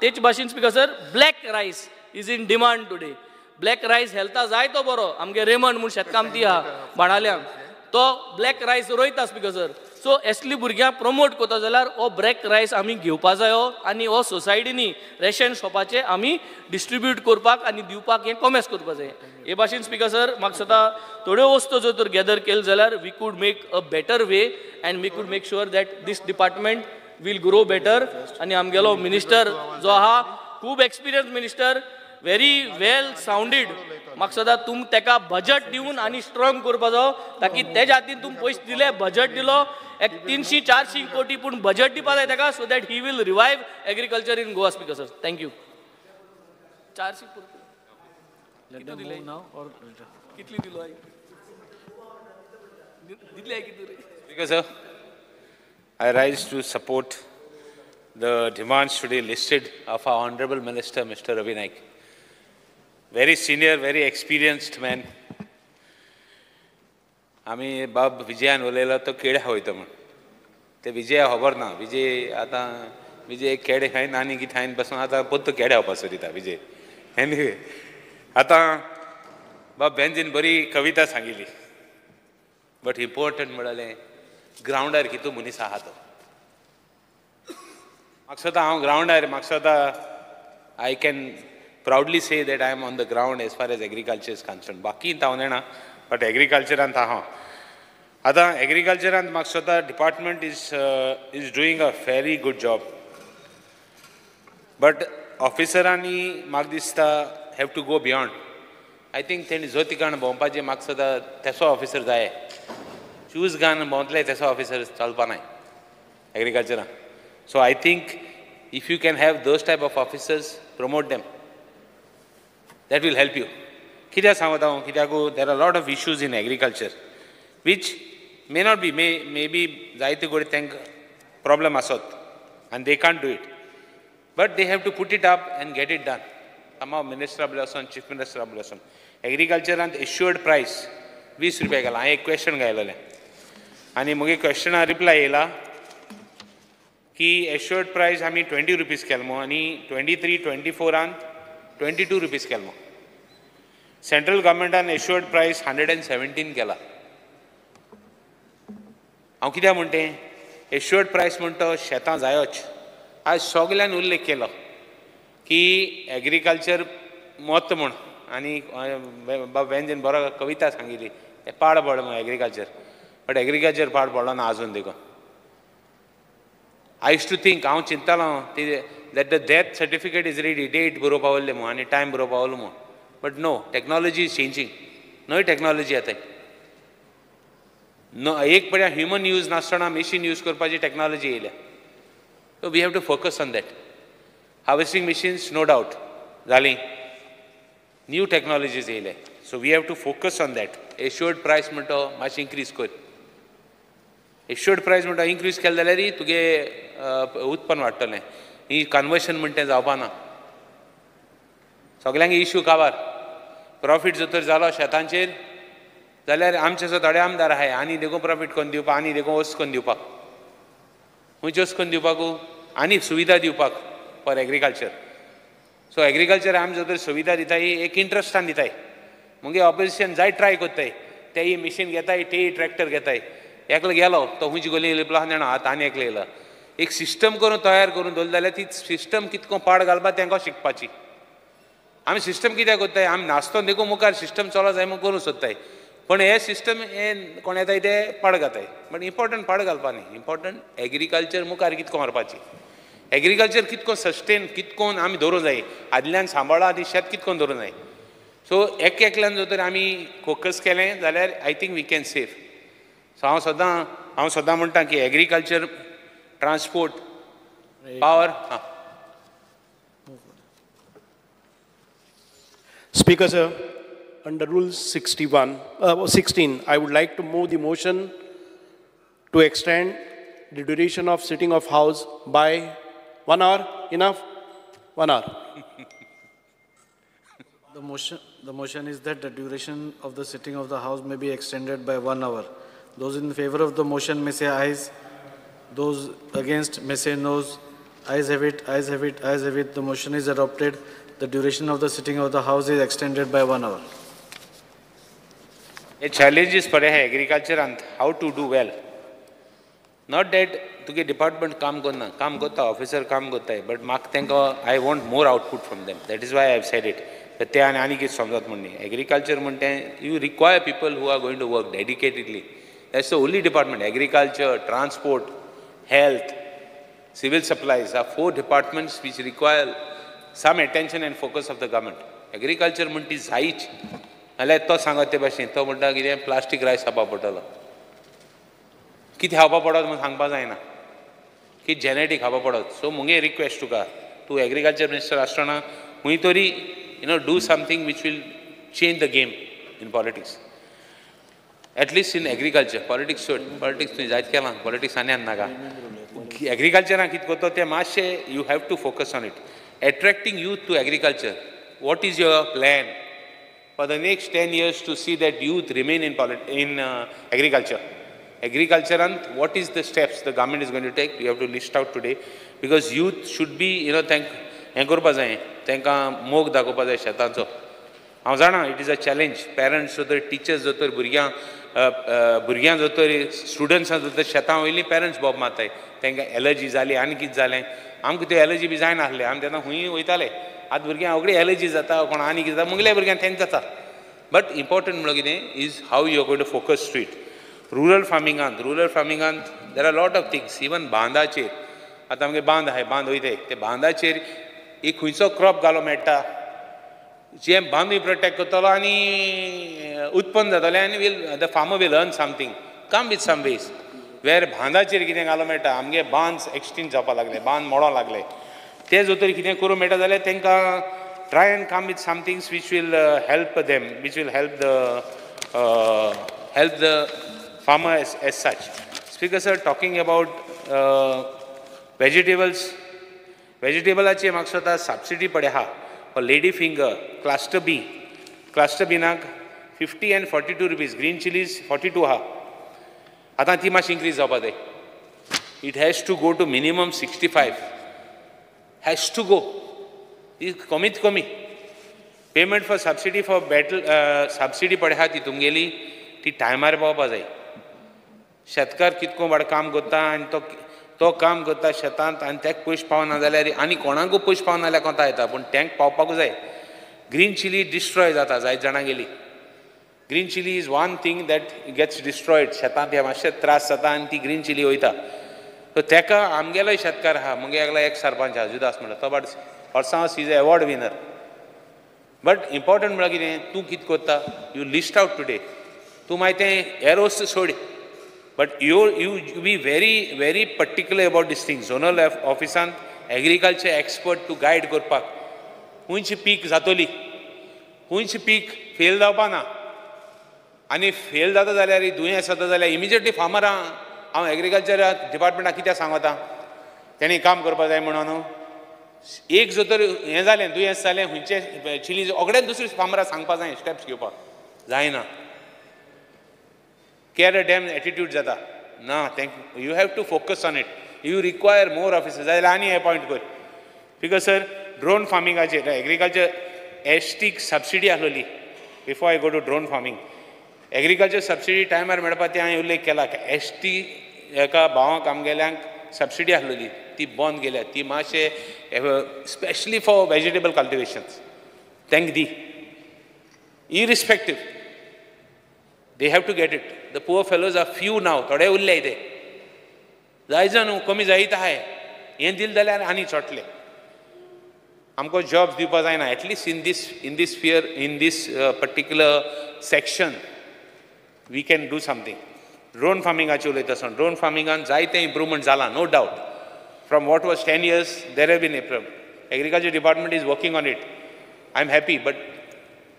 तेच भाशेन स्पीकर सर, ब्लॅक रायस is in demand today. Black रायस हेल्था जाय तो बरो. आमगे रेमंड म्हूण शेतकामती आहा बाणाल्यांक, तो ब्लॅक रायस रोयता स्पीकर सर. सो असली भुरग्यांक प्रमोट करता जाल्यार हो ब्लॅक रायस आमी घेवपा जायो आनी हो सोसायटीनी रेशन शॉपाचे आमी डिस्ट्रिब्यूट करपाक आनी दिवपाक हें कॉमेस करपाक जाय. हे भाशेन स्पीकर सर म्हाका सद्दां थोड्यो वस्तू जर तर गॅदर केल्यो जाल्यार we could make a better way and we could make sure that this department will grow better. आनी आमगेलो मिनिस्टर जो आहा खूब experience minister, very well sounded. म्हाका सदां तुम तेका बजट दिवन आनी स्ट्रॉंग करपाचो ताकी तेज्या हातीन तुम पयशे दिले, बजट दिलो एक 300-400 कोटी, पूण बजट दिवपा जाय ताका so that he will revive agriculture in Goa speaker sir. Thank you. 400 कितले दिले कितली दिलो आहे दितले कितले रे
speaker sir, I rise to support the demands today listed of our Honorable Minister, Mr. Ravi Naik. Very senior, very experienced man. आमी बाब विजयान उलयलो तो केडे खावयता म्हण. ते विजया खबर ना. विजय आतां विजय केडे खायन आनी कितें खायन बसून आतां पोत्त केडे खावपा सोदिता विजय. एनीवे आतां बाब बेंजीन बरी कविता सांगिल्ली, बट इम्पॉर्टंट म्हणलें ग्रावंडार कितू मनीस आहा तो. म्हाका सदां हांव ग्रावंडार म्हाका सदां I can proudly say that I am on the ground as far as agriculture is concern. बाकी हांव नेणा बट एग्रीकल्चरांत आहा. आतां एग्रीकल्चरांत म्हाका सदां department is doing a very good job, but ऑफिसरांनी म्हाका दिसता have to go beyond. I think तेणी जो ठिकाण भोंवपाचें म्हाका सदां तेसो ऑफिसर जाय. शूज घालून भोंवतले तेसो ऑफिसर चलपा नाय एग्रीकल्चरान. So I think if you can have those type of officers, promote them, that will help you. कित्याक सांगता हांव, कित्याक there are lot of issues in agriculture which may not be may be जायते कडेन तांकां प्रॉब्लम आसत आनी they can't do it, but they have to put it up and get it done. समाव मिनिस्टर वसून चीफ मिनिस्टर वसून एग्रीकल्चरांत एश्युअर्ड प्रायस 20 रुपया गेला. हांवें एक क्वेश्चन घायलेलें आनी मुगे क्वेश्चना रिप्लाय येयला की एश्युअर्ड प्रायस आमी 20 रुपीज केलो मो आनी 23-24 22 रुपीज केलो मो. सेंट्रल गव्हर्मेंटान एश्युअर्ड प्रायस 117 केला. हांव कित्याक म्हणटें एश्युअर्ड प्रायस म्हणटा शेतां जायोच. आज सगळ्यान उल्लेख केलो की एग्रीकल्चर मत म्हण आनी बाब वेंजन बरो कविता सांगिल्ली पाड पडलो म्हणून एग्रीकल्चर, बट एग्रीकल्चर पाड पडलो ना आजून देखून. आय यूज टू थिंक हांव चिंततालो that the death certificate is ready, date बरोवपा वल्ले म्हणून आनी टायम बरोवपा वल्लो म्हणून, but no, technology is changing. नवी टेक्नॉलॉजी येताय. नो एक पड्या ह्युमन यूज नासतना मशीन यूज करपाची टेक्नॉलॉजी येयल्या. So we have to focus on that. Harvesting machines no doubt जालीं, न्यू टेक्नॉलॉजीज येयले. So we have to focus on that. Assured price म्हणटा मातशें इन्क्रीज कर. एश्युअर्ड प्रायस म्हणटा इन्क्रीज केलें जाल्यार तुगे उत्पन्न वाडटलें. ही कन्वर्शन म्हणटा तें जावपा ना. सगल्यांक इश्यू काबार. प्रॉफीट जर तर जालो शेतांचेर जाल्यार आमचे सो थोडे आमदार आहाय आनी देखून प्रॉफीट करून दिवपाक, आनी देखून वस्त करून दिवपाक, खंयचे वस्त करून दिवपाकू आनी सुविधा दिवपाक फॉर एग्रीकल्चर. सो एग्रीकल्चर आमी जर तर सुविधा दिताय एक इंट्रस्टान दिताय. मुगे ऑपोजिशन जाय ट्राय कोत्ताय, तेय मिशीन घेताय, तेय ट्रॅक्टर घेताय. एकलो गेलो तो खुंयची गोली लिपला नेणो आतां आनी एकलो येयला. एक सिस्टम करून तयार करून दवरली जाल्यार ती सिस्टम कितको पाड घालपा तेंकां शिकपाची. आमी सिस्टम कित्याक कोत्ताय, आमी नासतो देखून मुखार सिस्टम चलो जाय म्हूण करूं सोदताय, पण हे सिस्टम हे कोण येताय ते पाड घाताय. बट इम्पॉर्टंट पाड घालपा न्ही, इम्पॉर्टंट एग्रीकल्चर मुखार कितको व्हरपाची. एग्रीकल्चर कितको सस्टेन कितकोन आमी दवरूं जाय, आदल्यान सांबाळा आनी शेत कितकोन दवरूं जाय. सो एकल्यान जर तर आमी फोकस केलें जाल्यार I think we can save. So हांव सदां म्हणटा की agriculture, transport, power.
Speaker sir, under Rule 16, I would like to move the motion to extend the duration of sitting of House by 1 hour. Enough? 1 hour.
The motion is that the duration of the sitting of the House may be extended by 1 hour. Those in favor of the motion may say ayes. Those against may say noes. Ayes have it, ayes have it, ayes have it. The motion is adopted. The duration of the sitting of the House is extended by 1 hour.
हे challenges पडे आहाय एग्रीकल्चरांत how to do well. Not that तुगे department काम करना, काम करता, officer काम करताय, but म्हाका तेंकां I want more output from them. That is why I have said it. ते आनी कितें समजत म्हणून agriculture म्हणटे you require people who are going to work dedicatedly. That's the only department. Agriculture, transport, health, civil supplies are 4 departments which require some attention and focus of the government. Agriculture म्हणटी जायच नाल्यार तो सांगत ते भाशेन तो म्हणटा कितें plastic रायस खावपा पडटलो. कितें खावपा पडत म्हूण सांगपा जायना. कितें जेनेटीक खावपा पडत. सो मुगे रिक्वेस्ट तुका तूं एग्रीकल्चर मिनिस्टर आसतना खंय तरी do something which will change the game in politics. At least in agriculture, politics should. Politics तुवें जायत केलां, politics आनी नाका. Agriculture कितें करता तें मातशें you have to focus on it. Attracting youth to agriculture. What is your plan for the next 10 years to see that youth remain in agriculture? Agriculture and what is the steps the government is going to take? You have to list out today because youth should be, हें करपा जाय तांकां मोग दाखोवपा जाय शेतांचो. हांव जाणा it is a challenge. Parents जो तर टिचर्स जो तर भुरग्यां जो तर स्टुडंट्सां जो तर शेतां वयलीं पेरंट्स बोब मारताय तांकां एलर्जी जाली आनी कितें जालें. आमकां त्यो एलर्जी बी जायनासलें. आमी तेन्ना खंय वयताले. आतां भुरग्यांक अवघडी एलर्जी जाता कोण आनी कितें जाता मुगल्या भुरग्यांक तेंच जाता. बट इम्पॉर्टंट म्हणल्यार कितें is how you are going to focus to it. Rural फार्मिंगांत there are lot of things. Even बांदाचेर आतां आमगे बांद आहाय बांद वयताय ते बांदाचेर एक खंयचो क्रॉप घालो मेळटा जे बांदूय प्रोटेक्ट करतलो आनी उत्पन्न जातलें आनी the farmer will earn something. Come with some ways where बांदाचेर कितें घालो मेळटा. आमगे बांद एक्सटिंक्ट जावपा लागले, बांद मोडो लागले. ते जर तर कितें करूं मेळटा जाल्यार तांकां try and come with somethings which will help them, which will help the farmer as such. Speaker sir, talking about वेजिटेबलाची म्हाका स्वता सबसिडी पडे आहा फॉर लेडी फिंगर क्लस्टर बीनाक 50 and 42 रुपीज. ग्रीन चिलीज 42 आहा. आतां ती मातशी इन्क्रीज जावपा जाय. It has to go to minimum 65. Has to go. ही कमीत कमी payment for subsidy for subsidy पडे आहा ती तुमगेली ती टायमार पावपा जाय. शेतकार कितको व्हड काम करता आनी तो काम करता शेतांत आनी तेका पयशे पावना जाल्यार आनी कोणाकूय पयशे पावना जाल्यार कोंता येता. पूण तेंक पावपाकूच जाय. ग्रीन चिली डिस्ट्रॉय जाता जायत जाणां गेली. Green chilli is one thing that gets destroyed. शेतांत हे मातशे त्रास जाता आनी ती ग्रीन चिली वयता. सो तेका आमगेलोय शेतकार आहा. मुगे एकलो एक सरपंच आहा जुदास म्हणटा तो बट हॉर्सांस is award winner. But important म्हळ्यार कितें तूं कितें करता यू लिस्ट आउट टुडे. तूं मागीर तें एरोस सोड. But you be very particular about this thing. Zonal officeant, agriculture expert to guide करपाक. खंयची पीक जातली, खंयची पीक फेल जावपा ना. आनी फेल जाता जाल्यार दुयेंस जाता जाल्यार इमिजिएटली फार्मरां हांव एग्रीकल्चर डिपार्टमेंटाक कित्याक सांगता तेणी काम करपा जाय म्हणून. एक जर तर हें जालें दुयेंस जालें खंयचे चिली ओगडेच दुसरे फार्मराक सांगपा जाय स्टेप्स घेवपाक जायना. Care a damn attitude जाता ना. You have to focus on it. You require more officers. जाल्यार आनी अपॉइंट कर. बिकॉज सर ड्रोन फार्मिंगाचेर एग्रीकल्चर एसटीक सबसिडी आसलोली. Before I go to drone farming agriculture subsidy टायमार मेळपा ती हांवें उल्लेख केला. एसटी एका भावांक आमगेल्यांक सबसिडी आसलोली ती बंद केल्या. ती मातशें स्पेशली फॉर वेजिटेबल कल्टिवेशन्स तांकां दी. Irrespective they have to get it. The poor fellows are few now. थोडे उरले ते जायचं न्हू कमी जायत आहाय. हें दिलें जाल्यार आनी चोटले. आमकां जॉब्स दिवपा जायना. At least in this sphere in this particular section we can do something. Drone फार्मिंगाचेर उलयता आसतना ड्रोन फार्मिंगान जायतें इम्प्रुवमेंट जाला no doubt. From what was 10 years there have been improvement. Agriculture department is working on it. I am happy but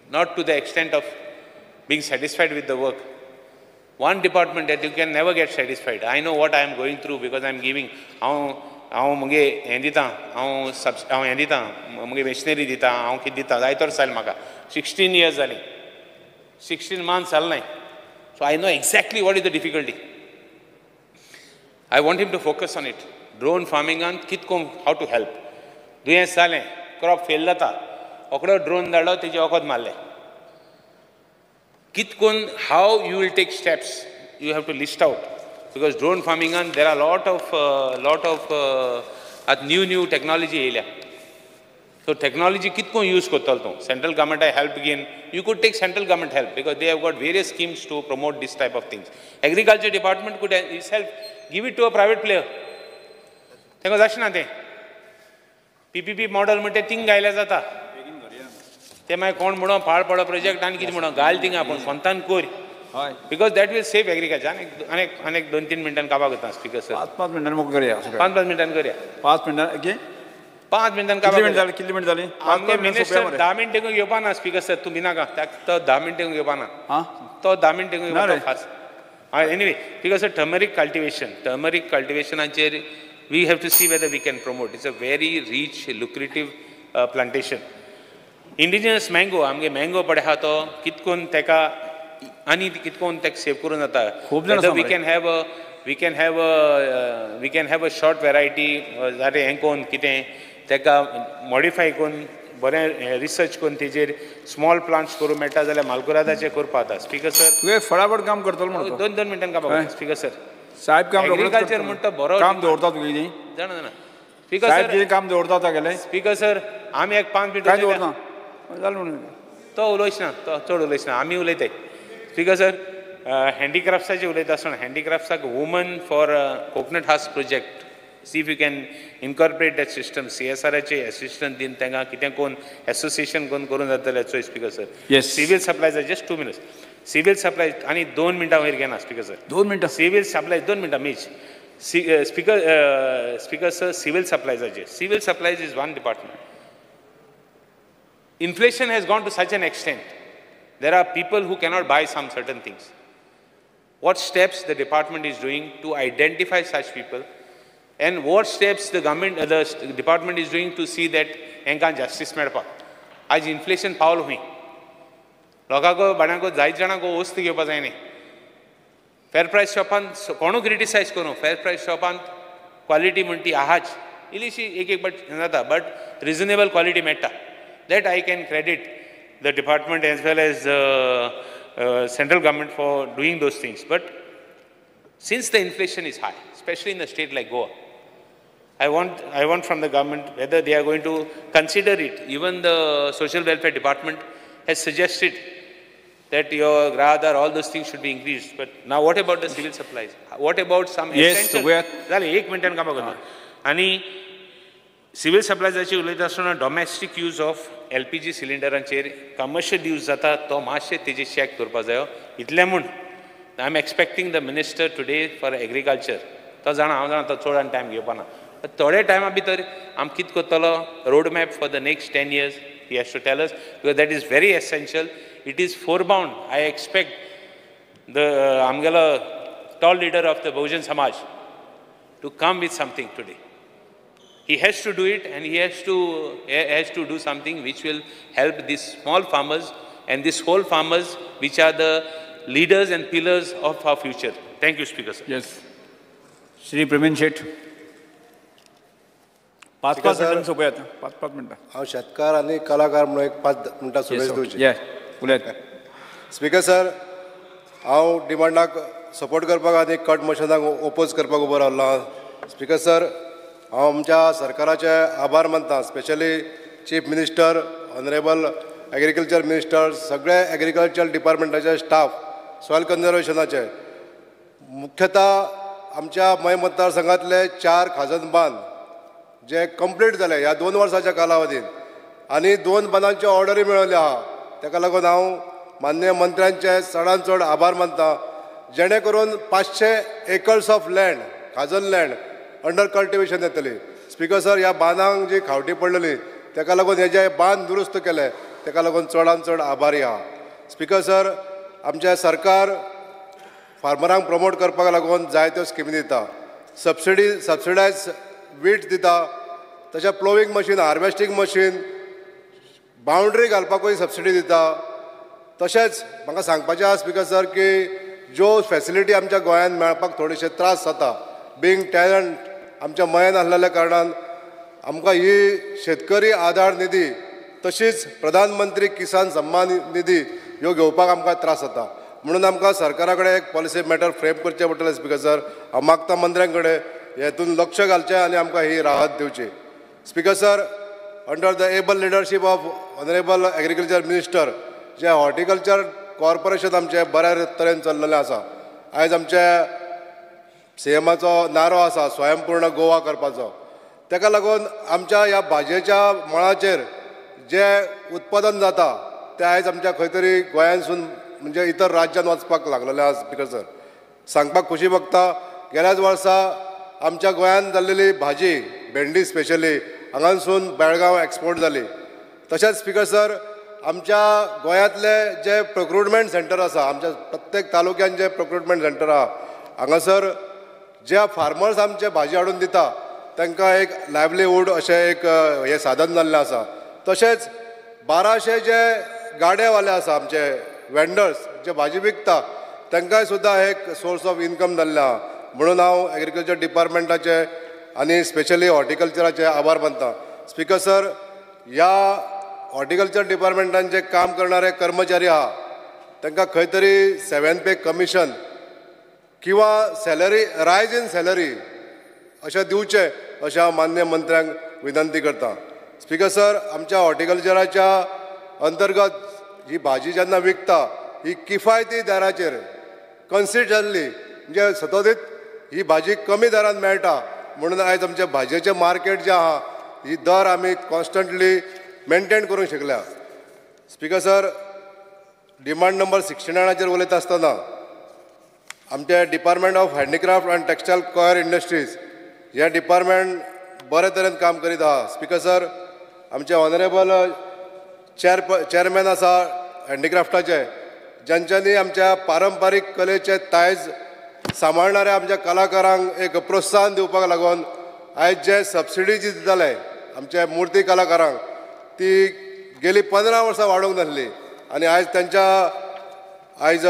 not to the extent of being satisfied with the work. One department that you can never get satisfied. I know what I am going through because I am giving. हांव मुगे हें दितां हांव हें दितां मुगे machinery दितां हांव कितें दितां जायतो वर्सां जालें म्हाका 16 years जालीं 16 months जालें. So I know exactly what is the difficulty. I want him to focus on it. Drone farming and कितको how to help. दुयेंस जालें क्रॉप फेल जाता. ओकडो ड्रोन धाडलो तेजे वखद मारलें. कितकोन how you will take steps, you have to list out. Because drone farming, and there are lot of new technology area. So technology kitko use kotal. Central government help again. You could take central government help because they have got various schemes to promote this type of things. Agriculture department could itself give it to a private player. Thengo dashna te. PPP model mate ting gaila jata. ते मागीर कोण म्हणून फाळ पडो project आनी कितें म्हणून घाल थिंगा आपूण कोंतान कोर because that will save agriculture. आनीक 2-3 मिनटान काबां करता स्पीकर सर.
5 मिनटान मोकळो करया.
5 मिनटान करया.
5 मिनटान ओके.
5 मिनटान काबां करया.
कितली मिनट जाली?
आमगे मिनिस्टर 10 मिनटां घेवपा ना स्पीकर सर. तुमी नाका तो 10 मिनटां घेवपा ना. तो 10 मिनटां घेवपा खास. एनीवे स्पीकर सर, टर्मरीक कल्टिवेशनाचेर we have to see whether we can promote. It's a very rich, lucrative plantation. Indigenous mango, आमगे mango पडे हा तो कितकोन तेका आनी कितकोन तेक सेव करून जाता. Whether we can have a short variety, जारे हें कोन कितें तेका modify कोन बरें research कोन तेजेर small plants करूं मेळटा जाल्यार मालकुरादाचे करपा जाता. स्पीकर सर
तुवें फटाफट काम करतलो म्हणतो.
2 मिनटान काम स्पीकर सर.
साहेब काम
एग्रीकल्चर म्हणटा बरो
काम दवरता तुवें
जाणा स्पीकर सर.
साहेब काम दवरता गेले.
स्पीकर सर आमी एक 5 मिनट
दवरना जालें म्हणून
तो उलोयच ना, तो चड उलोयच ना, आमी उलयताय. स्पीकर सर हँडीक्राफ्ट्साचें उलयता आसतना हँडीक्राफ्ट्साक woman for coconut has project, see if you can incorporate that system. CSRचे असिस्टंट दिन तांकां कितें कोण एसोसिएशन कोण करून जातलें चोय speaker sir. Civil supplies just 2 minutes. Civil supplies आनी 2 मिनटां वयर घेना स्पीकर सर.
2 मिनटां.
सिवील सप्लायज 2 मिनटां मीच. स्पीकर सर सिवील सप्लायजाचेर. Civil supplies is one department. Inflation has gone to such an extent. There are people who cannot buy some certain things. What steps the department is doing to identify such people, and what steps the government, the department is doing to see that enkan justice मेळपाक. आज inflation पावल हुई. लोकांको बाणांको जायत जाणांको वस्त घेवपा जाय न्ही. फेर प्रायस शॉपान कोणू क्रिटिसायज करूं, फेर प्रायस शॉपान क्वॉलिटी म्हणटी आहाच इल्लीशी एक बट जाता, बट रिजनेबल क्वॉलिटी मेळटा. That I can credit the department as well as central government for doing those things. But since the inflation is high, especially in a state like Goa, I want from the government whether they are going to consider it. Even the social welfare department has suggested that your gradar, all those things should be increased. But now what about the civil supplies? What about some essential? Yes, 1 minute काम करता. आणि civil सप्लायजाची उलयता आसतना domestic use of LPG सिलिंडरांचेर commercial use जाता तो मातशें तेजेर चॅक करपा जायो. इतलें म्हूण I am expecting the minister today for agriculture. तो जाणा हांव जाणा तो चड आनी टायम घेवपा ना. थोड्या टायमा भितर आमी कितें करतलो road map for the next 10 years. He has to tell us because that is very essential. It is फोरबाउंड. आय एक्सपेक्ट द आमगेलो tall leader of the Bahujan Samaj to come with something today. He has to do it, and he has to do something which will help these small farmers and these whole farmers which are the leaders and pillars of our future. Thank you, Speaker sir.
Yes. Shri Praveen Shet. 5 मिनटां सोपय आता. 5 मिनटां.
हांव शेतकार आनी कलाकार म्हणून एक 5 मिनटां सुबेज दिवची.
ये उलयत.
स्पीकर सर, हांव डिमांडाक सपोर्ट करपाक आनी कट मशिनाक ओपोज करपाक उबो रावलो. स्पीकर सर, हांव आमच्या सरकाराचे आभार मानता, specially chief minister, honourable agriculture minister, सगळे एग्रीकल्चर डिपार्टमेंटाचे स्टाफ, सॉयल कन्जर्वेशनाचे. मुख्यतः आमच्या मय मतदारसंघातले 4 खाजन बांद जे कंप्लीट जाले ह्या 2 वर्साच्या कालावधीन, आनी 2 बांदांच्यो ऑर्डरी मेळयल्यो आहा. ताका लागून हांव माननीय मंत्र्यांचे चडांत चड आभार मानता, जेणे करून 500 acres of land, Khazan land under cultivation येतली. स्पीकर सर, ह्या बांदांक जी खावटी पडलेली ताका लागून हे जे बांद दुरुस्त केले ताका लागून चडांत चड आभारी आहा. स्पीकर सर, आमचे सरकार फार्मरांक प्रमोट करपाक लागून जायत्यो स्किमी दिता. सबसिडायज वीट दिता, तशें ploughing machine, harvesting machine, boundary घालपाकूय सबसिडी दिता. तशेंच म्हाका सांगपाचें आसा स्पीकर सर की ज्यो फॅसिलिटी आमच्या गोंयांत मेळपाक थोडेशे त्रास जाता, बींग टॅलंट आमच्या मयेन आसलेल्या कारणान आमकां ही शेतकरी आधार निधी तशीच प्रधानमंत्री किसान सम्मान निधी ह्यो घेवपाक आमकां त्रास जाता. म्हणून आमकां सरकारा कडेन एक पॉलिसी मॅटर फ्रेम करचें पडटलें. स्पिकर सर, हांव मागता मंत्र्यां कडेन हेतून लक्ष घालचें आनी आमकां ही राहत दिवची. Speaker sir, under the able leadership of honourable agriculture minister जे हॉर्टिकल्चर कॉर्पोरेशन आमचें बऱ्या तरेन चल्लेलें आसा. आयज आमचे सीएमाचो नारो आसा स्वयंपूर्ण गोवा करपाचो. ताका लागून आमच्या ह्या भाजयेच्या मळाचेर जे उत्पादन जाता तें आयज आमच्या खंय तरी गोंयांतसून म्हणजे इतर राज्यान वचपाक लागलेलें आसा. स्पिकर सर, सांगपाक खुशी भोगता, गेल्याच वर्सा आमच्या गोंयांत जाल्लेली भाजी भेंडी स्पेशली हांगासून बेळगांव एक्सपोर्ट जाली. तशेंच स्पिकर सर, आमच्या गोंयांतले जे प्रोक्रुटमेंट सेंटर आसा, आमच्या प्रत्येक तालुक्यान जे प्रोक्रुटमेंट सेंटर आहा हांगासर जे फार्मर्स आमचे भाजी हाडून दिता तांकां एक लायवलीहूड अशें एक हें साधन जाल्लें आसा. तशेंच 1200 जे गाडेवाले आसा आमचे वेंडर्स जे भाजी विकता तांकांय सुद्दां एक सोर्स ऑफ इनकम जाल्लें आहा. म्हणून हांव एग्रीकल्चर डिपार्टमेंटाचे आनी स्पेशली हॉर्टिकल्चराचे आभार मानता. स्पिकर सर, ह्या हॉर्टिकल्चर डिपार्टमेंटान जे काम करणारे कर्मचारी आहा तांकां खंय तरी 7 पे कमिशन किंवा सॅलरी रायज इन सॅलरी अशें दिवचें अशें हांव मान्य मंत्र्यांक विनंती करता. स्पिकर सर, आमच्या हॉर्टिकल्चराच्या अंतर्गत ही भाजी जेन्ना विकता ही किफायती दराचेर कन्सिस्टंटली म्हणजे सतत ही भाजी कमी दरान मेळटा. म्हणून आयज आमच्या भाजयेचें मार्केट जें आहा ही दर आमी कॉन्स्टंटली मेनटेन करूंक शिकल्या. स्पिकर सर, डिमांड नंबर 69 उलयता आसतना आमचे department of handicraft and textile coir industries हे डिपार्टमेंट बरे तरेन काम करीत आहा. स्पिकर सर, आमचे ऑनरेबल चेअरमॅन आसा हँडीक्राफ्टाचे, ज्यांच्यांनी आमच्या पारंपारीक कलेचे दायज सांबाळणाऱ्या आमच्या कलाकारांक एक प्रोत्साहन दिवपाक लागून आयज जे सबसिडी जी दिताले आमच्या मुर्ती कलाकारांक ती गेली 15 वर्सां वाडोवंक नासली आनी आयज त्यांच्या आयज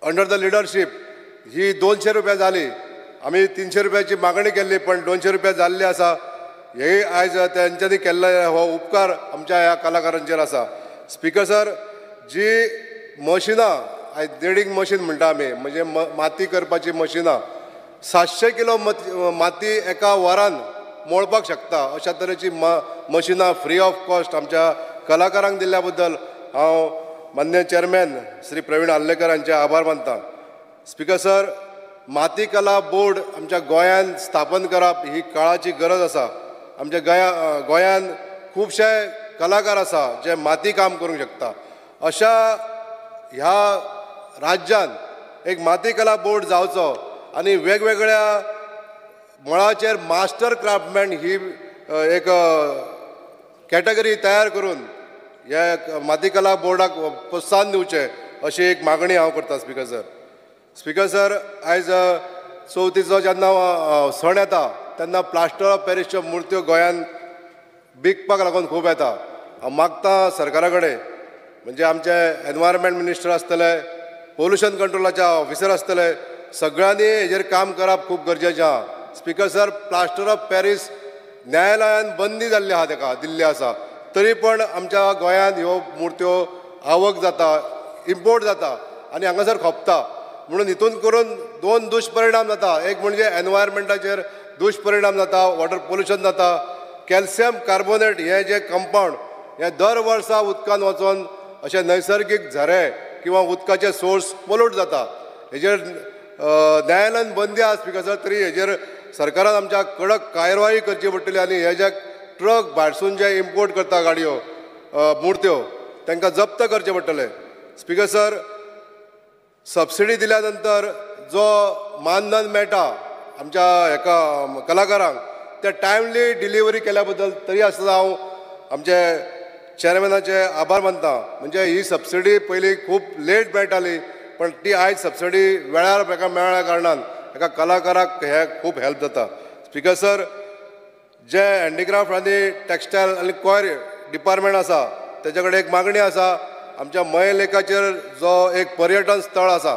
अंडर द लिडरशीप ही 200 रुपया जाली. आमी 300 रुपयाची मागणी केल्ली पण 200 रुपया जाल्ली आसा. हे आयज तेंच्यांनी केल्लो हो उपकार आमच्या ह्या कलाकारांचेर आसा. स्पिकर सर, जी मशिनां आयज ड्रेडिंग मशीन म्हणटा आमी म्हणजे माती करपाची मशिनां 700 किलो माती एका वरान मोळपाक शकता अशा तरेची मशिनां फ्री ऑफ कॉस्ट आमच्या कलाकारांक दिल्ल्या बद्दल हांव मान्य चेअरमॅन श्री प्रवीण आल्लेकर हांचे आभार मानता. स्पिकर सर, माती कला बोर्ड आमच्या गोंयांत स्थापन करप ही काळाची गरज आसा. आमच्या गोंयांत खुबशे कलाकार आसा जे माती काम करूंक शकता. अशा ह्या राज्यात एक माती कला बोर्ड जावचो आनी वेगवेगळ्या मळाचेर मास्टर क्राफ्टमॅन ही एक कॅटेगरी तयार करून ह्या माती कला बोर्डाक प्रोत्साहन दिवचें अशी एक मागणी हांव करता. स्पिकर सर, स्पिकर सर, आयज चवथीचो जेन्ना सण येता तेन्ना प्लास्टर ऑफ पॅरिसच्यो मुर्त्यो गोंयांत विकपाक लागून खूब येता. हांव मागता सरकारा कडेन म्हणजे आमचे एनवायरमेंट मिनिस्टर आसतले, पोल्युशन कंट्रोलाचे ऑफिसर आसतले, सगळ्यांनी हेजेर काम करप खूब गरजेचें आहा. Speaker sir, plaster of Paris न्यायालयान बंदी जाल्ली आहा ताका दिल्ली आसा, तरी पण आमच्या गोंयांत ह्यो मुर्त्यो आवक जाता, इम्पोर्ट जाता आनी हांगासर खोपता. म्हणून हितून करून 2 दुश्परिणाम जाता. एक म्हणजे एनवायरमेंटाचेर दुश्परिणाम जाता, वॉटर पोल्युशन जाता. कॅल्शियम कार्बोनेट हे जे कंपाऊंड हे दर वर्सा उदकान वचून अशे नैसर्गीक झरे किंवा उदकाचे सोर्स पोल्यूट जाता. हेजेर न्यायालयान बंदी आसा. स्पिकर सर, तरी हेजेर सरकारान आमच्या कडक कारवाई करची पडटली आनी हे जे ट्रक भायरसून जे इम्पोर्ट करता गाडयो मुर्त्यो तांकां जप्त करचे पडटले. स्पिकर सर, सबसिडी दिल्या नंतर जो मानधन मेळटा आमच्या हेका कलाकारांक ते टायमली डिलिव्हरी केल्या बद्दल तरी आसतना हांव आमचे चेअरमॅनाचे आभार मानता. म्हणजे ही सबसिडी पयलीं खूब लेट मेळटाली पण ती आयज सबसिडी वेळार म्हाका मेळ्ळ्या कारणान एका कलाकाराक हे खूब हेल्प जाता. स्पिकर सर, जे हँडीक्राफ्ट आनी टॅक्सटायल आनी कॉयर डिपार्टमेंट आसा तेजे कडेन एक मागणी आसा. आमच्या मय लेकाचेर जो एक पर्यटन स्थळ आसा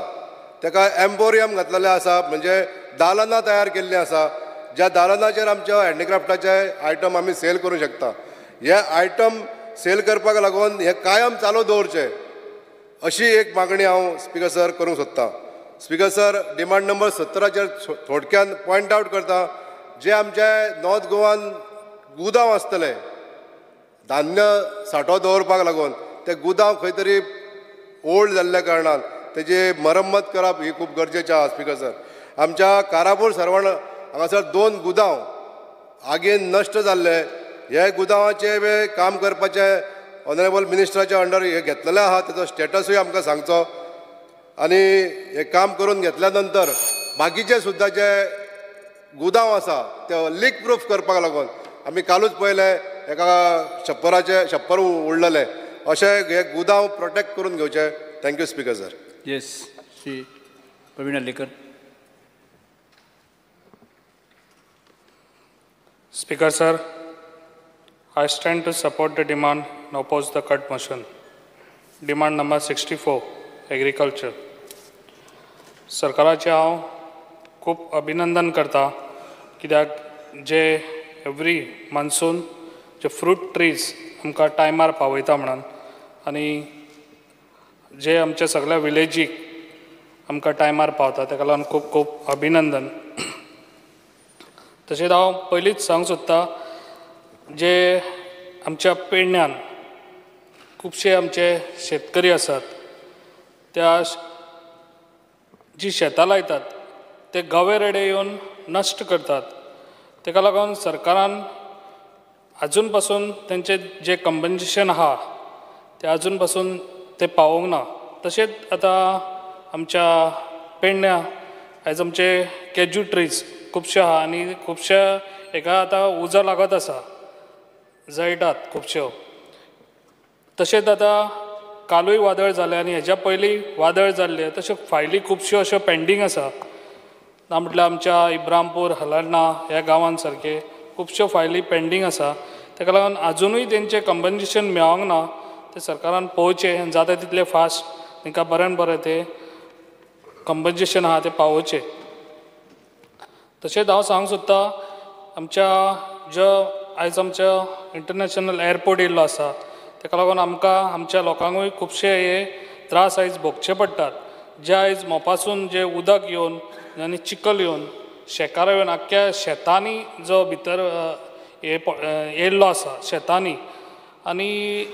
ताका एम्पोरियम घातलेलें आसा, म्हणजे दालनां तयार केल्लीं आसा, ज्या दालनाचेर आमच्या हँडीक्राफ्टाचे आयटम आमी सेल करूंक शकता. हे आयटम सेल करपाक लागून हे कायम चालू दवरचे अशी एक मागणी हांव स्पीकर सर करूंक सोदतां. स्पीकर सर, डिमांड नंबर 17चेर थोडक्यान पॉयंट आवट करता, जे आमचे नॉर्थ गोवान गुदांव आसतले धान्य सांठो दवरपाक लागून, ते गुदांव खंय तरी ओल्ड जाल्ल्या कारणान तेजी मरम्मत करप ही खूब गरजेचें आसा. स्पीकर सर, आमच्या कारापूर सरवण हांगासर 2 गुदांव आगीन नश्ट जाल्ले. हे गुदांवाचे काम करपाचे ऑनरेबल मिनिस्टराच्या अंडर हे घेतलेले आहा, तेजो स्टेटसूय आमकां सांगचो. आनी हे काम करून घेतल्या नंतर बाकीचे सुद्दां जे गुदांव आसा ते लीक प्रूफ करपाक लागून आमी कालूच पळयले एका छप्पर उडलेले. अशे हे गुदांव प्रोटेक्ट करून घेवचे. Thank you speaker sir.
Yes, Shri Pravin Hallekar.
Speaker sir, I stand to support the demand and oppose the cut motion. Demand number 64, agriculture. सरकाराचे हांव खूब अभिनंदन करता, कित्याक जे एवरी मान्सून जे फ्रूट ट्रीज आमकां टायमार पावयता म्हणून, आनी जे आमच्या सगळ्या विलेजीक आमकां टायमार पावता ताका लागून खूब खूब अभिनंदन. तशेंच हांव पयलींच सांगूंक सोदतां, जे आमच्या पेडण्यान खुबशे आमचे शेतकरी आसात, त्या जी शेतां लायतात ते गवे रेडे येवन नश्ट करतात. ताका लागून सरकारान आजून पासून तेंचे जे कंपन्सेशन आहा ते आजून पासून ते पावोवंक ना. तशेंच आतां आमच्या पेडण्या आयज आमचे कॅज्यू ट्रीज खुबशे आहा आनी खुबशे हेका आतां उजो लागत आसा, जळटात खुबश्यो. तशेंच आतां कालूय वादळ जालें आनी हेज्या पयलीं वादळ जाल्ले, तश्यो फायली खुबश्यो अश्यो पेंडींग आसा. ना म्हटल्यार आमच्या इब्रामपूर, हलर्णा ह्या गांवांत सारके खुबश्यो फायली पेंडींग आसा. ताका लागून आजुनूय तेंचें कंपन्सेशन मेळोंक ना. ते सरकारान पळोवचें, जाता तितले फास्ट तांकां बऱ्यान बरें तें कंपन्सेशन आहा तें पावोवचें. तशेंच हांव सांगूंक सोदतां, आमच्या जो आयज आमच्या इंटरनॅशनल एअरपोर्ट येयल्लो आसा, ताका लागून आमकां आमच्या लोकांकूय खुबशे हे त्रास आयज भोगचे पडटात. जे आयज मोपासून जे उदक येवन आनी चिकल येवन शेकारां येवन आख्ख्या शेतांनी जो भितर येयल्लो आसा शेतांनी, आनी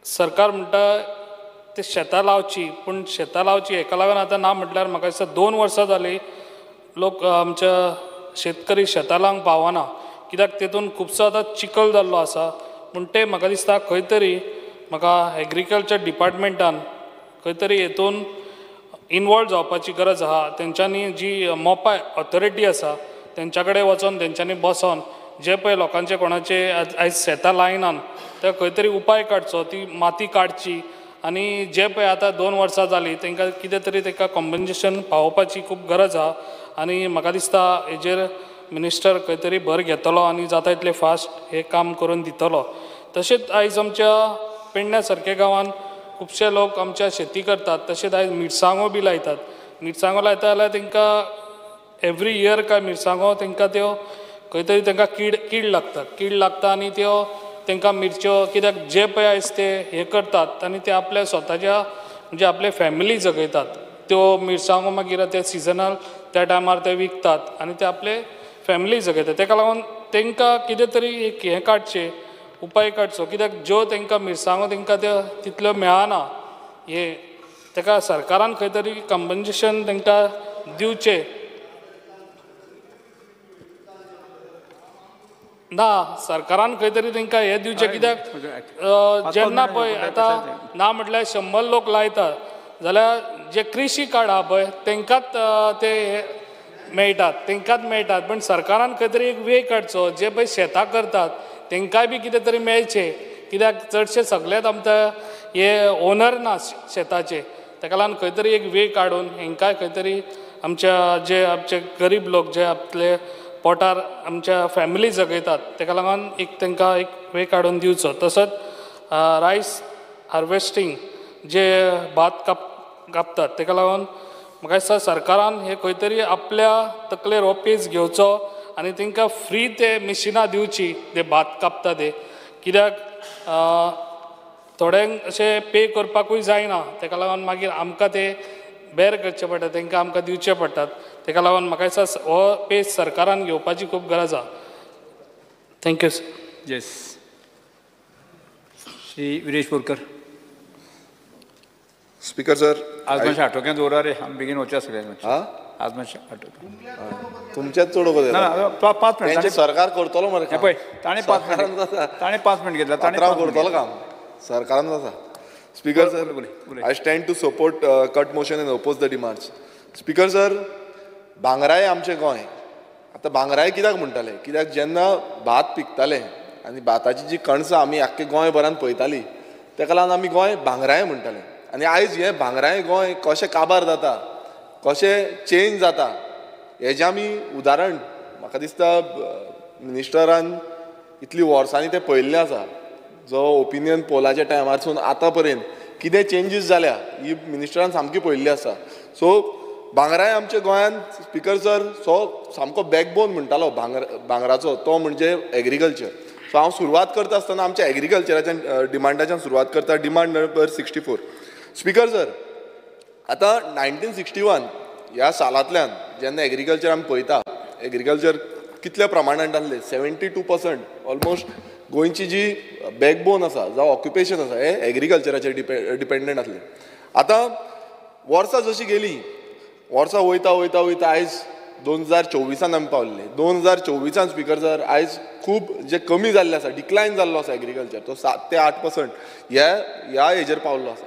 सरकार म्हणटा ते शेतां लावची, पूण शेतां लावची हेका लागून आतां ना म्हटल्यार म्हाका दिसता 2 वर्सां जालीं लोक आमच्या शेतकरी शेतां लावंक पावना, कित्याक तेतून खुबसो आतां चिकल जाल्लो आसा. पूण ते म्हाका दिसता खंय तरी म्हाका एग्रीकल्चर डिपार्टमेंटान खंय तरी हेतून इनवॉल्व जावपाची गरज आहा. तेंच्यांनी जी मोपा ऑथॉरिटी आसा तेंच्या कडेन वचोन तेंच्यांनी बसोन जे पळय लोकांचे कोणाचे आयज शेतां लायनान ते खंय तरी उपाय काडचो, ती माती काडची, आनी जे पळय आतां 2 वर्सां जालीं तांकां कितें तरी तांकां कंपन्सेशन पावोवपाची खूब गरज आहा. आनी म्हाका दिसता हेजेर मिनिस्टर खंय तरी भर घेतलो आनी जाता तितले फास्ट हे काम करून दितलो. तशेंच आयज आमच्या पेडण्या सारक्या गांवांत खुबशे लोक आमच्या शेती करतात. तशेंच आयज मिरसांगो बी लायतात. मिरसांगो लायता जाल्यार तांकां एवरी इयर काय मिरसांगो तांकां त्यो खंय तरी तांकां कीड लागता आनी त्यो तांकां मिरच्यो कित्याक जे पळय आयज ते हे करतात आनी ते आपल्या स्वताच्या म्हणजे आपले फॅमिली जगयतात. त्यो मिरसांगो मागीर ते सिजनल त्या टायमार ते विकतात आनी ते आपले फॅमिली जगयतात. ताका लागून तांकां कितें तरी एक हें काडचें, उपाय काडचो, कित्याक ज्यो तांकां मिरसांगो तांकां त्यो तितल्यो मेळना, हे ताका सरकारान खंय तरी कंपन्सेशन तांकां दिवचें. ना, सरकारान खंय तरी तांकां हें दिवचें, कित्याक जेन्ना पळय आतां ना म्हटल्यार 100 लोक लायतात जाल्यार जे कृशी कार्ड आहा पळय तांकांच ते मेळटात. पण सरकारान खंय तरी एक वे काडचो, जे पळय शेतां करतात तांकांय बी कितें तरी मेळचें, कित्याक चडशे सगळेच आमच्या हे ओनर ना शेताचे. ताका लागून खंय तरी एक वे काडून हांकांय खंय तरी आमचे गरीब लोक जे आपले पोटार आमच्या फॅमिली जगयतात ताका लागून तांकां एक वे काडून दिवचो. तसोच रायस हार्वेस्टींग जे भात कापतात ताका लागून म्हाका दिसता सरकारान हे खंय तरी आपल्या तकलेर हो पेज घेवचो आनी तांकां फ्री ते मिशिनां दिवची ते भात कापता ते. कित्याक थोड्यांक अशें पे करपाकूय जायना, ताका लागून मागीर आमकां ते बेर करचे पडटा, तांकां आमकां दिवचे पडटात. ताका लागून म्हाका दिसता हो पे सरकारान घेवपाची खूब गरज आसा. Thank you sir.
Yes. Shri Viresh Borkar.
Speaker sir,
आज मातशें आटोक्यान दवरा रे, आमी बेगीन वचया सगळ्यांक. आज मातशें आटोक्यान.
तुमच्याच चड वगत
ना 5 मिनट
सरकार करतलो मरे
पळय. ताणें 5 मिनट घेतला. ताणें
करतलो काम सरकारान जाता.
Speaker sir, I stand to support cut motion and oppose the demands. Speaker sir, भांगराय आमचें गोंय. आतां भांगराय कित्याक म्हणटाले? कित्याक जेन्ना भात पिकताले आनी भाताची जी कणसां आमी आख्खे गोंयभरान पळयतालीं, तेका लागून आमी गोंय भांगराय म्हणटाले. आनी आयज हें भांगराय गोंय कशें काबार जाता, कशें चेंज जाता, हेजें आमी उदाहरण म्हाका दिसता मिनिस्टरान इतलीं वर्सांनी तें पळयल्लें आसा. जो ओपिनियन पोलाच्या टायमारसून आतां पर्यंत कितें चेंजीस जाल्या ही मिनिस्टरान सामकी पळयल्ली आसा. सो भांगराय आमच्या गोंयांत स्पीकर सर सामको बॅकबोन म्हणटालो भांगराचो, तो म्हणजे एग्रीकल्चर. सो हांव सुरवात करता आसतना आमच्या एग्रीकल्चराच्या डिमांडाच्यान सुरवात करता. Demand number 64. स्पीकर सर, आतां 1961 ह्या सालांतल्यान जेन्ना एग्रीकल्चर आमी पळयता, एग्रीकल्चर कितल्या प्रमाणांत आसलें? 72% ऑलमोस्ट गोंयची जी बॅकबोन आसा, जावं ऑक्युपेशन आसा, हें एग्रीकल्चराचेर डिपेंडंट आसलें. आतां वर्सां जशी गेली, वर्सां वयता वयता वयता आयज 2024 आमी पावल्ले. 2024 स्पीकर सर आयज खूब जे कमी जाल्लें आसा, डिक्लायन जाल्लो आसा एग्रीकल्चर, तो 7 ते 8% ह्या हेजेर पावल्लो आसा.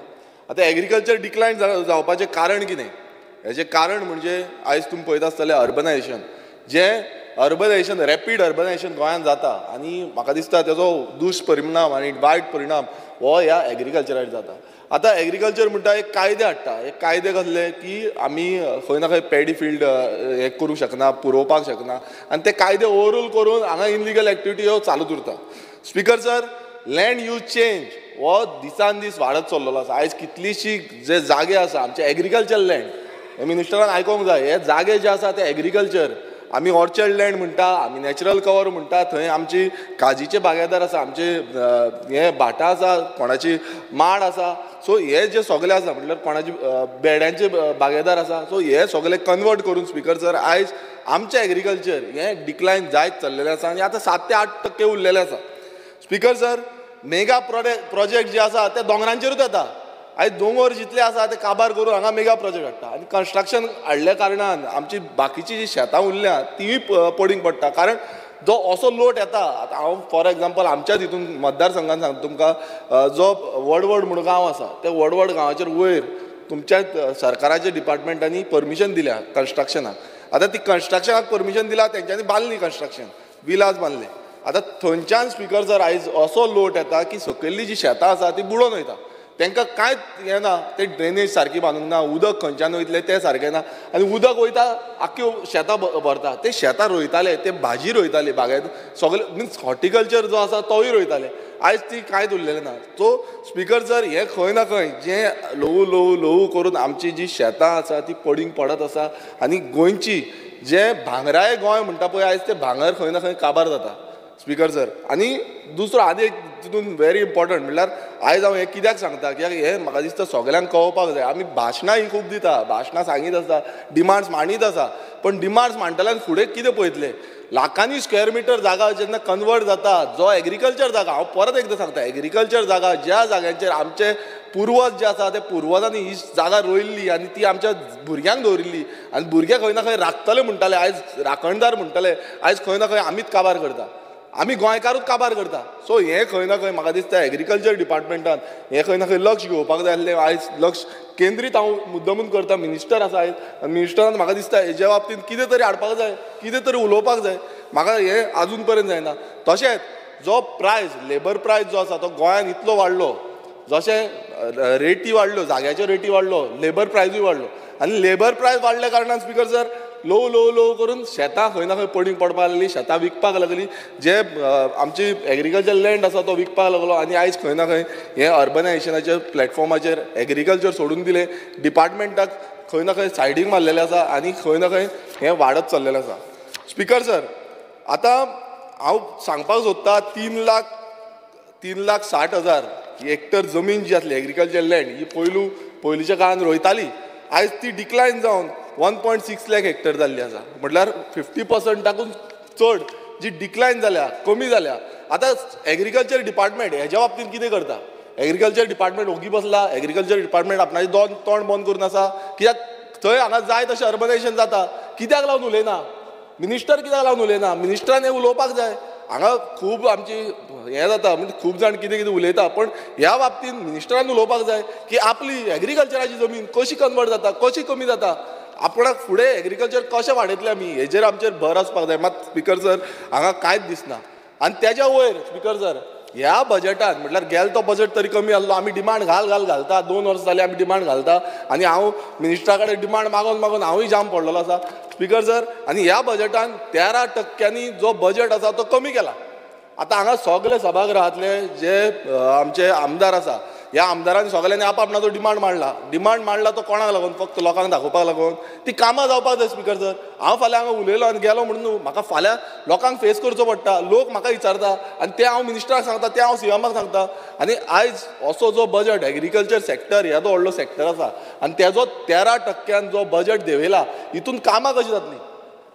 आतां एग्रीकल्चर डिक्लायन जावपाचें कारण कितें? हेजें कारण म्हणजे आयज तुमी पळयता आसतलें अर्बनायजेशन. जें अर्बनायजेशन, रॅपीड अर्बनायजेशन गोंयांत जाता आनी म्हाका दिसता तेजो दुश्परिणाम आनी वायट परिणाम हो ह्या एग्रीकल्चरार जाता. आतां एग्रीकल्चर म्हणटा एक कायदे हाडटा. एक कायदे कसले की आमी खंय ना खंय पॅडी फिल्ड हें करूंक शकना, पुरोवपाक शकना, आनी ते कायदे ओवररूल करून हांगा इनलिगल एक्टिविटी ह्यो चालूच उरता. Speaker sir, land use change हो दिसान दीस वाडत चल्लेलो आसा. आयज कितलीशी जे जागे आसा आमचे एग्रीकल्चर लँड, हे मिनिस्टरान आयकोंक जाय, हे जागे जे आसा ते एग्रीकल्चर आमी ऑर्चर्ड लँड म्हणटा, आमी नॅचरल कवर म्हणटा, थंय आमची काजीचे बागायदार आसा, आमचे हे भाटां आसा, कोणाची माड आसा. सो हे जे सगळे आसा म्हटल्यार कोणाची बेड्यांचे बागायदार आसा. सो हे सगळे कन्वर्ट करून स्पीकर सर आयज आमचें एग्रीकल्चर हें डिक्लायन जायत चल्लेलें आसा आनी आतां 7 ते 8% उरलेलें आसा. स्पीकर सर, मेगा प्रोजेक्ट जे आसा ते दोंगरांचेरूच येता. आयज दोंगर जितले आसा ते काबार करून हांगा मेगा प्रोजेक्ट हाडटा आनी कन्स्ट्रक्शन हाडल्या कारणान आमची बाकीची जी शेतां उरल्या तीय पडींग पडटा. कारण जो असो लोट येता, आतां हांव फॉर एग्जाम्पल आमच्याच हितून मतदारसंघान सांगता तुमकां, जो वडवड म्हणून गांव आसा, त्या वडवड गांवाचेर वयर तुमच्या सरकाराच्या डिपार्टमेंटांनी परमिशन दिल्या कन्स्ट्रक्शनाक. आतां ती कन्स्ट्रक्शनाक परमिशन दिला, तेंच्यांनी बांदली कन्स्ट्रक्शन, विलाज बांदले. आतां थंयच्यान स्पीकर सर आयज असो लोट येता की सकयल्ली जी शेतां आसा ती बुडोवन वयता. तांकां कांयच हें ना, ते ड्रेनेज सारकी बांदूंक ना, उदक खंयच्यान वयतलें तें सारकें ना, आनी उदक वयता आख्ख्यो शेतां भरता. ते शेतां रोयताले, ते भाजी रोयताले, बागायत सगळे मिन्स हॉर्टिकल्चर जो आसा तोय रोयताले. आयज ती कांयच उरलेलें ना. सो स्पीकर सर, हें खंय ना खंय जें ल्हवू करून आमची जी शेतां आसा ती पडींग पडत आसा आनी गोंयची जें भांगराय गोंय म्हणटा पळय आयज तें भांगर खंय ना खंय काबार जाता. स्पीकर सर, आनी दुसरो आनी एक तितून व्हेरी इम्पॉर्टंट म्हणल्यार आयज हांव हें कित्याक सांगता, कित्याक हें म्हाका दिसता सगळ्यांक कळपाक जाय. आमी भाशणां ही खूब दिता, भाशणां सांगीत आसता, डिमांड्स मांडीत आसा, पण डिमांड्स मांडटल्यान फुडें कितें पळयतले? लाखांनी स्क्वेअर मिटर जागा जेन्ना कन्वर्ट जाता, जो एग्रीकल्चर जागा, हांव परत एकदां सांगता, एग्रीकल्चर जागा ज्या जाग्यांचेर आमचे पुर्वज जे आसा ते पुर्वजांनी ही जागा रोयल्ली आनी ती आमच्या भुरग्यांक दवरिल्ली आनी भुरगे खंय ना खंय राखतले म्हणटाले, आयज राखणदार म्हणटाले, आयज खंय ना खंय आमीच काबार करता, आमी गोंयकारूच काबार करता. सो हें खंय ना खंय म्हाका दिसता एग्रीकल्चर डिपार्टमेंटान हें खंय ना खंय लक्ष घेवपाक जाय आसलें. आयज लक्ष केंद्रीत हांव मुद्दमून करता, मिनिस्टर आसा आयज, आनी मिनिस्टरान म्हाका दिसता हेज्या बाबतींत कितें तरी हाडपाक जाय, कितें तरी उलोवपाक जाय. म्हाका हें आजून पर्यंत जायना. तशेंच जो प्रायस, लेबर प्रायस जो आसा तो गोंयान इतलो वाडलो, जशें रेटी वाडल्यो, जाग्याच्यो रेटी वाडलो, लेबर प्रायसूय वाडलो, आनी लेबर प्रायस वाडल्या कारणान स्पीकर सर ल्हव करून शेतां खंय ना खंय पडींग पडपाक लागली, शेतां विकपाक लागली, जे आमची एग्रीकल्चर लँड आसा तो विकपाक लागलो. आनी आयज खंय ना खंय हें अर्बनायजेशनाच्या प्लॅटफॉर्माचेर एग्रीकल्चर सोडून दिलें, डिपार्टमेंटाक खंय ना खंय सायडीक मारलेलें आसा आनी खंय ना खंय हें वाडत चल्लेलें आसा. स्पीकर सर, आतां हांव सांगपाक सोदतां 3,60,000 ही हेक्टर जमीन जी आसली एग्रीकल्चर लँड ही पयलींच्या काळान रोयताली, आयज ती डिक्लायन जावन 1.6 लाख हेक्टर जाल्ली आसा. म्हटल्यार 50%ाकून चड जी डिक्लायन जाल्या, कमी जाल्या. आतां एग्रीकल्चर डिपार्टमेंट हेज्या बाबतींत कितें करता? एग्रीकल्चर डिपार्टमेंट ओगी बसला, एग्रीकल्चर डिपार्टमेंट आपणाचें तोंड बंद करून आसा. कित्याक थंय हांगा जाय तशें अर्बनायझेशन जाता, कित्याक लागून उलयना? मिनिस्टर कित्याक लागून उलयना? मिनिस्टरान हें उलोवपाक जाय. हांगा खूब आमची हें जाता, म्हणजे खूब जाण कितें कितें उलयता, पण ह्या बाबतींत मिनिस्टरान उलोवपाक जाय की आपली एग्रीकल्चराची जमीन कशी कन्वर्ट जाता, कशी कमी जाता, आपणाक फुडें एग्रीकल्चर कशें वाडयतले आमी हेजेर आमचेर भर आसपाक जाय. मात स्पिकर सर हांगा कांयच दिसना. आनी तेज्या वयर स्पिकर सर ह्या बजेटान म्हटल्यार गेल तो बजेट तरी कमी आसलो, आमी डिमांड घालता, 2 वर्सां जालीं आमी डिमांड घालता, आनी हांव मिनिस्टरा कडेन डिमांड मागून हांवूय जाम पडलेलो आसा स्पिकर सर. आनी ह्या बजेटान 13% जो बजेट आसा तो कमी केला. आतां हांगा सगळे सभागृहांतले जे आमचे आमदार आसा, ह्या आमदारांनी सगळ्यांनी आपापणाचो डिमांड मांडला तो कोणाक लागून? फक्त लोकांक दाखोवपाक लागून. ती कामां जावपाक जाय स्पिकर सर. हांव फाल्यां हांगा उलयलो आनी गेलो म्हणून न्हू, म्हाका फाल्यां लोकांक फेस करचो पडटा. लोक म्हाका विचारता आनी ते हांव मिनिस्टराक सांगता, ते हांव सीएमाक सांगता. आनी आयज असो जो बजेट एग्रीकल्चर सेक्टर येदो व्हडलो सेक्टर आसा आनी तेजो 13% जो बजेट देंवयला, हितून कामां कशी जातली?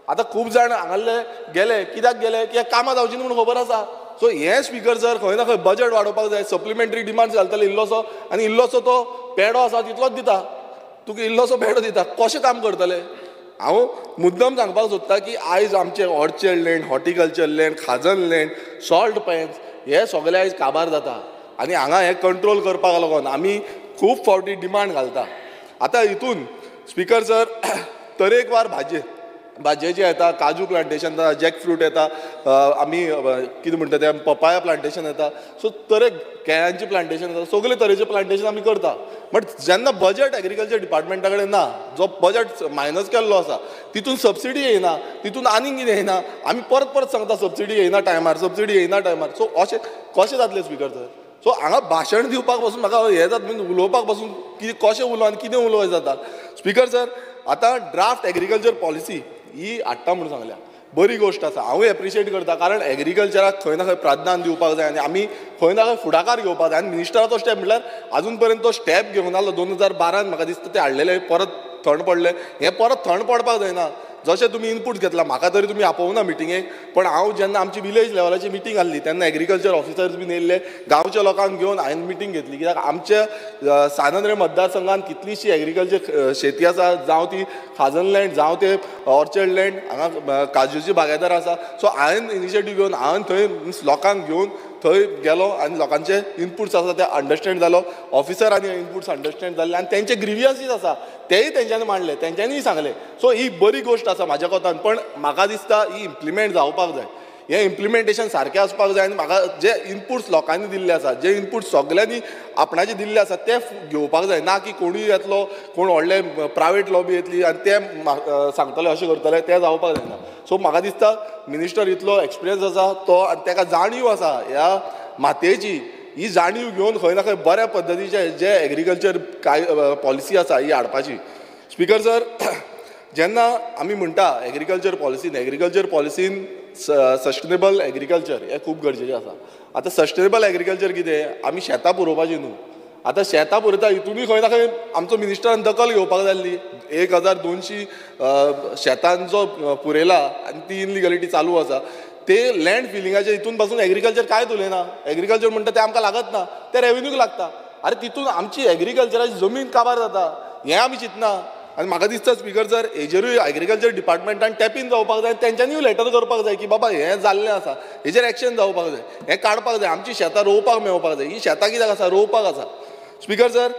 आतां खूब जाण हांगाले गेले, कित्याक गेले? कित्याक कामां जावची न्हू म्हणून खबर आसा. सो हें स्पिकर सर खंय ना खंय बजेट वाडोवपाक जाय. सप्लिमेंटरी डिमांड्स घालतले इल्लोसो, आनी इल्लोसो तो पेडो आसा तितलोच दिता. तुका इल्लोसो पेडो दिता, कशें काम करतले? हांव मुद्दम सांगपाक सोदता की आयज आमचे orchard land, horticulture land, Khazan land, salt pans हे सगळे आयज काबार जाता. आनी हांगा हें कंट्रोल करपाक लागून आमी खूब फावटी डिमांड घालता. आतां हितून स्पिकर सर तरेकवार भाजयेचे येता, काजू प्लांटेशन येता, जॅक फ्रूट येता, आमी कितें म्हणटा तें पपाया प्लांटेशन येता. सो केळ्यांची प्लांटेशन येता, सगळे तरेचे प्लांटेशन आमी करता. बट जेन्ना बजेट एग्रीकल्चर डिपार्टमेंटा कडेन ना, जो बजेट मायनस केल्लो आसा, तितून सबसिडी येयना, तितून आनीक कितें येयना, आमी परत सांगता सबसिडी येयना टायमार. सो अशें कशें जातलें स्पिकर सर? सो हांगा भाशण दिवपाक पासून म्हाका हें जाता, म्हणजे उलोवपाक पासून कशें उलोव आनी कितें उलोवं जाता. स्पिकर सर आतां ड्राफ्ट एग्रीकल्चर पॉलिसी ही हाडटा म्हणून सांगल्या, बरी गोश्ट आसा, हांवूय एप्रिशिएट करता. कारण एग्रीकल्चराक खंय ना खंय प्राधान्य दिवपाक जाय आनी आमी खंय ना खंय फुडाकार घेवपाक जाय. आनी मिनिस्टराचो स्टेप म्हटल्यार अजून पर्यंत तो स्टेप घेवन नासलो. 2012 म्हाका दिसता ते हाडलेले, परत थंड पडले. हें परत थंड पडपाक जायना. जशें तुमी इनपूट घेतला, म्हाका तरी तुमी आपोवना मिटिंगेक, पण हांव जेन्ना आमची विलेज लेवलाची मिटींग आसली तेन्ना एग्रीकल्चर ऑफिसर्स बीन येयल्ले, गांवच्या लोकांक घेवन हांवें मिटींग घेतली. कित्याक आमच्या सानंद्रे मतदारसंघात कितलीशी एग्रीकल्चर शेती आसा, जावं ती खाजन लँड, जावं ते ऑर्चर्ड लँड, हांगा काजूची बागायदार आसा. सो हांवें इनिशिएटीव घेवन हांवें थंय लोकांक घेवन थंय गेलो आनी लोकांचे इनपुट्स आसा ते अंडरस्टँड जालो. ऑफिसरांनी इनपुट्स अंडरस्टँड जाल्ले आनी तेंचे ग्रिवियन्सीस आसा तेय तेंच्यांनी मांडले, तेंच्यांनी सांगले. सो ही बरी गोश्ट आसा म्हाज्या कोतान. पण म्हाका दिसता ही इम्प्लिमेंट जावपाक जाय. हें इम्प्लिमेंटेशन सारकें आसपाक जाय. आनी म्हाका जे इनपुट्स लोकांनी दिल्ले आसा, जे इनपुट्स सगल्यांनी आपणाचे दिल्ले आसा ते घेवपाक जाय. ना की कोणूय येतलो, कोण व्हडले प्रायवेट लॉबी येतली आनी ते सांगतले अशें करतले, तें जावपाक जायना. सो म्हाका दिसता मिनिस्टर इतलो एक्सपिरियन्स आसा तो, आनी ताका जाणीव आसा ह्या मातयेची. ही जाणीव घेवन खंय ना खंय बऱ्या पद्दतीचे जे एग्रीकल्चर पॉलिसी आसा ही हाडपाची. स्पिकर सर जेन्ना आमी म्हणटा एग्रीकल्चर पॉलिसीन सस्टेनेबल एग्रीकल्चर हें खूब गरजेचें आसा. आतां सस्टेनेबल एग्रीकल्चर कितें? आमी शेतां पुरोवपाची न्हू. आतां शेतां पुरयता हितूनय खंय ना खंय आमचो मिनिस्टरान दखल घेवपाक जाय आसली. 1200 शेतांचो पुरयला आनी ती इनलिगलिटी चालू आसा. ते लँड फिलिंगाचे हितून पासून एग्रीकल्चर कांयच उलयना. एग्रीकल्चर म्हणटा ते आमकां लागत ना, ते रेव्हेन्यूक लागता. अरे तितून आमची एग्रीकल्चराची जमीन काबार जाता, हें आमी चिंतना. आनी म्हाका दिसता स्पिकर सर हेजेरूय एग्रीकल्चर डिपार्टमेंटान टॅपीन जावपाक जाय. तेंच्यांनीय लेटर करपाक जाय की बाबा हें जाल्लें आसा, हेजेर एक्शन जावपाक जाय, हें काडपाक जाय. आमची शेतां रोवपाक मेळपाक जाय. ही शेतां कित्याक आसा? रोवपाक आसा. स्पिकर सर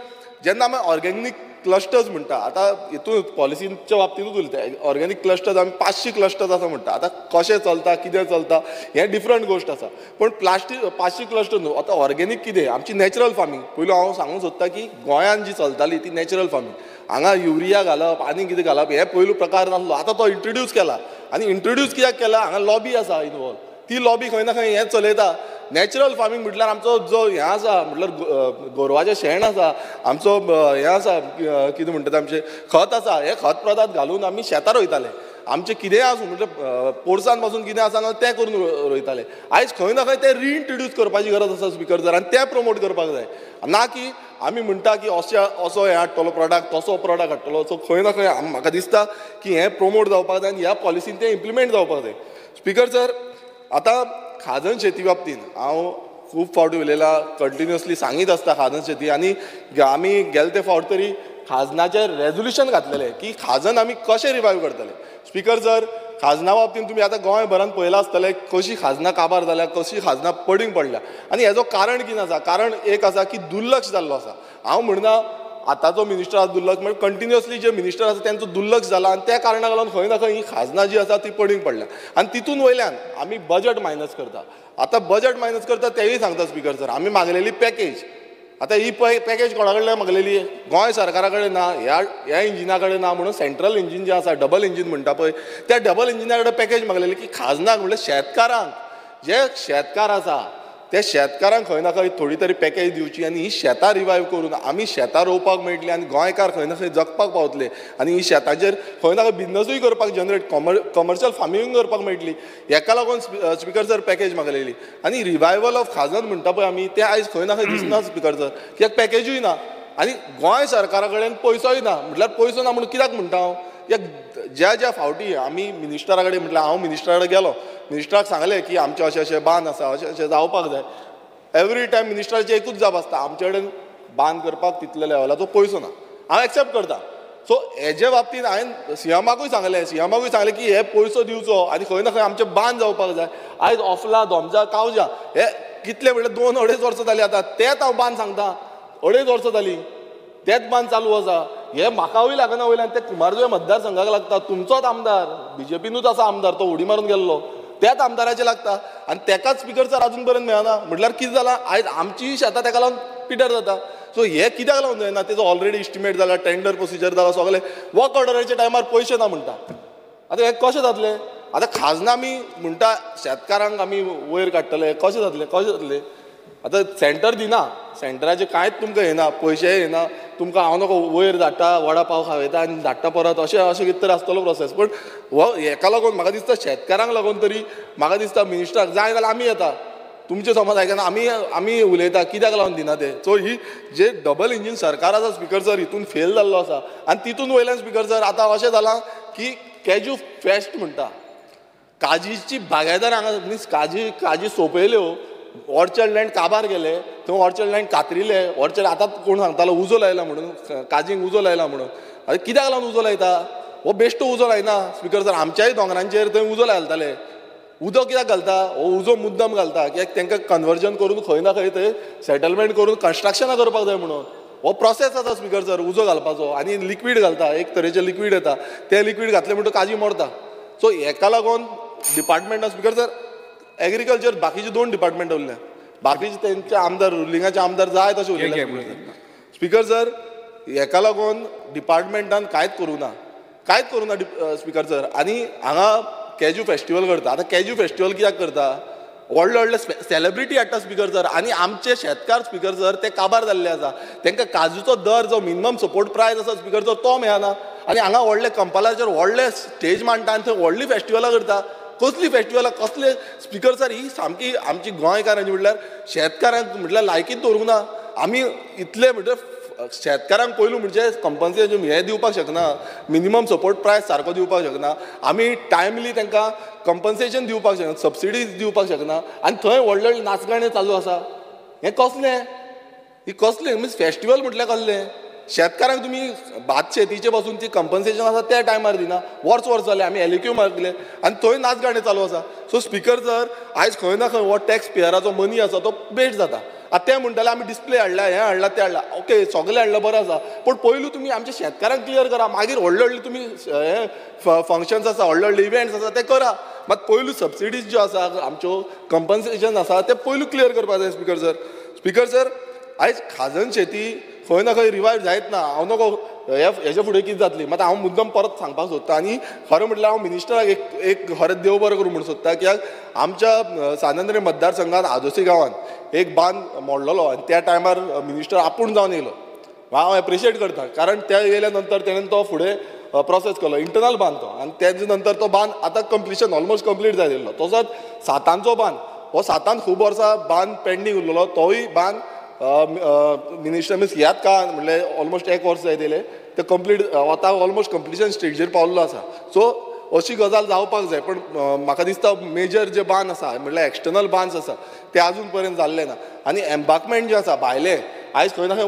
जेन्ना आमी ऑर्गेनीक क्लस्टर्स म्हणटा, आतां हितून पॉलिसीच्या बाबतींतूच उलयता, ऑर्गेनीक क्लस्टर्स आमी 500 क्लस्टर्स आसा म्हणटा. आतां कशें चलता, कितें चलता हें डिफरंट गोश्ट आसा. पण 500 क्लस्टर न्हू. आतां ऑर्गेनीक कितें? आमची नॅचरल फार्मींग. पयलो हांव सांगूंक सोदता की गोंयान जी चलताली ती नॅचरल फार्मींग. हांगा युरिया घालप आनी कितें घालप हे पयलू प्रकार नासलो. आतां तो इंट्रोड्यूस केला. आनी इंट्रोड्यूस कित्याक केला? हांगा लॉबी आसा इनवॉल्व. ती लॉबी खंय ना खंय हें चलयता. नॅचरल फार्मींग म्हटल्यार आमचो जो हें आसा म्हटल्यार गोरवाचें शेण आसा, आमचो हें आसा कितें म्हणटा तें आमचें खत आसा, हें खत पदार्थ घालून आमी शेतां रोयताले. आमचे कितेंय आसूं म्हणजे पोरसान पासून कितें आसा तें करून रोयताले. आयज खंय ना खंय तें रिइंट्रोड्यूस करपाची गरज आसा स्पिकर सर, आनी तें प्रमोट करपाक जाय. ना की आमी म्हणटा की असो हें हाडटलो प्रॉडक्ट, तसो प्रॉडक्ट हाडटलो. सो खंय ना खंय म्हाका दिसता की हें प्रमोट जावपाक जाय आनी ह्या पॉलिसीन तें इम्प्लिमेंट जावपाक जाय. स्पिकर सर, आतां खाजन शेती बाबतींत हांव खूब फावटी उलयलां, कंटिन्युअसली सांगीत आसता खाजन शेती. आनी आमी गेले ते फावट तरी खाजनाचेर रेजोल्युशन घातलेलें की खाजन आमी कशें रिवायव करतले. स्पिकर सर, खाजना बाबतींत तुमी आतां गोंयभरांत पळयलां आसतलें कशी खाजनां काबार जाल्या, कशी खाजनां पडींग पडल्या. आनी हेजो कारण कितें आसा? कारण एक आसा की दुर्लक्ष जाल्लो आसा. हांव म्हणना आतांचो मिनिस्टर आसा दुर्लक्ष, म्हणजे कंटिन्युअसली जे मिनिस्टर आसा तेंचो दुर्लक्ष जाला आनी त्या कारणाक लागून खंय ना खंय ही खाजनां जी आसा ती पडींग पडल्या. आनी तितून वयल्यान आमी बजट मायनस करता. आतां बजट मायनस करता तेंय सांगता स्पिकर सर, आमी मागलेली पॅकेज. आतां ही पॅकेज कोणा कडल्यान मागलेली? गोंय सरकारा कडेन ना, ह्या इंजिना कडेन ना, म्हणून सेंट्रल इंजीन जें आसा डबल इंजीन म्हणटा पळय त्या डबल इंजिना कडेन पॅकेज मागलेली की खाजनाक म्हणजे शेतकारांक, जे शेतकार आसा त्या शेतकारांक खंय ना खंय थोडी तरी पॅकेज दिवची आनी ही शेतां रिवायव करून आमी शेतां रोवपाक मेळटली आनी गोंयकार खंय ना खंय जगपाक पावतले आनी ही शेतांचेर खंय ना खंय बिजनसूय करपाक जनरेट कमर्शियल फार्मिंग करपाक मेळटली. हेका लागून स्पिकर सर पॅकेज मागलेली. आनी रिवायवल ऑफ खाजन म्हणटा पळय आमी तें आयज खंय ना खंय दिसना स्पिकर सर, कित्याक पॅकेजूय ना आनी गोंय सरकारा कडेन पयसोय ना. म्हटल्यार पयसो ना म्हणून कित्याक म्हणटा हांव, ज्या फावटी आमी मिनिस्टरा कडेन म्हटल्यार हांव मिनिस्टरा कडेन गेलो, मिनिस्टराक सांगलें की आमचे अशें अशें बांद आसा, अशें अशें जावपाक जाय. एवरी टायम मिनिस्टराचें एकूच जाप आसता, आमचे कडेन बांद करपाक तितल्या लेवलाचो पयसो ना. हांव एक्सेप्ट करता. सो हेजे बाबतींत हांवें सीएमाकूय सांगलें की हे पयसो दिवचो आनी खंय ना खंय आमचे बांद जावपाक जाय. आयज ऑफला, धोमजा, कावजा हे कितले म्हणल्यार 2-2.5 वर्सां जालीं आतां, तेच हांव बांद सांगता. 2.5 वर्सां जालीं तेच बांद चालू आसा. हे म्हाकाय लागना वयल्यान ते कुमारजुंवे मतदारसंघाक लागता. तुमचोच आमदार, बीजेपीनूच आसा आमदार, तो उडी मारून गेल्लो, त्याच आमदाराचे लागता आनी तेकाच स्पिकर सर अजून पर्यंत मेळना. म्हटल्यार कितें जालां, आयज आमचीय शेतां तेका लागून पिड्ड्यार जाता. सो हे कित्याक लागून जायना? तेजो ऑलरेडी इस्टिमेट जाला, टेंडर प्रोसिजर जाला, सगळे वर्क ऑर्डराच्या टायमार पयशे ना म्हणटा. आतां हे कशें जातलें? आतां खाजना आमी म्हणटा शेतकारांक आमी वयर काडटले, कशें जातलें? आतां सेंटर दिना, सेंटराचे कांयच तुमकां येना, पयशेय येना, तुमकां हांव नको वयर धाडटा, वडा पाव खावयता आनी धाडटा परत, अशें कितें तरी आसतलो प्रोसेस. पूण हेका लागून म्हाका दिसता शेतकारांक लागून तरी म्हाका दिसता मिनिस्टराक जाय जाल्यार आमी येता, तुमचे समज आयकना आमी उलयता कित्याक लागून दिना ते. सो ही जे डबल इंजीन सरकार आसा स्पिकर सर हितून फेल जाल्लो आसा आनी तितून वयल्यान स्पिकर सर आतां अशें जालां की कॅज्यू फेस्ट म्हणटा, काजीची बागायदार हांगा मिन्स काजी सोंपयल्यो, ऑर्चर्ड लँड काबार गेले, थंय ऑर्चर्ड लँड कातरिले, ऑर्चर्ड आतां कोण सांगतालो उजो लायला म्हणून, काजींक उजो लायला म्हणून. आतां कित्याक लागून उजो लायता? हो बेश्टो उजो लायना स्पिकर सर, आमच्याय दोंगरांचेर थंय उजो लायताले. उदो कित्याक घालता? हो उजो मुद्दम घालता कित्याक तांकां कन्वर्जन करून खंय ना खंय थंय सेटलमेंट करून कन्स्ट्रक्शनां करपाक जाय म्हणून. हो प्रोसेस आसा स्पिकर सर उजो घालपाचो आनी लिक्वीड घालता, एक तरेचें लिक्वीड येता, तें लिक्वीड घातलें म्हणटून काजी मोडटा. सो हेका लागून डिपार्टमेंटान स्पिकर सर एग्रीकल्चर बाकीचे 2 डिपार्टमेंट उरल्या, बाकीचे तेंचे आमदार रुलिंगाचे आमदार जाय तशें उलयले स्पिकर सर. हेका लागून डिपार्टमेंटान कांयच करूं ना स्पिकर सर. आनी हांगा कॅज्यू फेस्टिवल करता. आतां कॅज्यू फेस्टिवल कित्याक करता? व्हडले सेलिब्रिटी हाडटा स्पिकर सर आनी आमचे शेतकार स्पिकर सर ते काबार जाल्ले आसा. तांकां काजूचो दर जो मिनिमम सपोर्ट प्रायस आसा स्पिकर सर तो मेळना आनी हांगा व्हडले कंपालाचेर व्हडले स्टेज मांडटा आनी थंय व्हडली फेस्टिवलां करता. कसली फेस्टिवलां, कसले स्पिकर सर? ही सामकी आमची गोंयकारांची म्हटल्यार शेतकारांक म्हटल्यार लायकीच दवरूंक ना. आमी इतले म्हटल्यार शेतकारांक पयलू म्हणजे कंपन्सेशन हे दिवपाक शकना, मिनिमम सपोर्ट प्रायस सारको दिवपाक शकना, आमी टायमली तांकां कंपन्सेशन दिवपाक शकना, सबसिडीज दिवपाक शकना आनी थंय व्हडले व्हडले नाचगाणे चालू आसा. हें कसलें? ही कसलें मिन्स फेस्टिवल म्हटल्यार कसलें? शेतकारांक तुमी भात शेतीचे पासून ती कंपन्सेशन आसा त्या टायमार दिना. वर्स जाले आमी एलक्यू मारले आनी थंय नाचगाणे चालू आसा. सो स्पिकर सर आयज खंय ना खंय हो टॅक्स पेयराचो मनी आसा तो वेस्ट जाता. आतां तें म्हणटाले आमी डिस्प्ले हाडला, हें हाडला, तें हाडला, ओके सगळें हाडलां बरें आसा, पूण पयलू तुमी आमच्या शेतकारांक क्लियर करा, मागीर व्हडले तुमी हे फंक्शन्स आसा, व्हडले इव्हेंट्स आसा ते करा. मात पयलू सबसिडीज ज्यो आसा आमच्यो कंपन्सेशन आसा ते पयलू क्लियर करपाक जाय स्पिकर सर. स्पिकर सर आयज खाजन शेती खंय ना खंय रिवायव जायत ना. हांव नको हेजे फुडें कितें जातली, मात हांव मुद्दम परत सांगपाक सोदता आनी खरें म्हटल्यार हांव मिनिस्टराक एक खरें देव बरें करूं म्हणून सोदता. कित्याक आमच्या सानंद्रे मतदारसंघात आदोसी गांवांत एक बांद मोडलेलो आनी त्या टायमार मिनिस्टर आपूण जावन येयलो. हांव एप्रिशिएट करता कारण त्या येयल्या नंतर तेणेन तो फुडें प्रोसेस केलो इंटरनल बांद तो, आनी तेजे नंतर तो बांद आतां कंप्लिशन ऑलमोस्ट कंप्लीट जालेलो. तसोच 7 बांद हो 7 खूब वर्सां बांद पेंडींग उरलेलो, तोय बांद मिनिस्टर मीन्स ह्याच काळान म्हणल्यार ऑलमोस्ट 1 वर्स जाय दिले ते कंप्लीट आतां ऑलमोस्ट कंप्लिशन स्टेजीर पावल्लो आसा. सो अशी गजाल जावपाक जाय, पण म्हाका दिसता मेजर जे बांद आसा म्हणल्यार एक्सटर्नल बांद्स आसा ते आजून पर्यंत जाल्ले ना. आनी एम्बार्कमेंट जे आसा भायले आयज खंय ना खंय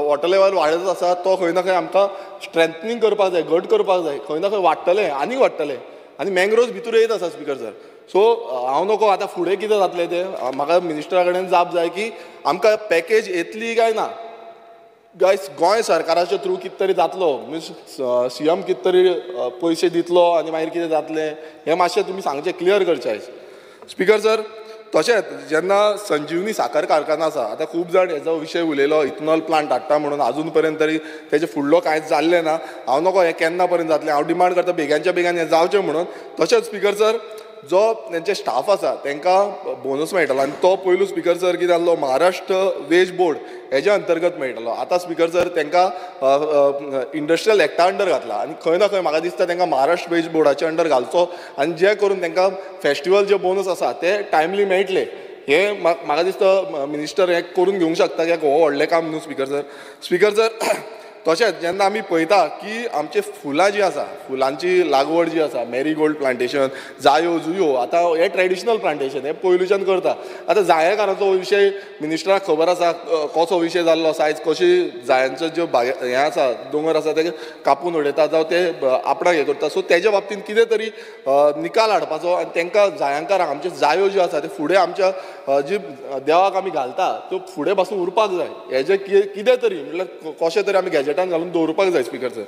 वॉटर लेवल वाडत आसा, तो खंय ना खंय आमकां स्ट्रेंथनींग करपाक जाय, घट करपाक जाय, खंय ना खंय वाडटलें आनी वाडटलें. आनी मँग्रोव्स भितर येत आसा स्पिकर सर. सो हांव नको आतां फुडें कितें जातलें तें म्हाका मिनिस्टरा कडेन जाप जाय की आमकां पॅकेज येतली काय ना. गायज गोंय सरकाराच्या थ्रू कितें तरी जातलो, मिन्स CM कितें तरी पयशे दितलो आनी मागीर कितें जातलें हें मातशें तुमी सांगचें क्लियर करचें आयज. स्पिकर सर तशेंच जेन्ना संजीवनी साखर कारखाना आसा, आतां खूब जाण हेजो विशय उलयलो इथनॉल प्लांट हाडटा म्हणून, आजून पर्यंत तरी तेजे फुडलो कांयच जाल्लें ना. हांव नको हें केन्ना पर्यंत जातलें, हांव डिमांड करता बेग्याच्या बेगान हें जावचें म्हणून. तशेंच स्पिकर सर जो तेंचे स्टाफ आसा तांकां बोनस मेळटलो, आनी तो पयलू स्पिकर सर कितें जाल्लो महाराष्ट्र वेज बोर्ड हेज्या अंतर्गत मेळटलो. आतां स्पिकर सर तांकां इंडस्ट्रियल एक्टा अंडर घातला, आनी खंय ना खंय म्हाका दिसता तांकां महाराष्ट्र वेज बोर्डाचे अंडर घालचो, आनी जे करून तांकां फेस्टिवल जे बोनस आसा ते टायमली मेळटले. हें म्हाका दिसता मिनिस्टर हें करून घेवंक शकता, कित्याक हो व्हडलें काम न्हू स्पिकर सर. स्पिकर सर तशेंच जेन्ना आमी पळयता की आमचे फुलां जीं आसा, फुलांची लागवड जी आसा, मॅरीगोल्ड प्लांटेशन, जायो जुयो, आतां हें ट्रेडिशनल प्लांटेशन हें पयलुच्यान करता. आतां जायेकाराचो विशय मिनिस्टराक खबर आसा कसो विशय जाल्लो आसा, आयज कशी जायांचो ज्यो हें आसा दोंगर आसा ते कापून उडयता जावं ते आपणाक हें करता. सो तेज्या बाबतींत कितें तरी निकाल हाडपाचो, आनी तांकां जायांकारांक आमच्यो जायो ज्यो आसा ते फुडें आमच्या जी देवाक आमी घालता त्यो फुडें पासून उरपाक जाय. हेजें कितें तरी म्हणल्यार कशें तरी आमी गॅजेटान घालून दवरपाक जाय स्पिकर सर.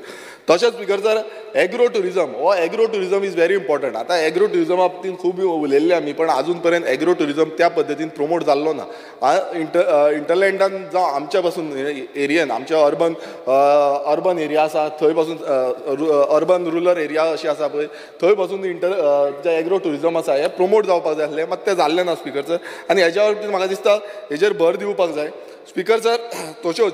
तशेंच स्पिकर सर एग्रो टुरिजम हो agro tourism is very important. आतां एग्रो टुरिजमा बाबतींत खूब उलयल्ले आमी, पण आजून पर्यंत एग्रो टुरिजम त्या पद्दतीन प्रमोट जाल्लो ना. इंटरलँडान जावं आमच्या पासून एरियेन आमच्या अर्बन एरिया आसा थंय पासून अर्बन रुरल एरिया अशी आसा पळय थंय पासून जे एग्रो टुरिजम आसा हें प्रमोट जावपाक जाय आसलें, मात तें जाल्लें ना स्पिकर सर. आनी हेज्या बाबतींत म्हाका दिसता हेजेर भर दिवपाक जाय. स्पिकर सर तश्यो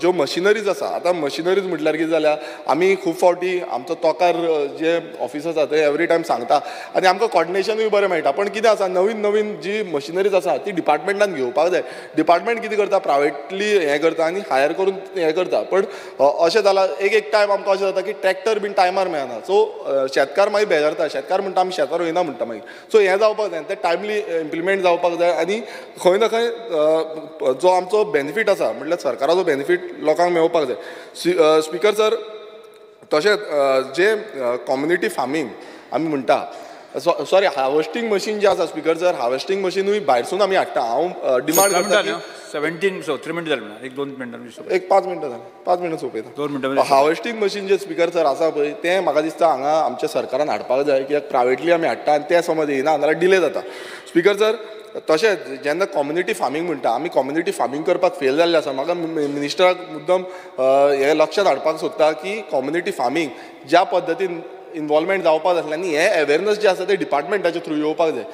ज्यो मशिनरीज आसा, आतां मशिनरीज म्हटल्यार कितें जाल्या आमी खूब फावटी आमचो तोकार जे ऑफिस आसा ते एवरी टायम सांगता आनी आमकां कॉर्डिनेशनूय बरें मेळटा. पण कितें आसा नवीन नवीन जी मशिनरीज आसा ती डिपार्टमेंटान घेवपाक जाय. डिपार्टमेंट कितें करता प्रायवेटली हें करता आनी हायर करून हें करता. पण अशें जालां एक टायम आमकां अशें जाता की ट्रॅक्टर बीन टायमार मेळना. सो शेतकार मागीर बेजारता, शेतकार म्हणटा आमी शेतार वयना म्हणटा मागीर. सो हें जावपाक जाय, तें टायमली इम्प्लिमेंट जावपाक जाय. आनी खंय ना खंय जो आमचो बेनिफीट आसा म्हणल्यार सरकाराचो बेनिफीट लोकांक मेळपाक जाय. स्पिकर सर तशेंच जे कम्युनिटी फार्मींग आमी म्हणटा, सॉरी हार्वेस्टींग मशीन जे आसा स्पिकर सर, हार्वेस्टींग मशीनूय भायरसून आमी हाडटा. हांव डिमांड करता
3 मिनटां जालें, एक 2 मिनटां,
एक 5 मिनटां जालें, 5 मिनटां सोंपयता. 2 मिनटां हार्वेस्टींग मशीन जे स्पिकर सर आसा पळय तें म्हाका दिसता हांगा आमच्या सरकारान हाडपाक जाय, कित्याक प्रायवेटली आमी हाडटा आनी तें समज येना जाल्यार डिले जाता. स्पिकर सर तशेंच जेन्ना कम्युनिटी फार्मींग म्हणटा आमी कम्युनिटी फार्मींग करपाक फेल जाल्ले आसा. म्हाका मिनिस्टराक मुद्दम हें लक्षात हाडपाक सोदता की कम्युनिटी फार्मींग ज्या पद्दतीन इन्वॉल्वमेंट जावपाक जाय आनी हे अवेरनस जे आसा ते डिपार्टमेंटाच्या थ्रू येवपाक जाय.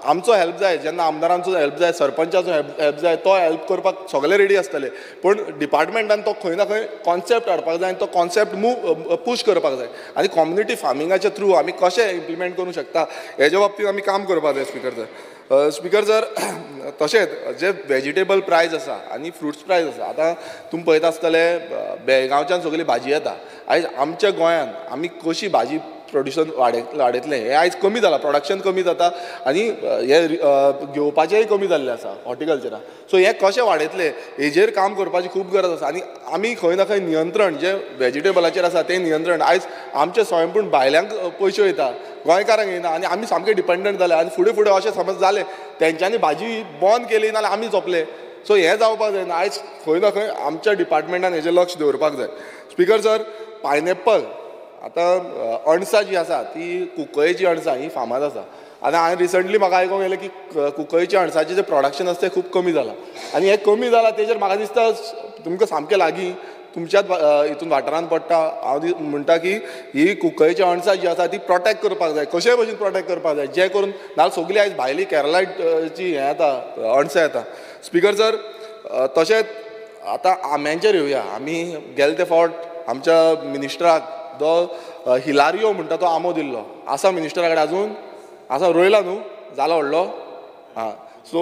आमचो हेल्प जाय, जेन्ना आमदारांचो हेल्प जाय, सरपंचाचो हेल्प जाय, तो हेल्प करपाक सगळे रेडी आसतले. पण डिपार्टमेंटान तो खंय ना खंय कॉन्सेप्ट हाडपाक जाय आनी तो कॉन्सेप्ट पूश करपाक जाय. आनी कम्युनिटी फार्मिंगाच्या थ्रू आमी कशें इम्प्लिमेंट करूंक शकता हेज्या बाबतींत आमी काम करपाक जाय स्पिकर सर. स्पिकर सर तशेंच जे वेजिटेबल प्रायस आसा आनी फ्रुट्स प्रायस आसा, आतां तुमी पळयता आसतले बेळगांवच्यान सगळी भाजी येता. आयज आमच्या गोंयांत आमी कशी भाजी प्रोड्युशन वाडयतले हें आयज कमी जालां, प्रोडक्शन कमी जाता आनी हे घेवपाचेंय कमी जाल्लें आसा हॉर्टिकल्चरान. सो हें कशें वाडयतले हेजेर काम करपाची खूब गरज आसा. आनी आमी खंय ना खंय नियंत्रण जे वेजिटेबलाचेर आसा तें नियंत्रण आयज आमचे स्वयंपूर्ण भायल्यांक पयशे वयता, गोंयकारांक येना आनी आमी सामके डिपेंडंट जाले. आनी फुडें फुडें अशें समज जालें तेंच्यांनी भाजी बंद केली नाल्यार आमी जपले. सो हें जावपाक जायना. आयज खंय ना खंय आमच्या डिपार्टमेंटान हेजेर लक्ष दवरपाक जाय. स्पिकर सर पायनॅपल आतां अणसां जी आसा ती कुंकळेची अणसां ही फामाद आसा. आनी हांवें रिसंटली म्हाका आयकूंक येलें की कुंकळेच्या अणसाचें जें प्रोडक्शन आसा तें खूब कमी जालां. आनी हें कमी जालां तेजेर म्हाका दिसता तुमकां सामकें लागीं तुमच्याच हितून वाठारांत पडटा. हांव म्हणटा की ही कुंकळेची अणसां जी आसा ती प्रोटेक्ट करपाक जाय, कशेय भशेन प्रोटेक्ट करपाक जाय, जें करून नाल्यार सगळीं आयज भायली केरलाची हें येता अणसां येता. स्पिकर सर तशेंच आतां आंब्यांचेर येवया. आमी गेले ते फावट आमच्या मिनिस्टराक जो हिलारियो म्हणटा तो आमो दिल्लो आसा मिनिस्टरा कडेन अजून आसा रोयला न्हू जाला व्हडलो हां सो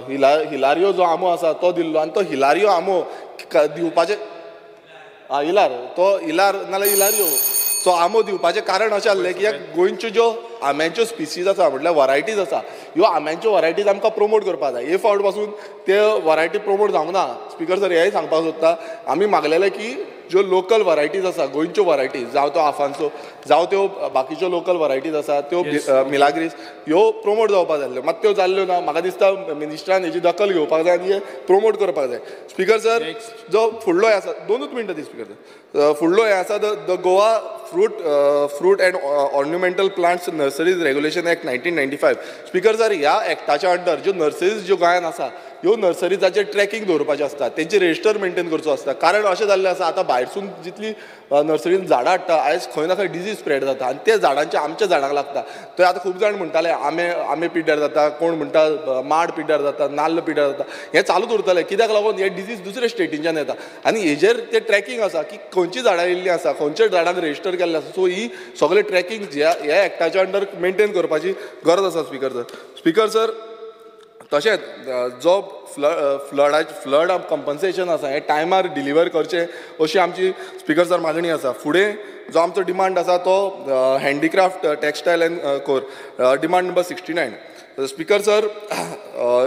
हिलारियो जो आमो आसा तो दिल्लो आनी तो हिलारियो आमो दिवपाचे इलार तो इलार नाल्यार हिलारियो सो आमो दिवपाचें कारण अशें आसलें की गोंयच्यो ज्यो आंब्याच्यो स्पिसीज आसा म्हटल्यार वरायटीज आसा ह्यो आंब्याच्यो वरायटीज आमकां प्रमोट करपाक जाय हे फावट पासून ते वरायटी प्रमोट जावंक ना स्पिकर सर हेंय सांगपाक सोदता आमी मागलेलें की ज्यो लोकल वरायटीज आसा गोंयच्यो वरायटीज जावं त्यो आफांचो जावं त्यो बाकीच्यो लोकल वरायटीज आसा त्यो मिलाग्रीस ह्यो प्रमोट जावपाक जाय मात त्यो जाल्ल्यो ना म्हाका दिसता मिनिस्टरान हेची दखल घेवपाक जाय आनी हे प्रमोट करपाक जाय स्पिकर सर जो फुडलो हे आसा 2 मिनटां दी स्पिकर सर फुडलो हे आसा the Goa fruit and ornamental plants nurseries regulation act 1995 speaker sir ह्या एक्टाच्या अंडर ज्यो नर्सरीज ज्यो गोंयांत आसा ह्यो नर्सरीजाचेर ट्रॅकिंग दवरपाचें आसता तेंचे रेजिस्टर मेंटेन करचो आसता कारण अशें जाल्लें आसा आतां भायरसून जितली नर्सरीन झाडां हाडटा आयज खंय ना खंय डिजीज स्प्रेड जाता आनी ते झाडांचे आमच्या झाडांक लागता थंय आतां खूब जाण म्हणटाले आमे पिड्ड्यार जाता कोण म्हणटा माड पिड्ड्यार जाता नाल्ल पिड्ड्यार जाता हें चालूच उरतलें कित्याक लागून हे डिजीज दुसरे स्टेटींच्यान येता आनी हेजेर ते ट्रॅकिंग आसा की खंयची झाडां येयल्लीं आसा खंयच्या झाडांक रेजिस्टर केल्लें आसा सो ही सगळे ट्रॅकिंग ह्या एक्टाच्या अंडर मेंटेन करपाची गरज आसा स्पिकर सर तशेंच जो फ्लड कंपन्सेशन आसा हें टायमार डिलिव्हर करचें अशी आमची स्पिकर सर मागणी आसा फुडें जो आमचो डिमांड आसा तो handicraft textile end core demand number 69 speaker sir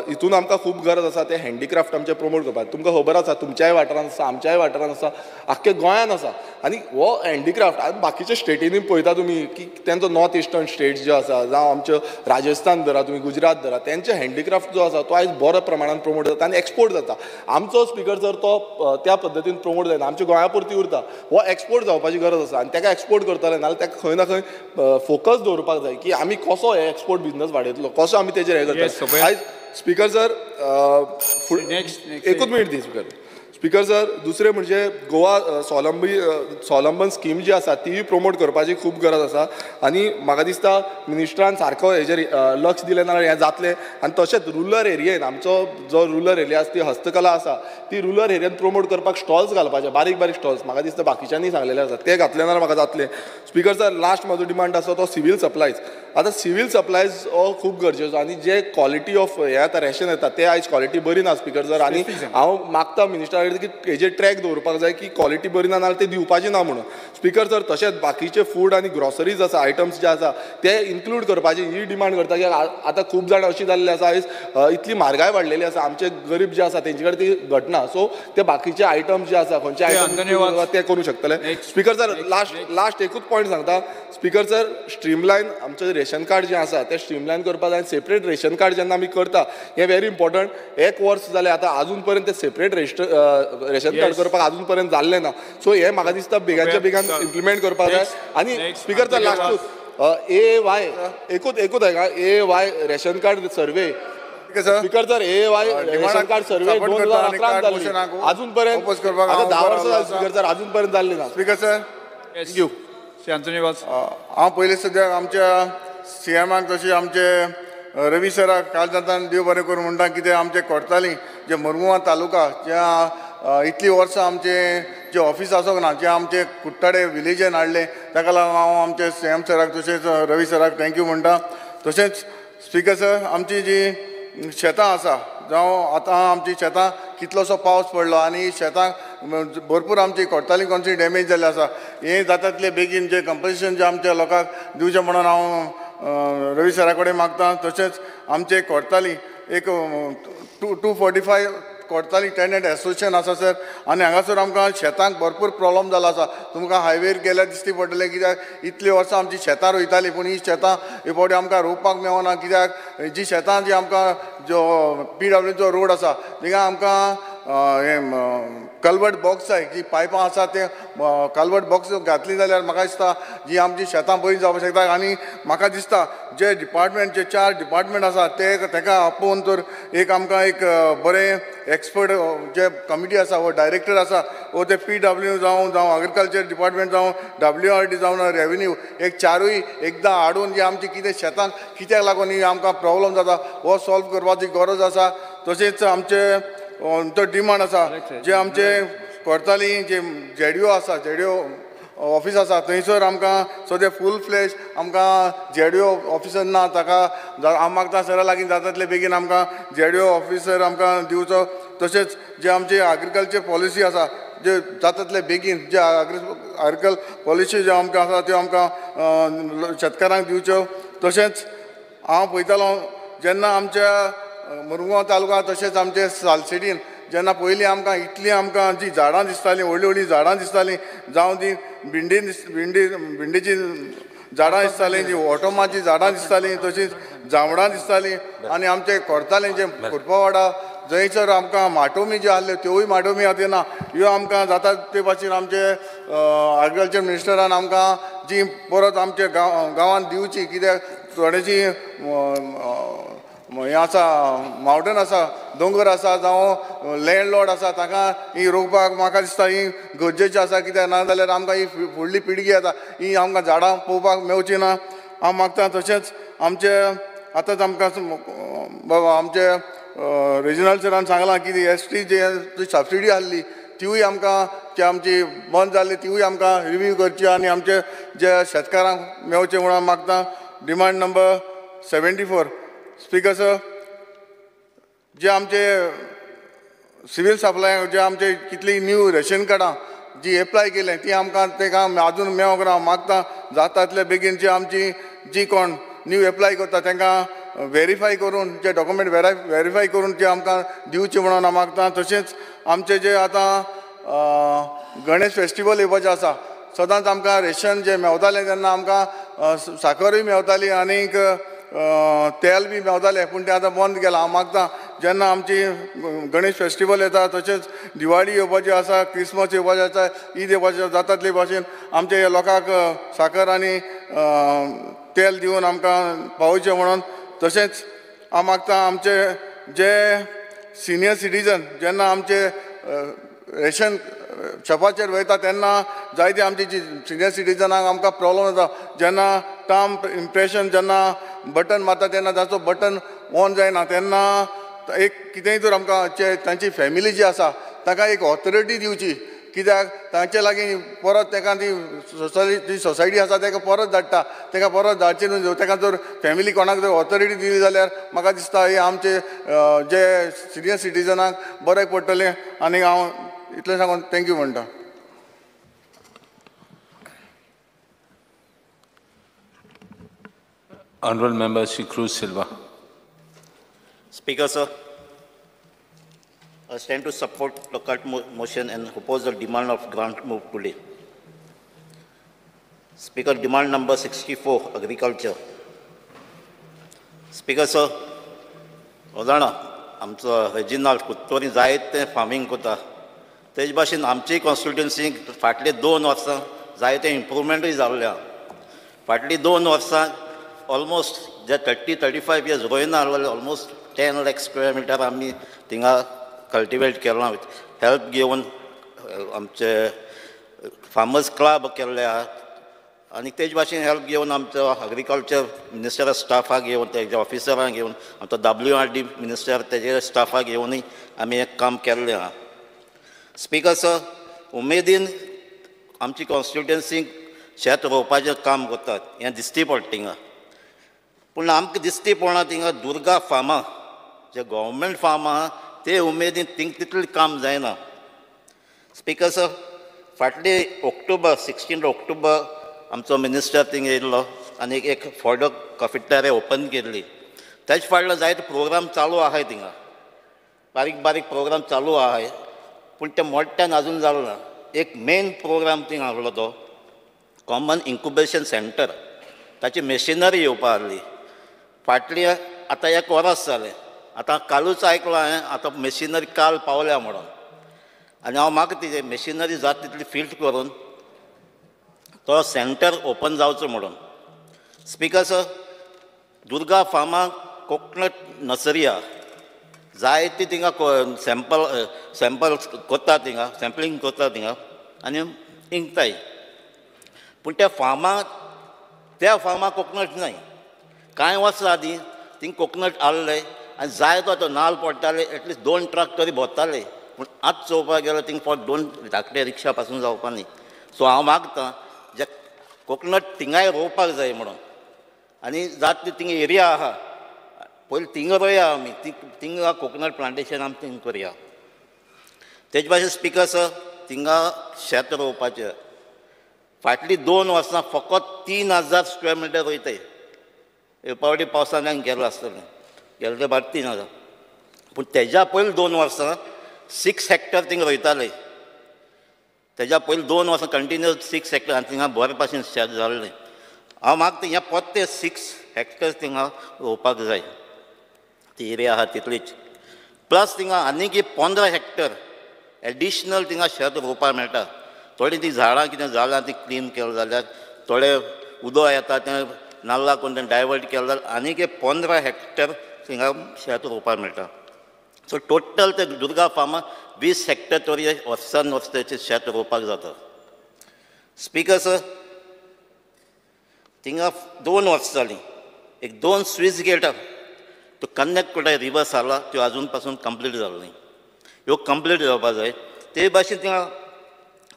हितून आमकां खूब गरज आसा ते हँडीक्राफ्ट आमचे प्रमोट करपाक तुमकां खबर आसा तुमच्याय वाठारांत आसा आमच्याय वाठारांत आसा आख्ख्या गोंयांत आसा आनी हो हँडीक्राफ्ट आनी बाकीच्या स्टेटींनी पळयता तुमी की तेंचो नॉर्थ इस्टर्न स्टेट्स ज्यो आसा जावं आमच्यो राजस्थान धरा तुमी गुजरात धरा तेंचे हँडीक्राफ्ट जो आसा तो आयज बऱ्या प्रमाणान प्रमोट जाता आनी एक्सपोर्ट जाता आमचो स्पिकर सर तो त्या पद्दतीन प्रमोट जायना आमच्या गोंया पुरती उरता हो एक्सपोर्ट जावपाची गरज आसा आनी ताका एक्सपोर्ट करतले नाल्यार ताका खंय ना खंय फोकस दवरपाक जाय की आमी कसो हे एक्सपोर्ट बिजनस वाडयतलो कसो आमी तेजेर हे करता आयज स्पिकर सर एकूच मिनीट दी स्पिकर सर दुसरें म्हणजे गोवा स्वावलंबन स्कीम जी आसा ती प्रमोट करपाची खूब गरज आसा आनी म्हाका दिसता मिनिस्टरान सारको हेजेर लक्ष दिलें नाल्यार हें जातलें आनी तशेंच रुरल एरियेन आमचो जो रुरल एरिया आसा ती हस्तकला आसा ती रुरल एरियेन प्रमोट करपाक स्टॉल्स घालपाचे बारीक बारीक स्टॉल्स म्हाका दिसता बाकीच्यांनी सांगलेले आसा ते घातले नाल्यार म्हाका जातलें स्पिकर सर लास्ट म्हाजो डिमांड आसा तो सिवील सप्लायज आतां सिवील सप्लायज हो खूब गरजेचो आनी जे क्वॉलिटी ऑफ हें आतां रेशन येता ते आयज क्वॉलिटी बरी ना स्पिकर सर आनी हांव मागता मिनिस्टरा कडेन की हेजेर ट्रॅक दवरपाक जाय की क्वॉलिटी बरी ना नाल्यार ते दिवपाची ना म्हणून स्पिकर सर तशेंच बाकीचे फूड आनी ग्रॉसरीज आसा आयटम्स जे आसा ते इन्क्लूड करपाची ही डिमांड करता की आतां खूब जाण अशी जाल्ली आसा आयज इतली म्हारगाय वाडलेली आसा आमचे गरीब जे आसा तेंचे कडेन ती घटना सो ते बाकीचे आयटम्स जे आसा खंयचे आयटम ते करूं शकतले स्पिकर सर लास्ट एकूच पॉयंट सांगता स्पिकर सर स्ट्रीमलायन आमचें रेशन कार्ड जें आसा तें स्ट्रीमलायन करपाक जाय सेपरेट रेशन कार्ड जेन्ना आमी करता हें व्हेरी इम्पॉर्टंट 1 वर्स जालें आतां अजून पर्यंत ते सेपरेट रेशन कार्ड करपाक अजून पर्यंत जाल्लें ना सो हे म्हाका दिसता बेगाच्या बेगान इम्प्लिमेंट करपाक जाय आनी स्पिकर सर लास्टूच AY एकूच आहे का AY ration card survey speaker sir AY ration card survey 2011 जाल्ली अजून पर्यंत 10 वर्सां जाली स्पिकर सर अजून पर्यंत जाल्ली ना
स्पिकर सर
थँक्यू शांतनिवास
हांव पयलीं सद्या आमच्या CMाक तशें आमचे रवी सराक काल जातान देव बरें करूं म्हणटा कितें आमचे कोर्ताली जे मुरमुगांव तालुका ज्या इतली वर्सां आमचे जे ऑफिस आसोंक ना जे आमचे कुट्टाडे विलेजान हाडले ताका लागून हांव आमचे CM सराक तशेंच रवी सराक थँक्यू म्हणटा तशेंच स्पिकर सर आमची जी शेतां आसा जावं आतां आमची शेतां कितलोसो पावस पडलो आनी शेतांक भरपूर आमची कोर्ताली कोणची डॅमेज जाल्ली आसा हें जाता तितले बेगीन जे कंपन्सेशन जे आमच्या लोकांक दिवचें म्हणून हांव रवी सरा कडेन मागता तशेंच आमचे कोर्ताली एक 245 कोर्ताली टेनंट एसोसिएशन आसा सर आनी हांगासर आमकां शेतांक भरपूर प्रॉब्लम जालो आसा तुमकां हायवेर गेल्यार दिश्टी पडटलें कित्याक इतली वर्सां आमची शेतां रोयतालीं पूण ही शेतां हे फावटी आमकां रोवपाक मेळना कित्याक जी शेतां जी आमकां जो PWचो रोड आसा थिंगा आमकां कल्वर्ट बॉक्स जाय जी पायपां आसा ते कल्वर्ट बॉक्स घातली जाल्यार म्हाका दिसता जी आमची शेतां बरी जावपाक शकता आनी म्हाका दिसता जे डिपार्टमेंट जे 4 डिपार्टमेंट आसा ते ताका आपोवन तर एक आमकां एक बरें एक्सपर्ट जे कमिटी आसा वो डायरेक्टर आसा वो ते PW जावं एग्रीकल्चर डिपार्टमेंट जावं WRD जावं रेव्हेन्यू एक चारूय एकदां हाडून जी आमची कितें शेतांक कित्याक लागून ही आमकां प्रॉब्लम जाता हो सॉल्व करपाची गरज आसा तशेंच आमचे तो डिमांड आसा जे आमचे
कोर्ताली जे जेडिओ आसा जेडिओ ऑफिस आसा थंयसर आमकां सो ते फूल फ्लेश आमकां जेडिओ ऑफिसर ना ताका हांव मागता सरा लागीं जाता तितले बेगीन आमकां जेडिओ ऑफिसर आमकां दिवचो. तशेंच जे आमची एग्रीकल्चर पॉलिसी आसा जे जाता तितले बेगीन जे एग्रीकल्चर पॉलिसी जे आमकां आसा त्यो आमकां शेतकारांक दिवच्यो. तशेंच हांव पळयतालो जेन्ना आमच्या मुरगांव तालुका तशेंच आमचे सालसेडीन जेन्ना पयलीं आमकां इतलीं आमकां जी झाडां दिसतालीं व्हडलीं व्हडलीं झाडां दिसतालीं जावं ती भिंडीची झाडां दिसतालीं जी ओटोमाची झाडां दिसतालीं तशींच जांबळां दिसतालीं आनी आमचे कोर्तालें जे खुरपावाडा जंयसर आमकां माटोमी ज्यो आहल्यो त्योय माटोमी आतां ना. ह्यो आमकां जाता ते भाशेन आमचे एग्रीकल्चर मिनिस्टरान आमकां जी परत आमच्या गांवांत दिवची कित्याक थोडेची हें आसा मावंटन आसा दोंगर आसा जावं लँडलॉर्ड आसा ताका ही रोवपाक म्हाका दिसता ही गरजेची आसा कित्याक नाजाल्यार आमकां ही फुडली पिळगी येता ही आमकां झाडां पळोवपाक मेळची ना. हांव मागतां तशेंच आमचे आतांच आमकां बाबा आमचे रिजनल सरान सांगलां की ST जे सबसिडी आहली तिवूय आमकां जे आमची बंद जाल्ली तिवूय आमकां रिव्यू करची आनी आमचे जे शेतकारांक मेळचे म्हणून मागतां. Demand number 74. स्पीकर सर, जे आमचे सिवील सप्लाय जे आमचे कितली न्यू रेशन कार्डां जी एप्लाय केले ती आमकां तेका आजून मेळोंक ना. मागता जाता तितले बेगीन जी आमची जी कोण न्यू एप्लाय करता तांकां व्हेरीफाय करून जे डॉक्युमेंट व्हेरीफाय करून ते आमकां दिवचे म्हणून हांव मागतां. तशेंच आमचे जे आतां गणेश फेस्टिवल येवपाचें आसा सदांच आमकां रेशन जे मेवतालें तेन्ना आमकां साखरूय मेवताली आनीक तेल बी मेवतालें पूण तें आतां बंद केलां. हांव मागतां जेन्ना आमची गणेश फेस्टिवल येता तशेंच दिवाळी येवपाची आसा क्रिसमस येवपाचें आसा ईद येवपाचें जाता तितले भाशेन आमच्या लोकांक साखर आनी तेल दिवन आमकां पावोवचें म्हणून. तशेंच हांव मागतां आमचे जे सिनियर सिटीजन जेन्ना आमचे रेशन शॉपाचेर वयता तेन्ना जायती आमची जी सिनियर सिटीजनांक आमकां प्रॉब्लम जाता जेन्ना टर्म इम्प्रेशन जेन्ना बटन मारता तेन्ना ताचो बटन ऑन जायना तेन्ना एक कितेंय तर आमकां तांची फॅमिली जी आसा ताका एक ऑथॉरिटी दिवची कित्याक तांचे लागीं परत ताका ती सोसायटी आसा ताका परत धाडटा ताका परत धाडची न्हू. ताका जर फॅमिली कोणाक जर ऑथॉरिटी दिली जाल्यार म्हाका दिसता हे आमचे जे सिनियर सिटीजनाक बरें पडटलें आनी हांव इतलें सांगून थँक्यू म्हणटा.
Honourable Member Shri Cruz Silva.
Speaker, sir, I stand to support the cut motion and oppose the demand of grant move today. Speaker, demand number 64, agriculture. Speaker, sir, जाणा आमचो रेजिनाल्ड कुत्तोरी जायते फार्मिंग करता तेज भाशेन आमचे कॉन्स्टिट्युएन्सीक फाटले 2 वर्सां जायते इम्प्रुवमेंटूय जाल्ल्या. फाटली 2 वर्सां ऑलमोस्ट जे 30-35 years रोयना almost 10 lakh square meter आमी थिंगा कल्टिवेट केलां विथ हेल्प घेवन आमचे फार्मर्स क्लब केल्ले आहात आनी तेज भाशेन हेल्प घेवन आमचो एग्रीकल्चर मिनिस्टर स्टाफाक घेवन तेजे ऑफिसरांक घेवन आमचो WRD मिनिस्टर तेजे स्टाफाक घेवनूय आमी एक काम केल्लें आहा. स्पीकर सर, उमेदीन आमची कॉन्स्टिट्युएन्सीक शेत रोवपाचें काम करतात हें दिसती पडटा थिंगा. पूण आमकां दिसती पडना थिंगा दुर्गा फार्मां जे गव्हर्मेंट फार्म आहा ते उमेदीन थिंग तितलें काम जायना. स्पीकर सर, फाटले 16 ऑक्टोबर आमचो मिनिस्टर थिंग येयल्लो आनी एक फॉडो कॉफेटेरिया ओपन केल्ली. तेज फाटलो जायते प्रोग्राम चालू आहाय थिंगा बारीक बारीक प्रोग्राम चालू आहाय पूण ते मोठ्यान आजून जालो ना. एक मेन प्रोग्राम थिंग आहलो तो कॉमन इन्क्युबेशन सेंटर ताची मेशिनरी येवपा आहली. फाटली आतां 1 वर्स जालें. आतां कालूच आयकलो हांवें आतां मेशिनरी काल पावल्या म्हणून आनी हांव म्हाका ती मेशिनरी जाता तितली फिल्ड करून तो सेंटर ओपन जावचो म्हणून. स्पीकर सर, दुर्गा फार्माक कोकोनट नर्सरी आहा जायती थिंगा सॅम्पल कोत्ता थिंगा सॅम्पलिंग कोत्ता थिंगा आनी इंकताय. पूण त्या फार्माक कोकोनट नाय. कांय वर्सां आदीं थिंग कोकोनट आहले आनी जाय तो नाल्ल पडटाले एटलिस्ट 2 ट्रक तरी भरताले पूण आतां चोवपाक गेल्यार थिंग फॉर 2 धाकटे रिक्षा पासून जावपा न्ही. सो हांव मागतां जे कोकोनट थिंगाय रोवपाक जाय म्हणून, आनी जात थिंग एरिया आहा पयलीं थिंग रोया आमी, थिंग कोकोनट प्लांटेशन आमी थिंग करया. तेजे भाशेन स्पिकर सर थिंगा शेत रोवपाचें फाटलीं 2 वर्सां फकत 3000 स्क्वेअर मिटर रोयताय. पावटी पावसान गेलो आसतलें, गेले ते भायर 3000. पूण तेज्या पयलीं 2 वर्सां 6 हेक्टर थिंग रोयताले. तेज्या पयलीं 2 वर्सां कंटिन्यूस 6 हेक्टर आनी थिंगा बरे भाशेन शेत जाल्लें. हांव मागता हें परते 6 हेक्टर थिंगा रोवपाक जाय. ती एरिया आहा तितलीच. प्लस थिंगा आनीक 15 हेक्टर एडिशनल थिंगा शेत रोवपाक मेळटा. थोडीं तीं झाडां कितें जाल्यार ती क्लीन केलें जाल्यार, थोडे उदक येता तें नाल्ला करून तें डायवर्ट केलें जाल्यार आनीक 15 हेक्टर थिंगा शेत रोवपाक मेळटा. सो टोटल ते दुर्गा फार्मार 20 हेक्टर तरी वर्सान वर्साचें शेत रोवपाक जाता. स्पिकर सर थिंगा 2 वर्सां जालीं, 2 स्विच गेट तो कनेक्ट करता रिवर्स आला त्यो आजून पासून कंप्लीट जालो न्ही. ह्यो कंप्लीट जावपाक जाय. ते भाशेन थिंगा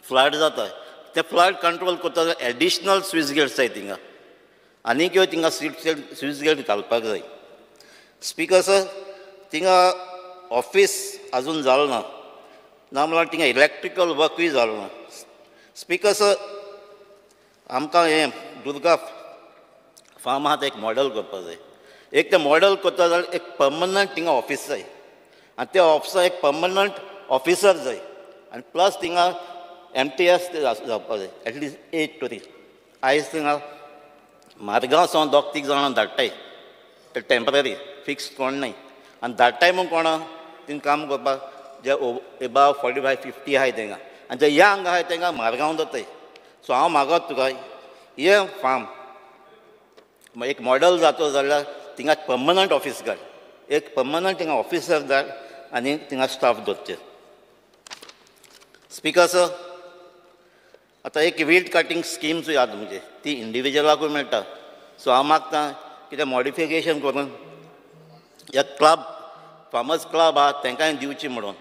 फ्लड जाता, ते फ्लड कंट्रोल करता जाल्यार एडिशनल स्विच गेट्स जाय थिंगा, आनीक ह्यो थिंगा स्विच गेट घालपाक जाय. स्पिकर सर थिंगा ऑफिस आजून जालो ना, ना म्हळ्यार थिंगा इलेक्ट्रिकल वर्कूय जालो ना. स्पिकर सर आमकां हें दुर्गा फार्म आहा तें एक मॉडल करपाक जाय. एक तें मॉडल करता जाल्यार एक पर्मनंट थिंगा ऑफिस जाय, आनी त्या ऑफिसाक एक पर्मनंट ऑफिसर जाय, आनी प्लस थिंगा MTS ते जावपाक जाय एटलिस्ट 8 तरी. आयज थिंगा मारगांव सावन 2-3 जाणां धाडटाय, ते टेम्पररी फिक्स कोण नाय, आनी धाडटाय म्हूण कोणा थिंग काम करपाक जे एबाव 45-50 आहाय थिंगा, आनी जे यंग आहाय तांकां मारगांव दताय. सो हांव मागत तुका हे फार्म एक मॉडल जातो जाल्यार थिंगा पर्मनंट ऑफिस घाल, एक पर्मनंट थिंगा ऑफिसर धाड आनी थिंगा स्टाफ दवरचे. स्पिकर सर आतां एक वीड कटींग स्किम्सूय आहा तुमचे, ती इंडिविज्युअलाकूय मेळटा. सो हांव मागतां कितें मॉडिफिकेशन करून एक क्लब फार्मर्स क्लब आहा तांकांय दिवची म्हणून.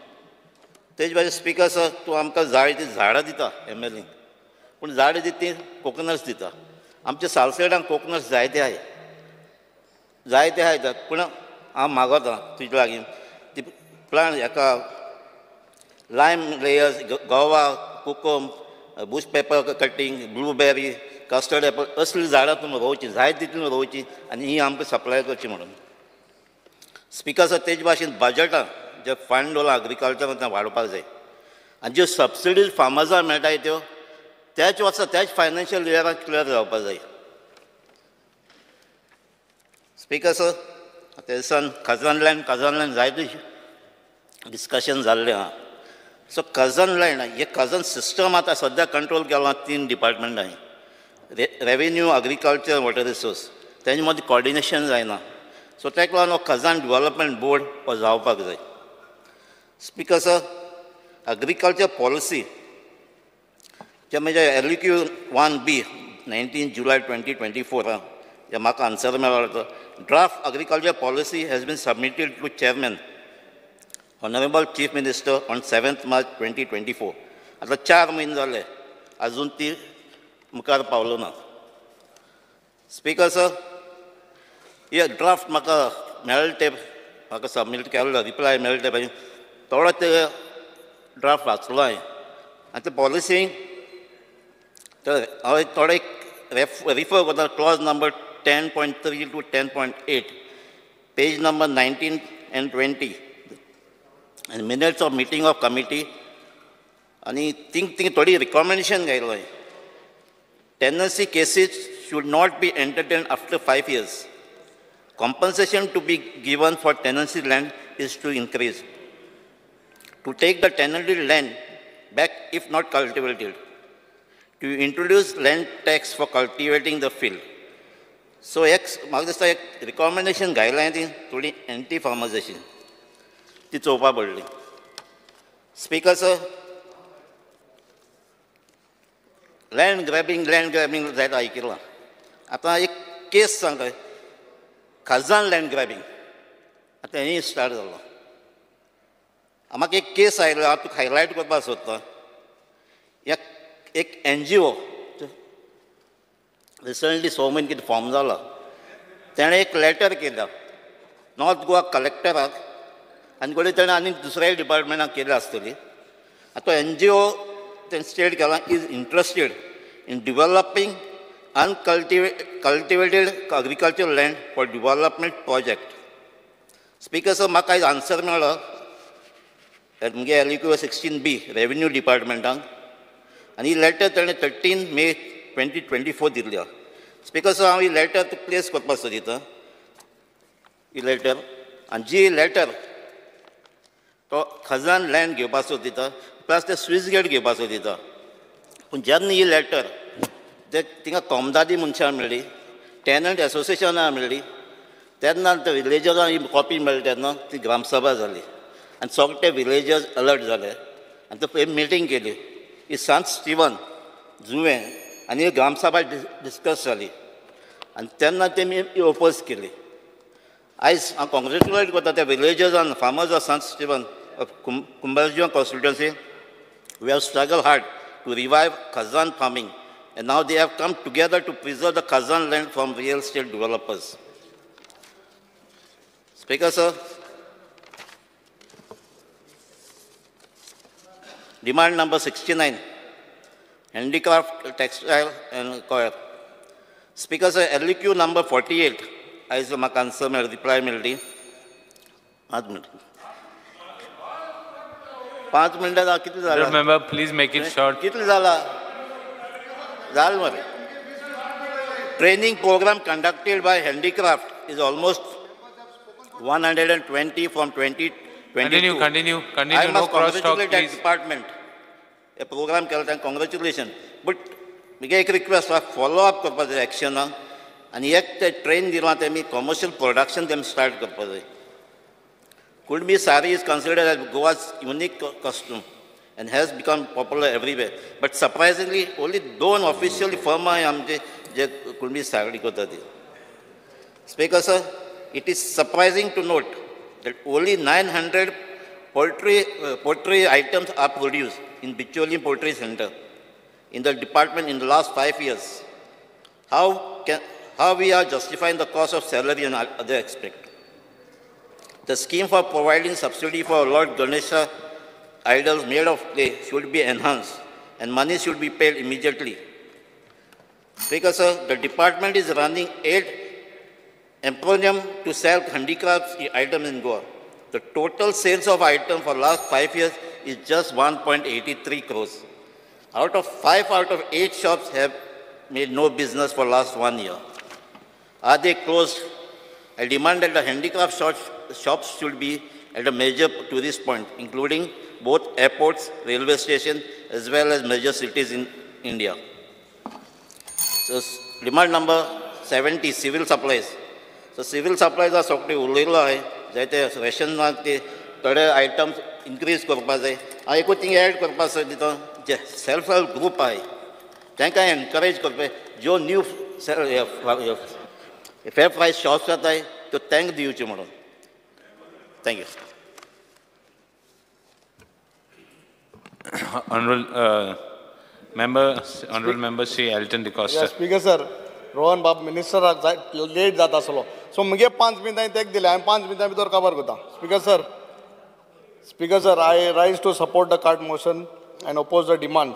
तेजे भाशेन स्पिकर सर तूं आमकां जाय ती झाडां दिता MLA, पूण झाडां दिता ती कोकोनट्स दिता. आमच्या सालसेडांत कोकोनट्स जायते आहाय, जायते आहाय, पूण हांव मागोता तुजे लागीं ती प्लांट हेका lime layers, guava, kokum, bush pepper cutting, blueberry, custard apple असलीं झाडां तुमी रोवची, जाय तितली रोवची आनी ही आमकां सप्लाय करची म्हणून. स्पिकर सर तेजे भाशेन बजटान जे फंड दवरला एग्रिकल्चरान तें वाडोवपाक जाय, आनी ज्यो सबसिडीज फार्मर्सांक मेळटाय त्यो त्याच वर्सा त्याच फायनान्शियल इयराक क्लियर जावपाक जाय. स्पिकर सर ते दिसान खजन लँड जायते डिस्कशन जाल्लें आहा. सो खजन लँड हे खजन सिस्टम आतां सद्या कंट्रोल केलो 3 डिपार्टमेंटांनी, रेवेन्यू, एग्रिकल्चर, वॉटर रिसोर्स, तेजे मदीं कॉर्डिनेशन जायना. सो ताका लागून हो खजन डेव्हलपमेंट बोर्ड हो जावपाक जाय. स्पिकर सर एग्रिकल्चर पॉलिसी जे म्हणजे LQ 1B 19 जुलय 2024 जे म्हाका आन्सर मेळ्ळो. Draft agriculture policy has been submitted to chairman Honorable Chief Minister on 7th March 2024. आता 4 म्हयने जाले आजून ती मुखार पावलो ना. स्पिकर सर हे ड्राफ्ट म्हाका मेळ्ळे ते म्हाका सबमीट केल्लो, रिप्लाय मेळ्ळे ते थोडो ते ड्राफ्ट वाचलो हांवें, आनी ते पॉलिसी हांवें थोडे रिफर करता. Clause number 10.3 to 10.8, page number 19 and 20, and minutes of meeting of committee, आणि थिंग थोडी रिकमेंडेशन घायलो हांवें. Tenancy cases should not be entertained after 5 years. Compensation to be given for tenancy land is to increase. To take the tenanted land back if not cultivated. To introduce land tax for cultivating the field. So म्हाका दिसता एक recommendation घायला ती थोडी anti farmers अशी ती चोवपा पडली. स्पिकर सर लँड ग्रॅबिंग जायत आयकिलां. आतां एक केस सांगता, खजान लँड ग्रॅबिंग आतां हेंय स्टार्ट जालो. म्हाका एक केस आयलो हांव तुका हायलायट करपाक सोदतां. एक NGO रिसंटली 6 म्हयने कितें फॉर्म जाला, तेणें एक लेटर केला नॉर्थ गोवा कलेक्टराक आनी कडेन तेणें आनी दुसऱ्याय डिपार्टमेंटाक केली आसतली. आतां तो NGO तेणें स्टेट केला is interested in developing cultivated agricultural land for development project. Speaker sir, म्हाका आयज आन्सर मेळ्ळो म्हगे LEQ 16B रेव्हेन्यू डिपार्टमेंटाक आनी ही लेटर तेणें 13 मे 2024 दिल्या. स्पीकर सर, हांव ही लेटर तुका प्लेस करपाक सोदितां. ही लेटर आनी जी लेटर तो खजान लँड घेवपाक सोदिता प्लस ते स्विस गेट घेवपाक सोदिता. पूण जेन्ना ही लेटर ते तिंगा तोमदादी मनशां मेळ्ळी, टॅनंट एसोसिएशनां मेळ्ळी, तेन्ना त्या विलेजर्सांक ही कॉपी मेळ्ळी तेन्ना ती ग्रामसभा जाली आनी सगळे विलेजर्स अलर्ट जाले आनी ते मिटींग केली. ही सांत स्टिवन जुवे आनी ग्रामसभा डिस्कस जाली आनी तेन्ना तेमी ओपोज केली. आयज हांव कॉंग्रेच्युलेट करता त्या विलेजर्स आनी farmers of Sant Estevam Kumbharjua constituency. We have struggle hard to revive khazan farming and now they have come together to preserve the Khazan land from real estate developers. Speaker sir, demand number 69, handicraft, textile and coir. Speaker sir, LEQ number 48, I say my answer my reply melody. 5 minutes किती झाला?
Member, please make it short.
किती झाला? Training program conducted by handicraft is almost 120 from 2022.
Continue.
I must
No cross talk,
congratulate that
please.
department. A program केला congratulations. But म्हगे एक request follow up करपा जाय एक्शनां आनी एक ते ट्रेन दिलां तेमी commercial production तेमी start करपा जाय. Could be sari is considered as Goa's unique costume and has become popular everywhere. But surprisingly, only 2 officially firm are आमचे जे कुणबी साडी करता ती. Speaker sir, it is surprising to note that only 900 poultry items are produced in Bicholi Poultry Center in the department in the last 5 years. How we are justifying the cost of salary and other aspects? The scheme for providing subsidy for Lord Ganesha idols made of clay should be enhanced and money should be paid immediately. Speaker sir, the department is running 8 emporium to sell handicrafts items in Goa. The total sales of items for last 5 years is just 1.83 crores. Out of 8 shops have made no business for last 1 year. Are they closed? I demand that the handicraft shops should be at a major tourist point, including both airports, railway stations, as well as major cities in India. So, demand number 70, civil supplies. So, civil supplies are sokte ulaylo hai. Jaite ration te thode items increase korpa jay. I ekut thing add korpa say dito. Je self-help group hai. Tanka encourage korpe. Jo new fair price shops aata hai, to thank diyu chumaro. Thank you.
Honorable member Sri Elton DeCosta.
Yes, Speaker sir, Rohan Bab minister late jata solo. So मुझे 5 minutes tek dile. I'm 5 minutes bhitor cover करता. Speaker sir, I rise to support the cart motion and oppose the demand.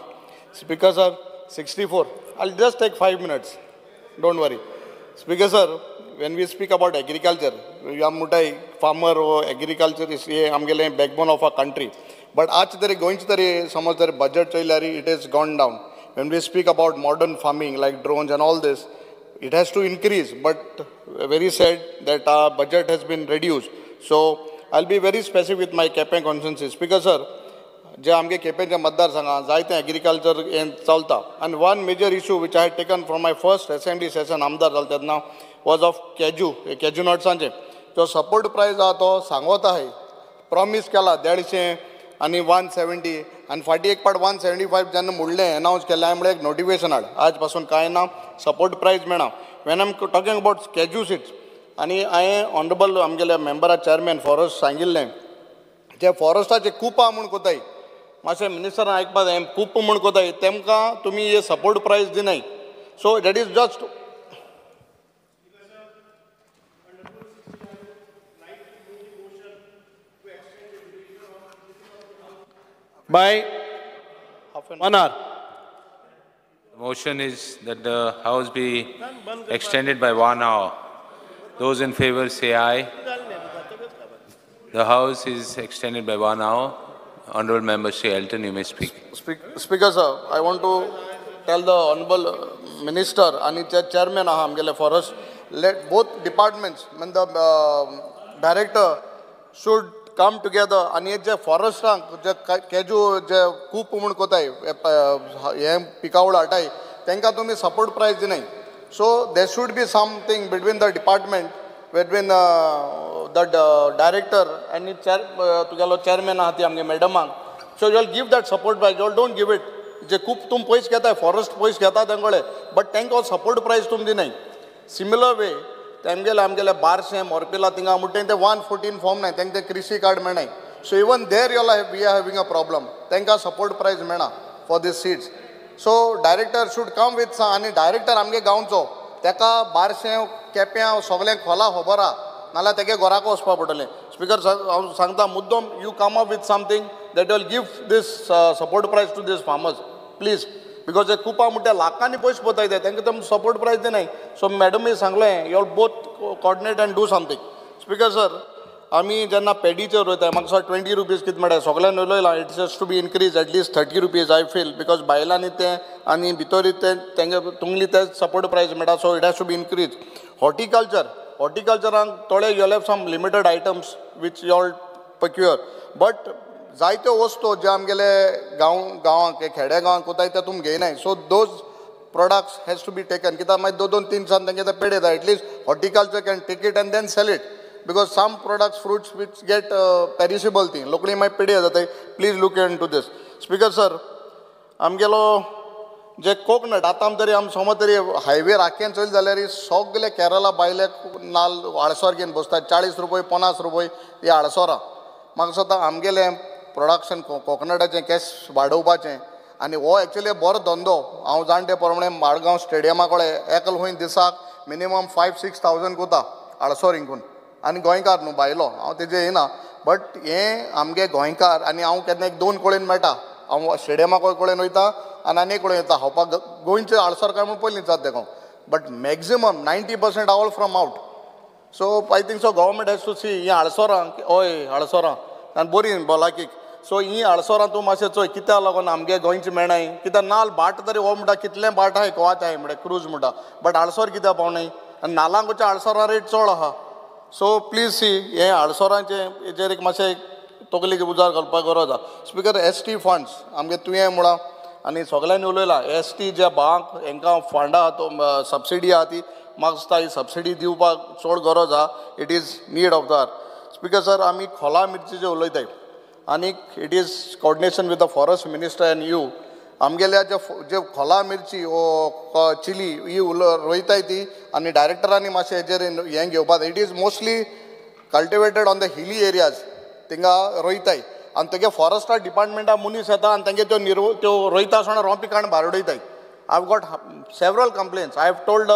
Speaker sir, 64. I'll just take 5 minutes. Don't worry. Speaker sir, when we speak about agriculture, farmer or agriculture is a backbone of our country. But going to some of the budget, it has gone down. When we speak about modern farming like drones and all this, it has to increase. But very sad that our budget has been reduced. So I'll be very specific with my campaign consensus. Speaker sir, जे आमगे केपेंच्या मतदारसंघात जायते agriculture हें चलता. And one major issue which I had taken from my first assembly session आमदार जालो तेन्ना was of cashew nutsचे. तो सपोर्ट प्राइस आहा तो सांगोत आहे. प्रॉमिस केला 150 आणि 170 आणि फाटी एक पाट 175 जेन्ना मोडलें अनाउन्स केलें हांवें एक नोटिफिकेशन हाड. आज पासून कांय ना, सपोर्ट प्राइस मेळना. When I am talking about cashew seeds आनी हांवें ऑनरेबल आमगेल्या मेंबरा चेअरमॅन फॉरेस्ट सांगिल्लें जे फॉरेस्टाचे कुपा म्हूण कोताय मातशें मिनिस्टरान आयकपा जाय कूप म्हूण कोताय तेमकां तुमी हे सपोर्ट प्रायज दिनाय so that is just by 1 hour.
The motion is that the House be extended by 1 hour. Those in favor say aye. The House is extended by 1 hour. Honourable Member Sri Elton, you may speak.
Speaker sir, I want to tell the Honourable Minister and the Chairman for us, let both departments, when the Director should come together and जे फॉरेस्टांक जे केजू जे खूप म्हूण कोताय हे पिकावळ हाटाय तांकां तुमी सपोर्ट प्रायज दिनाय so there should be something between the department between the director आनी तुगेलो चेअरमॅन आहा ती आमगे मॅडमांक so you will give that support price you don't give it जे खूप तुम पयस घेताय फॉरेस्ट पयस घेता तेंगळे बट तांकां सपोर्ट प्रायज तुम दिनाय सिमिलर वे तेमगेले आमगेले बारशें मोरपिला थिंगा म्हणटा ते 114 फॉर्म नाय तांकां ते कृषी कार्ड मेळनाय so even there we are having a problem तांकां सपोर्ट प्रायज मेळना for these seeds so director should come with आनी डायरेक्टर आमगे गांवचो ताका बारशें केप्यां सगळ्यांक खोला खबर आहा नाल्यार तेगे घराक वचपा पडटलें स्पिकर हांव सांगता मुद्दम you come up with something that will give this support price to this farmers please because हे कुपा म्हणटा लाखांनी पयस पोताय ते तांकां तुमी सपोर्ट प्रायज दिनाय सो मॅडमी सांगलें you both coordinate and do something speaker sir आमी जेन्ना पेडीचेर रोयताय म्हाका दिसता 20 रुपीज कितें मेळटा सगळ्यांनी उलयलां it's has to be increase at least 30 rupees I feel because बायलांनी तें आनी भितर तेंगे तुमली ते सपोर्ट प्रायज मेळटा so it has to be increase हॉर्टिकल्चरांक थोडे you have some limited items which you all procure but जायत्यो वस्तू जे आमगेले गांवांक खेड्या गांवांक कोताय ते तुमी घेयनाय so those products has to be taken कित्याक मागीर 2-3 दिसान तेंगे ते पेडे जाय at least horticulture can take it and then sell it because some products fruits which get perishable thing locally मागीर पेडे जाताय please look into these speaker sir आमगेलो जे कोकनट आतां तरी आमी समज तरी हायवे राखेन चलय जाल्यार सगळे केरला बायले नाल आळसोर घेवन बसतात 40 रुपये 50 रुपये ही आळसोरां म्हाका दिसता आमगेलें प्रोडक्शन कोकनटाचें केस वाडोवपाचें आनी हो एक्चुली बरो धंदो हांव जाणटे प्रमाणे माडगांव स्टेडियमा कडेन एकल खूंय दिसाक मिनिमम 5-6,000 कोता आळसोर इंकून आनी गोंयकार न्हू भायलो हांव तेजें येना बट हें आमगे गोंयकार आनी हांव केन्ना 1-2 कडेन मेळटा हांव स्टेडियमा कडेन वयता आनी एक कडेन येता खावपाक गोंयचे आळसोर काय म्हूण पयलीं जाता तेका but maximum 90% all from out so I think so government has to see ही आळसोरां हय आळसोरां आनी बरी भलायकीक सो ही आळसोरां तूं मातशें चोय कित्याक लागून आमगे गोंयची मेळनाय कित्याक नाल बाट तरी हो म्हणटा कितलें बाट आहाय कोवाच आहाय म्हणटा क्रूज म्हणटा बट आळसोर कित्याक पावनाय आनी नालांकच्या आळसोरां रेट चड आहा सो प्लीज सी हे आळसोरांचे हेजेर एक मातशें तकलेक उजार घालपाक गरज आहा स्पिकर ST फंड्स आमगे तुवें म्हणा आनी सगळ्यांनी उलयलां ST जे भावांक हांकां फंड आहा तो सबसिडी आहा ती म्हाका दिसता ही सबसिडी दिवपाक चड गरज आहा it is need of the hour speaker sir आमी खोला मिरचीचे उलयताय आनी it is coordination with the forest minister and you आमगेल्या जे खोला मिरची ओ चिली ही रोयताय ती आनी डायरेक्टरांनी मातशें हेजेर हें घेवपाक it is mostly cultivated on the hilly areas थिंगा रोयताय आनी तेगे फॉरेस्टा डिपार्टमेंटा मनीस येता आनी तेंगे त्यो रोयता आसतना रोंपी काडून भायर उडयताय I have got several complaints I have told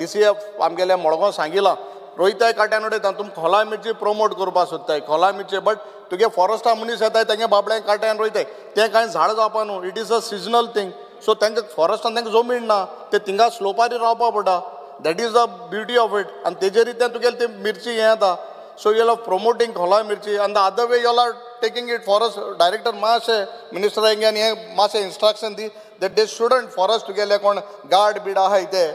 DCF आमगेल्या मडगांव सांगिलां रोयताय काट्यान उडयता तुमी खोला मिरची प्रमोट करपाक सोदताय खोला मिरची बट तुगे फॉरेस्टा मनीस येताय तेंगे बाबड्यांक काट्यान रोयताय तें कांय झाड जावपा न्हू it is a seasonal thing so तांकां फॉरेस्टान तांकां जमीन ना ते थिंगा स्लोपार रावपा पडटा that is the beauty of it आनी तेजे रित्यान तुगेले ती मिरची हें येता so you R promoting Khola मिरची आनी the other way you are taking it forest director मातशें मिनिस्टरांक आनी हें मातशें इंस्ट्रक्शन दी दॅट दे शुडंट फॉरेस्ट तुगेले कोण गार्ड बीड आहाय ते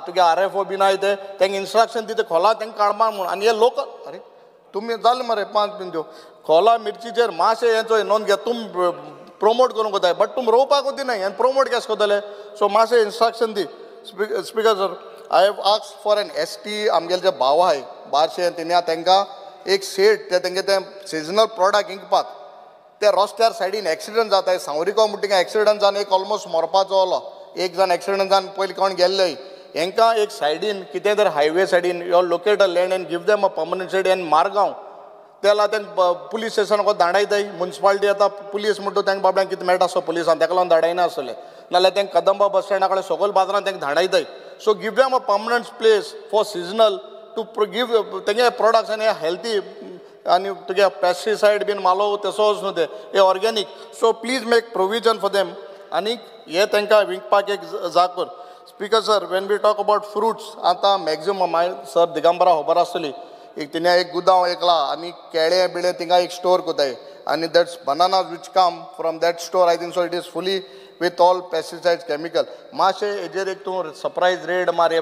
तुगे RFO बीन आहाय ते तांकां इंस्ट्रक्शन दी ते खोला तांकां काडपा म्हूण आनी हे लोकल अरे तुमी जालें मरे 5 मिनट त्यो खोला मिरचीचेर मातशें हेचो नोंद घे तुमी प्रमोट करूंक कोताय बट तुमी रोवपाकूच दिनाय आनी प्रमोट केस कोताले सो मातशें इंस्ट्रक्शन दी speaker sir I have asked for an ST आमगेले जे भाव आहाय बारशे तेन्ना तांकां एक सेट ते तेंगे ते सिजनल प्रॉडक्ट इंकपाक ते रस्त्यार सायडीन एक्सिडंट जाताय सांवरिको म्हणटा एक्सिडंट जावन एक ऑलमोस्ट मरपाचो आलो एक जाण एक्सिडंट जावन पयलीं कोण गेल्ले हांकां एक सायडीन कितें तर हायवे सायडीन you locate a land end give them a permanent set end Margao त्याला तांकां पुलीस स्टेशन वचून धाडायताय म्युन्सिपालिटी येता पुलीस म्हणटा तांकां बाबड्यांक कितें मेळटा असो पुलिसान ताका लागून धाडायना आसले नाल्यार तांकां कदंबा बस स्टँडा कडेन सकयल बाजारांत तांकां धाडायताय so give them a permanent place for seasonal to give तेगे प्रोडक्ट्स आनी हेल्थी आनी तुगे पेस्टिसायड बीन मालो तसोच न्हू ते हे organic so please make provision for them आनी हे तांकां विकपाक एक जाग कर speaker sir when we talk about fruits आतां मॅक्झिमम सर दिगंबरा खबर आसतली एक तिने एक गुदांव एकला आनी केळे बिळे थिंगा एक स्टोर कोताय आनी that's banana which come from that store I think so it is फुली विथ ऑल पेस्टिसायड्स केमिकल मातशें हेजेर एक तूं सरप्रायज रेड मार हे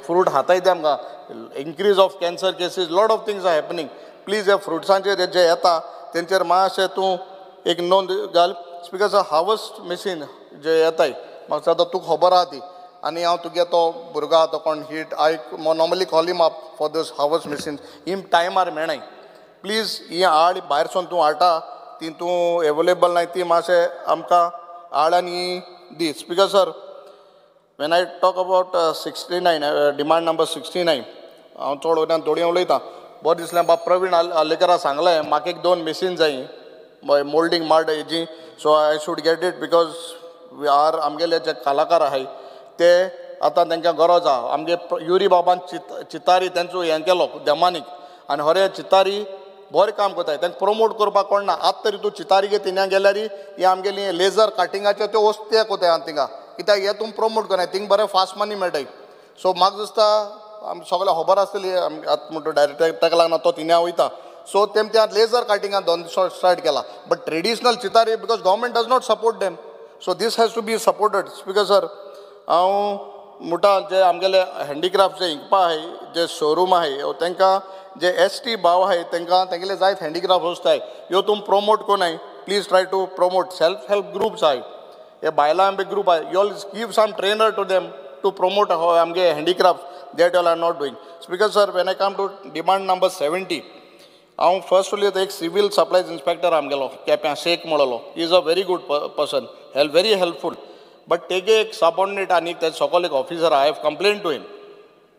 फ्रूट हाताय ते आमकां increase of cancer cases lot of things are happening please हे फ्रुट्सांचेर जे येता तेंचेर मातशें तूं एक नोंद घाल स्पीकर सर हार्वेस्ट मशीन जे येताय म्हाका आतां तुका खबर आहा ती आनी हांव तुगे तो भुरगो आहा तो कोण हीट I normally call him up for these harvest machines him टायमार मेळनाय प्लीज ही हाड भायरसून तूं हाडटा ती तूं एवेलेबल नाय ती मातशें आमकां हाड आनी दी speaker sir when I talk about 69 demand number 69 हांव चड वयल्यान थोडी उलयतां बरें दिसलें बाब प्रवीण आलेकरा सांगलें म्हाका एक 2 मशीन जाय मोल्डिंग मार्ड हेजी so I should get it because आमगेले जे कलाकार आहाय ते आतां तांकां गरज आहा आमगे युरी बाबान चितारी तेंचो हें केलो देमानीक आनी होरे चितारी बरें काम करताय तांकां प्रमोट करपाक कोण ना आतां तरी तूं चितारी घे तिन्या गेल्यार ही आमगेली लेजर कटिंगाच्यो त्यो वस्ते कोताय थिंगा कित्याक हे तुमी प्रमोट करनाय थिंग बरें फास्ट मनी मेळटाय सो म्हाका दिसता आमी सगळें खबर आसतली आतां म्हणटा डायरेक्टर ताका लागून तो तिन्या वयता सो तेम त्या लेजर कटिंगान धंदो स्टार्ट केला but traditional Chitari because government does not support them so this has to be supported speaker sir हांव म्हणटा जे आमगेले हँडीक्राफ्ट जे हिंगपा आहाय जे शोरूम आहाय तांकां जे ST भाव आहाय तांकां तेंगेले जायत हँडीक्राफ्ट वस्तू आहाय ह्यो तुमी प्रमोट कोनाय please try to promote self help groups आहाय हे बायलां बी ग्रुप आहाय you all give some trainer to them to promote आमगे handicraft that all are not doing speaker sir when I come to demand number 70 हांव first उलयता एक civil supplies inspector आमगेलो केप्यां शेख म्हणलो is a very good person very helpful but तेगे एक subordinate आनी ते सकयल एक officer I have complain to him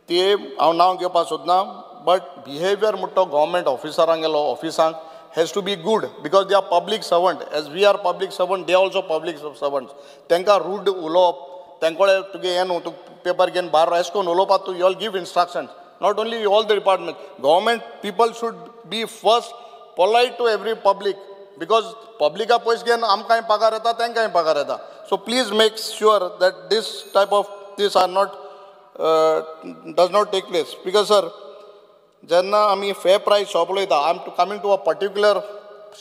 ती हांव नांव घेवपाक सोदना बट बिहेवियर म्हणटा गव्हर्मेंट ऑफिसरांक गेलो ऑफिसांक has to be good because they are public servant as we are public servant they also public servants तांकां रूड उलोवप तांकोळे तुगे हें न्हू तूं पेपर घेवन भायर एश कोन्न उलोवपाक तूं you all give instructions not only all the department government people should be first polite to every public because पब्लिका पयस घेवन आमकांय पगार येता तांकांय पगार येता so please make sure that this type of these are not does not take place because sir जेन्ना आमी फेर प्रायस शॉप उलयता I am coming to a particular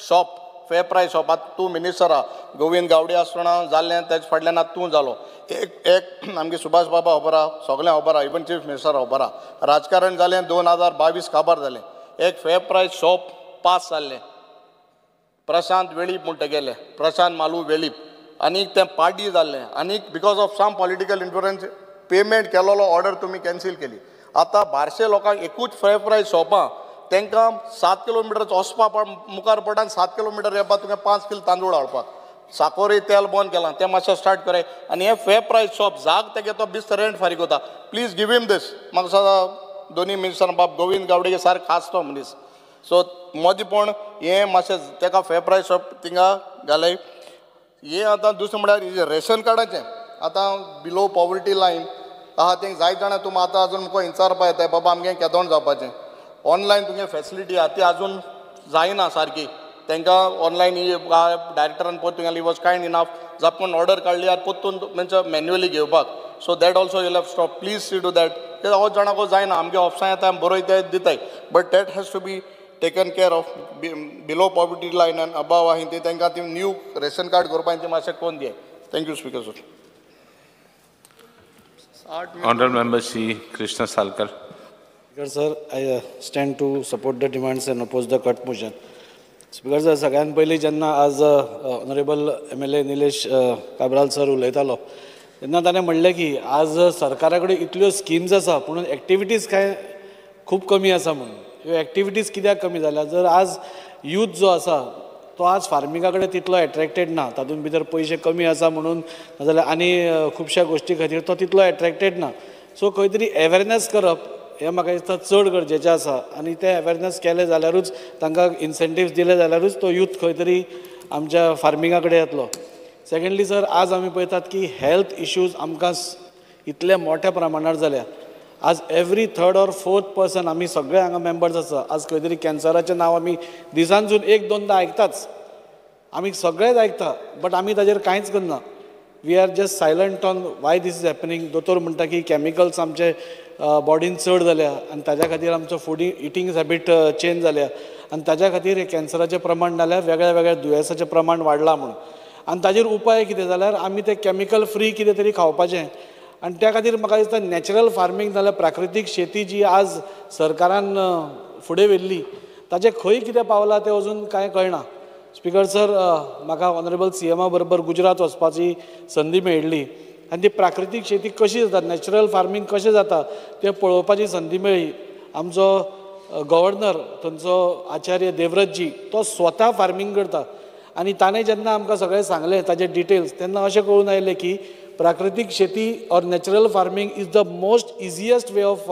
shop fair price shop आतां तूं मिनिस्टर आहा गोविंद गावडे आसतना जाल्लें तेज फाटल्यान आतां तूं जालो एक आमगे सुभाष बाबा खबर आहा सगळें खबर आहा इवन चीफ मिनिस्टर खबर आहा राजकारण जालें 2022 काबार जालें एक फेर प्रायस शॉप पास जाल्लें प्रशांत वेळीप म्हणटा गेले प्रशांत मालू वेळीप आनीक तें पार्टी जाल्लें आनीक because of some political influence payment केलोलो ऑर्डर तुमी कॅन्सील केली आतां 1200 लोकांक एकूच फेर प्रायस शॉपां तांकां 7 किलोमिटर वचपाक मुखार पडटा 7 किलोमिटर येवपाक तुवें 5 किलो तांदूळ हाडपाक साकोरी तेल बंद केलां तें मातशें स्टार्ट कराय आनी हें फेर प्रायस शॉप जाग तेगे तो बिस्त रेंट फारीक कोता प्लीज गिव हिम दीस म्हाका दिसता दोनी मिनिस्टर बाब गोविंद गावडे सारको खास तो मनीस सो मोदीपण हें मातशें तेका फेर प्रायस शॉप थिंगा घालय हें आतां दुसरें म्हळ्यार रेशन कार्डाचें आतां बिलो पॉवर्टी लायन आहा तें जायत जाणां तुमी आतां आजून मुको विचारपा येताय बाबा आमगे केदोण जावपाचें ऑनलायन तुगे फॅसिलिटी आहा ती आजून जायना सारकी तांकां ऑनलायन ही डायरेक्टरान पळय तुगेली वॉज कायंड इनफ जापून ऑर्डर काडली आनी पोत्तून म्हणजे मॅन्युअली घेवपाक so that also you'll have stop please see do that कित्याक हो जाणांको जायना आमगे ऑफिसां येता बरयताय दिताय but that has to be taken care of below poverty line आनी अबाव आहाय ती तांकां ती न्यू रेशन कार्ड करपाक ती मातशें कोन्न दियाय thank you speaker sir
Honorable Member Shri Krishna Salkar.
Sir, I stand to support the demands and oppose the cut motion. Speaker sir, सगळ्यात पयलीं जेन्ना आज honourable MLA Nilesh Cabral sir उलयतालो तेन्ना ताणें म्हणलें की आज सरकारा कडेन इतल्यो स्किम्स आसा पूण एक्टिविटीज काय खूब कमी आसा म्हणून ह्यो एक्टिविटीज कित्याक कमी जाल्या जर आज यूथ जो आसा तो आज फार्मिंगा कडेन तितलो एट्रॅक्टेड ना तातूंत भितर पयशे कमी आसा म्हणून नाजाल्यार आनी खुबश्या गोश्टी खातीर तो तितलो एट्रॅक्टेड ना सो खंय तरी अवेरनेस करप हें म्हाका दिसता चड गरजेचें आसा आनी तें अवेरनेस केलें जाल्यारूच तांकां इन्सेंटिव्स दिले जाल्यारूच तो यूथ खंय तरी आमच्या फार्मिंगा कडेन येतलो. सेकंडली सर, आज आमी पळयतात की हेल्थ इश्यूज आमकां इतले मोठ्या प्रमाणार जाल्या. आज every third or fourth person आमी सगळे हांगा मेंबर्स आसा, आज खंय तरी कॅन्सराचें नांव आमी दिसांसून 1-2दां आयकताच. आमी सगळेच आयकता, बट आमी ताजेर कांयच करना. We are just silent on why this is happening. दोतोर म्हणटा की कॅमिकल्स आमचे बॉडीन चड जाल्या आनी ताज्या खातीर आमचो फूड इटींग हॅबीट चेंज जाल्या आनी ताज्या खातीर हे कॅन्सराचें प्रमाण नाल्यार वेगळ्या वेगळ्या दुयेंसाचें प्रमाण वाडलां म्हणून. आनी ताजेर उपाय कितें जाल्यार आमी तें कॅमिकल फ्री कितें तरी खावपाचें. आनी त्या खातीर म्हाका दिसता नॅचरल फार्मींग नाल्यार प्राकृतीक शेती जी आज सरकारान फुडें व्हेल्ली ताचें खंय कितें पावलां तें अजून कांय कळना. स्पिकर सर, म्हाका ऑनरेबल CMा बरोबर गुजरात वचपाची संदी मेळिल्ली आनी ती प्राकृतीक शेती कशी जाता, नॅचरल फार्मींग कशें जाता तें पळोवपाची संदी मेळ्ळी. आमचो गव्हर्नर थंयचो आचार्य देवव्रतजी तो स्वता फार्मींग करता आनी ताणें जेन्ना आमकां सगळें सांगलें ताजे डिटेल्स तेन्ना अशें कळून आयलें की प्राकृतीक शेती or natural farming is the most easiest way of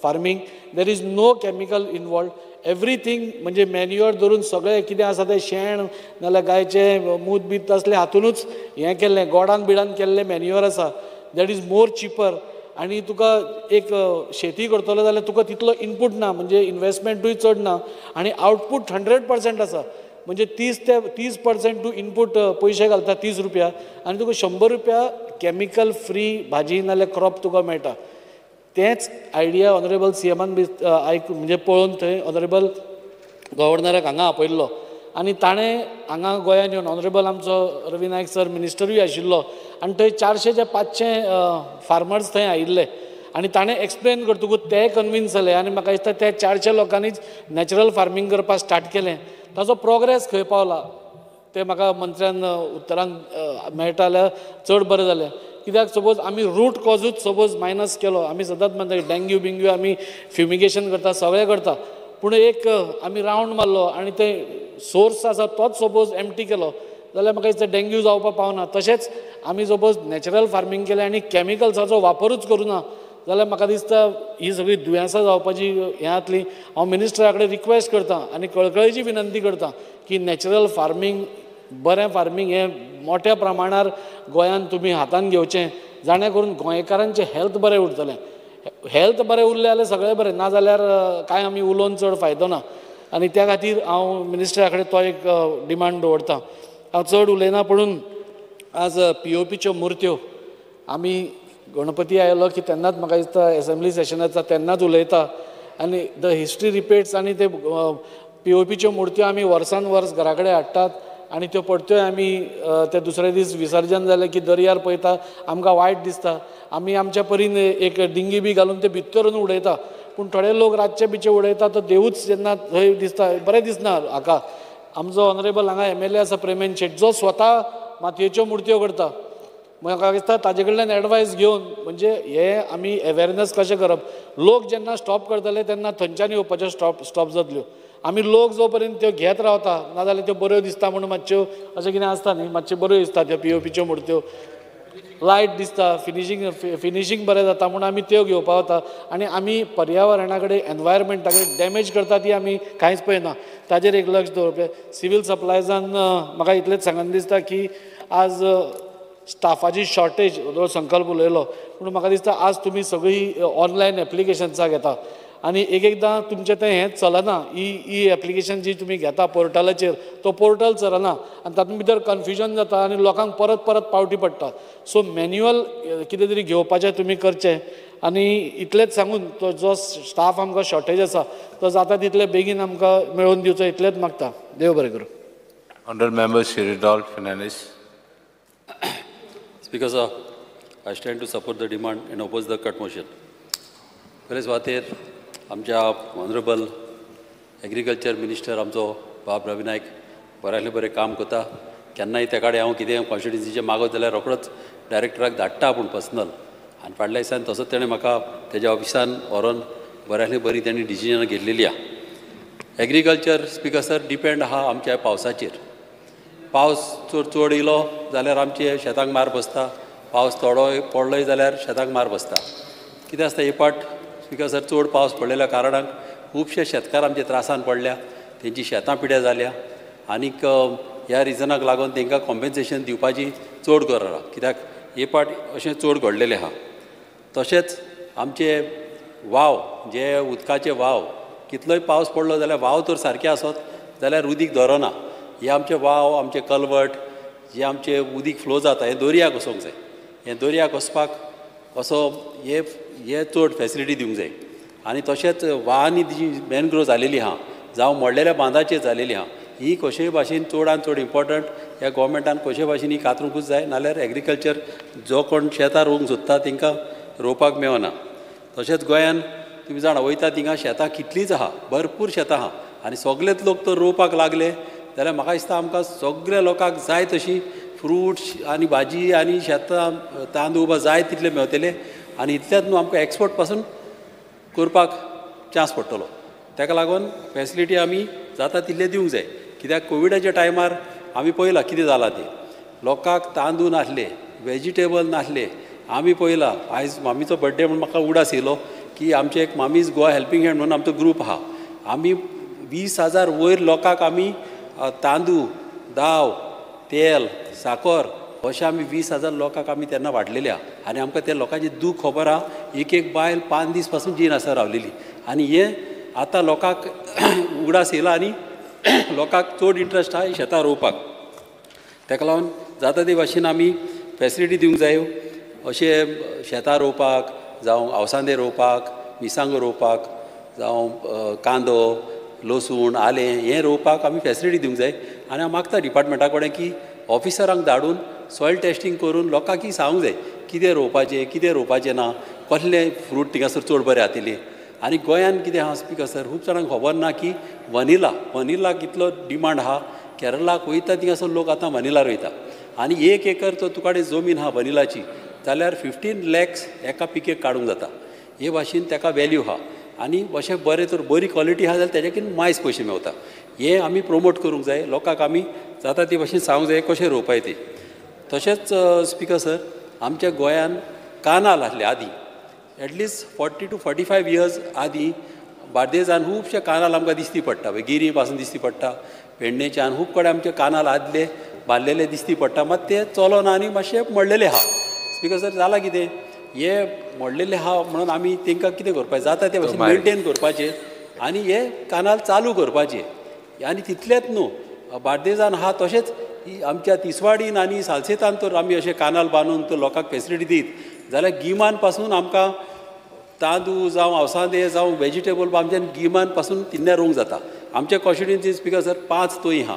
farming. There is no chemical involved. Everything म्हणजे मॅन्युअर धरून सगळें कितें आसा तें शेण नाल्यार गायचें मूत बीत तसलें हातूनच हें केल्लें गोडान बिडान केल्लें मॅन्युअर आसा. That is more cheaper. आनी तुका एक शेती करतलो जाल्यार तुका तितलो इनपूट ना, म्हणजे इन्वेस्टमेंटूय चड ना आनी आउटपूट 100% आसा. म्हणजे 30% टू इनपूट पयशे घालता 30 रुपया आनी तुका 100 रुपया कॅमिकल फ्री भाजी नाल्यार क्रॉप तुका मेळटा. तेंच आयडिया ऑनरेबल CMान बी म्हणजे पळोवन थंय ऑनरेबल गव्हर्नराक हांगा आपयल्लो आनी ताणें हांगा गोंयांत येवन ऑनरेबल आमचो रवी नायक सर मिनिस्टरूय आशिल्लो आनी थंय 400 ते 500 फार्मर्स थंय आयिल्ले आनी ताणें एक्सप्लेन करतकूच ते कन्विन्स जाले आनी म्हाका दिसता त्या 400 लोकांनीच नॅचरल फार्मींग करपाक स्टार्ट केलें. ताचो प्रोग्रेस खंय पावला तें म्हाका मंत्र्यान उतरांक मेळटा जाल्यार चड बरें जालें. कित्याक सपोज आमी रूट कॉजूच सपोज मायनस केलो, आमी सदांच म्हणटा डेंग्यू बिंग्यू आमी फ्युमिगेशन करता सगळें करता, पूण एक आमी रावंड मारलो आनी तें सोर्स आसा तोच सपोज एम्प्टी केलो जाल्यार म्हाका दिसता डेंग्यू जावपाक पावना. तशेंच आमी सपोज नॅचरल फार्मींग केलें आनी कॅमिकल्साचो वापरूच करूना जाल्यार म्हाका दिसता ही सगळी दुयेंसां जावपाची हें जातली. हांव मिनिस्टरा कडेन रिक्वेस्ट करतां आनी कळकळेची विनंती करतां की नॅचरल फार्मींग बरें फार्मींग हें मोठ्या प्रमाणार गोंयांत तुमी हातान घेवचें जाणें करून गोंयकारांचें हेल्थ बरें उरतलें. हेल्थ बरें उरलें जाल्यार सगळें बरें, ना जाल्यार कांय आमी उलोवन चड फायदो ना. आनी त्या खातीर हांव मिनिस्टरा कडेन तो एक डिमांड दवरतां. हांव चड उलयना पुणून आज POPच्यो मुर्त्यो आमी गणपती आयलो की तेन्नाच म्हाका दिसता एसेंब्ली सेशनाचा तेन्नाच उलयता आनी द हिस्ट्री रिपीट्स आनी ते POPच्यो मुर्त्यो आमी वर्सान वर्स घरा कडेन हाडटात आनी त्यो परत्यो आमी ते दुसरे दीस विसर्जन जालें की दर्यार पळयता आमकां वायट दिसता. आमी आमच्या परीन एक डिंगी बी घालून ते भितर उडयता, पूण थोडे लोक रातचे बिचे उडयता तो देवूच जेन्ना थंय दिसता बरें दिसना हाका. आमचो ऑनरेबल हांगा MLA आसा प्रेमेन शेट जो स्वता मातयेच्यो मुर्त्यो करता. म्हाका दिसता ताजे कडल्यान एडवायस घेवन म्हणजे हे आमी अवेरनेस कशें करप. लोक जेन्ना स्टॉप करतले तेन्ना थंयच्यान येवपाच्यो स्टॉप जातल्यो. आमी लोक जो पर्यंत त्यो घेत रावता नाजाल्यार त्यो बऱ्यो दिसता म्हणून मातश्यो अशें कितें आसता न्ही, मातश्यो बऱ्यो दिसता त्यो POPच्यो मुर्त्यो लायट दिसता, फिनिशींग बरें जाता म्हणून आमी त्यो घेवपा वता आनी आमी पर्यावरणा कडेन एनवायरमेंटा कडेन डॅमेज करता ती आमी कांयच पळयना. ताजेर एक लक्ष दवरप. सिवील सप्लायजान म्हाका इतलेंच सांगन दिसता की आज स्टाफाची शॉर्टेज संकल्प उलयलो पूण म्हाका दिसता आज तुमी सगळीं ऑनलायन एप्लिकेशन्सां घेता आनी एकदां तुमचें तें हें चलना. ई एप्लिकेशन जी तुमी घेता पोर्टलाचेर तो पोर्टल चलना आनी तातूंत भितर कन्फ्युजन जाता आनी लोकांक परत परत पावटी पडटा. सो मॅन्युअल कितें तरी घेवपाचें तुमी करचें आनी इतलेंच सांगून तो जो स्टाफ आमकां शॉर्टेज आसा तो जाता तितले बेगीन आमकां मेळोवन दिवचो इतलेंच मागता. देव बरें करूं.
Honourable Member Shri Rodolphe Fernandes.
Speaker sir, I stand to support the demand and oppose the cut motion. बरेच वातेर आमच्या ऑनरेबल एग्रीकल्चर मिनिस्टर आमचो बाब रवी नायक बऱ्यांतलें बरें काम करता. केन्नाय त्या कडेन हांव कितें कॉन्स्टिट्युन्सीचें मागत जाल्यार रोखडोच डायरेक्टराक धाडटा पूण पर्सनल आनी फाटल्या दिसान तसोच तेणें म्हाका तेज्या ऑफिसान व्हरोन बऱ्यांतली बरी तेणी डिसिजनां घेतलेली आहा. एग्रीकल्चर स्पिकर सर डिपेंड आहा आमच्या पावसाचेर. पावस चड येयलो जाल्यार आमचे शेतांक मार बसता, पावस थोडो पडलोय जाल्यार शेतांक मार बसता. कितें आसता हे पाट स्पिकर सर चड पावस पडलेल्या कारणान खुबशे शेतकार आमचे त्रासान पडल्या, तेंची शेतां पिड्यार जाल्या आनीक ह्या रिजनाक लागून तांकां कॉम्पेन्सेशन दिवपाची चड गरज आसा, कित्याक हे पाट अशें चड घडलेलें आहा. तशेंच आमचे वाव जे उदकाचे वाव कितलोय पावस पडलो जाल्यार वाव तर सारके आसत जाल्यार उदीक धरना. हे आमचे वाव, आमचे कलवट जे आमचे उदीक फ्लो जाता हें दर्याक वचोंक जाय. हें दर्याक वचपाक असो हे चड फॅसिलिटी दिवंक जाय. आनी तशेंच वाहनी जी मॅनग्रोव जालेली आहा जावं मोडलेल्या बांदाचेर जालेली आहा ही कशेय भाशेन चडांत चड इम्पॉर्टंट. ह्या गोवोरमेंटान कशे भाशेन ही कातरूंकूच जाय, नाल्यार एग्रीकल्चर जो कोण शेतां रोवंक सोदता तांकां रोवपाक मेळना. तशेंच गोंयान तुमी जाणा वयता थिंगा शेतां कितलींच आहा, भरपूर शेतां आहा आनी सगळेच लोक तर रोवपाक लागले जाल्यार म्हाका दिसता आमकां सगळ्या लोकांक जाय तशी फ्रुट्स आनी भाजी आनी शेतां तांदूळ जाय तितले मेळटले आनी इतल्याच न्हू आमकां एक्सपोर्ट पासून करपाक चान्स पडटलो. ताका लागून फॅसिलिटी आमी जाता तितले दिवंक जाय. कित्याक कोविडाच्या टायमार आमी पळयलां कितें जालां तें. लोकांक तांदूळ नासले, वेजिटेबल नासले. आमी पळयलां आयज मामीचो बड्डे म्हणून म्हाका उडास येयलो की आमचे एक मामीज गोवा हेल्पिंग हँड म्हणून आमचो ग्रूप आहा. आमी 20,000 वयर लोकांक आमी तांदूळ, दाव, तेल, साकर अशें आमी 20,000 लोकांक आमी तेन्ना वाडलेले आहा. आनी आमकां त्या लोकांचें दूख खबर आहा. एक बायल 5 दीस पासून जीन आसा रावलेली आनी हें आतां लोकांक उगडास येयला आनी लोकांक चड इंट्रस्ट आहा शेतां रोवपाक. ताका लागून जाता ते भाशेन आमी फॅसिलिटी दिवंक जाय. अशें शेतां रोवपाक जावं अवसांदे रोवपाक, मिरसांगो रोवपाक जावं कांदो, लसूण, आलें हें रोवपाक आमी फॅसिलिटी दिवंक जाय. आनी हांव मागता डिपार्टमेंटा कडेन की ऑफिसरांक धाडून सॉयल टेस्टींग करून लोकांक सांगूंक जाय कितें रोवपाचें कितें रोवपाचें ना, कसले फ्रूट थिंगासर चड बरें जातले. आनी गोंयान कितें आहा स्पिकर सर खूब जाणांक खबर ना की वनिला कितलो डिमांड आहा. केरळाक वयता थिंगासर लोक आतां वनिला रोयता आनी 1 एकर तो तुकाडे जमीन आहा वनिलाची जाल्यार 15 lakhs एका पिकेक काडूंक जाता. हे भाशेन ताका वॅल्यू आहा आनी अशें बरें तर बरी क्वॉलिटी आहा जाल्यार तेज्याकीन मायज पयशे मेवता. हे आमी प्रमोट करूंक जाय. लोकांक आमी जाता ते भाशेन सांगूंक जाय कशें रोवपाय ते. तशेंच स्पिकर सर आमच्या गोंयान कानाल आसले आदीं एटलिस्ट 40 to 45 years आदीं बार्देजान खुबशे कानाल आमकां दिश्टी पडटा. गिरी पासून दिश्टी पडटा, पेडणेच्यान खूब कडेन आमचे कानाल आदले बांदलेले दिश्टी पडटा. मात ते चलोना आनी मातशे मोडलेले आहा. स्पिकर सर जालां कितें हे मोडलेले आहा म्हणून आमी तांकां कितें करपाचें जाता ते भाशेन मेनटेन करपाचें आनी हे कानाल चालू करपाचे. आनी तितलेंच न्हू बार्देजान आहा तशेंच आमच्या तिसवाडीन आनी सालसेतान तर आमी अशें कानाल बांदून तर लोकांक फॅसिलिटी दीत जाल्यार गिमान पासून आमकां तांदूळ जावं अवसांदे जावं वेजिटेबल आमच्यान गिमान पासून तिन्ने रोवंक जाता. आमच्या कॉन्स्टिट्युएन्सी स्पिकर सर 5 तोय आहा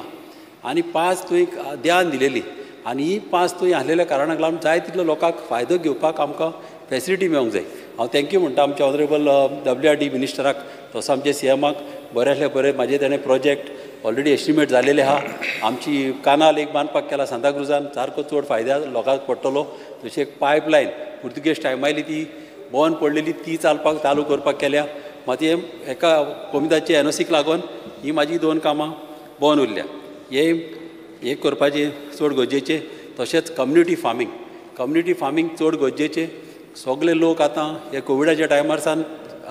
आनी 5 तोयक ध्यान दिलेली आनी ही 5 तोय आसलेल्या कारणाक लागून जाय तितलो लोकांक फायदो घेवपाक आमकां फॅसिलिटी मेळोंक जाय. हांव थँक्यू म्हणटा आमच्या ऑनरेबल WRD मिनिस्टराक तसो आमच्या CMाक बऱ्यातले बरें म्हाजे ताणें प्रोजेक्ट ऑलरेडी एस्टिमेट जालेले आहा. आमची कानाल एक बांदपाक केला सांताक्रुजान सारको चड फायद्या लोकांक पडटलो. तशी एक पायपलायन पुर्तुगेज टायमायली ती बंद पडलेली ती चालू करपाक केल्या. मात एका कोमिताचे NOCक लागून ही म्हाजी 2 कामां बंद उरल्या. हे करपाचें चड गरजेचें. तशेंच कम्युनिटी फार्मींग चड गरजेचें. सगळे लोक आतां हे कोविडाच्या टायमार सावन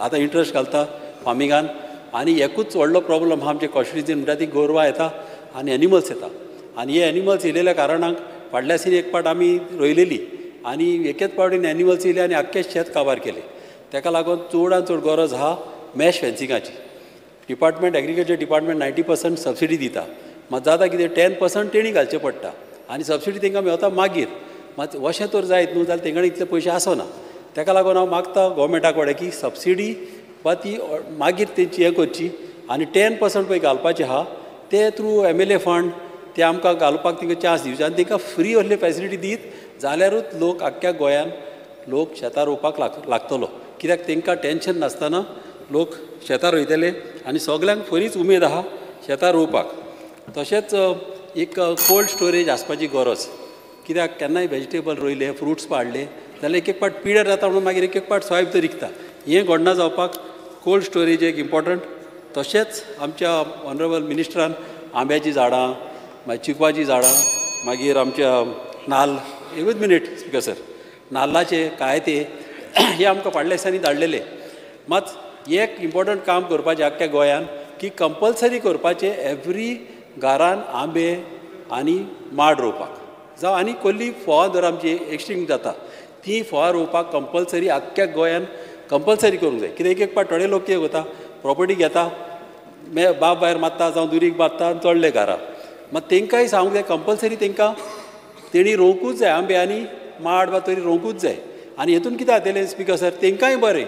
आतां इंट्रस्ट घालता फार्मिंगान आनी एकूच व्हडलो प्रॉब्लम आहा आमच्या कॉन्स्टिट्युएन्सीन म्हणटा ती गोरवां येता आनी एनिमल्स येता आनी हे एनिमल्स येयलेल्या कारणाक फाटल्या वर्सी एक पाट आमी रोयलेली आनी एकेच पावटीन एनिमल्स येयले आनी आख्खें शेत काबार केलें. ताका लागून चडांत चड गरज आहा मॅश फेन्सिंगाची. एग्रीकल्चर डिपार्टमेंट 90% सबसिडी दिता. मात जाता कितें 10% तेणी घालचें पडटा आनी सबसिडी तांकां मेळता मागीर. मात अशें तर जायत न्हू जाल्यार तेंकडेन इतले पयशे आसना. ताका लागून हांव मागता गोवोरमेंटा कडेन की सबसिडी वा ती मागीर तेंची हें करची आनी 10% पळय घालपाचें आहा ते थ्रू MLA फंड ते आमकां घालपाक तांकां चान्स दिवचे आनी तांकां फ्री असली फॅसिलिटी दीत जाल्यारूच लोक आख्ख्या गोंयान लोक शेतां रोवपाक लागतलो. कित्याक तांकां टेन्शन नासतना लोक शेतां रोयतले आनी सगल्यांक बरीच उमेद आहा शेतां रोवपाक. तशेंच एक कोल्ड स्टोरेज आसपाची गरज. कित्याक केन्नाय वेजिटेबल रोयले फ्रुट्स पाडले जाल्यार एक पाट पिड्यार जाता म्हणून मागीर एक पाट सोय भितर विकता. हें घडना जावपाक कोल्ड स्टोरेज एक इम्पॉर्टंट. तशेंच आमच्या ऑनरेबल मिनिस्टरान आंब्याची झाडां मागीर चिकवाची झाडां मागीर आमच्या नाल्ल एकूच मिनीट स्पिकर सर नाल्लाचे कायते हे आमकां फाटल्या दिसांनी धाडलेले मात एक इम्पॉर्टंट काम करपाचें आख्ख्या गोंयान की कंपल्सरी करपाचें एवरी घरान आंबे आनी माड रोवपाक जावं आनी कसली फोवां जर आमची एक्सटिंक्ट जाता ती फोवां रोवपाक कंपल्सरी आख्ख्या गोंयान कंपल्सरी करूंक जाय. कित्याक एक पाट थोडे लोक कितें करता प्रॉपर्टी घेता बाब भायर मारता जावं दुरीक मारता आनी चडले घरा मात तेंकांय सांगूंक जाय कंपल्सरी तेंकां तेणी रोवंकूच जाय आंबे आनी माड वा तरी रोवंकूच जाय. आनी हेतून कितें जातलें स्पीकर सर तेंकांय बरें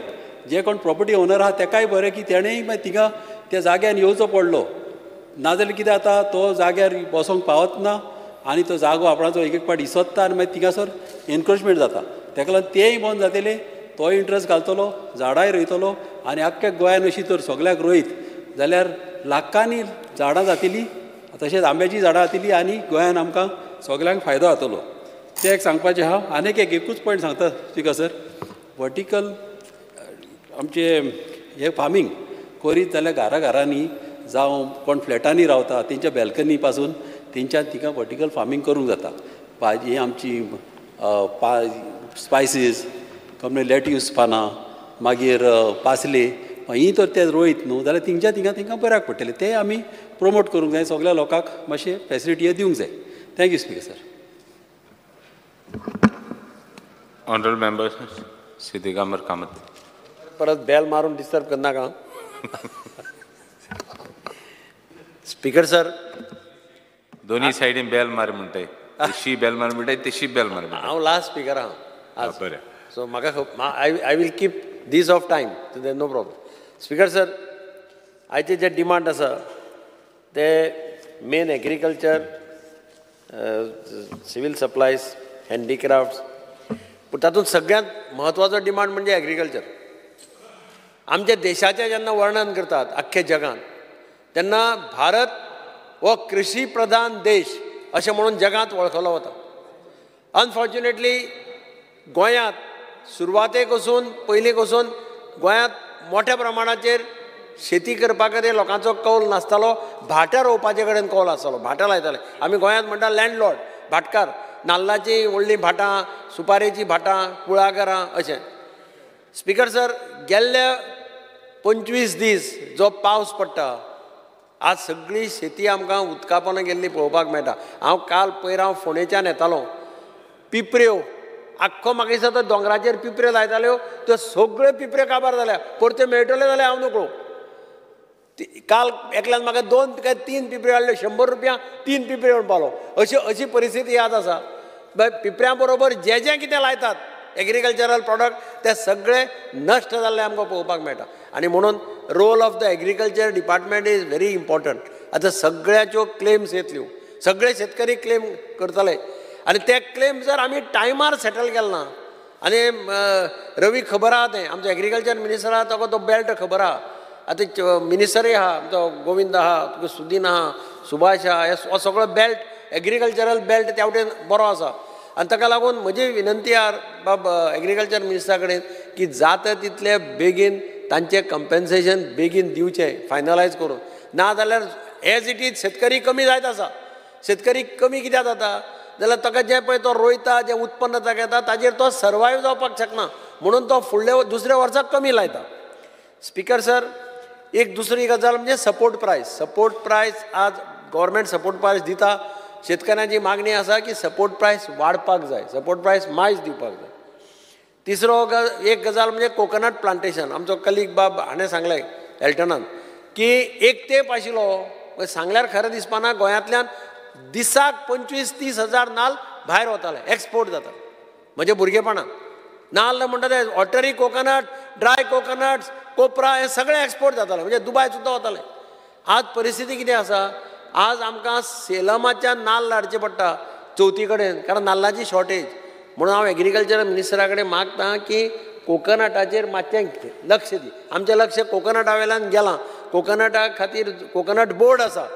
जे कोण प्रॉपर्टी ओनर आहा तेकाय बरें की तेणेंय मागीर थिंगा त्या जाग्यार येवचो पडलो नाजाल्यार कितें जाता तो जाग्यार बसोंक पावत ना आनी तो जागो आपणाचो एक एक पाट इसोत्ता आनी मागीर थिंगासर एनक्रोचमेंट जाता. तेका लागून तेंय बंद जातलें तो इंट्रस्ट घालतलो झाडांय रोयतलो आनी आख्ख्या गोंयान अशी तर सगळ्याक रोयत जाल्यार लाखांनी झाडां जातलीं तशेंच आंब्याची झाडां जातलीं आनी गोंयान आमकां सगळ्यांक फायदो जातलो. तें एक सांगपाचें आहा. आनीक एकूच पॉयंट सांगता स्पीकर सर वर्टिकल आमचे हे फार्मींग करीत जाल्यार घरांनी जावं कोण फ्लॅटांनी रावता तेंच्या बॅल्कनी पासून तेंच्यान थिंगा वर्टिकल फार्मींग करूंक जाता. भाजी आमची स्पायसीस कमले लेट्यूस पानां मागीर पासले ही तर ते रोयत न्हू जाल्यार थिंगा तेंकां बऱ्याक पडटलें तें आमी प्रमोट करूंक जाय सगळ्या लोकांक मातशें फॅसिलिटी दिवंक जाय. Thank you speaker sir.
Honourable member सिद्धिगामर कामत.
परत बेल मारून डिस्टर्ब करनाका. स्पीकर सर
दोन्ही सायडीन बेल मार म्हणटाय तशी बेल मार म्हणटाय तशी बेल मार म्हणटाय.
हांव लास्ट स्पीकर आहा
बरें
सो म्हाका I will keep this off time so there no problem. Speaker sir आयचे जे डिमांड आसा ते main agriculture civil supplies handicrafts पूण तातूंत सगळ्यांत म्हत्वाचो डिमांड म्हणजे एग्रीकल्चर. आमच्या देशाचें जेन्ना वर्णन करतात आख्ख्या जगान तेन्ना भारत हो कृशी प्रधान देश अशें म्हणून जगांत वळखलो वता. अनफॉर्च्युनेटली गोंयांत सुरवातेक वचून पयलीक वचून गोंयांत मोठ्या प्रमाणाचेर शेती करपा खातीर लोकांचो कौल नासतालो. भाटां रोवपाचे कडेन कौल आसतालो. भाटां लायताले आमी गोंयांत म्हणटा लँडलॉर्ड भाटकार नाल्लाची व्हडलीं भाटां सुपारेची भाटां कुळागरां अशें. स्पीकर सर गेल्ले 25 दीस जो पावस पडटा आज सगळी शेती आमकां उदका पोंदा गेल्ली पळोवपाक मेळटा. हांव काल पयर फोंडेच्यान येतालो पिपऱ्यो आख्खो म्हाका दिसता तो दोंगराचेर पिपऱ्यो लायताल्यो त्यो सगळ्यो पिपऱ्यो काबार जाल्या. परत्यो मेळटल्यो जाल्यार हांव नकळो. काल एकल्यान म्हाका 2 काय 3 पिपऱ्यो हाडल्यो 100 रुपया 3 पिपऱ्यो म्हणपालो. अशी परिस्थिती आज आसा. पिपऱ्यां बरोबर जे कितें लायतात एग्रीकल्चरल प्रॉडक्ट ते सगळे नश्ट जाल्ले आमकां पळोवपाक मेळटा. आनी म्हणून role of the agriculture department is very important. आतां सगळ्याच्यो क्लेम्स येतल्यो सगळे शेतकरी क्लेम करतले आनी ते क्लेम जर आमी टायमार सेटल केले ना आनी रवी खबर आहा तें आमचो एग्रीकल्चर मिनिस्टर आहा ताका तो बेल्ट खबर आहा. आतां मिनिस्टरूय आहा आमचो गोविंद आहा तुका सुदीन आहा सुभाष आहा हो सगळो बेल्ट एग्रीकल्चरल बेल्ट त्या वटेन बरो आसा. आनी ताका लागून म्हजी विनंती आहा बाब एग्रीकल्चर मिनिस्टरा कडेन की जाता तितले बेगीन तांचें कंपेन्सेशन बेगीन दिवचें फायनलायज करून. ना जाल्यार एज इट इज शेतकरी कमी जायत आसा. शेतकरी कमी कित्याक जाता जाल्यार ताका जें पळय तो रोयता जें उत्पन्न ताका येता ताजेर तो सर्वायव जावपाक शकना म्हणून तो फुडल्या दुसऱ्या वर्साक कमी लायता. स्पीकर सर एक दुसरी गजाल म्हणजे सपोर्ट प्रायस आज गव्हर्मेंट सपोर्ट प्रायस दिता. शेतकऱ्यांची मागणी आसा की सपोर्ट प्रायस वाडपाक जाय सपोर्ट प्रायस मायज दिवपाक जाय. तिसरो एक गजाल म्हणजे कोकोनट प्लांटेशन. आमचो कलीग बाब हाणें सांगलें एल्टनान की एक तेंप आशिल्लो सांगल्यार खरें दिसपाना गोंयांतल्यान दिसाक 25-30 हजार नाल्ल भायर वताले एक्सपोर्ट जाताले. म्हजे भुरगेपणान नाल्ल म्हणटा ते वॉटरी कोकोनट ड्राय कोकोनट्स कोपरा हे सगळे एक्सपोर्ट जाताले म्हणजे दुबाय सुद्दां वताले. आज परिस्थिती कितें आसा आज आमकां सेलमाच्यान नाल्ल हाडचे पडटा चवथी कडेन कारण नाल्लाची शॉर्टेज. म्हणून हांव एग्रीकल्चर मिनिस्टरा कडेन मागतां की कोकोनटाचेर मातशें लक्ष दी. आमचें लक्ष कोकोनटा वेल्यान गेलां. कोकोनटा खातीर कोकोनट बोर्ड आसा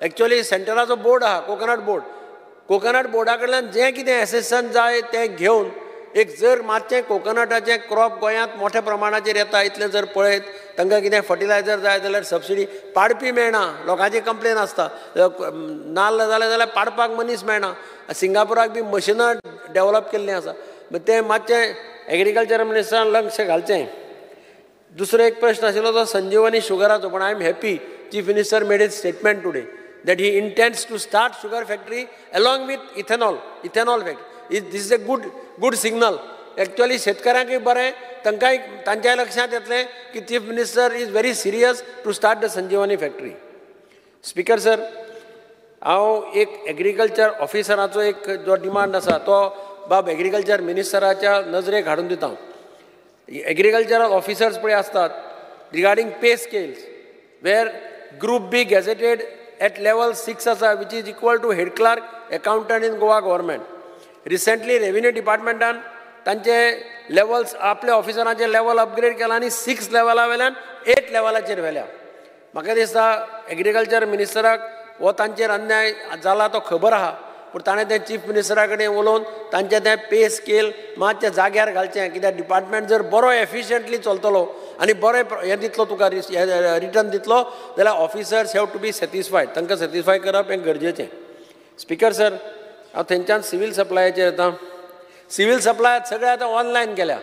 एक्चुअली सेंटराचो बोर्ड आहा कोकोनट बोर्डा कडल्यान जें कितें एसेसन जाय तें घेवन एक जर मातशें कोकोनटाचें क्रॉप गोंयांत मोठ्या प्रमाणाचेर येता इतलें जर पळयत तांकां कितें फर्टिलायझर जाय जाल्यार सबसिडी पाडपी मेळना. लोकांची कंप्लेन आसता नाल्ल जाल्यार पाडपाक मनीस मेळना. सिंगापुराक बी मशिनां डेवलप केल्लीं आसा. तें मातशें एग्रीकल्चर मिनिस्टरान लक्ष घालचें. दुसरो एक प्रश्न आशिल्लो तो संजीवनी शुगराचो, पण I am happy chief minister made is statement today that he intends to start sugar factory along with ethanol factory. This is a good signal. Actually शेतकऱ्यांकय बरें, तांकांय तांच्या लक्षांत येतलें की chief minister is very serious to start the Sanjivani factory. Speaker sir, हांव एक agriculture ऑफिसराचो एक जो डिमांड आसा तो बाब एग्रीकल्चर मिनिस्टराच्या नजरेक हाडून दिता. एग्रीकल्चरल ऑफिसर्स पळय आसतात regarding pay scales where group B gazetted at level 6 asa, which is equal to head clerk accountant in Goa government. Recently revenue departmentan तांचे levels आपल्या ऑफिसरांचे level upgrade केला आणि 6 लेवला वेल्यान 8 लेवलाचेर व्हेल्या. म्हाका दिसता एग्रीकल्चर मिनिस्टराक हो तांचेर अन्याय जाला तो खबर आहा, पूण ताणें तें चीफ मिनिस्टरा कडेन उलोवन तांचें तें पे स्केल मातशें जाग्यार घालचें, कित्याक डिपार्टमेंट जर बरो एफिशियंटली चलतलो आनी बरें हें दितलो तुका रिटर्न दितलो जाल्यार officers have to be satisfied, तांकां सॅटिस्फाय करप हें गरजेचें. स्पीकर सर, हांव थंयच्यान सिवील सप्लायाचेर येता. सिवील सप्लाय सगळें आतां ऑनलायन केल्या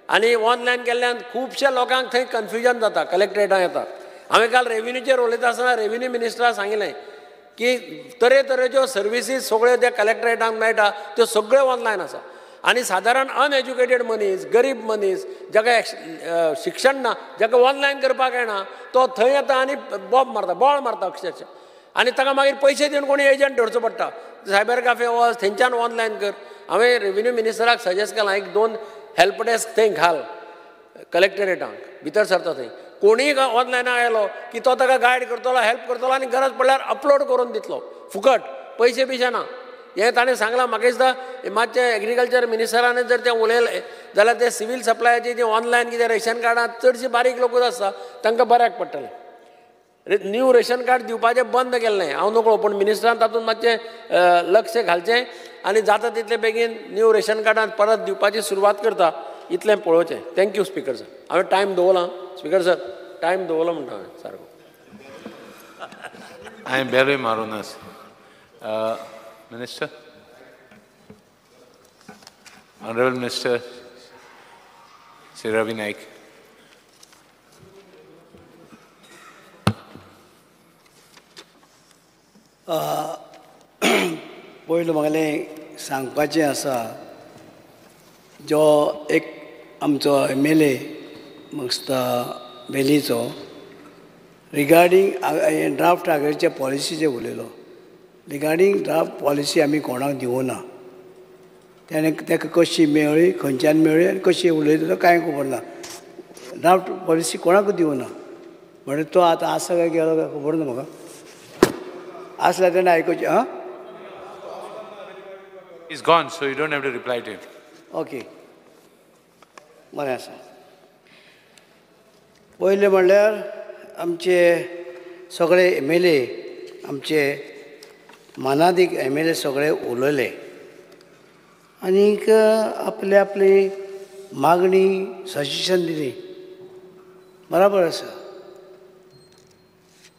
आनी ऑनलायन केल्ल्यान खुबश्या लोकांक थंय कन्फ्युजन जाता. कलेक्टरेटां येतात. हांवें काल रेव्हेन्यूचेर उलयता आसतना रेव्हेन्यू मिनिस्टराक सांगिल्लें की तरेतरेच्यो सर्विसीस सगळ्यो त्या कलेक्टरेटांक मेळटा त्यो सगळ्यो ऑनलायन आसा आनी सादारण अनएज्युकेटेड मनीस, गरीब मनीस जाका शिक्षण ना, जाका ऑनलायन करपाक येना, तो थंय येता आनी बॉल मारता अक्षरशः, आनी ताका मागीर पयशे दिवन कोणी एजंट धरचो पडटा. सायबर कॅफे वच, थंयच्यान ऑनलायन कर. हांवें रेव्हेन्यू मिनिस्टराक सजेस्ट केलां एक 2 हेल्प डेस्क थंय घाल कलेक्टरेटांक, भितर सरता थंय. कोणीय ऑनलायन आयलो की तो ताका गायड करतलो, हेल्प करतलो आनी गरज पडल्यार अपलोड करून दितलो फुकट, पयशे बिशे ना. हें ताणें सांगलां. म्हाका दिसता मातशें एग्रीकल्चर मिनिस्टरान जर तें उलयलें जाल्यार ते सिवील सप्लायाची जी ऑनलायन कितें रेशन कार्डां चडशीं बारीक लोकूच आसता तांकां बऱ्याक पडटलें. न्यू रेशन कार्ड दिवपाचें बंद केल्लें हांव नकळो, पूण मिनिस्टरान तातूंत मातशें लक्ष घालचें आनी जाता तितले बेगीन न्यू रेशन कार्डां परत दिवपाची सुरवात करता इतलें पळोवचें. Thank you speaker sir. हांवें टायम दवरला. स्पीकर सर, टायम दवरलो म्हणटा हांवें सारको.
हांवें बेलूय मारूनच. Minister, Honorable Minister Sri Ravi Naik.
पयलो म्हागेलें सांगपाचें आसा, जो एक आमचो MLA म्हाका दिसता वेलीचो रिगार्डींग ड्राफ्ट आग्रीच्या पॉलिसीचेर उलयलो. रिगार्डींग ड्राफ्ट पॉलिसी आमी कोणाक दिवना. त्याने ताका कशी मेळ्ळी, खंयच्यान मेळ्ळी आनी कशी उलयता तो कांय खबर ना. ड्राफ्ट पॉलिसी कोणाकूच दिवना. म्हणजे तो आतां आसा काय गेलो काय खबर ना म्हाका. आसल्यार तेणें आयकुचें. आं,
He's gone, so you don't have to reply to him.
Okay, बरें आसा. पयलें म्हणल्यार आमचे सगळे MLA, आमचे मानादीक MLA सगळे उलयले आनीक आपली आपली मागणी सजेशन दिली. बराबर आसा.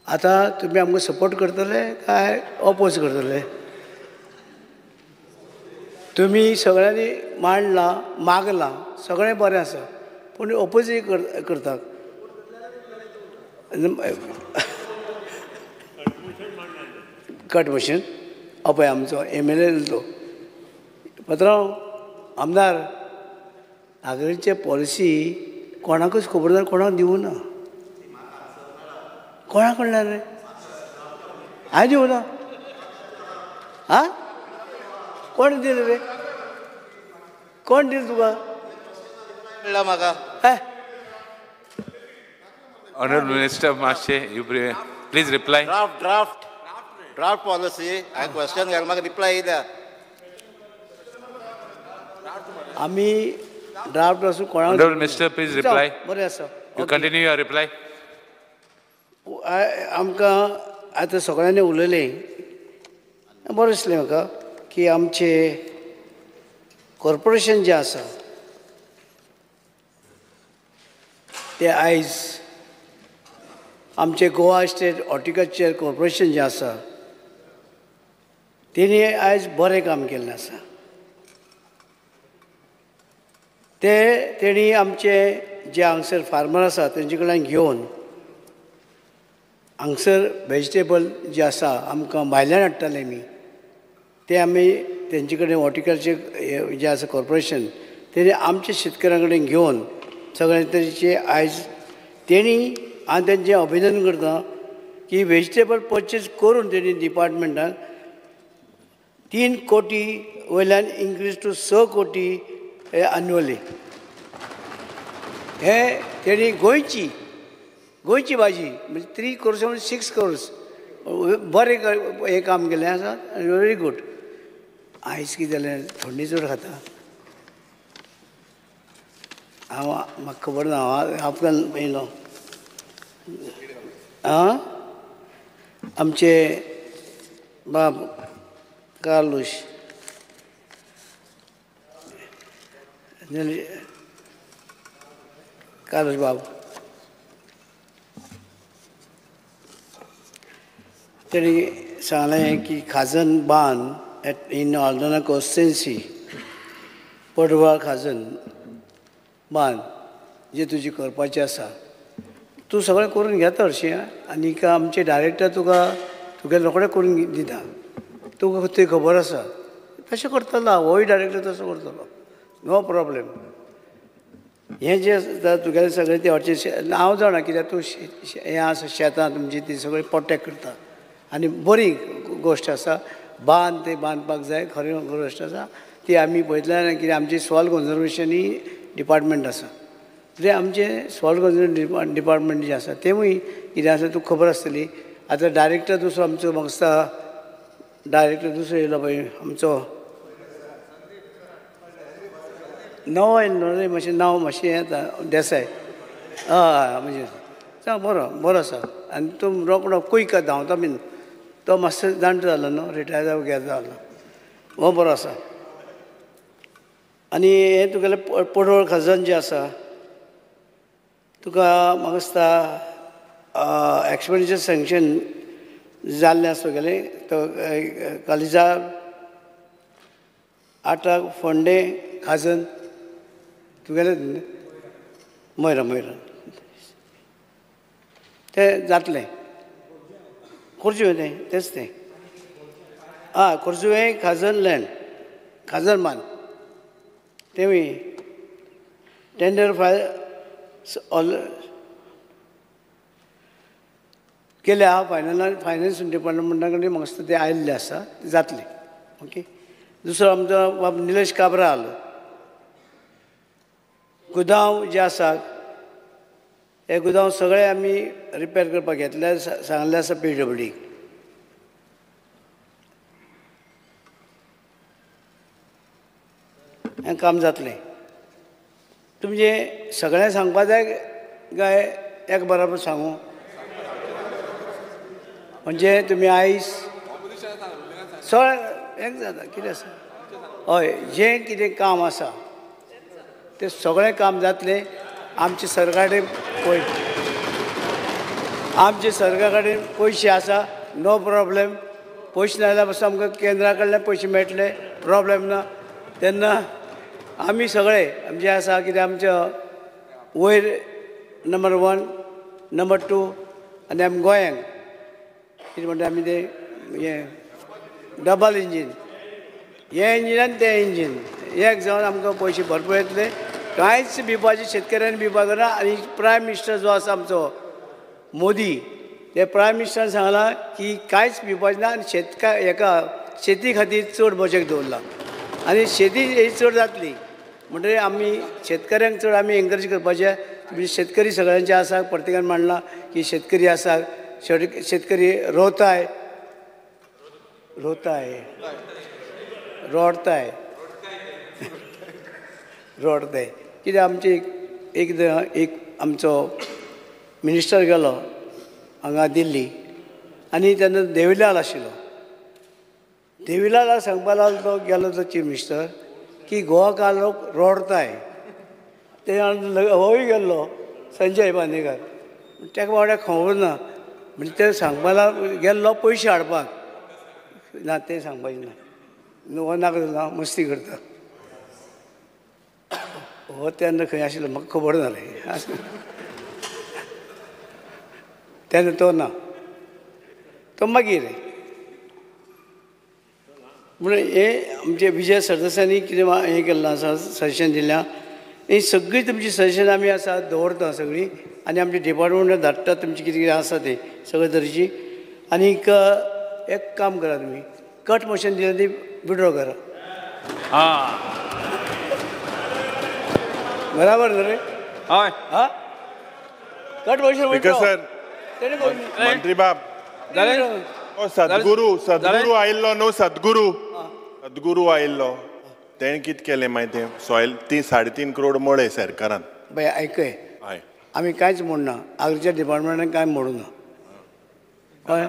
आतां तुमी आमकां सपोर्ट करतले काय ऑपोज करतले? तुमी सगळ्यांनी मांडलां, मागलां, सगळें बरें आसा, पूण ऑपोजूय करतात. कट मोशन पळय आमचो MLA तो पात्रांव आमदार आग्रीचे पॉलिसी कोणाकूच खबर ना, कोणाक दिवना. कोणाक कळना रे? हांवें दिवना. आं, कोण दिलें रे? कोण दिलें तुका?
कळ्ळां म्हाका.
Honorable Minister, please reply.
Draft policy, I question you, म्हाका reply येयल्या.
आमी ड्राफ्ट आसूं कोणाक.
Honorable Minister, please reply.
बरें आसा.
You continue your reply.
आमकां आतां सगळ्यांनी उलयलें, बरें दिसलें म्हाका की आमचे कॉर्पोरेशन जें आसा तें आयज आमचे गोवा स्टेट हॉर्टिकल्चर कॉर्पोरेशन जें आसा तेणी आयज बरें काम केल्लें आसा. तेणी आमचे जे हांगसर फार्मर आसा तेंचे कडल्यान घेवन हांगसर वेजिटेबल जे आसा आमकां भायल्यान हाडटाले आमी ते आमी तेंचे कडेन हॉर्टिकल्चर जे आसा कॉर्पोरेशन तेणी आमच्या शेतकऱ्यां कडेन घेवन सगळे तरेचे आयज तेणी हांव तेंचें अभिनंदन करता की वेजिटेबल परचेज करून तेणी डिपार्टमेंटान 3 कोटी वयल्यान इन्क्रीज टू 6 कोटी एन्युअली हे तेणी गोंयची भाजी म्हणजे 3 crores म्हणून 6 crores बरें हें काम केलें आसा वेरी गूड. आयज कितें जालें थंडी चड खाता म्हाका खबर ना हांव आपल्यान येयलो आमचे बाब कार्लूस बाब तेणी सांगलें की खाजन बांद इन ऑर्डना कॉन्स्टिट्युएन्सी पडवळ खाजन बांद जे तुजी करपाचें आसा तूं सगळें करून घेता हरशीं आनीक आमचे डायरेक्टर तुका रोखडें करून दिता तुका तें खबर आसा तशें करतलो होय डायरेक्टर तसो करतलो नो प्रॉब्लेम. हें जें आसा तुगेलें सगळें तें हरचें हांव जाणा कित्याक तूं हें आसा शेतां तुमची ती सगळी पोट्टेक करता आनी बरी गोश्ट आसा बांद तें बांदपाक जाय खरी गोश्ट आसा ती आमी पळयतल्यार कितें आमची सॉयल कन्जर्वेशन ही डिपार्टमेंट आसा म्हणजे आमचें सॉयल कन्जर्वेशन डिपार्टमेंट जें आसा तेवूय कितें आसा तुका खबर आसतली. आतां डायरेक्टर दुसरो आमचो म्हाका दिसता डायरेक्टर दुसरो येयलो पळय आमचो नवो येयलो रे मातशें नांव मातशें येता देसाय हय म्हणजे सांग बरो आसा आनी तो रोकडो क्वीक धांवता बीन तो मातसो जाणटो जालो न्हू रिटायर जावं गेलो जालो हो बरो आसा. आनी हें तुगेलें पडवळ खजन जें आसा तुका म्हाका दिसता एक्सपेंडिचर सँक्शन जाल्लें आसा तुगेलें तो कालिजार आटाक फोंडे खाजन तुगेलें मोयरा तें जातलें खोर्जुवे तेंच तें खोर्जुवे खाजन लँड खाजन मान तेवूय टेंडर केले आहा फायनान्स डिपार्टमेंटा कडेन म्हाका दिसता ते आयिल्ले आसा जातले ओके. दुसरो आमचो बाब निलेश काब्राल गुदांव जे आसात हे गुदांव सगळे आमी रिपेर करपाक घेतले सांगले आसा PWD हें काम जातलें. तुमचें सगळें सांगपा जाय काय एक बराबर सांगू म्हणजे तुमी आयज सगळें एक जाता कितें आसा हय जें कितें काम आसा तें सगळें काम जातलें. आमचे सरकार कडेन पयशे आसा नो प्रॉब्लेम. पयशे ना जाल्यार पासून आमकां केंद्रा कडल्यान पयशे मेळटले प्रॉब्लेम ना. तेन्ना आमी सगळे जे आसा कितें आमच्या वयर नंबर 1 नंबर 2 आनी आमी गोंयांक कितें म्हणटा आमी तें हें डबल इंजीन हे इंजीन आनी तें इंजीन एक जावन आमकां पयशे भरपूर येतले. कांयच भिवपाचें शेतकऱ्यांनी भिवपाक ना. आनी प्रायम मिनिस्टर जो आसा आमचो मोदी ते प्रायम मिनिस्टरान सांगलां की कांयच भिवपाचें ना आनी शेती खातीर चड बजेट दवरला आनी शेती ही चड जातली म्हणटकीर आमी शेतकऱ्यांक चड आमी एनकरेज करपाचें. म्हणजे शेतकरी सगळ्यांचे आसा प्रत्येकान मांडलां की शेतकरी आसा शेतकरी रोताय रोडताय कितें आमचे एक आमचो मिनिस्टर गेलो हांगा दिल्ली आनी तेन्ना देविलाल आशिल्लो. देविलाल सांगपा लागलो तो गेलो तो चीफ मिनिस्टर की गोवा लोक रोडताय ते होय गेल्लो संजय बांदेकर ताका बाबड्याक खबर ना म्हणजे ते सांगपा गेल्लो पयशे हाडपाक ना तें सांगपाचें ना नाका मस्ती करता. हो तेन्ना खंय आशिल्लो म्हाका खबर ना रे तेन्ना तो ना तो मागीर म्हणून हे आमचे विजय सरदेसायांनी कितें हें केल्लें आसा सजेशन दिल्या ही सगळी तुमची सजेशन आमी आसा दवरता सगळीं आनी आमच्या डिपार्टमेंटान धाडटा तुमची कितें कितें आसा तें सगळे तरेची आनीक एक काम करा तुमी कट मोशन दिलें ती विड्रॉ करा बराबर न्हू रे
हय
हा कट मोशन
स्पीकर सर मंत्री बाब सद्गुरू आयिल्लो न्हू सद्गुरू आयिल्लो तेणें कितें केलें माहिती सॉयल 3.5 करोड मोडे सरकारान
बाय आयकय आमी कांयच म्हणना एग्रीकल्चर डिपार्टमेंटान कांय म्हणू ना कळ्ळें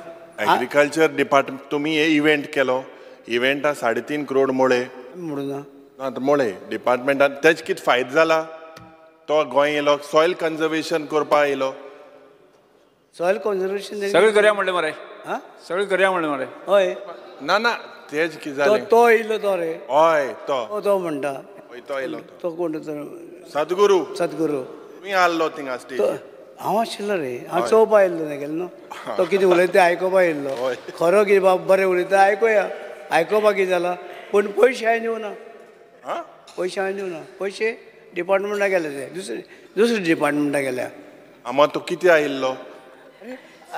एग्रीकल्चर डिपार्टमेंट तुम्ही हे इव्हेंट केलो इव्हेंटा 3.5 करोड मोडे
म्हणू ना
मोडे डिपार्टमेंटान तेज कितें फायदो जाला तो गोंय येयलो सॉयल कन्जर्वेशन करपाक येयलो
सॉयल कन्जर्वेशन
सगळें करया म्हणलें मरे सगळें करया म्हणलें मरे
हय
ना तेज कितें जालें
तो येयलो तो रे
हय तो
म्हणटा
तो येयलो
तो कोण
सद्गुरू
तुमी
आल्लो थिंगा स्टेज
हांव आशिल्लो रे हांव चोवपा येयल्लो न्ही गेलो न्हू तो कितें उलयता तें आयकोपा येयल्लो खरो कितें बाब बरें उलयता आयकोया आयकोपा कितें जाला पूण पयशे हांवें दिवं ना पयशे डिपार्टमेंटाक गेले ते दुसरे डिपार्टमेंटाक गेल्या
आमा तो कितें आयिल्लो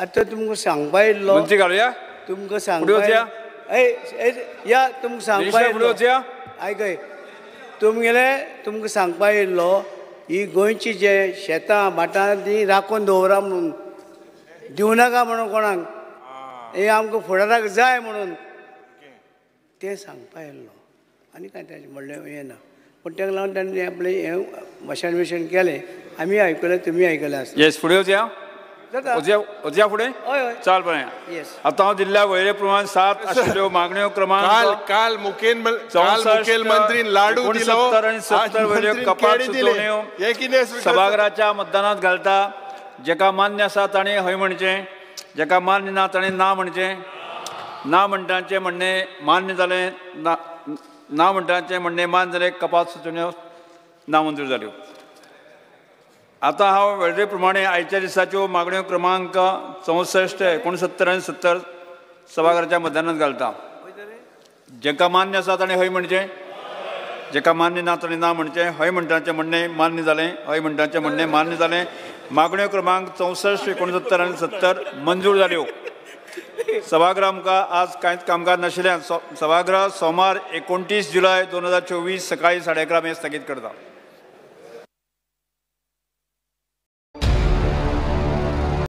आतां तुमकां सांगपा येयल्लो तुमकां सांगपा या तुमकां सांगपा येयल्लो आयकय तुमगेले तुमकां सांगपा येयल्लो ही गोंयची जे शेतां भाटां ती राखून दवरा म्हणून दिवनाका म्हणून कोणाक हे आमकां फुडाराक जाय म्हणून तें सांगपा येयल्लो आनी कांय ताचें म्हणलें हें ना पूण ताका लागून ताणें आपलें हें भाशण बिशण केलें आमी आयकलें तुमी आयकलें आसा
येस फुडें वचया फुडें
हय
चाल बरें आतां हांव दिल्ल्या वयरे प्रमाण 7 आशिल्ल्यो मागण्यो क्रमांक
काल मुखेलमंत्रीन लाडू दिलो
69 आनी 70 वयल्यो कपात सुचोवण्यो
हे कितें
सभागृहाच्या मतदानांत घालता जेका मान्य आसा ताणें हय म्हणचें जेका मान्य ना ताणें ना म्हणचें ना म्हणटांचें म्हणणें मान्य जालें ना म्हणटांचें म्हणणें मान्य जालें कपात सुचोवण्यो नामंजूर जाल्यो आतां हांव वेळरे प्रमाणे आयच्या दिसाच्यो मागण्यो क्रमांक 64 69 आनी 70 सभागृहाच्या मतदानांत घालता जेका मान्य आसा ताणें हय म्हणचें जेका मान्य ना ताणें ना म्हणचें हय म्हणटाचें म्हणणें मान्य जालें हय म्हणटाचें म्हणणें मान्य जालें मागण्यो क्रमांक 64 69 आनी 70 मंजूर जाल्यो सभागृह आमकां आज कांयच कामकाज नाशिल्ल्यान सभागृह सोमार 29 जुलय 2024 सकाळीं 11:30 स्थगीत करता.